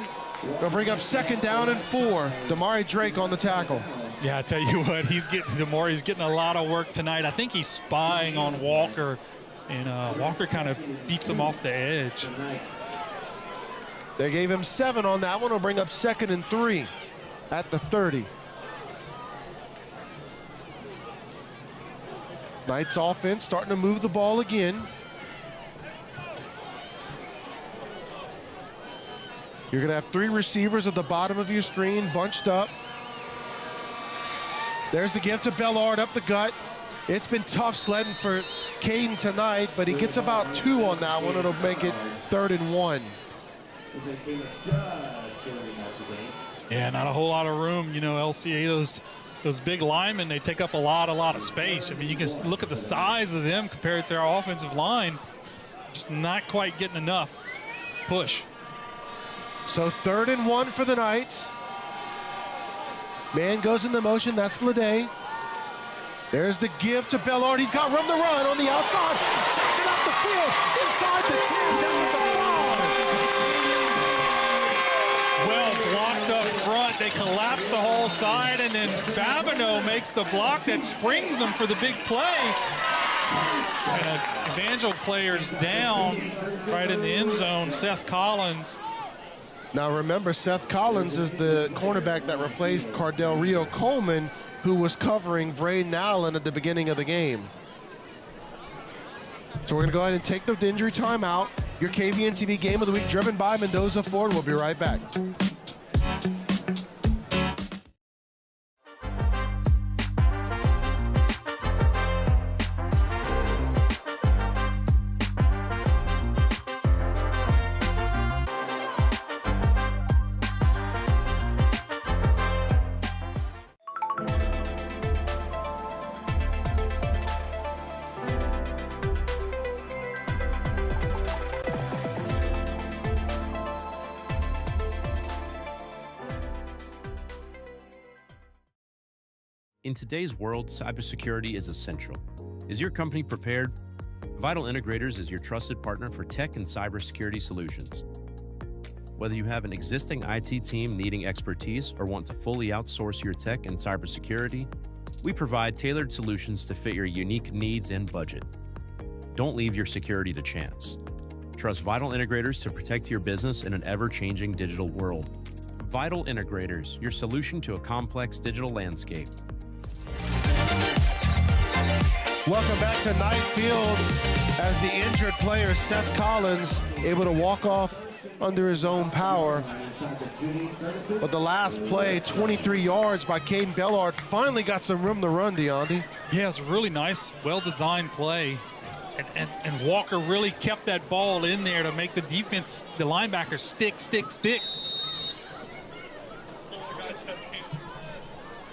They'll bring up 2nd down and 4. Damari Drake on the tackle. Yeah, I tell you what, he's getting a lot of work tonight. I think he's spying on Walker, and Walker kind of beats him off the edge. They gave him 7 on that one. Will bring up 2nd and 3 at the 30. Knights offense starting to move the ball again. You're gonna have 3 receivers at the bottom of your screen, bunched up. There's the give to Bellard up the gut. It's been tough sledding for Caden tonight, but he gets about 2 on that one. It'll make it 3rd and 1. Yeah, not a whole lot of room. You know, LCA, those big linemen, they take up a lot of space. I mean, you can look at the size of them compared to our offensive line. Just not quite getting enough push. So 3rd and 1 for the Knights. Man goes into motion, that's Leday. There's the give to Bellard. He's got room to run on the outside. Takes it up the field, inside the 10, down the 5. Well blocked up front. They collapse the whole side, and then Babineau makes the block that springs them for the big play. And Evangel player's down right in the end zone, Seth Collins. Now remember, Seth Collins is the cornerback that replaced Cardell Rio Coleman, who was covering Braden Allen at the beginning of the game. So we're gonna go ahead and take the injury timeout. Your KVN TV Game of the Week driven by Mendoza Ford. We'll be right back. In today's world, cybersecurity is essential. Is your company prepared? Vital Integrators is your trusted partner for tech and cybersecurity solutions. Whether you have an existing IT team needing expertise or want to fully outsource your tech and cybersecurity, we provide tailored solutions to fit your unique needs and budget. Don't leave your security to chance. Trust Vital Integrators to protect your business in an ever-changing digital world. Vital Integrators, your solution to a complex digital landscape. Welcome back to Knight Field as the injured player Seth Collins able to walk off under his own power. But the last play, 23 yards by Caden Bellard, finally got some room to run, Deonde. Yeah, it's a really nice, well-designed play. And Walker really kept that ball in there to make the defense, the linebackers stick.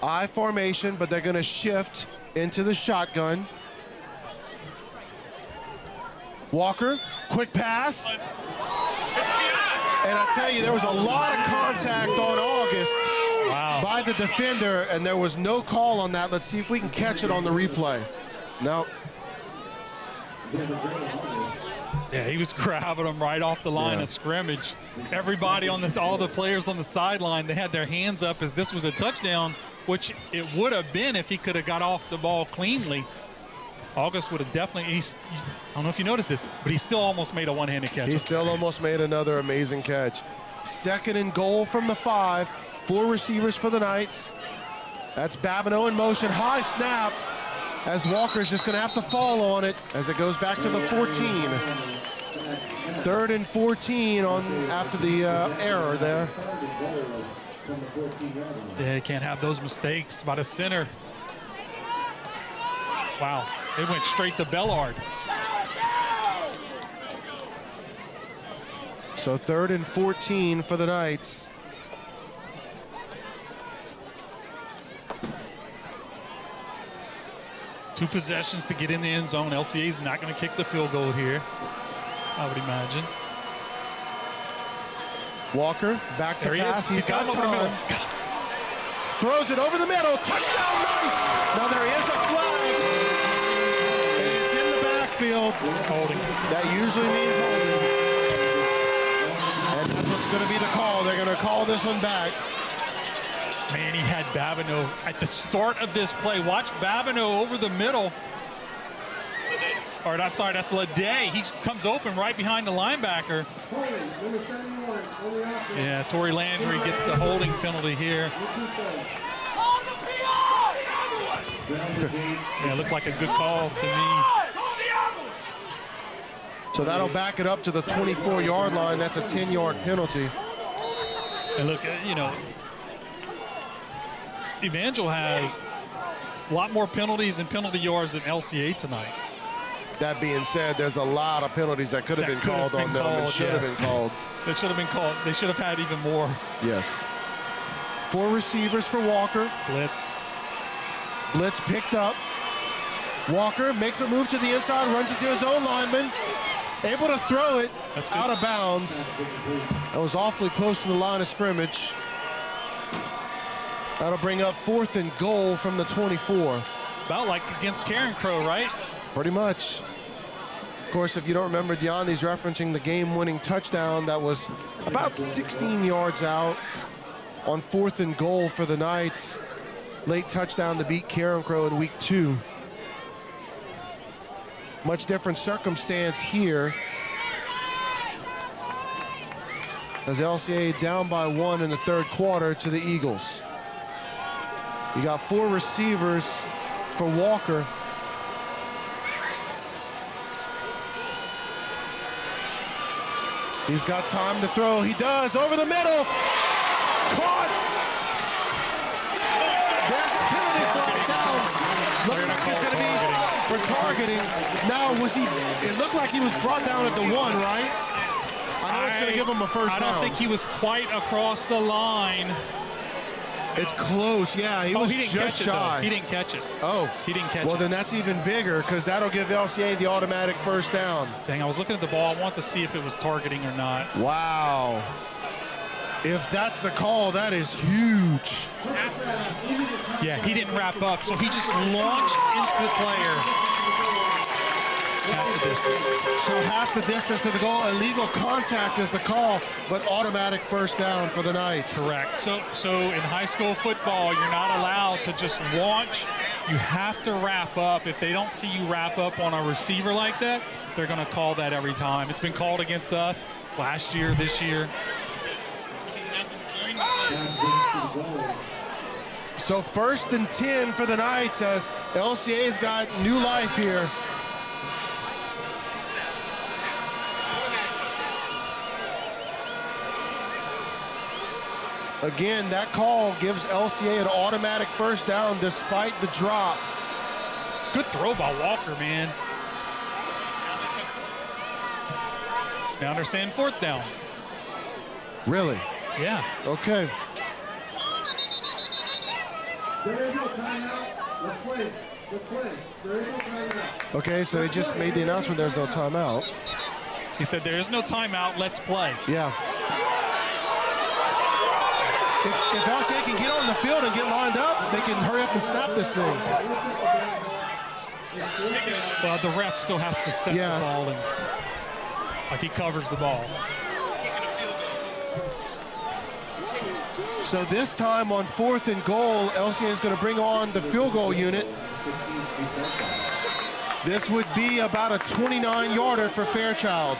I formation, but they're going to shift into the shotgun. Walker, quick pass. And I tell you, there was a lot of contact on August by the defender, and there was no call on that. Let's see if we can catch it on the replay. No. Yeah, he was grabbing him right off the line of scrimmage. Everybody on this, all the players on the sideline, they had their hands up as this was a touchdown, which it would have been if he could have got off the ball cleanly. August would have definitely, I don't know if you noticed this, but he still almost made a one-handed catch. He still almost made another amazing catch. 2nd and goal from the 5. 4 receivers for the Knights. That's Babineau in motion, high snap, as Walker's just gonna have to fall on it as it goes back to the 14. 3rd and 14 after the error there. Yeah, you can't have those mistakes by the center. Wow, it went straight to Bellard. So 3rd and 14 for the Knights. Two possessions to get in the end zone. LCA's not going to kick the field goal here, I would imagine. Walker back to pass. He's got him over the middle. Throws it over the middle. Touchdown Knights. Now there is a flag. And it's in the backfield. Holding. That usually means holding. And that's what's going to be the call. They're going to call this one back. Man, he had Babineau at the start of this play. Watch Babineau over the middle. Or I'm sorry, that's Leday. He comes open right behind the linebacker. Yeah, Torrey Landry gets the holding penalty here. Yeah, it looked like a good call to me. So that'll back it up to the 24-yard line. That's a 10-yard penalty. And look, you know, Evangel has a lot more penalties and penalty yards than LCA tonight. That being said, there's a lot of penalties that could have been called on them and should have been called. It should have been called. They should have had even more. Yes. 4 receivers for Walker. Blitz. Blitz picked up. Walker makes a move to the inside, runs into his own lineman. Able to throw it out of bounds. That was awfully close to the line of scrimmage. That'll bring up 4th and goal from the 24. About like against Karen Crow, right? Pretty much. Of course, if you don't remember, Deondi's referencing the game-winning touchdown that was about 16 yards out on 4th and goal for the Knights. Late touchdown to beat Karen Crow in week 2. Much different circumstance here, as LCA down by 1 in the 3rd quarter to the Eagles. You got 4 receivers for Walker. He's got time to throw. He does, over the middle. Caught. There's a penalty flag down. Looks like it's going to be for targeting. Now, it looked like he was brought down at the 1, right? I know it's going to give him a first down. I don't think he was quite across the line. It's close, yeah. He was just shy. He didn't catch it. Oh. He didn't catch it. Well, then that's even bigger, because that'll give LCA the automatic first down. Dang, I was looking at the ball. I want to see if it was targeting or not. Wow. If that's the call, that is huge. Yeah, he didn't wrap up, so he just launched into the player. Half the distance. So half the distance to the goal. Illegal contact is the call, but automatic first down for the Knights. Correct. So in high school football, you're not allowed to just launch. You have to wrap up. If they don't see you wrap up on a receiver like that, they're going to call that every time. It's been called against us last year, this year. So 1st and 10 for the Knights, as LCA's got new life here. Again, that call gives LCA an automatic first down despite the drop. Good throw by Walker, man. Now understand 4th down. Really? Yeah. Okay. There is no timeout. Let's play. Let's play. There is no timeout. Okay, so they just made the announcement there's no timeout. He said there is no timeout, let's play. Yeah. If LCA can get on the field and get lined up, they can hurry up and snap this thing. Well, the ref still has to set the ball, and like he covers the ball. So this time on 4th and goal, LCA is going to bring on the field goal unit. This would be about a 29-yarder for Fairchild.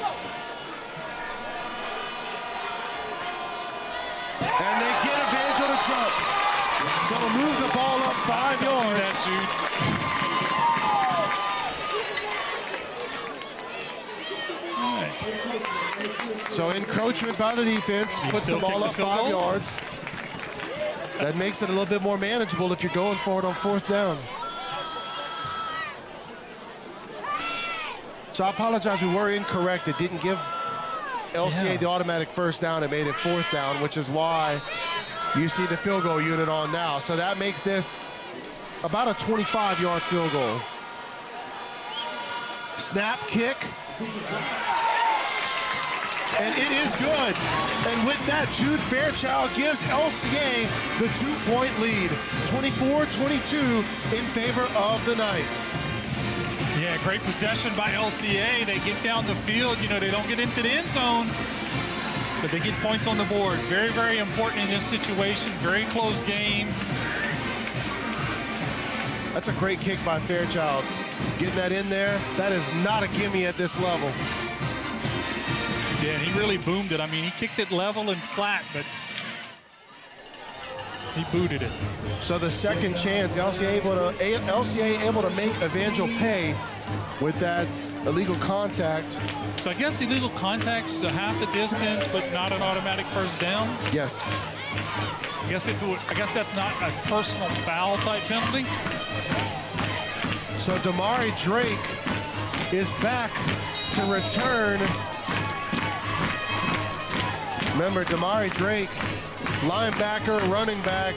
And they get Evangel to jump. So to move the ball up 5 yards. All right. So encroachment by the defense puts the ball up 5 yards. That makes it a little bit more manageable if you're going for it on 4th down. So I apologize, we were incorrect. It didn't give LCA the automatic 1st down. It made it 4th down, which is why you see the field goal unit on now. So that makes this about a 25-yard field goal. Snap, kick. And it is good. And with that, Jude Fairchild gives LCA the 2-point lead. 24-22 in favor of the Knights. Yeah, great possession by LCA. They get down the field. You know, they don't get into the end zone, but they get points on the board. Very, very important in this situation. Very close game. That's a great kick by Fairchild. Getting that in there, that is not a gimme at this level. Yeah, and he really boomed it. I mean, he kicked it level and flat, but he booted it. So the second chance, LCA able to make Evangel pay with that illegal contact. So I guess illegal contact's to half the distance, but not an automatic 1st down. Yes. I guess that's not a personal foul type penalty. So Damari Drake is back to return. Remember, Damari Drake, linebacker, running back.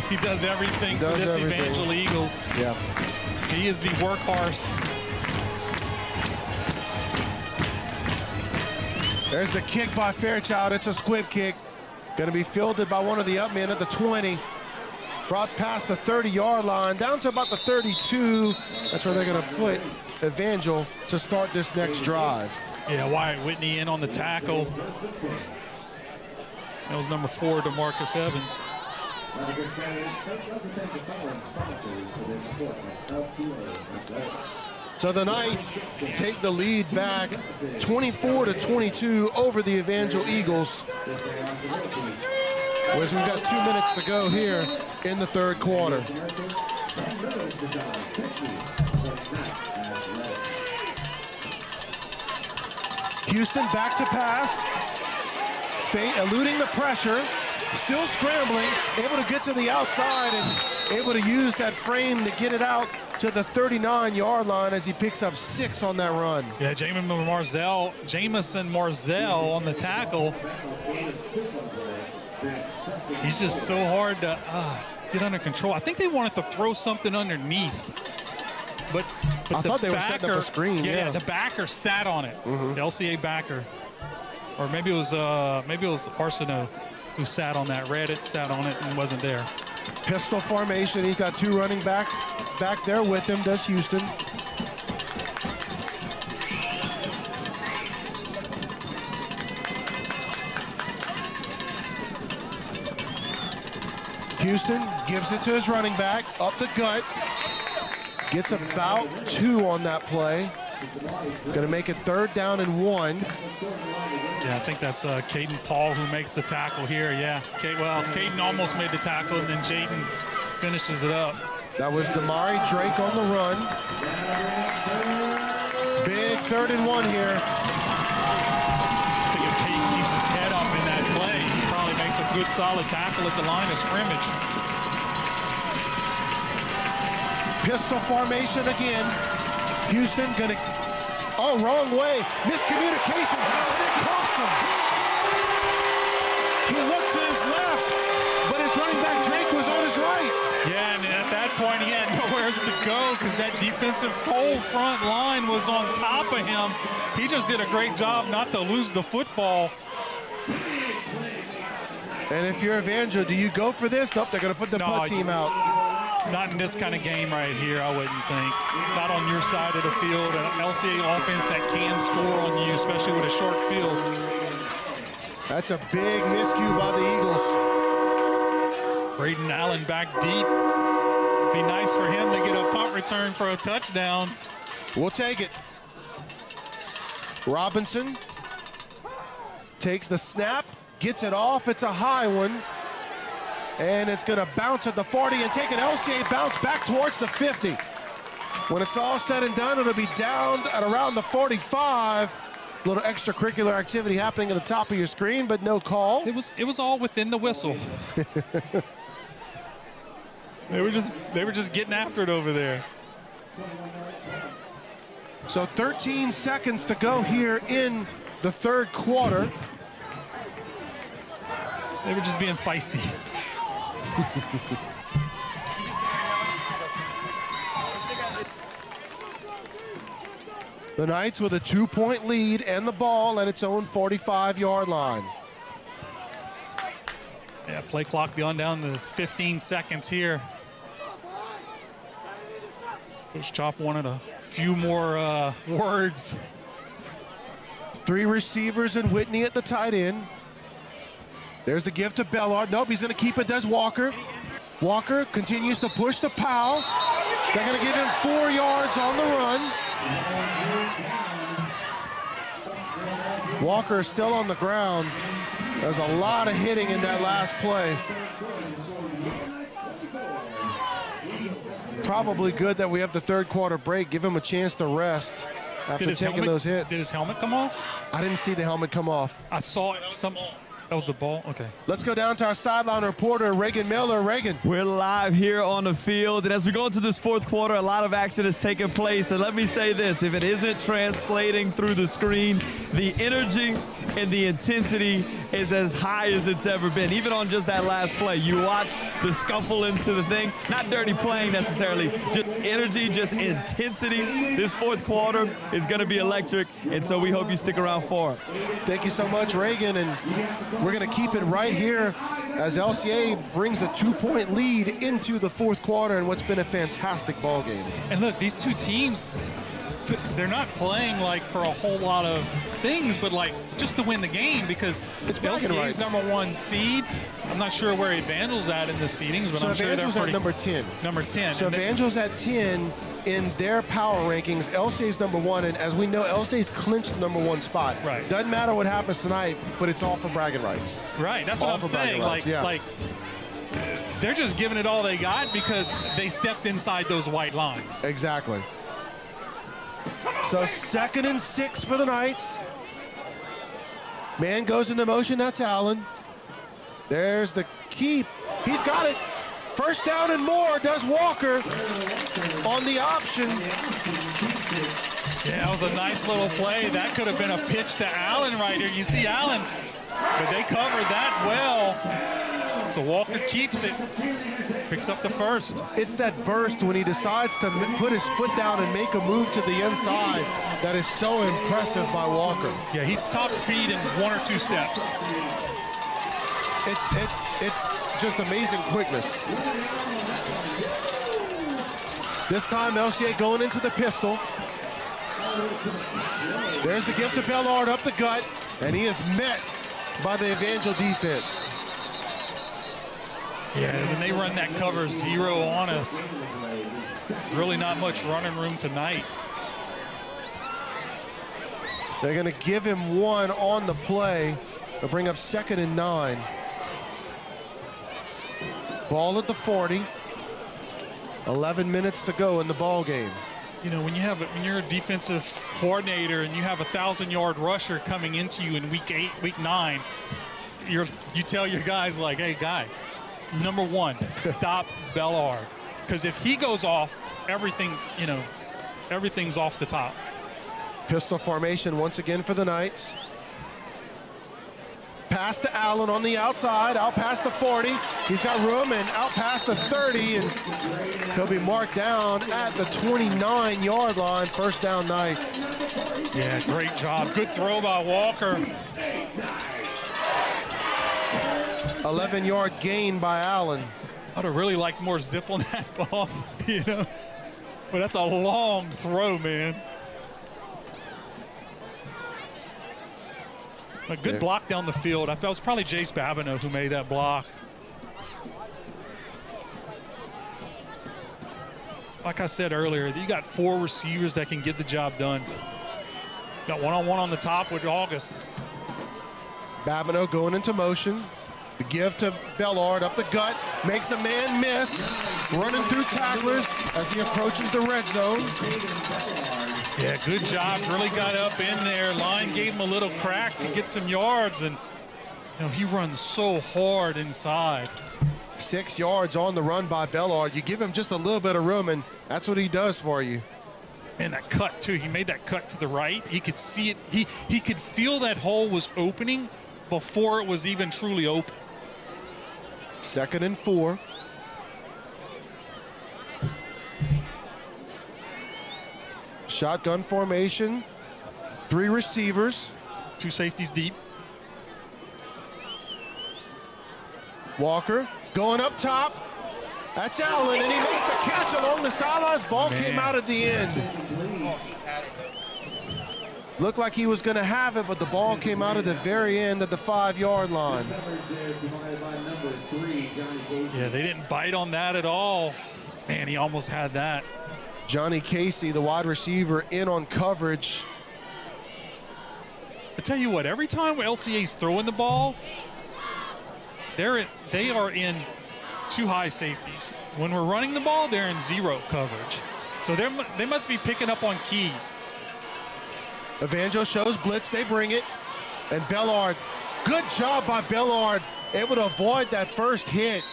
He does everything for this Evangel Eagles. Yeah. He is the workhorse. There's the kick by Fairchild. It's a squib kick. Going to be fielded by one of the up men at the 20. Brought past the 30-yard line, down to about the 32. That's where they're going to put Evangel to start this next drive. Yeah, Wyatt Whitney in on the tackle. That was number 4, DeMarcus Evans. So the Knights take the lead back 24-22 over the Evangel Eagles. Whereas we've got 2 minutes to go here in the 3rd quarter. Houston back to pass. Eluding the pressure. Still scrambling. Able to get to the outside and able to use that frame to get it out to the 39-yard line as he picks up 6 on that run. Yeah, Jamison Marzell on the tackle. He's just so hard to get under control. I think they wanted to throw something underneath. But I thought they were setting up a screen. Yeah, the backer sat on it. The LCA backer, or maybe it was Arsenault who sat on that. Reddit sat on it and wasn't there. Pistol formation. He's got 2 running backs back there with him. Does Houston? Houston gives it to his running back up the gut. Gets about 2 on that play. Going to make it 3rd down and 1. Yeah, I think that's Caden Paul who makes the tackle here. Yeah, Caden almost made the tackle, and then Jaden finishes it up. That was Damari Drake on the run. Big 3rd and 1 here. I think if Caden keeps his head up in that play, he probably makes a good solid tackle at the line of scrimmage. Pistol formation again. Houston gonna, wrong way. Miscommunication, and it cost him. He looked to his left, but his running back Drake was on his right. Yeah, and at that point he had nowhere to go because that defensive whole front line was on top of him. He just did a great job not to lose the football. And if you're Evangel, do you go for this? Nope, they're gonna put the punt team out. Not in this kind of game right here, I wouldn't think. Not on your side of the field. An LCA offense that can score on you, especially with a short field. That's a big miscue by the Eagles. Braden Allen back deep. It'd be nice for him to get a punt return for a touchdown. We'll take it. Robinson takes the snap, gets it off. It's a high one. And it's going to bounce at the 40 and take an LCA bounce back towards the 50. When it's all said and done, it'll be down at around the 45. little extracurricular activity happening at the top of your screen, but no call. It was all within the whistle. They were just getting after it over there. So 13 seconds to go here in the third quarter. They were just being feisty. The Knights with a 2-point lead and the ball at its own 45-yard line. Yeah, play clock gone down to 15 seconds here. Coach Chop wanted a few more words. 3 receivers and Whitney at the tight end. There's the give to Bellard. Nope, he's going to keep it. Does Walker. Walker continues to push the Powell. They're going to give him 4 yards on the run. Walker is still on the ground. There's a lot of hitting in that last play. Probably good that we have the third quarter break. Give him a chance to rest after taking those hits. Did his helmet come off? I didn't see the helmet come off. I saw some. That was the ball? Okay. Let's go down to our sideline reporter, Reagan Miller. Reagan. We're live here on the field, and as we go into this fourth quarter, a lot of action is taking place. And let me say this, if it isn't translating through the screen, the energy and the intensity is as high as it's ever been. Even on just that last play, you watch the scuffle into the thing. Not dirty playing necessarily, just energy, just intensity. This fourth quarter is going to be electric, and so we hope you stick around for it. Thank you so much, Reagan, and we're going to keep it right here as LCA brings a 2-point lead into the fourth quarter in what's been a fantastic ball game. And look, these two teams, they're not playing like for a whole lot of things, but like just to win the game, because it's LCA's #1 seed. I'm not sure where Evangel's at in the seedings, but so I'm sure they're at number 10. Number 10. So Evangel's at 10 in their power rankings. LCA's #1, and as we know, LCA's clinched the #1 spot. Right. Doesn't matter what happens tonight, but it's all for bragging rights. Right. That's what I'm saying. Like they're just giving it all they got because they stepped inside those white lines. Exactly. So 2nd and 6 for the Knights. Man goes into motion, that's Allen. There's the keep. He's got it. First down and more, does Walker on the option. Yeah, that was a nice little play. That could have been a pitch to Allen right here. You see Allen, but they covered that well. So Walker keeps it. Picks up the first. It's that burst when he decides to put his foot down and make a move to the inside that is so impressive by Walker. Yeah, he's top speed in 1 or 2 steps. It's just amazing quickness. This time LCA going into the pistol. There's the gift to Bellard up the gut, and he is met by the Evangel defense. Yeah, when they run that cover 0 on us, really not much running room tonight. They're going to give him 1 on the play. They'll bring up 2nd and 9. Ball at the 40. 11 minutes to go in the ball game. You know, when you're a defensive coordinator and you have a 1,000-yard rusher coming into you in week 8, week 9, you tell your guys like, hey guys, #1, stop Bellard, because if he goes off, everything's off the top. Pistol formation once again for the Knights. Pass to Allen on the outside, out past the 40. He's got room and out past the 30, and he'll be marked down at the 29-yard line. First down, Knights. Yeah, great job. Good throw by Walker. 11-yard gain by Allen. I'd have really liked more zip on that ball, you know. But that's a long throw, man. A good block down the field. I felt it was probably Jace Babineau who made that block. Like I said earlier, you got 4 receivers that can get the job done. Got one-on-one on the top with August. Babineau going into motion. The give to Bellard up the gut, makes a man miss, running through tacklers as he approaches the red zone. Yeah, good job. Really got up in there. Line gave him a little crack to get some yards, and he runs so hard inside. 6 yards on the run by Bellard. You give him just a little bit of room, and that's what he does for you. And that cut, too. He made that cut to the right. He could see it. He could feel that hole was opening before it was even truly open. 2nd and 4. Shotgun formation. 3 receivers. 2 safeties deep. Walker going up top. That's Allen, and he makes the catch along the sidelines. Ball came out at the end. Looked like he was going to have it, but the ball came out at the very end at the 5-yard line. Yeah, they didn't bite on that at all. Man, he almost had that. Johnny Casey, the wide receiver, in on coverage. I tell you what, every time LCA's throwing the ball, they are in 2 high safeties. When we're running the ball, they're in 0 coverage. So they must be picking up on keys. Evangel shows blitz, they bring it. And Bellard, good job by Bellard, able to avoid that first hit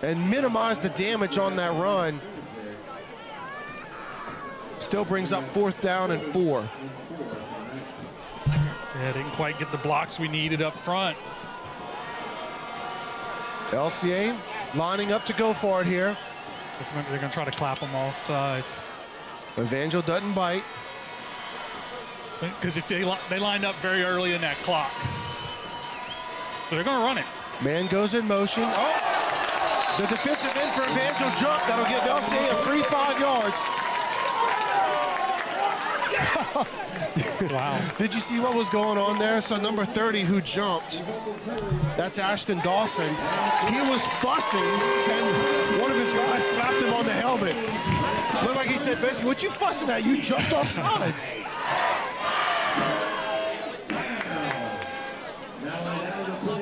and minimize the damage on that run. Still brings up 4th down and 4. Yeah, didn't quite get the blocks we needed up front. LCA lining up to go for it here. They're going to try to clap them off sides. Evangel doesn't bite. Because if they lined up very early in that clock. So they're going to run it. Man goes in motion. Oh! The defensive end for Evangel jump. That'll give LCA a free 5 yards. Wow. Did you see what was going on there? So number 30 who jumped, that's Ashton Dawson. He was fussing, and one of his guys slapped him on the helmet. Looked like he said, basically, what you fussing at? You jumped off sides.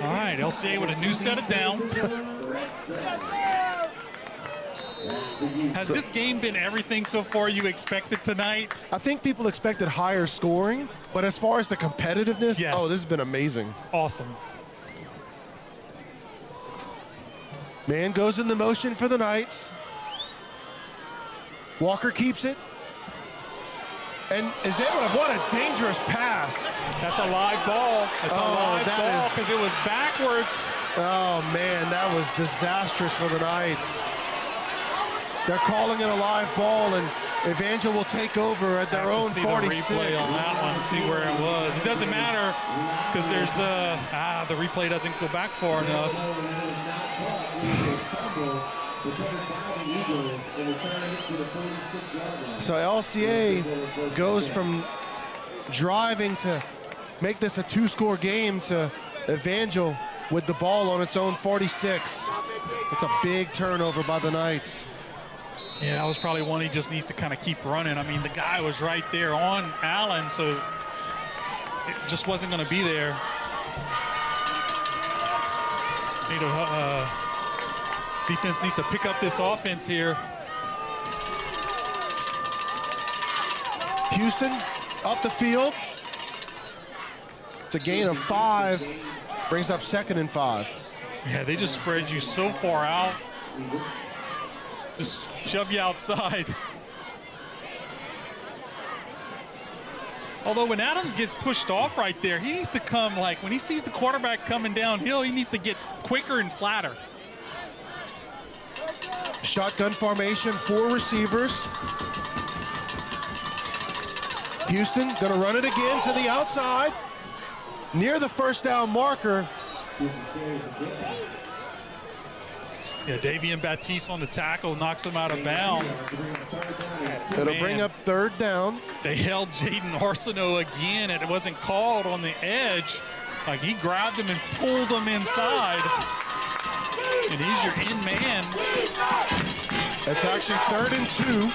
All right, LCA with a new set of downs. Has this game been everything so far you expected tonight? I think people expected higher scoring, but as far as the competitiveness, yes. Oh, this has been amazing. Awesome. Man goes in the motion for the Knights. Walker keeps it. And is able to, what a dangerous pass. That's a live ball. That's a live ball because it was backwards. Oh, man, that was disastrous for the Knights. They're calling it a live ball, and Evangel will take over at their own 46. The replay on that one, see where it was. It doesn't matter because there's the replay doesn't go back far enough. So LCA goes from driving to make this a 2-score game to Evangel with the ball on its own 46. It's a big turnover by the Knights. Yeah, that was probably one he just needs to kind of keep running. I mean, the guy was right there on Allen, so it just wasn't going to be there. Defense needs to pick up this offense here. Houston up the field. It's a gain of 5. Brings up 2nd and 5. Yeah, they just spread you so far out. Just shove you outside. Although when Adams gets pushed off right there, he needs to come, like when he sees the quarterback coming downhill, he needs to get quicker and flatter. Shotgun formation, 4 receivers. Houston gonna run it again to the outside. Near the 1st down marker. Yeah, Davian Batiste on the tackle knocks him out of bounds. It'll bring up 3rd down. They held Jaden Arsenault again, and it wasn't called on the edge. Like he grabbed him and pulled him inside. And he's your in man. It's actually 3rd and 2.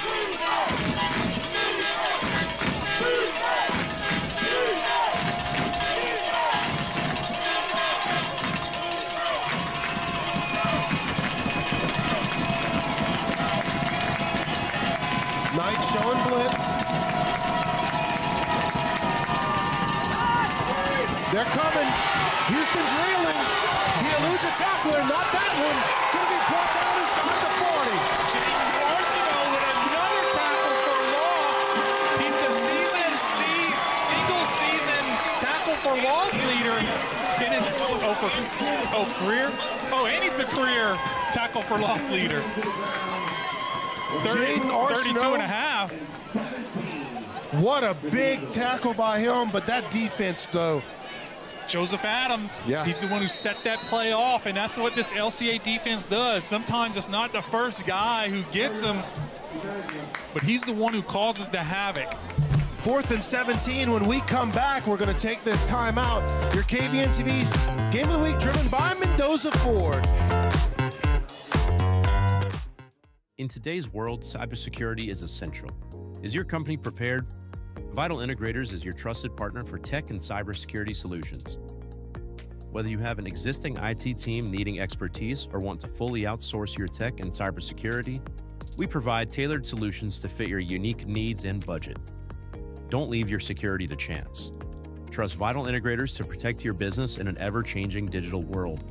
Knights showing blitz. they're coming. Houston's reeling. He eludes a tackler, not that one. Going to be brought down inside the 40. Jaden Arsenault with another tackle for loss. He's the single season tackle for loss leader. Career? Oh, and he's the career tackle for loss leader. Jaden Arsenault. 32 and a half. What a big tackle by him, but that defense, though. Joseph Adams, yeah. He's the one who set that play off, and that's what this LCA defense does. Sometimes it's not the first guy who gets them, but he's the one who causes the havoc. 4th and 17. When we come back, we're going to take this timeout. Your KVN TV Game of the Week driven by Mendoza Ford. In today's world, cybersecurity is essential. Is your company prepared? Vital Integrators is your trusted partner for tech and cybersecurity solutions. Whether you have an existing IT team needing expertise or want to fully outsource your tech and cybersecurity, we provide tailored solutions to fit your unique needs and budget. Don't leave your security to chance. Trust Vital Integrators to protect your business in an ever-changing digital world.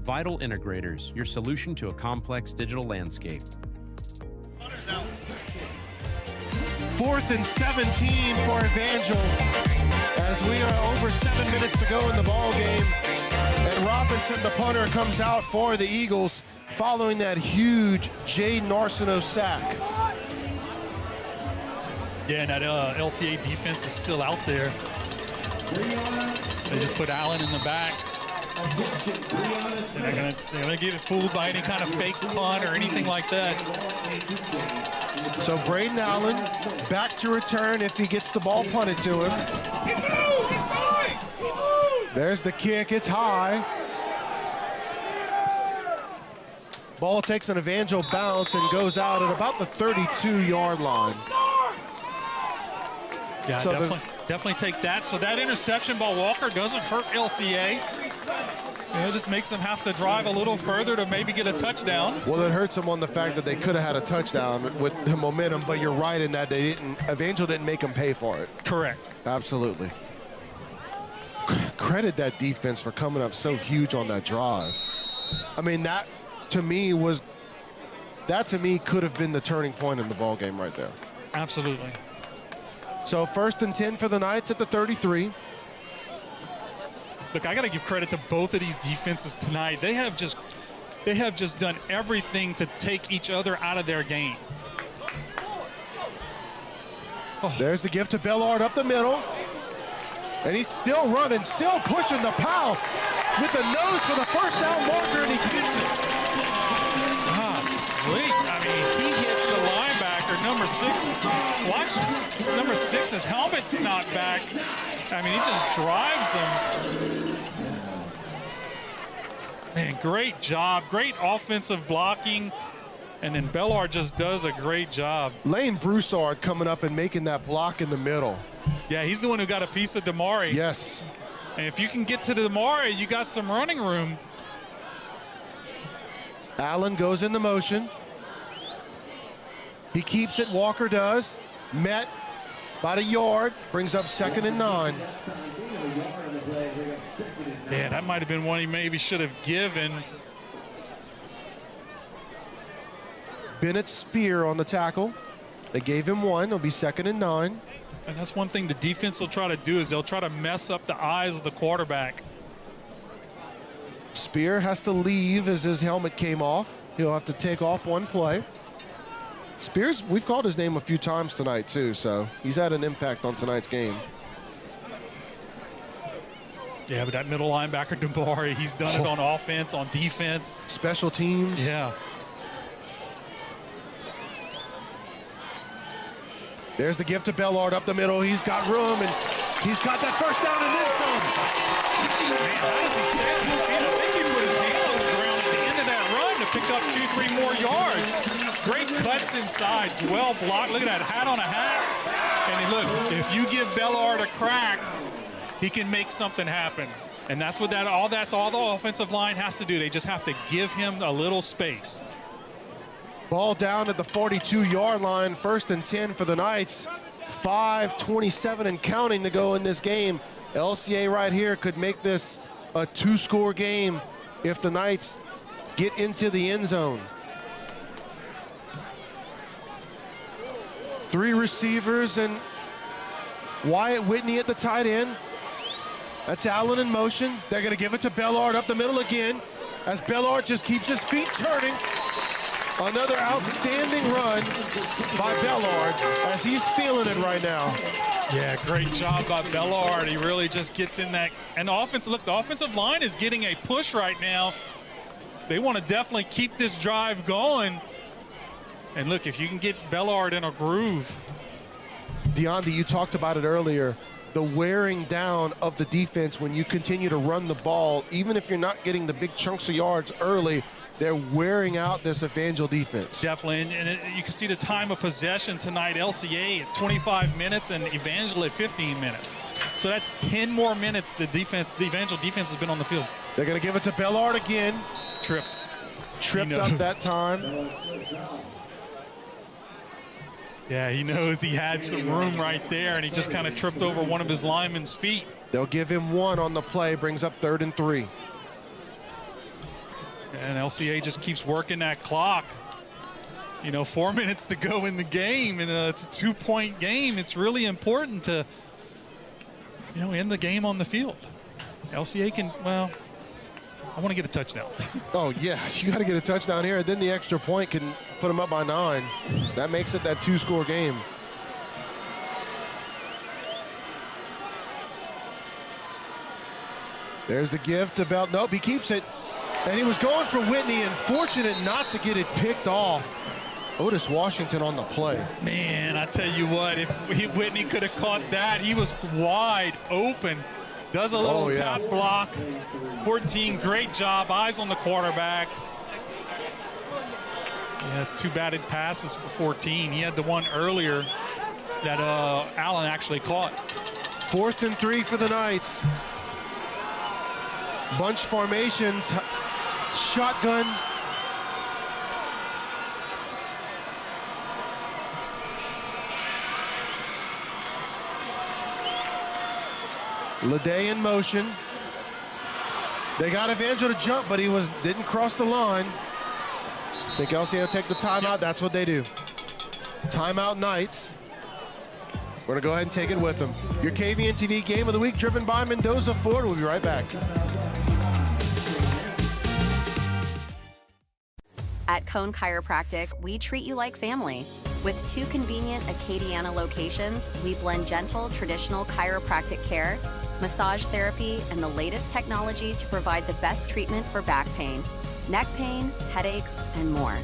Vital Integrators, your solution to a complex digital landscape. 4th and 17 for Evangel as we are over 7 minutes to go in the ball game. And Robinson, the punter, comes out for the Eagles following that huge Jaden Arsenault sack. Yeah, and that LCA defense is still out there. They just put Allen in the back. They're gonna get it fooled by any kind of fake punt or anything like that. So Braden Allen back to return if he gets the ball punted to him. There's the kick, it's high. Ball takes an Evangel bounce and goes out at about the 32-yard line. Yeah, so definitely take that. So that interception by Walker doesn't hurt LCA. It just makes them have to drive a little further to maybe get a touchdown. Well, it hurts them on the fact that they could have had a touchdown with the momentum, but you're right in that Evangel didn't make them pay for it. Correct. Absolutely. Credit that defense for coming up so huge on that drive. I mean, that to me could have been the turning point in the ball game right there. Absolutely. So 1st and 10 for the Knights at the 33. Look, I got to give credit to both of these defenses tonight. They have just done everything to take each other out of their game. Oh. There's the gift to Bellard up the middle. And he's still running, still pushing the Powell with the nose for the first down marker, and he gets it. Sweet. I mean, he hits the linebacker, number 6. Watch, number 6, his helmet's not back. I mean, he just drives him. Man, great job. Great offensive blocking. And then Bellard just does a great job. Lane Broussard coming up and making that block in the middle. Yeah, he's the one who got a piece of Damari. Yes. And if you can get to the Damari, you got some running room. Allen goes into motion. He keeps it, Walker does. Met about a yard, brings up 2nd and 9. Yeah, that might have been one he maybe should have given. Bennett Spear on the tackle. They gave him 1, it'll be 2nd and 9. And that's one thing the defense will try to do is they'll try to mess up the eyes of the quarterback. Spear has to leave as his helmet came off. He'll have to take off one play. Spears, we've called his name a few times tonight too, so he's had an impact on tonight's game. Yeah, but that middle linebacker, Damari, he's done it on offense, on defense. Special teams. Yeah. There's the gift to Bellard up the middle. He's got room, and he's got that first down and then some. Man, how does he stay on his feet? I think he put his hand on the ground at the end of that run to pick up 2-3 more yards. Great cuts inside, well blocked. Look at that, hat on a hat. And look, if you give Bellard a crack, he can make something happen. And that's what all the offensive line has to do. They just have to give him a little space. Ball down at the 42-yard line, 1st and 10 for the Knights. 5:27 and counting to go in this game. LCA right here could make this a 2-score game if the Knights get into the end zone. 3 receivers and Wyatt Whitney at the tight end. That's Allen in motion. They're going to give it to Bellard up the middle again as Bellard just keeps his feet turning. Another outstanding run by Bellard as he's feeling it right now. Yeah, great job by Bellard. He really just gets in that. And the offensive line is getting a push right now. They want to definitely keep this drive going. And look, if you can get Bellard in a groove. Deonde, you talked about it earlier. The wearing down of the defense when you continue to run the ball, even if you're not getting the big chunks of yards early, they're wearing out this Evangel defense. Definitely, and you can see the time of possession tonight. LCA at 25 minutes and Evangel at 15 minutes. So that's 10 more minutes the Evangel defense has been on the field. They're going to give it to Bellard again. Tripped Up that time. Yeah, he knows he had some room right there, and he just kind of tripped over one of his linemen's feet. They'll give him 1 on the play, brings up 3rd and 3. And LCA just keeps working that clock. 4 minutes to go in the game, and it's a 2-point game. It's really important to, end the game on the field. LCA can, well, I want to get a touchdown. Oh, yeah, you got to get a touchdown here. Then the extra point can put them up by 9. That makes it that 2-score game. There's the gift to Bell. Nope, he keeps it. And he was going for Whitney and fortunate not to get it picked off. Otis Washington on the play. Man, I tell you what, if Whitney could have caught that, he was wide open. Does a little tap block. 14, great job. Eyes on the quarterback. Yeah, it's 2 batted passes for 14. He had the one earlier that Allen actually caught. 4th and 3 for the Knights. Bunch formations. Shotgun. Leday in motion. They got Evangel to jump, but he didn't cross the line. Think LCA will take the timeout. That's what they do. Timeout Knights. We're going to go ahead and take it with them. Your KVN TV Game of the Week driven by Mendoza Ford. We'll be right back. At Cone Chiropractic, we treat you like family. With 2 convenient Acadiana locations, we blend gentle, traditional chiropractic care, massage therapy, and the latest technology to provide the best treatment for back pain, neck pain, headaches, and more.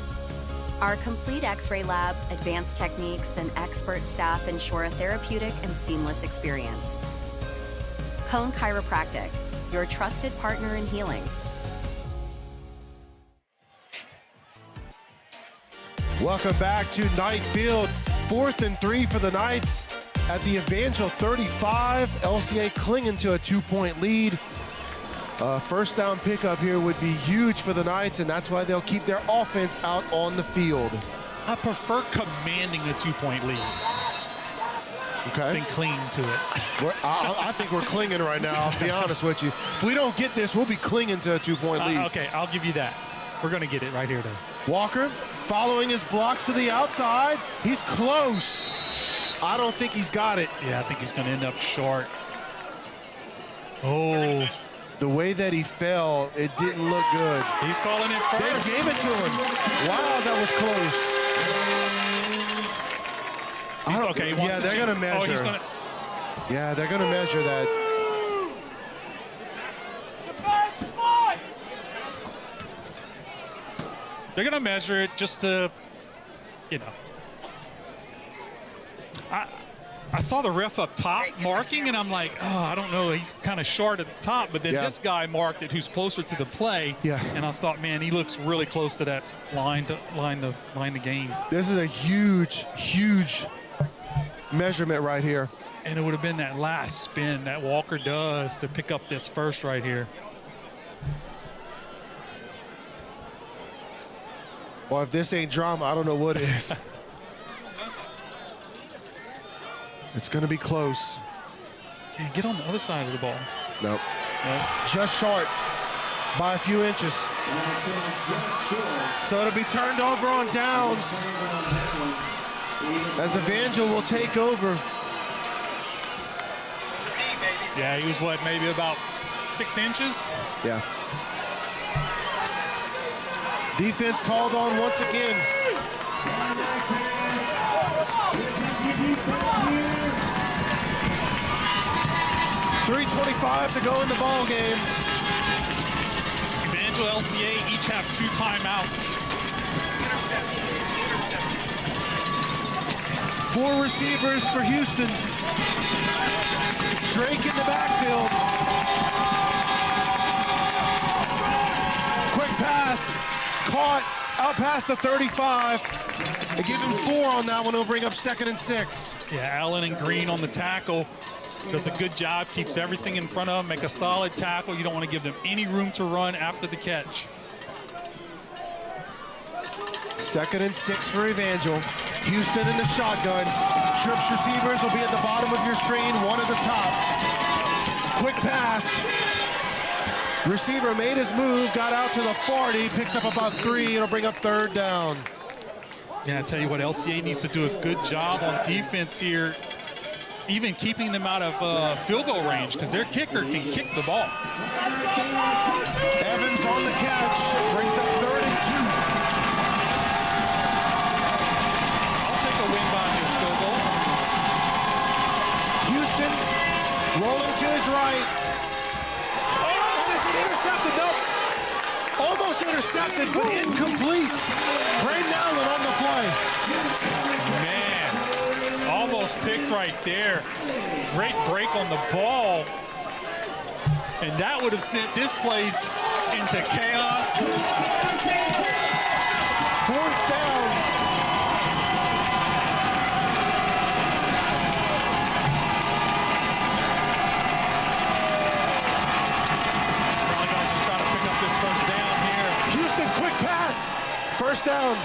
Our complete X-ray lab, advanced techniques, and expert staff ensure a therapeutic and seamless experience. Cone Chiropractic, your trusted partner in healing. Welcome back to Knight Field. 4th and 3 for the Knights at the Evangel 35. LCA clinging to a 2-point lead. First down pickup here would be huge for the Knights, and that's why they'll keep their offense out on the field. I prefer commanding the 2-point lead. Okay. Than clinging to it. I think we're clinging right now, I'll be honest with you. If we don't get this, we'll be clinging to a 2-point lead. Okay, I'll give you that. We're going to get it right here, though. Walker following his blocks to the outside. He's close. I don't think he's got it. Yeah, I think he's going to end up short. Oh. The way that he fell, it didn't look good. He's calling it first. They gave it to him. Wow, that was close. Okay, yeah, they're going to measure. Yeah, they're going to measure that. They're going to measure it just to, I saw the ref up top marking, and I'm like, oh, I don't know. He's kind of short at the top, but then this guy marked it who's closer to the play. Yeah. And I thought, man, he looks really close to that line the game. This is a huge, huge measurement right here. And it would have been that last spin that Walker does to pick up this first right here. Well, if this ain't drama, I don't know what is. It's going to be close. Yeah, get on the other side of the ball. Nope. Just short by a few inches. So it'll be turned over on downs as Evangel will take over. Yeah, he was what, maybe about 6 inches? Yeah. Defense called on once again. .325 to go in the ball game. Evangel, LCA each have 2 timeouts. 4 receivers for Houston. Drake in the backfield. Quick pass, caught, out past the 35. They give him 4 on that one. He'll bring up 2nd and 6. Yeah, Allen and Green on the tackle. Does a good job, keeps everything in front of him, make a solid tackle. You don't want to give them any room to run after the catch. 2nd and 6 for Evangel. Houston in the shotgun. Trips receivers will be at the bottom of your screen, 1 at the top. Quick pass. Receiver made his move, got out to the 40, picks up about 3. It'll bring up 3rd down. Yeah, I tell you what, LCA needs to do a good job on defense here, even keeping them out of field goal range, because their kicker can kick the ball. Evans on the catch, brings up 3rd and 2. I'll take a win by his field goal. Houston rolling to his right. Oh, is it intercepted? Nope. Almost intercepted, but incomplete. Braden Allen on the play. Man, almost picked right there. Great break on the ball. And that would have sent this place into chaos. 4th down. Probably going to try to pick up this 1st down here. Houston, quick pass. 1st down.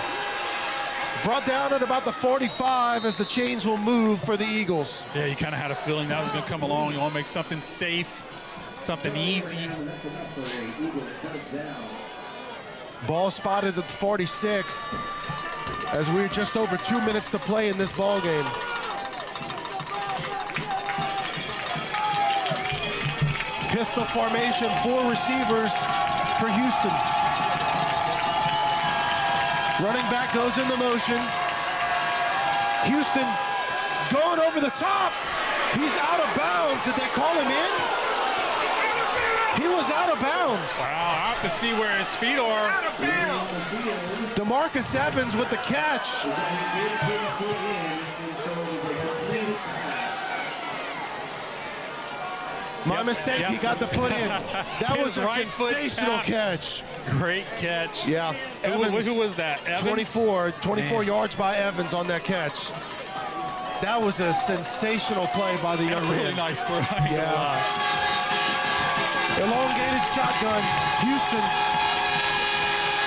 Brought down at about the 45 as the chains will move for the Eagles. Yeah, you kind of had a feeling that was going to come along. You want to make something safe, something easy. Ball spotted at the 46 as we're just over 2 minutes to play in this ball game. Pistol formation, 4 receivers for Houston. Running back goes into motion. Houston going over the top. He's out of bounds. Did they call him in? He was out of bounds. Wow, I have to see where his feet are. DeMarcus Evans with the catch. My mistake, he got the foot in. That was a sensational catch. Great catch. Yeah. Who was that? Evans? 24 yards by Evans on that catch. That was a sensational play by the young man. Really nice throw. Yeah. Elongated shotgun. Houston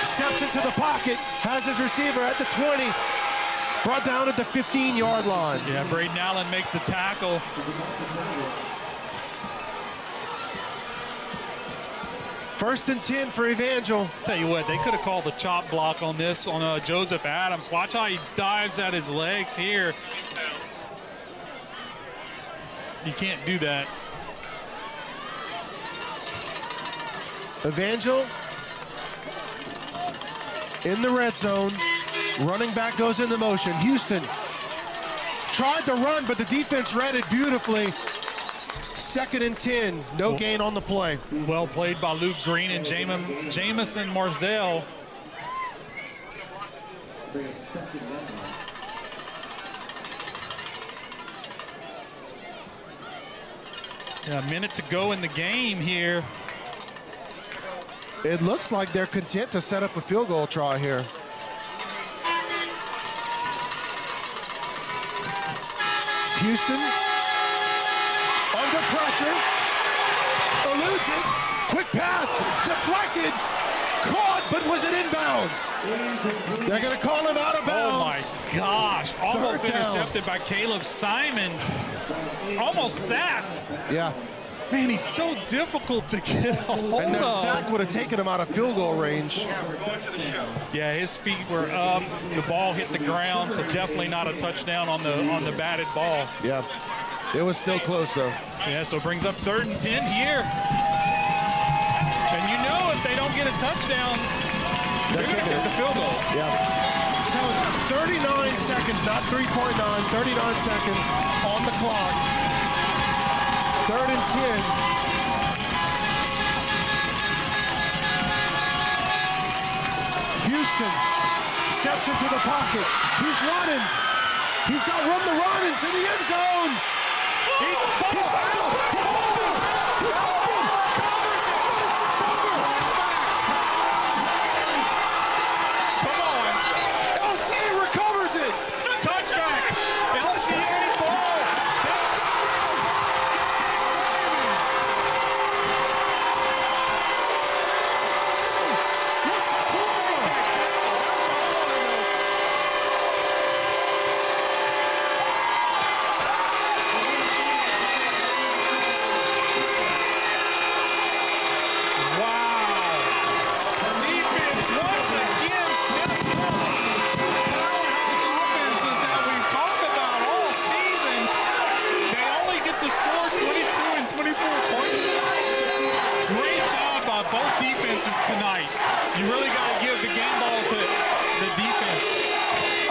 steps into the pocket, has his receiver at the 20, brought down at the 15-yard line. Yeah, Braden Allen makes the tackle. First and 10 for Evangel. Tell you what, they could have called the chop block on this on Joseph Adams. Watch how he dives at his legs here. You can't do that. Evangel in the red zone. Running back goes into motion. Houston tried to run, but the defense read it beautifully. 2nd and 10, no gain on the play. Well played by Luke Green and Jamison Marzell. Yeah, a minute to go in the game here. It looks like they're content to set up a field goal try here. Houston under pressure, eludes it, quick pass, deflected, caught but was it inbounds? They're going to call him out of bounds. Oh, my gosh. Almost Third down. intercepted by Caleb Simon. Almost sacked. Yeah. Man, he's so difficult to get a hold of. And that sack would have taken him out of field goal range. Yeah, we're going to the show. Yeah, his feet were up. The ball hit the ground, so definitely not a touchdown on the batted ball. Yeah. It was still close, though. Yeah, so it brings up 3rd and 10 here. And you know if they don't get a touchdown, they're going to get the field goal. Yeah. So 39 seconds, not 3.9, 39 seconds on the clock. 3rd and 10. Houston steps into the pocket. He's running. He's got room to run into the end zone. He's out. Come on. LCA recovers it. Touchback. LCA ball. Both defenses tonight. You really got to give the game ball to the defense.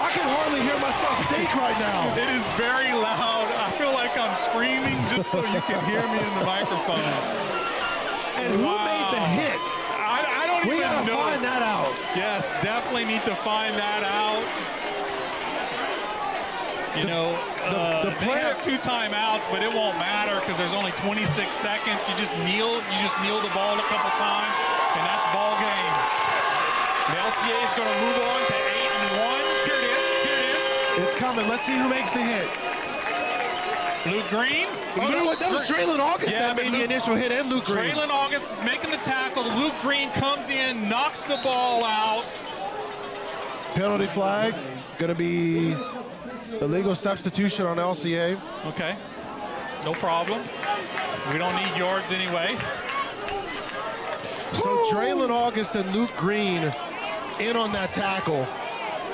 I can hardly hear myself think right now. It is very loud. I feel like I'm screaming just so you can hear me in the microphone. And who made the hit? I don't even know. We got to find that out. Yes, definitely need to find that out. You know, they have 2 timeouts, but it won't matter because there's only 26 seconds. You just kneel the ball a couple times, and that's ball game. The LCA is going to move on to 8-1. Here it is. It's coming. Let's see who makes the hit. Luke Green. That was Traylon August that made the initial hit, and Luke Green. Traylon August is making the tackle. Luke Green comes in, knocks the ball out. Penalty flag. Going to be illegal substitution on LCA. Okay, no problem. We don't need yards anyway. So Traylon August and Luke Green in on that tackle.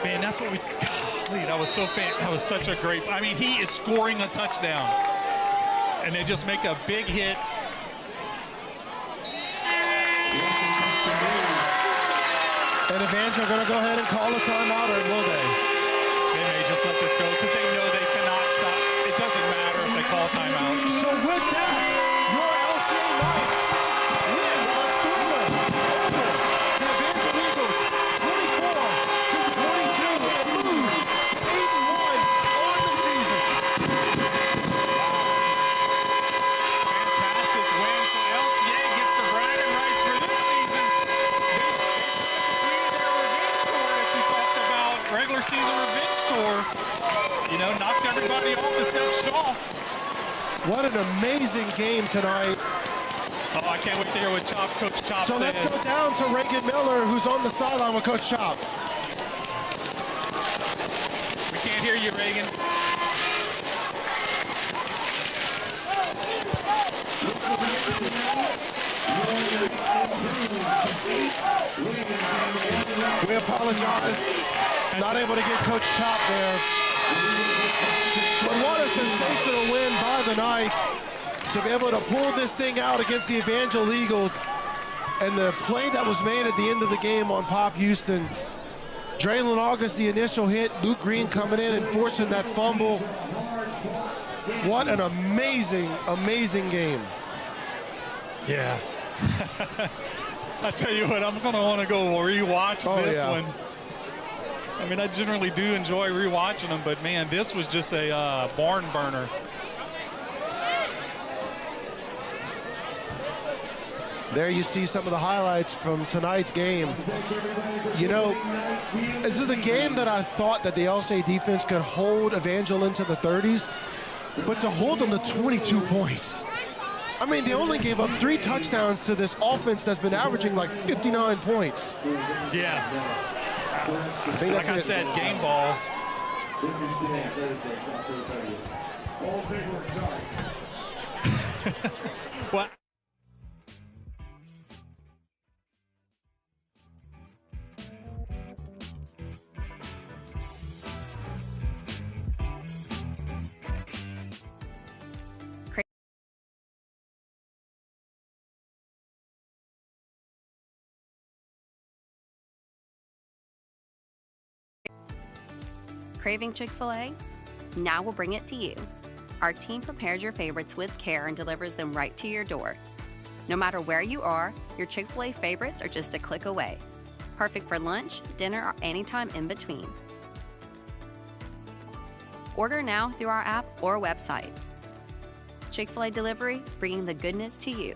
Man, that's what we. Golly, that was so fan. That was such a great. I mean, he is scoring a touchdown, and they just make a big hit. And Evangel are going to go ahead and call a timeout, or will they? They may just let this go because they know they cannot stop. It doesn't matter if they call timeout. So with that, your LCA Knights win a thriller over the Evangel Eagles 24-22 and move to 8-1 on the season. Fantastic win. So LCA gets the bragging rights for this season. Their revenge tour that you talked about, regular season revenge tour. You know, knocked everybody off the Steph Shaw. What an amazing game tonight. Oh, I can't wait to hear what Coach Chop says. So let's go down to Reagan Miller, who's on the sideline with Coach Chop. We can't hear you, Reagan. We apologize. Not able to get Coach Chop there. But what a sensational win by the Knights to be able to pull this thing out against the Evangel Eagles. And the play that was made at the end of the game on Pop Houston. Traylon August, the initial hit. Luke Green coming in and forcing that fumble. What an amazing, amazing game. Yeah. I tell you what, I'm going to want to go rewatch this one. I mean, I generally do enjoy rewatching them, but man, this was just a barn burner. There you see some of the highlights from tonight's game. You know, this is a game that I thought that the LCA defense could hold Evangel into the 30s, but to hold them to 22 points. I mean, they only gave up 3 touchdowns to this offense that's been averaging like 59 points. Yeah. I think like that's I said, game ball. What? Craving Chick-fil-A? Now we'll bring it to you. Our team prepares your favorites with care and delivers them right to your door. No matter where you are, your Chick-fil-A favorites are just a click away. Perfect for lunch, dinner, or anytime in between. Order now through our app or website. Chick-fil-A Delivery, bringing the goodness to you.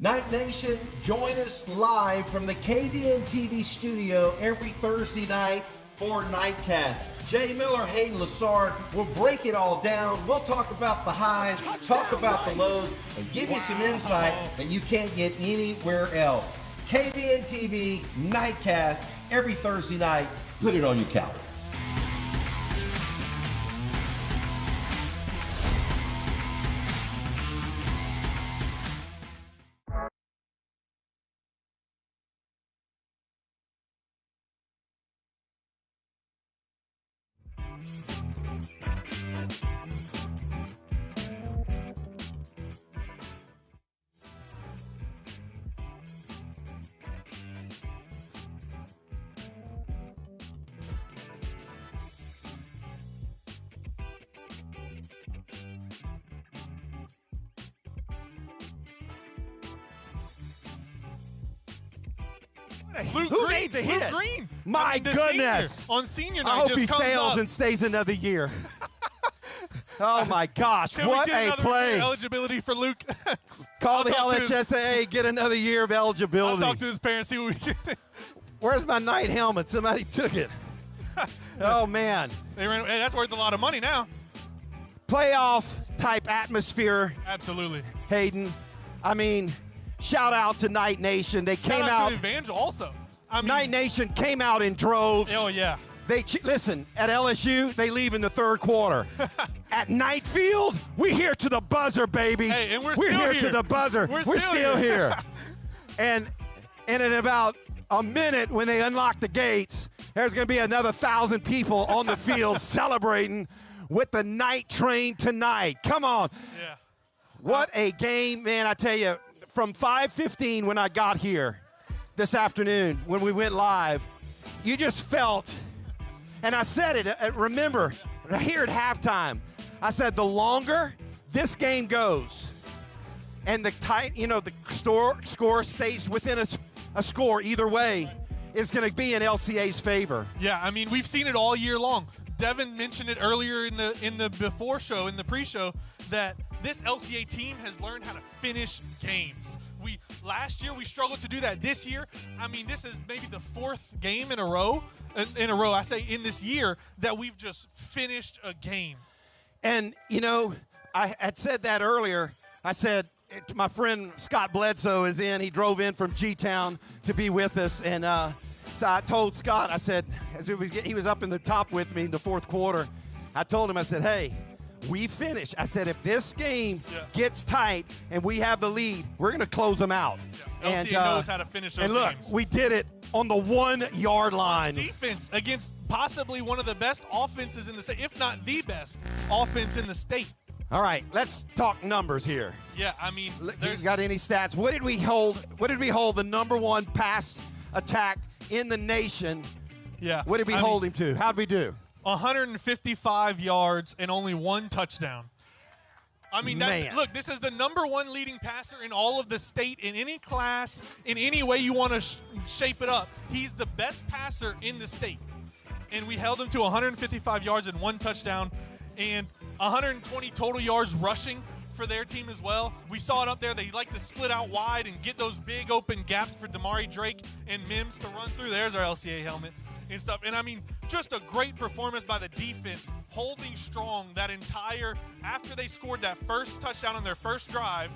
Night Nation, join us live from the KDN TV studio every Thursday night for Nightcast. Jay Miller, Hayden Lassard will break it all down. We'll talk about the highs, talk about the lows, and give you some insight that you can't get anywhere else. KDN TV, Nightcast, every Thursday night. Put it on your calendar. Who made the hit? Luke Green. My The goodness. senior, on senior night I hope just he comes fails up. and stays another year. Oh, my gosh. Can What we get a another play. eligibility for Luke? Call the I'll talk to LHSAA, get another year of eligibility. I'll talk to his parents, see what we can. Where's my night helmet? Somebody took it. Oh, man. Hey, that's worth a lot of money now. Playoff type atmosphere. Absolutely. Hayden, I mean, shout out to Night Nation. They came Shout out. to Evangel also. I mean, Night Nation came out in droves. Oh, yeah. Listen, at LSU, they leave in the third quarter. At Knight Field, we here to the buzzer, baby. Hey, and we're still here to the buzzer. We're still here. And in about a minute, when they unlock the gates, there's going to be another 1,000 people on the field celebrating with the night train tonight. Come on. Yeah. What a game, man. I tell you, from 5:15 when I got here this afternoon, when we went live, you just felt, and I said it, remember, here at halftime, I said the longer this game goes and the score stays within a score either way, it's going to be in LCA's favor. Yeah, I mean, we've seen it all year long. Devin mentioned it earlier in the before show, in the pre-show, that this LCA team has learned how to finish games. Last year we struggled to do that. This year, I mean, this is maybe the 4th game in a row, I say in this year, that we've just finished a game. And, I had said that earlier. I said, my friend Scott Bledsoe is in. He drove in from G-Town to be with us. And so I told Scott, I said, as he was up in the top with me in the 4th quarter, I told him, I said, hey, we finish. I said, if this game gets tight and we have the lead, we're going to close them out. Yeah. And LCA knows how to finish those and look, games. we did it on the 1-yard line. Defense against possibly one of the best offenses in the state, if not the best offense in the state. All right, let's talk numbers here. Yeah, I mean, you got any stats? What did we hold the number 1 pass attack in the nation? Yeah. What did we hold him to? How'd we do? 155 yards and only 1 touchdown. I mean, look, this is the number 1 leading passer in all of the state, in any class, in any way you want to shape it up. He's the best passer in the state. And we held him to 155 yards and 1 touchdown and 120 total yards rushing for their team as well. We saw it up there. They like to split out wide and get those big open gaps for Damari Drake and Mims to run through. There's our LCA helmet. and stuff. And I mean, just a great performance by the defense, holding strong that entire, after they scored that first touchdown on their first drive,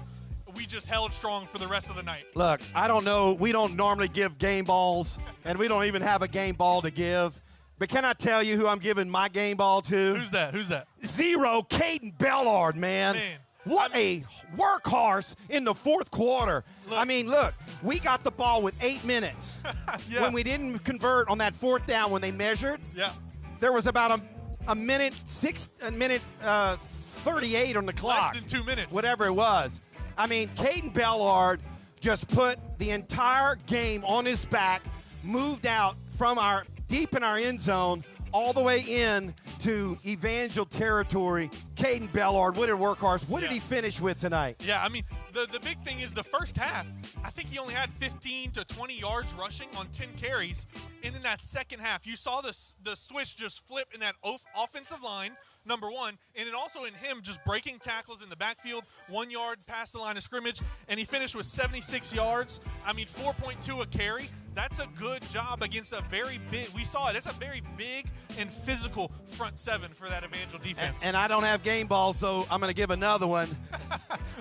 we just held strong for the rest of the night. Look, I don't know. We don't normally give game balls, and we don't even have a game ball to give. But can I tell you who I'm giving my game ball to? Who's that? Who's that? 0, Caden Bellard, man. What a workhorse in the fourth quarter. I mean, look, we got the ball with 8 minutes. When we didn't convert on that fourth down when they measured, there was about a minute 38 on the clock. Less than 2 minutes. Whatever it was. I mean, Caden Bellard just put the entire game on his back, moved out from deep in our end zone, all the way in to Evangel territory. Caden Bellard, what a workhorse. What did he finish with tonight? Yeah, I mean, the big thing is the first half, I think he only had 15 to 20 yards rushing on 10 carries. And in that second half, you saw the switch just flip in that offensive line, number one, and then also in him just breaking tackles in the backfield, 1 yard past the line of scrimmage, and he finished with 76 yards. I mean, 4.2 a carry. That's a good job against a very big, we saw it, it's a very big and physical front seven for that Evangel defense. And I don't have game balls, so I'm going to give another one.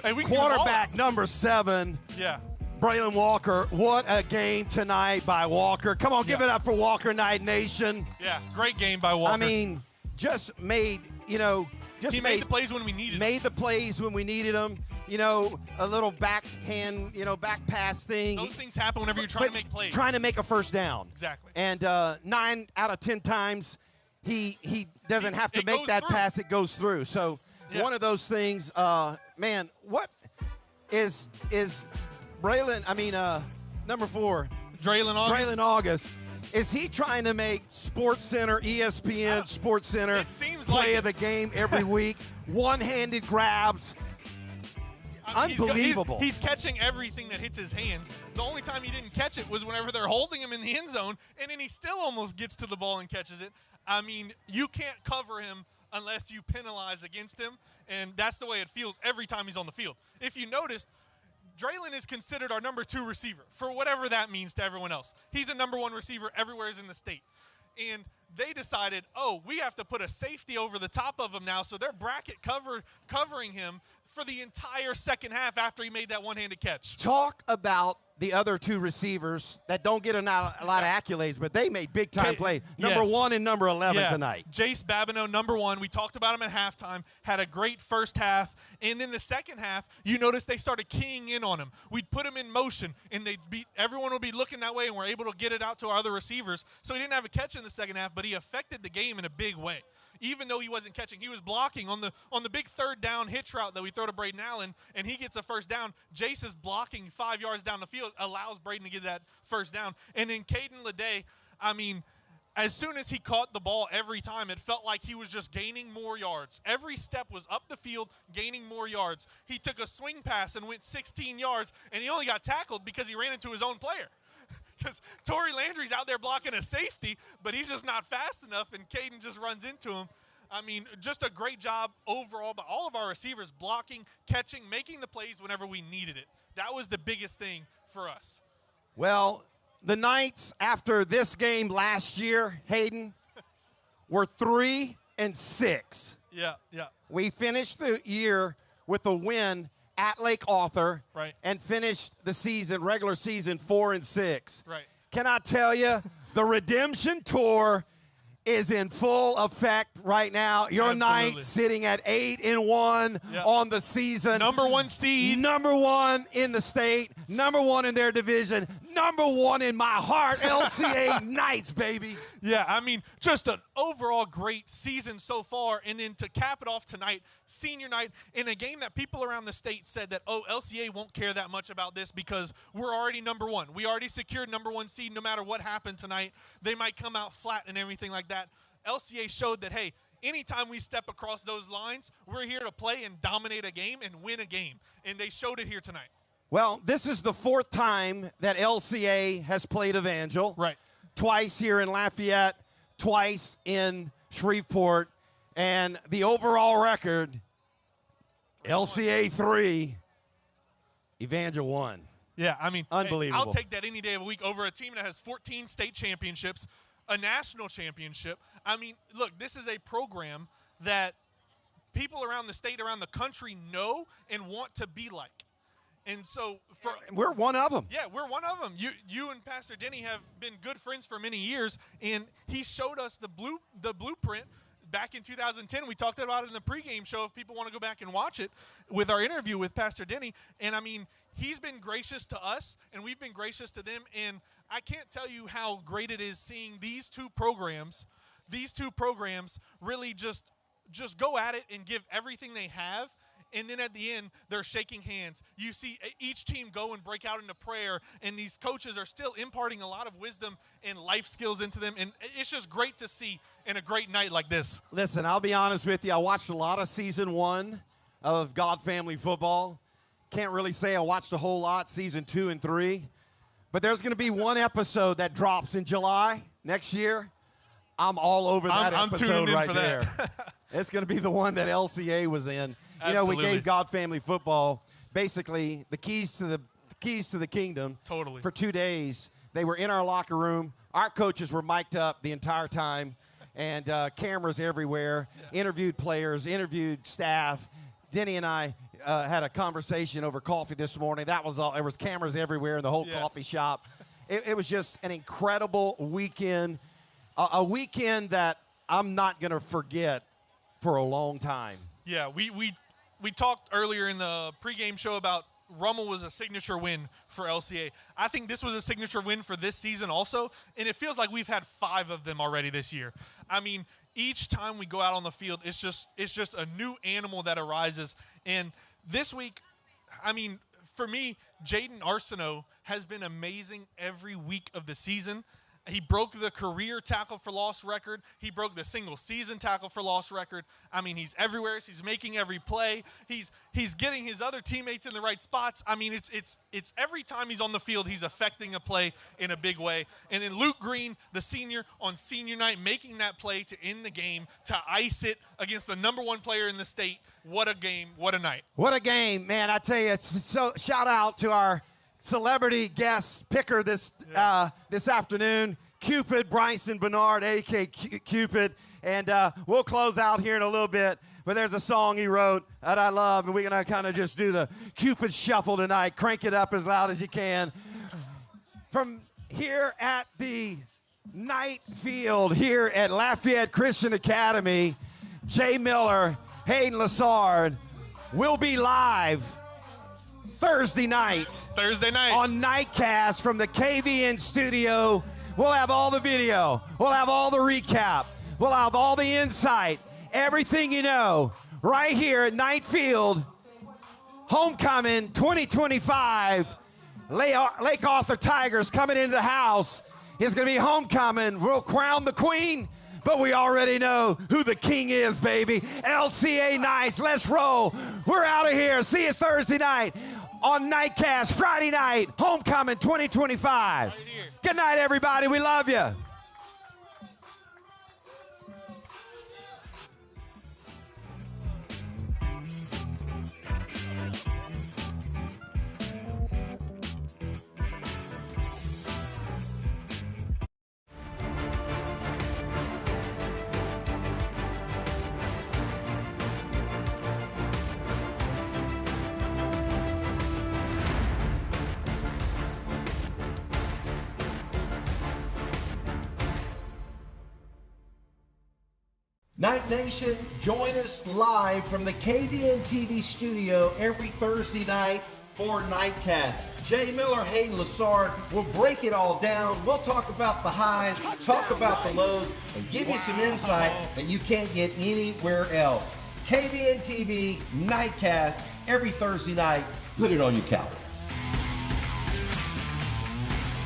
Hey, quarterback number 7. Yeah. Braylon Walker. What a game tonight by Walker. Come on, give it up for Walker Night Nation. Yeah, great game by Walker. I mean, just made, he made the plays when we needed Made the plays when we needed them. A little backhand, back pass thing. Those things happen whenever you're trying to make plays. Trying to make a first down. Exactly. And 9 out of 10 times, he doesn't have to make that pass. It goes through. So one of those things, man, what is Braylon, number 4. Draylon August. Draylon August. Is he trying to make Sports Center, ESPN, Sports Center play of the game every week? One-handed grabs. Unbelievable. He's catching everything that hits his hands. The only time he didn't catch it was whenever they're holding him in the end zone, and then he still almost gets to the ball and catches it. I mean, you can't cover him unless you penalize against him, and that's the way it feels every time he's on the field. If you noticed, Draylon is considered our number 2 receiver, for whatever that means to everyone else. He's a number 1 receiver everywhere in the state. And they decided, we have to put a safety over the top of him now, so they're bracket covering him for the entire second half after he made that one-handed catch. Talk about the other 2 receivers that don't get a lot of accolades, but they made big-time plays. Number 1 and number 11 tonight. Jace Babineau, number 1. We talked about him at halftime. Had a great first half. And in the second half, you notice they started keying in on him. We'd put him in motion, and everyone would be looking that way, and we're able to get it out to our other receivers. So he didn't have a catch in the second half, but he affected the game in a big way. Even though he wasn't catching, he was blocking on the big third down hitch route that we throw to Braden Allen, and he gets a first down. Jace is blocking 5 yards down the field, allows Braden to get that first down. And then Caden Leday, I mean, as soon as he caught the ball every time, it felt like he was just gaining more yards. Every step was up the field, gaining more yards. He took a swing pass and went 16 yards, and he only got tackled because he ran into his own player. Because Tory Landry's out there blocking a safety, but he's just not fast enough, and Caden just runs into him. I mean, just a great job overall by all of our receivers, blocking, catching, making the plays whenever we needed it. That was the biggest thing for us. Well, the Knights, after this game last year, Hayden, were 3-6. Yeah. We finished the year with a win at Lake Arthur, and finished the regular season 4-6. Right. Can I tell you, the redemption tour is in full effect right now. Your Knights sitting at 8-1 on the season. Number 1 seed. Number 1 in the state. Number 1 in their division. Number 1 in my heart. LCA Knights, baby. Yeah, I mean, just an overall great season so far. And then to cap it off tonight, senior night, in a game that people around the state said that, LCA won't care that much about this because we're already number 1. We already secured number 1 seed no matter what happened tonight. They might come out flat and everything like that. LCA showed that, hey, anytime we step across those lines, we're here to play and dominate a game and win a game. And they showed it here tonight. Well, this is the 4th time that LCA has played Evangel. Right. Twice here in Lafayette, twice in Shreveport. And the overall record, LCA 3, Evangel 1. Yeah, I mean, unbelievable. I'll take that any day of the week over a team that has 14 state championships, a national championship. I mean, look, this is a program that people around the state, around the country know and want to be like. And so we're one of them. Yeah, we're one of them. You and Pastor Denny have been good friends for many years, and he showed us the blueprint back in 2010. We talked about it in the pregame show if people want to go back and watch it with our interview with Pastor Denny. And I mean, he's been gracious to us, and we've been gracious to them. And I can't tell you how great it is seeing these two programs really just go at it and give everything they have. And then at the end, they're shaking hands. You see each team go and break out into prayer, and these coaches are still imparting a lot of wisdom and life skills into them. And it's just great to see in a great night like this. Listen, I'll be honest with you. I watched a lot of season 1 of God Family Football. Can't really say I watched a whole lot, season 2 and 3. But there's going to be one episode that drops in July next year. I'm all over that episode right there. It's going to be the one that LCA was in. Absolutely. You know, we gave God Family Football basically the keys to the kingdom. Totally. For 2 days. They were in our locker room. Our coaches were mic'd up the entire time, and cameras everywhere. Yeah. Interviewed players, interviewed staff. Denny and I had a conversation over coffee this morning. That was all. There was cameras everywhere in the whole coffee shop. It was just an incredible weekend, a weekend that I'm not going to forget for a long time. Yeah, we talked earlier in the pregame show about Rummel was a signature win for LCA. I think this was a signature win for this season also, and it feels like we've had 5 of them already this year. I mean, each time we go out on the field, it's just a new animal that arises. And this week, I mean, for me, Jaden Arsenault has been amazing every week of the season. He broke the career tackle for loss record. He broke the single season tackle for loss record. I mean, he's everywhere. He's making every play. He's getting his other teammates in the right spots. I mean, it's every time he's on the field, he's affecting a play in a big way. And then Luke Green, the senior, on senior night, making that play to end the game, to ice it against the #1 player in the state. What a game. What a night. What a game, man. I tell you, so shout out to our celebrity guest picker this afternoon, Cupid Bryson Bernard, a.k.a. Cupid. And we'll close out here in a little bit. But there's a song he wrote that I love, and we're going to kind of just do the Cupid shuffle tonight. Crank it up as loud as you can. From here at the Night Field here at Lafayette Christian Academy, Jay Miller, Hayden Lassard will be live Thursday night on Nightcast from the KVN studio. We'll have all the video. We'll have all the recap. We'll have all the insight. Everything you know right here at Knight Field. Homecoming 2025. Lake Arthur Tigers coming into the house. It's going to be homecoming. We'll crown the queen, but we already know who the king is, baby. LCA Knights, let's roll. We're out of here. See you Thursday night on Nightcast, Friday night, homecoming 2025. Right, good night, everybody. We love you. Night Nation, join us live from the KVN TV studio every Thursday night for Nightcast. Jay Miller, Hayden Lassard will break it all down. We'll talk about the highs, talk about the lows, and give you some insight that you can't get anywhere else. KVN TV, Nightcast, every Thursday night. Put it on your calendar.